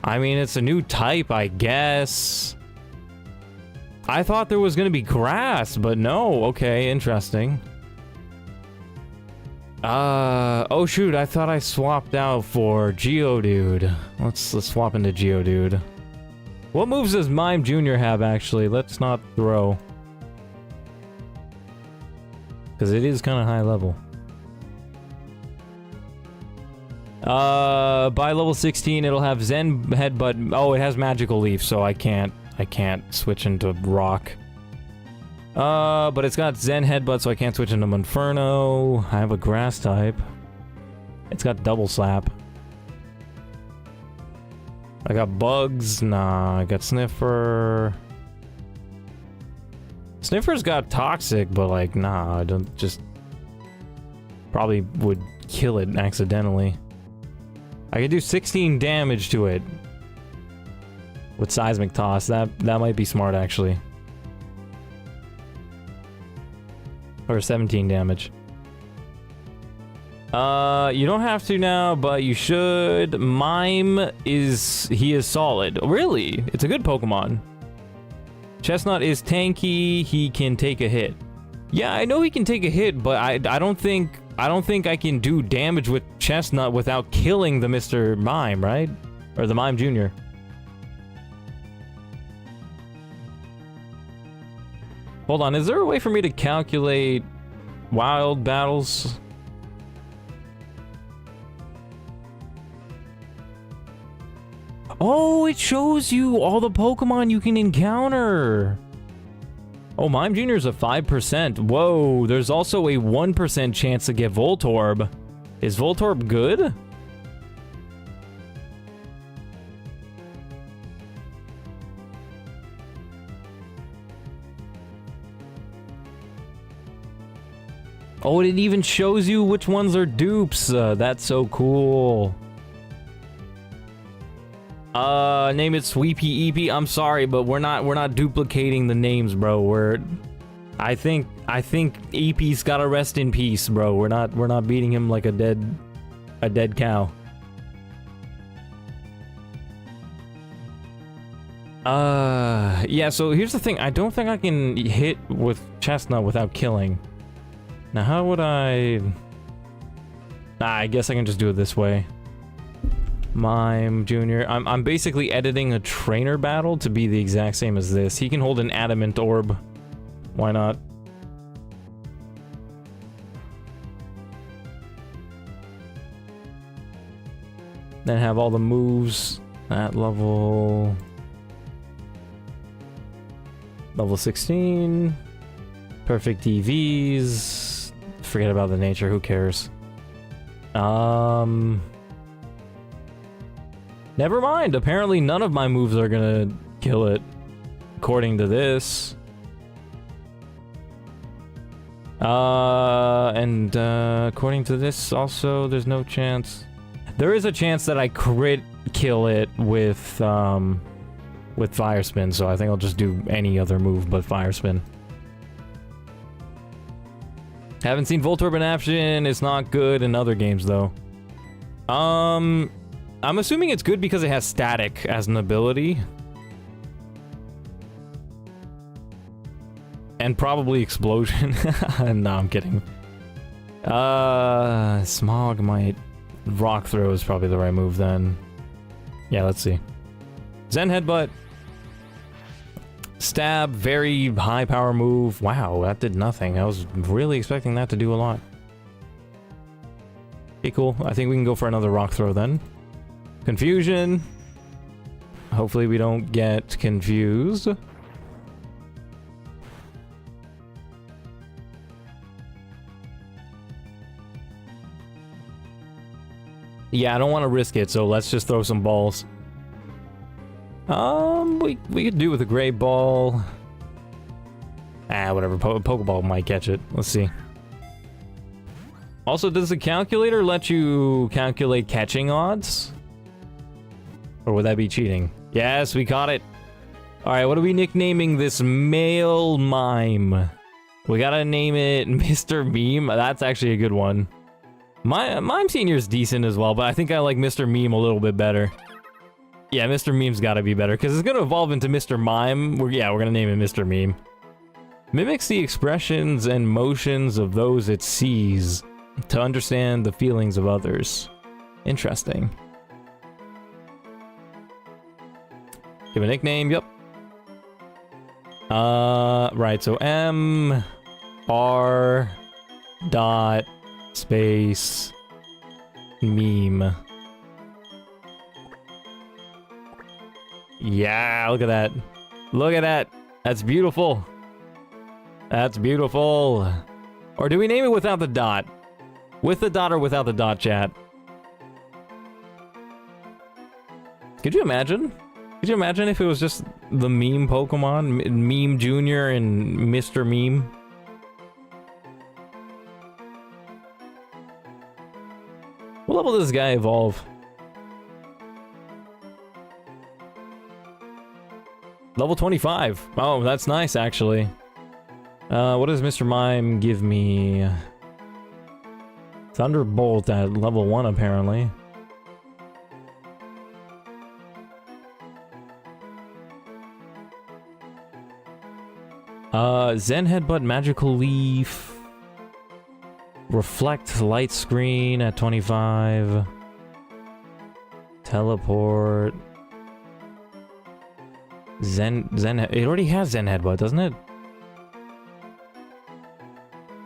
S1: I mean, it's a new type, I guess. I thought there was gonna be grass, but no. Okay, interesting. Oh shoot, I thought I swapped out for Geodude. Let's swap into Geodude. What moves does Mime Jr. have, actually? Let's not throw. Because it is kind of high level. By level 16, it'll have Zen Headbutt. Oh, it has Magical Leaf, so I can't switch into Rock. But it's got Zen Headbutt, so I can't switch into Monferno. I have a Grass type. It's got Double Slap. I got Bugs. Nah, I got Sniffer. Sniffer's got Toxic, but like, nah, I don't just... Probably would kill it accidentally. I could do 16 damage to it. With Seismic Toss, that might be smart, actually. Or 17 damage. You don't have to now, but you should. Mime he is solid. Really? It's a good Pokemon. Chestnut is tanky, he can take a hit. Yeah, I know he can take a hit, but I don't think I can do damage with Chestnut without killing the Mr. Mime, right? Or the Mime Jr. Hold on, is there a way for me to calculate wild battles? Oh, it shows you all the Pokemon you can encounter. Oh, Mime Jr. is a 5%. Whoa, there's also a 1% chance to get Voltorb. Is Voltorb good? Oh, it even shows you which ones are dupes. That's so cool. Name it Sweepy EP. I'm sorry, but we're not duplicating the names, bro. I think EP's gotta rest in peace, bro. We're not beating him like a dead cow. Yeah, so here's the thing. I don't think I can hit with Chestnut without killing. Now, how would I... I guess I can just do it this way. Mime Jr. I'm basically editing a trainer battle to be the exact same as this. He can hold an adamant orb. Why not? Then have all the moves at level 16. Perfect EVs. Forget about the nature, who cares? Never mind, apparently none of my moves are gonna kill it, according to this. According to this also, there's no chance. There is a chance that I crit kill it with Fire Spin, so I think I'll just do any other move but Fire Spin. Haven't seen Voltorb in action, it's not good in other games though. I'm assuming it's good because it has static as an ability. And probably explosion. No, I'm kidding. Smog might... Rock Throw is probably the right move then. Yeah, let's see. Zen Headbutt. Stab, very high power move. Wow, that did nothing. I was really expecting that to do a lot. Okay, cool. I think we can go for another Rock Throw then. Confusion. Hopefully we don't get confused. Yeah, I don't want to risk it, so let's just throw some balls. We could do with a Great Ball. Whatever. Pokeball might catch it. Let's see. Also, does the calculator let you calculate catching odds? Or would that be cheating? Yes, we caught it. Alright, what are we nicknaming this male mime? We gotta name it Mr. Meme. That's actually a good one. Mime Senior's decent as well, but I think I like Mr. Meme a little bit better. Yeah, Mr. Meme's gotta be better, because it's gonna evolve into Mr. Mime. We're gonna name it Mr. Meme. Mimics the expressions and motions of those it sees to understand the feelings of others. Interesting. Give a nickname, yep. Right, so M R dot space meme. Yeah, look at that. Look at that. That's beautiful. That's beautiful. Or do we name it without the dot? With the dot or without the dot, chat? Could you imagine? Could you imagine if it was just the meme Pokemon? Meme Junior and Mr. Meme? What level does this guy evolve? Level 25. Oh, that's nice, actually. What does Mr. Mime give me? Thunderbolt at level 1, apparently. Zen Headbutt, Magical Leaf. Reflect Light Screen at 25. Teleport. It already has Zen Headbutt, doesn't it?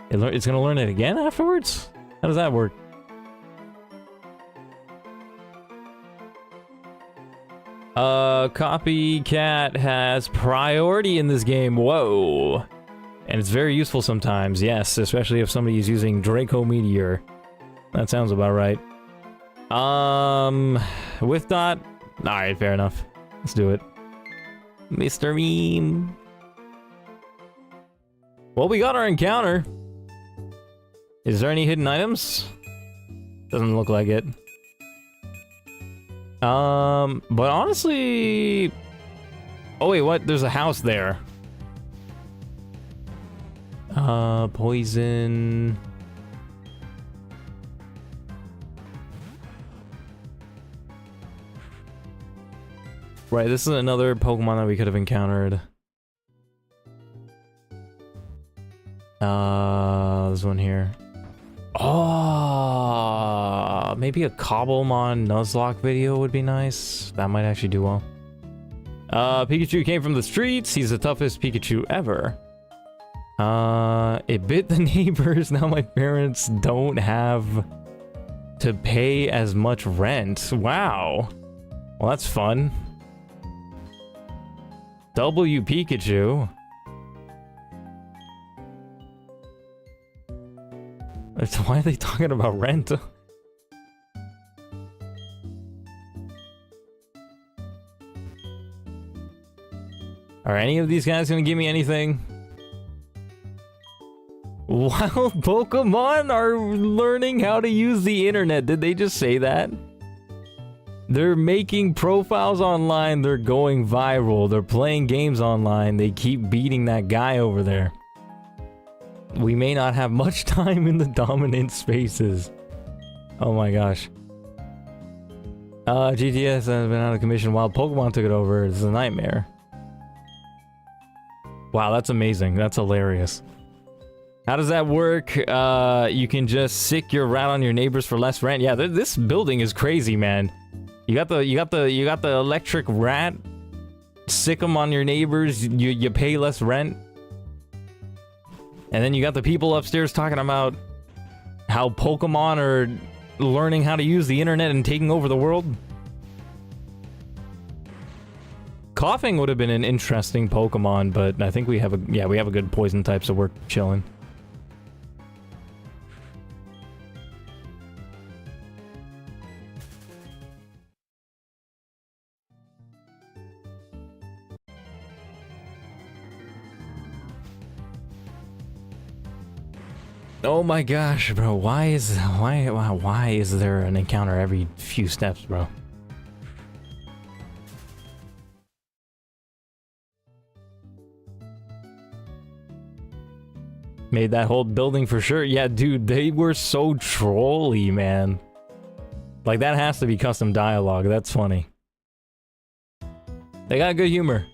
S1: It's gonna learn it again afterwards? How does that work? Copycat has priority in this game. Whoa. And it's very useful sometimes, yes, especially if somebody is using Draco Meteor. That sounds about right. With dot? Alright, fair enough. Let's do it. Mr. Meme. Well, we got our encounter. Is there any hidden items? Doesn't look like it. But honestly... Oh wait, what? There's a house there. Poison... Right, this is another Pokemon that we could have encountered. This one here. Oh, maybe a Cobblemon Nuzlocke video would be nice. That might actually do well. Pikachu came from the streets. He's the toughest Pikachu ever. It bit the neighbors. Now my parents don't have to pay as much rent. Wow. Well, that's fun. W Pikachu. So why are they talking about rent? Are any of these guys gonna give me anything? Wild Pokemon are learning how to use the internet. Did they just say that? They're making profiles online. They're going viral. They're playing games online. They keep beating that guy over there. We may not have much time in the dominant spaces. Oh my gosh. GTS has been out of commission while Pokemon took it over. It's a nightmare. Wow, that's amazing. That's hilarious. How does that work? You can just sick your rat on your neighbors for less rent. Yeah, this building is crazy, man. You got the electric rat. Sick them on your neighbors. You pay less rent. And then you got the people upstairs talking about how Pokemon are learning how to use the internet and taking over the world. Coughing would have been an interesting Pokemon, but I think we have a good poison type, so we're chilling. Oh my gosh, bro. Why is there an encounter every few steps, bro? Made that whole building for sure. Yeah, dude, they were so trolly, man. Like, that has to be custom dialogue. That's funny. They got good humor.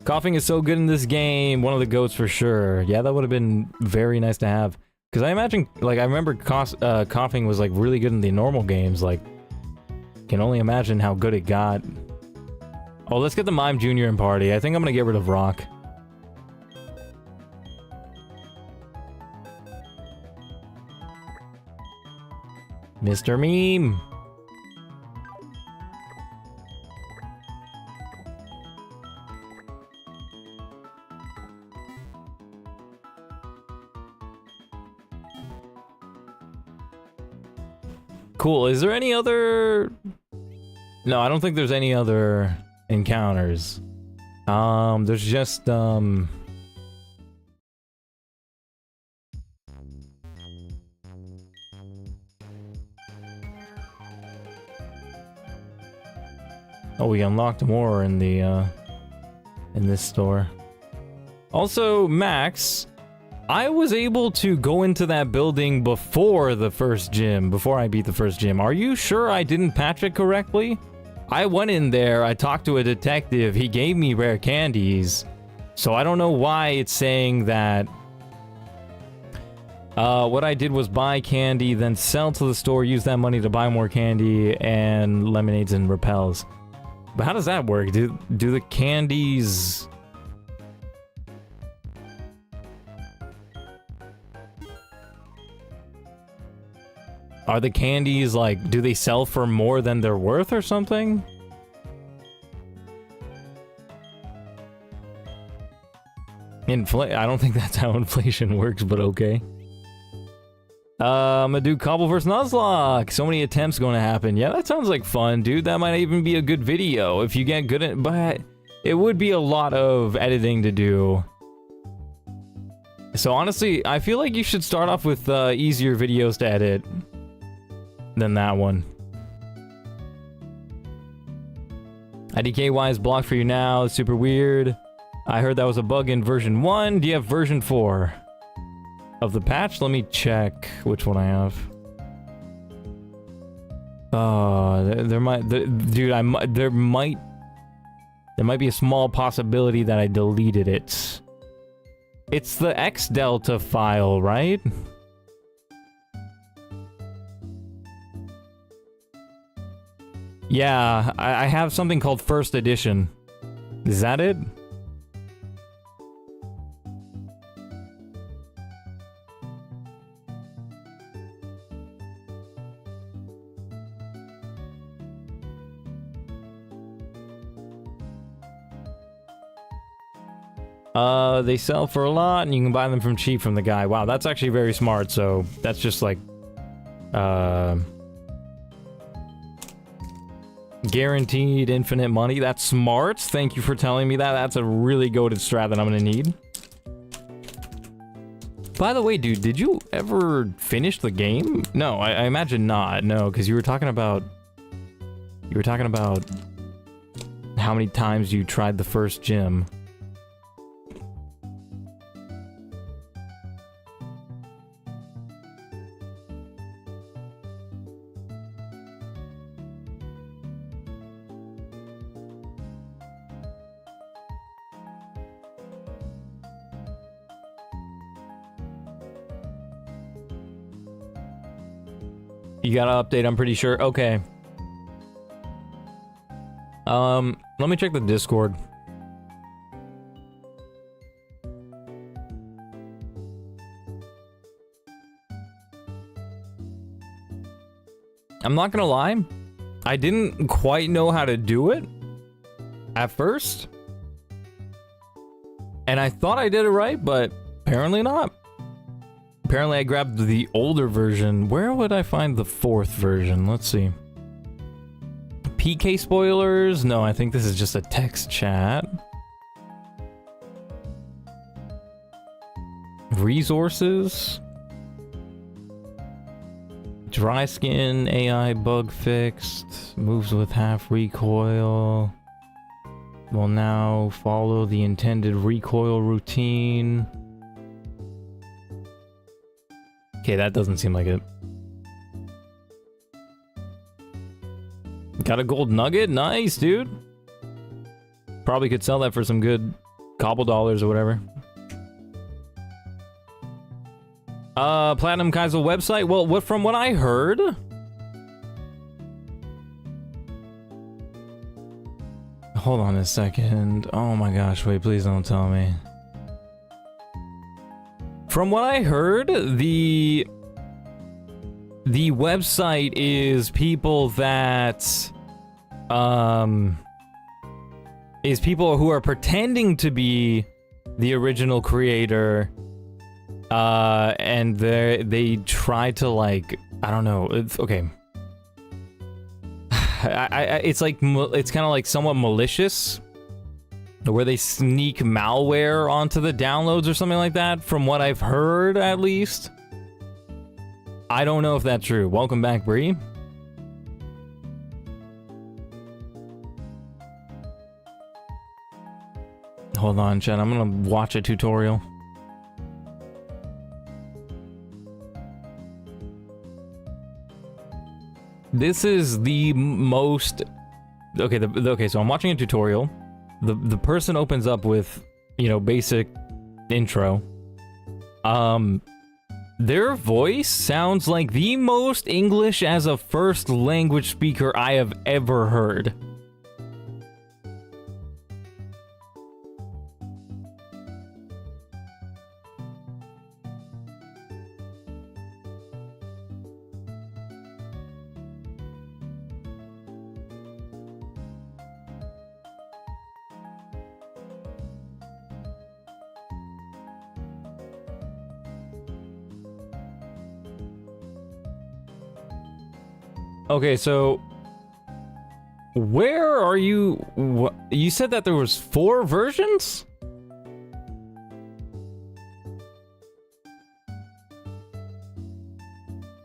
S1: Coughing is so good in this game. One of the goats for sure. Yeah, that would have been very nice to have. Because I imagine, like, I remember coughing was, like, really good in the normal games. Like, can only imagine how good it got. Oh, let's get the Mime Jr. in party. I think I'm gonna get rid of Rock. Mr. Meme! Cool, is there any other... No, I don't think there's any other encounters. There's just, Oh, we unlocked more in the, in this store. Also, Max, I was able to go into that building before the first gym, before I beat the first gym. Are you sure I didn't patch it correctly? I went in there, I talked to a detective, he gave me rare candies. So I don't know why it's saying that... what I did was buy candy, then sell to the store, use that money to buy more candy, and lemonades and repels. But how does that work? Do the candies... Are the candies, like, do they sell for more than they're worth or something? I don't think that's how inflation works, but okay. I'm gonna do Cobble vs Nuzlocke. So many attempts going to happen. Yeah, that sounds like fun, dude. That might even be a good video if you get good at... But it would be a lot of editing to do. So honestly, I feel like you should start off with easier videos to edit than that one. IDKY is blocked for you now. It's super weird. I heard that was a bug in version 1. Do you have version 4 of the patch? Let me check which one I have. There might be a small possibility that I deleted it. It's the X Delta file, right? Yeah, I have something called First Edition. Is that it? They sell for a lot, and you can buy them from cheap from the guy. Wow, that's actually very smart, so that's just like... guaranteed infinite money. That's smart. Thank you for telling me that. That's a really goated strat that I'm gonna need. By the way, dude, did you ever finish the game? No, I imagine not. No, because you were talking about... You were talking about... how many times you tried the first gym. You got an update, I'm pretty sure. Okay. Let me check the Discord. I'm not gonna lie, I didn't quite know how to do it at first. And I thought I did it right, but apparently not. Apparently I grabbed the older version. Where would I find the 4th version? Let's see. PK spoilers? No, I think this is just a text chat. Resources. Dry skin, AI bug fixed. Moves with half recoil. Will now follow the intended recoil routine. Okay, that doesn't seem like it. Got a gold nugget? Nice, dude. Probably could sell that for some good cobble dollars or whatever. Platinum Kaizo website? Well, from what I heard... Hold on a second. Oh my gosh, wait, please don't tell me. From what I heard, the website is people that, is people who are pretending to be the original creator, and they try to, like, I don't know, it's, okay. It's like, it's kind of like somewhat malicious, where they sneak malware onto the downloads or something like that, from what I've heard, at least. I don't know if that's true. Welcome back, Bree. Hold on, chat. I'm gonna watch a tutorial. This is the most... Okay, okay, so I'm watching a tutorial. The person opens up with, you know, basic intro. Their voice sounds like the most English as a first language speaker I have ever heard. Okay, so where are you? You said that there was 4 versions?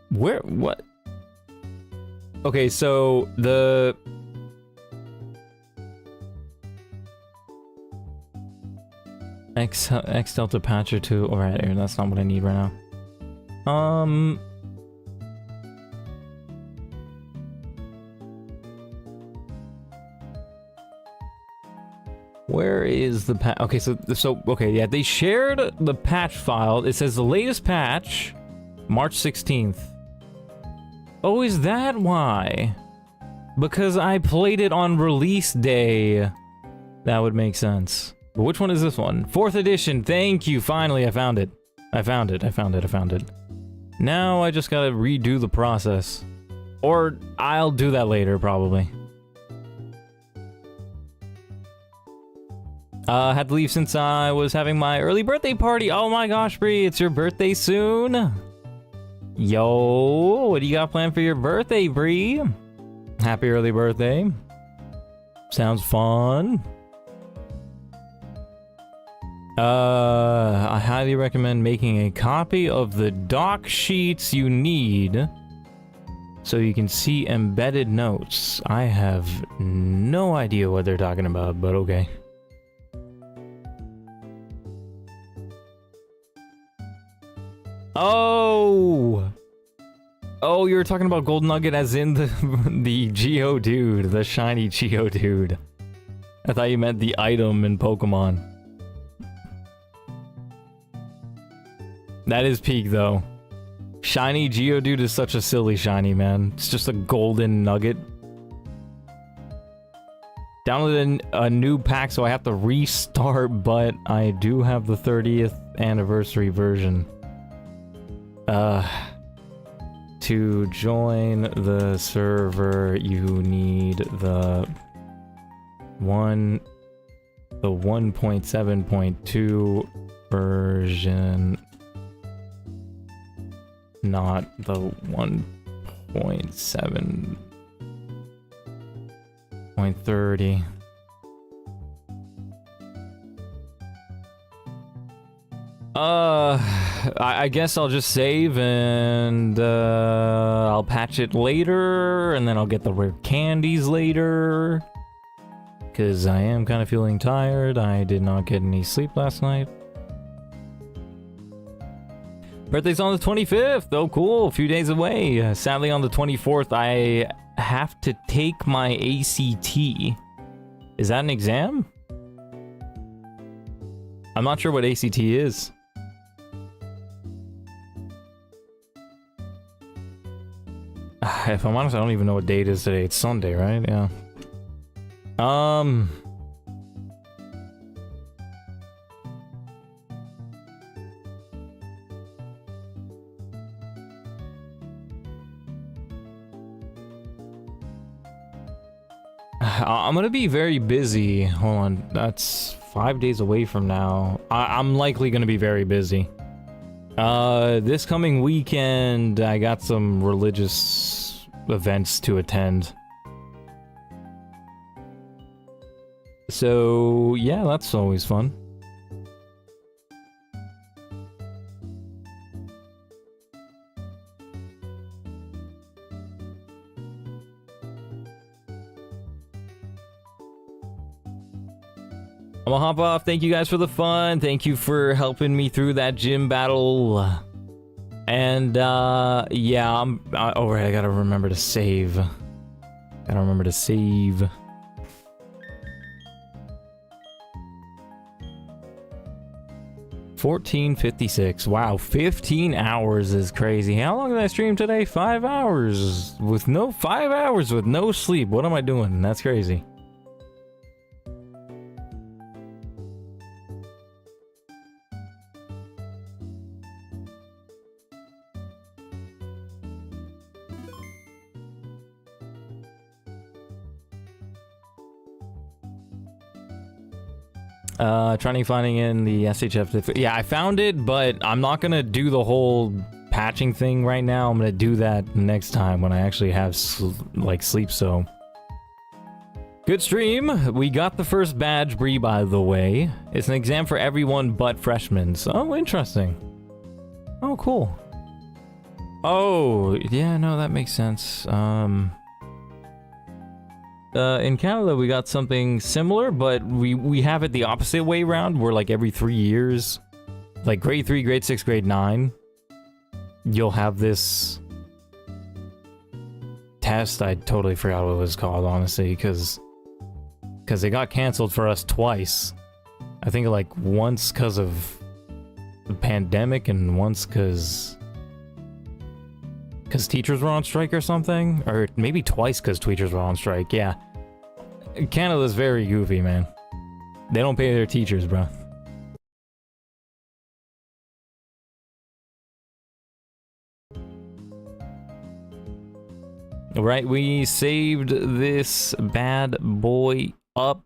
S1: Where? What? Okay, so the X Delta Patcher 2. All right, that's not what I need right now. Where is the patch? Okay, so okay, yeah, they shared the patch file. It says the latest patch, March 16th. Oh, is that why? Because I played it on release day. That would make sense. But which one is this one? 4th edition. Thank you. Finally, I found it. I found it. Now I just gotta redo the process. Or I'll do that later, probably. Had to leave since I was having my early birthday party. Oh my gosh, Bree, it's your birthday soon. Yo, what do you got planned for your birthday, Bree? Happy early birthday. Sounds fun. I highly recommend making a copy of the doc sheets you need so you can see embedded notes. I have no idea what they're talking about, but okay. Oh! Oh, you were talking about Gold Nugget as in the Geodude, the shiny Geodude. I thought you meant the item in Pokemon. That is peak, though. Shiny Geodude is such a silly shiny, man. It's just a golden nugget. Downloaded a Noob pack, so I have to restart, but I do have the 30th anniversary version. To join the server, you need the 1.7.2 version, not the 1.7.30. I guess I'll just save and I'll patch it later, and then I'll get the rare candies later. Because I am kind of feeling tired. I did not get any sleep last night. Birthday's on the 25th. Oh, cool. A few days away. Sadly, on the 24th, I have to take my ACT. Is that an exam? I'm not sure what ACT is. If I'm honest, I don't even know what date it is today. It's Sunday, right? Yeah. I'm gonna be very busy. Hold on, that's 5 days away from now. I'm likely gonna be very busy. This coming weekend, I got some religious events to attend. So, yeah, that's always fun. I'm gonna hop off. Thank you guys for the fun. Thank you for helping me through that gym battle. And, yeah, oh, right, I gotta remember to save. Gotta remember to save. $14.56. Wow, 15 hours is crazy. How long did I stream today? 5 hours with no 5 hours with no sleep. What am I doing? That's crazy. Trying to finding in the SHF. Yeah, I found it, but I'm not gonna do the whole patching thing right now. I'm gonna do that next time when I actually have sleep. So good stream. We got the first badge, Bree, by the way. It's an exam for everyone but freshmen. So, oh, interesting. Oh, cool. Oh, yeah, no, that makes sense. In Canada, we got something similar, but we have it the opposite way around, where like every 3 years, like grade 3, grade 6, grade 9, you'll have this test. I totally forgot what it was called, honestly, because it got canceled for us twice. I think like once because of the pandemic and once because teachers were on strike or something, or maybe twice because teachers were on strike. Yeah, Canada's very goofy, man. They don't pay their teachers, bro. Alright, we saved this bad boy up.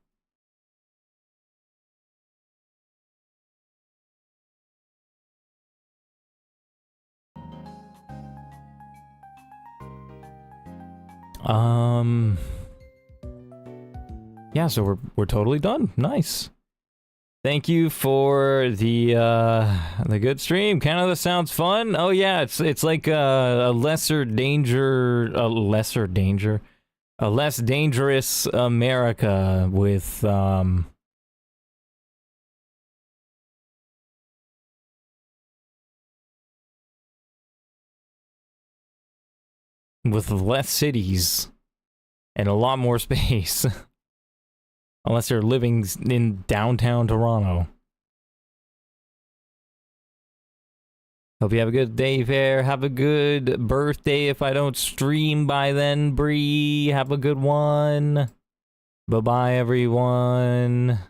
S1: Yeah, so we're totally done. Nice. Thank you for the good stream. Canada sounds fun. Oh yeah, it's like a less dangerous America with less cities and a lot more space. Unless you're living in downtown Toronto. Hope you have a good day, Fair. Have a good birthday if I don't stream by then, Bree. Have a good one. Bye-bye, everyone.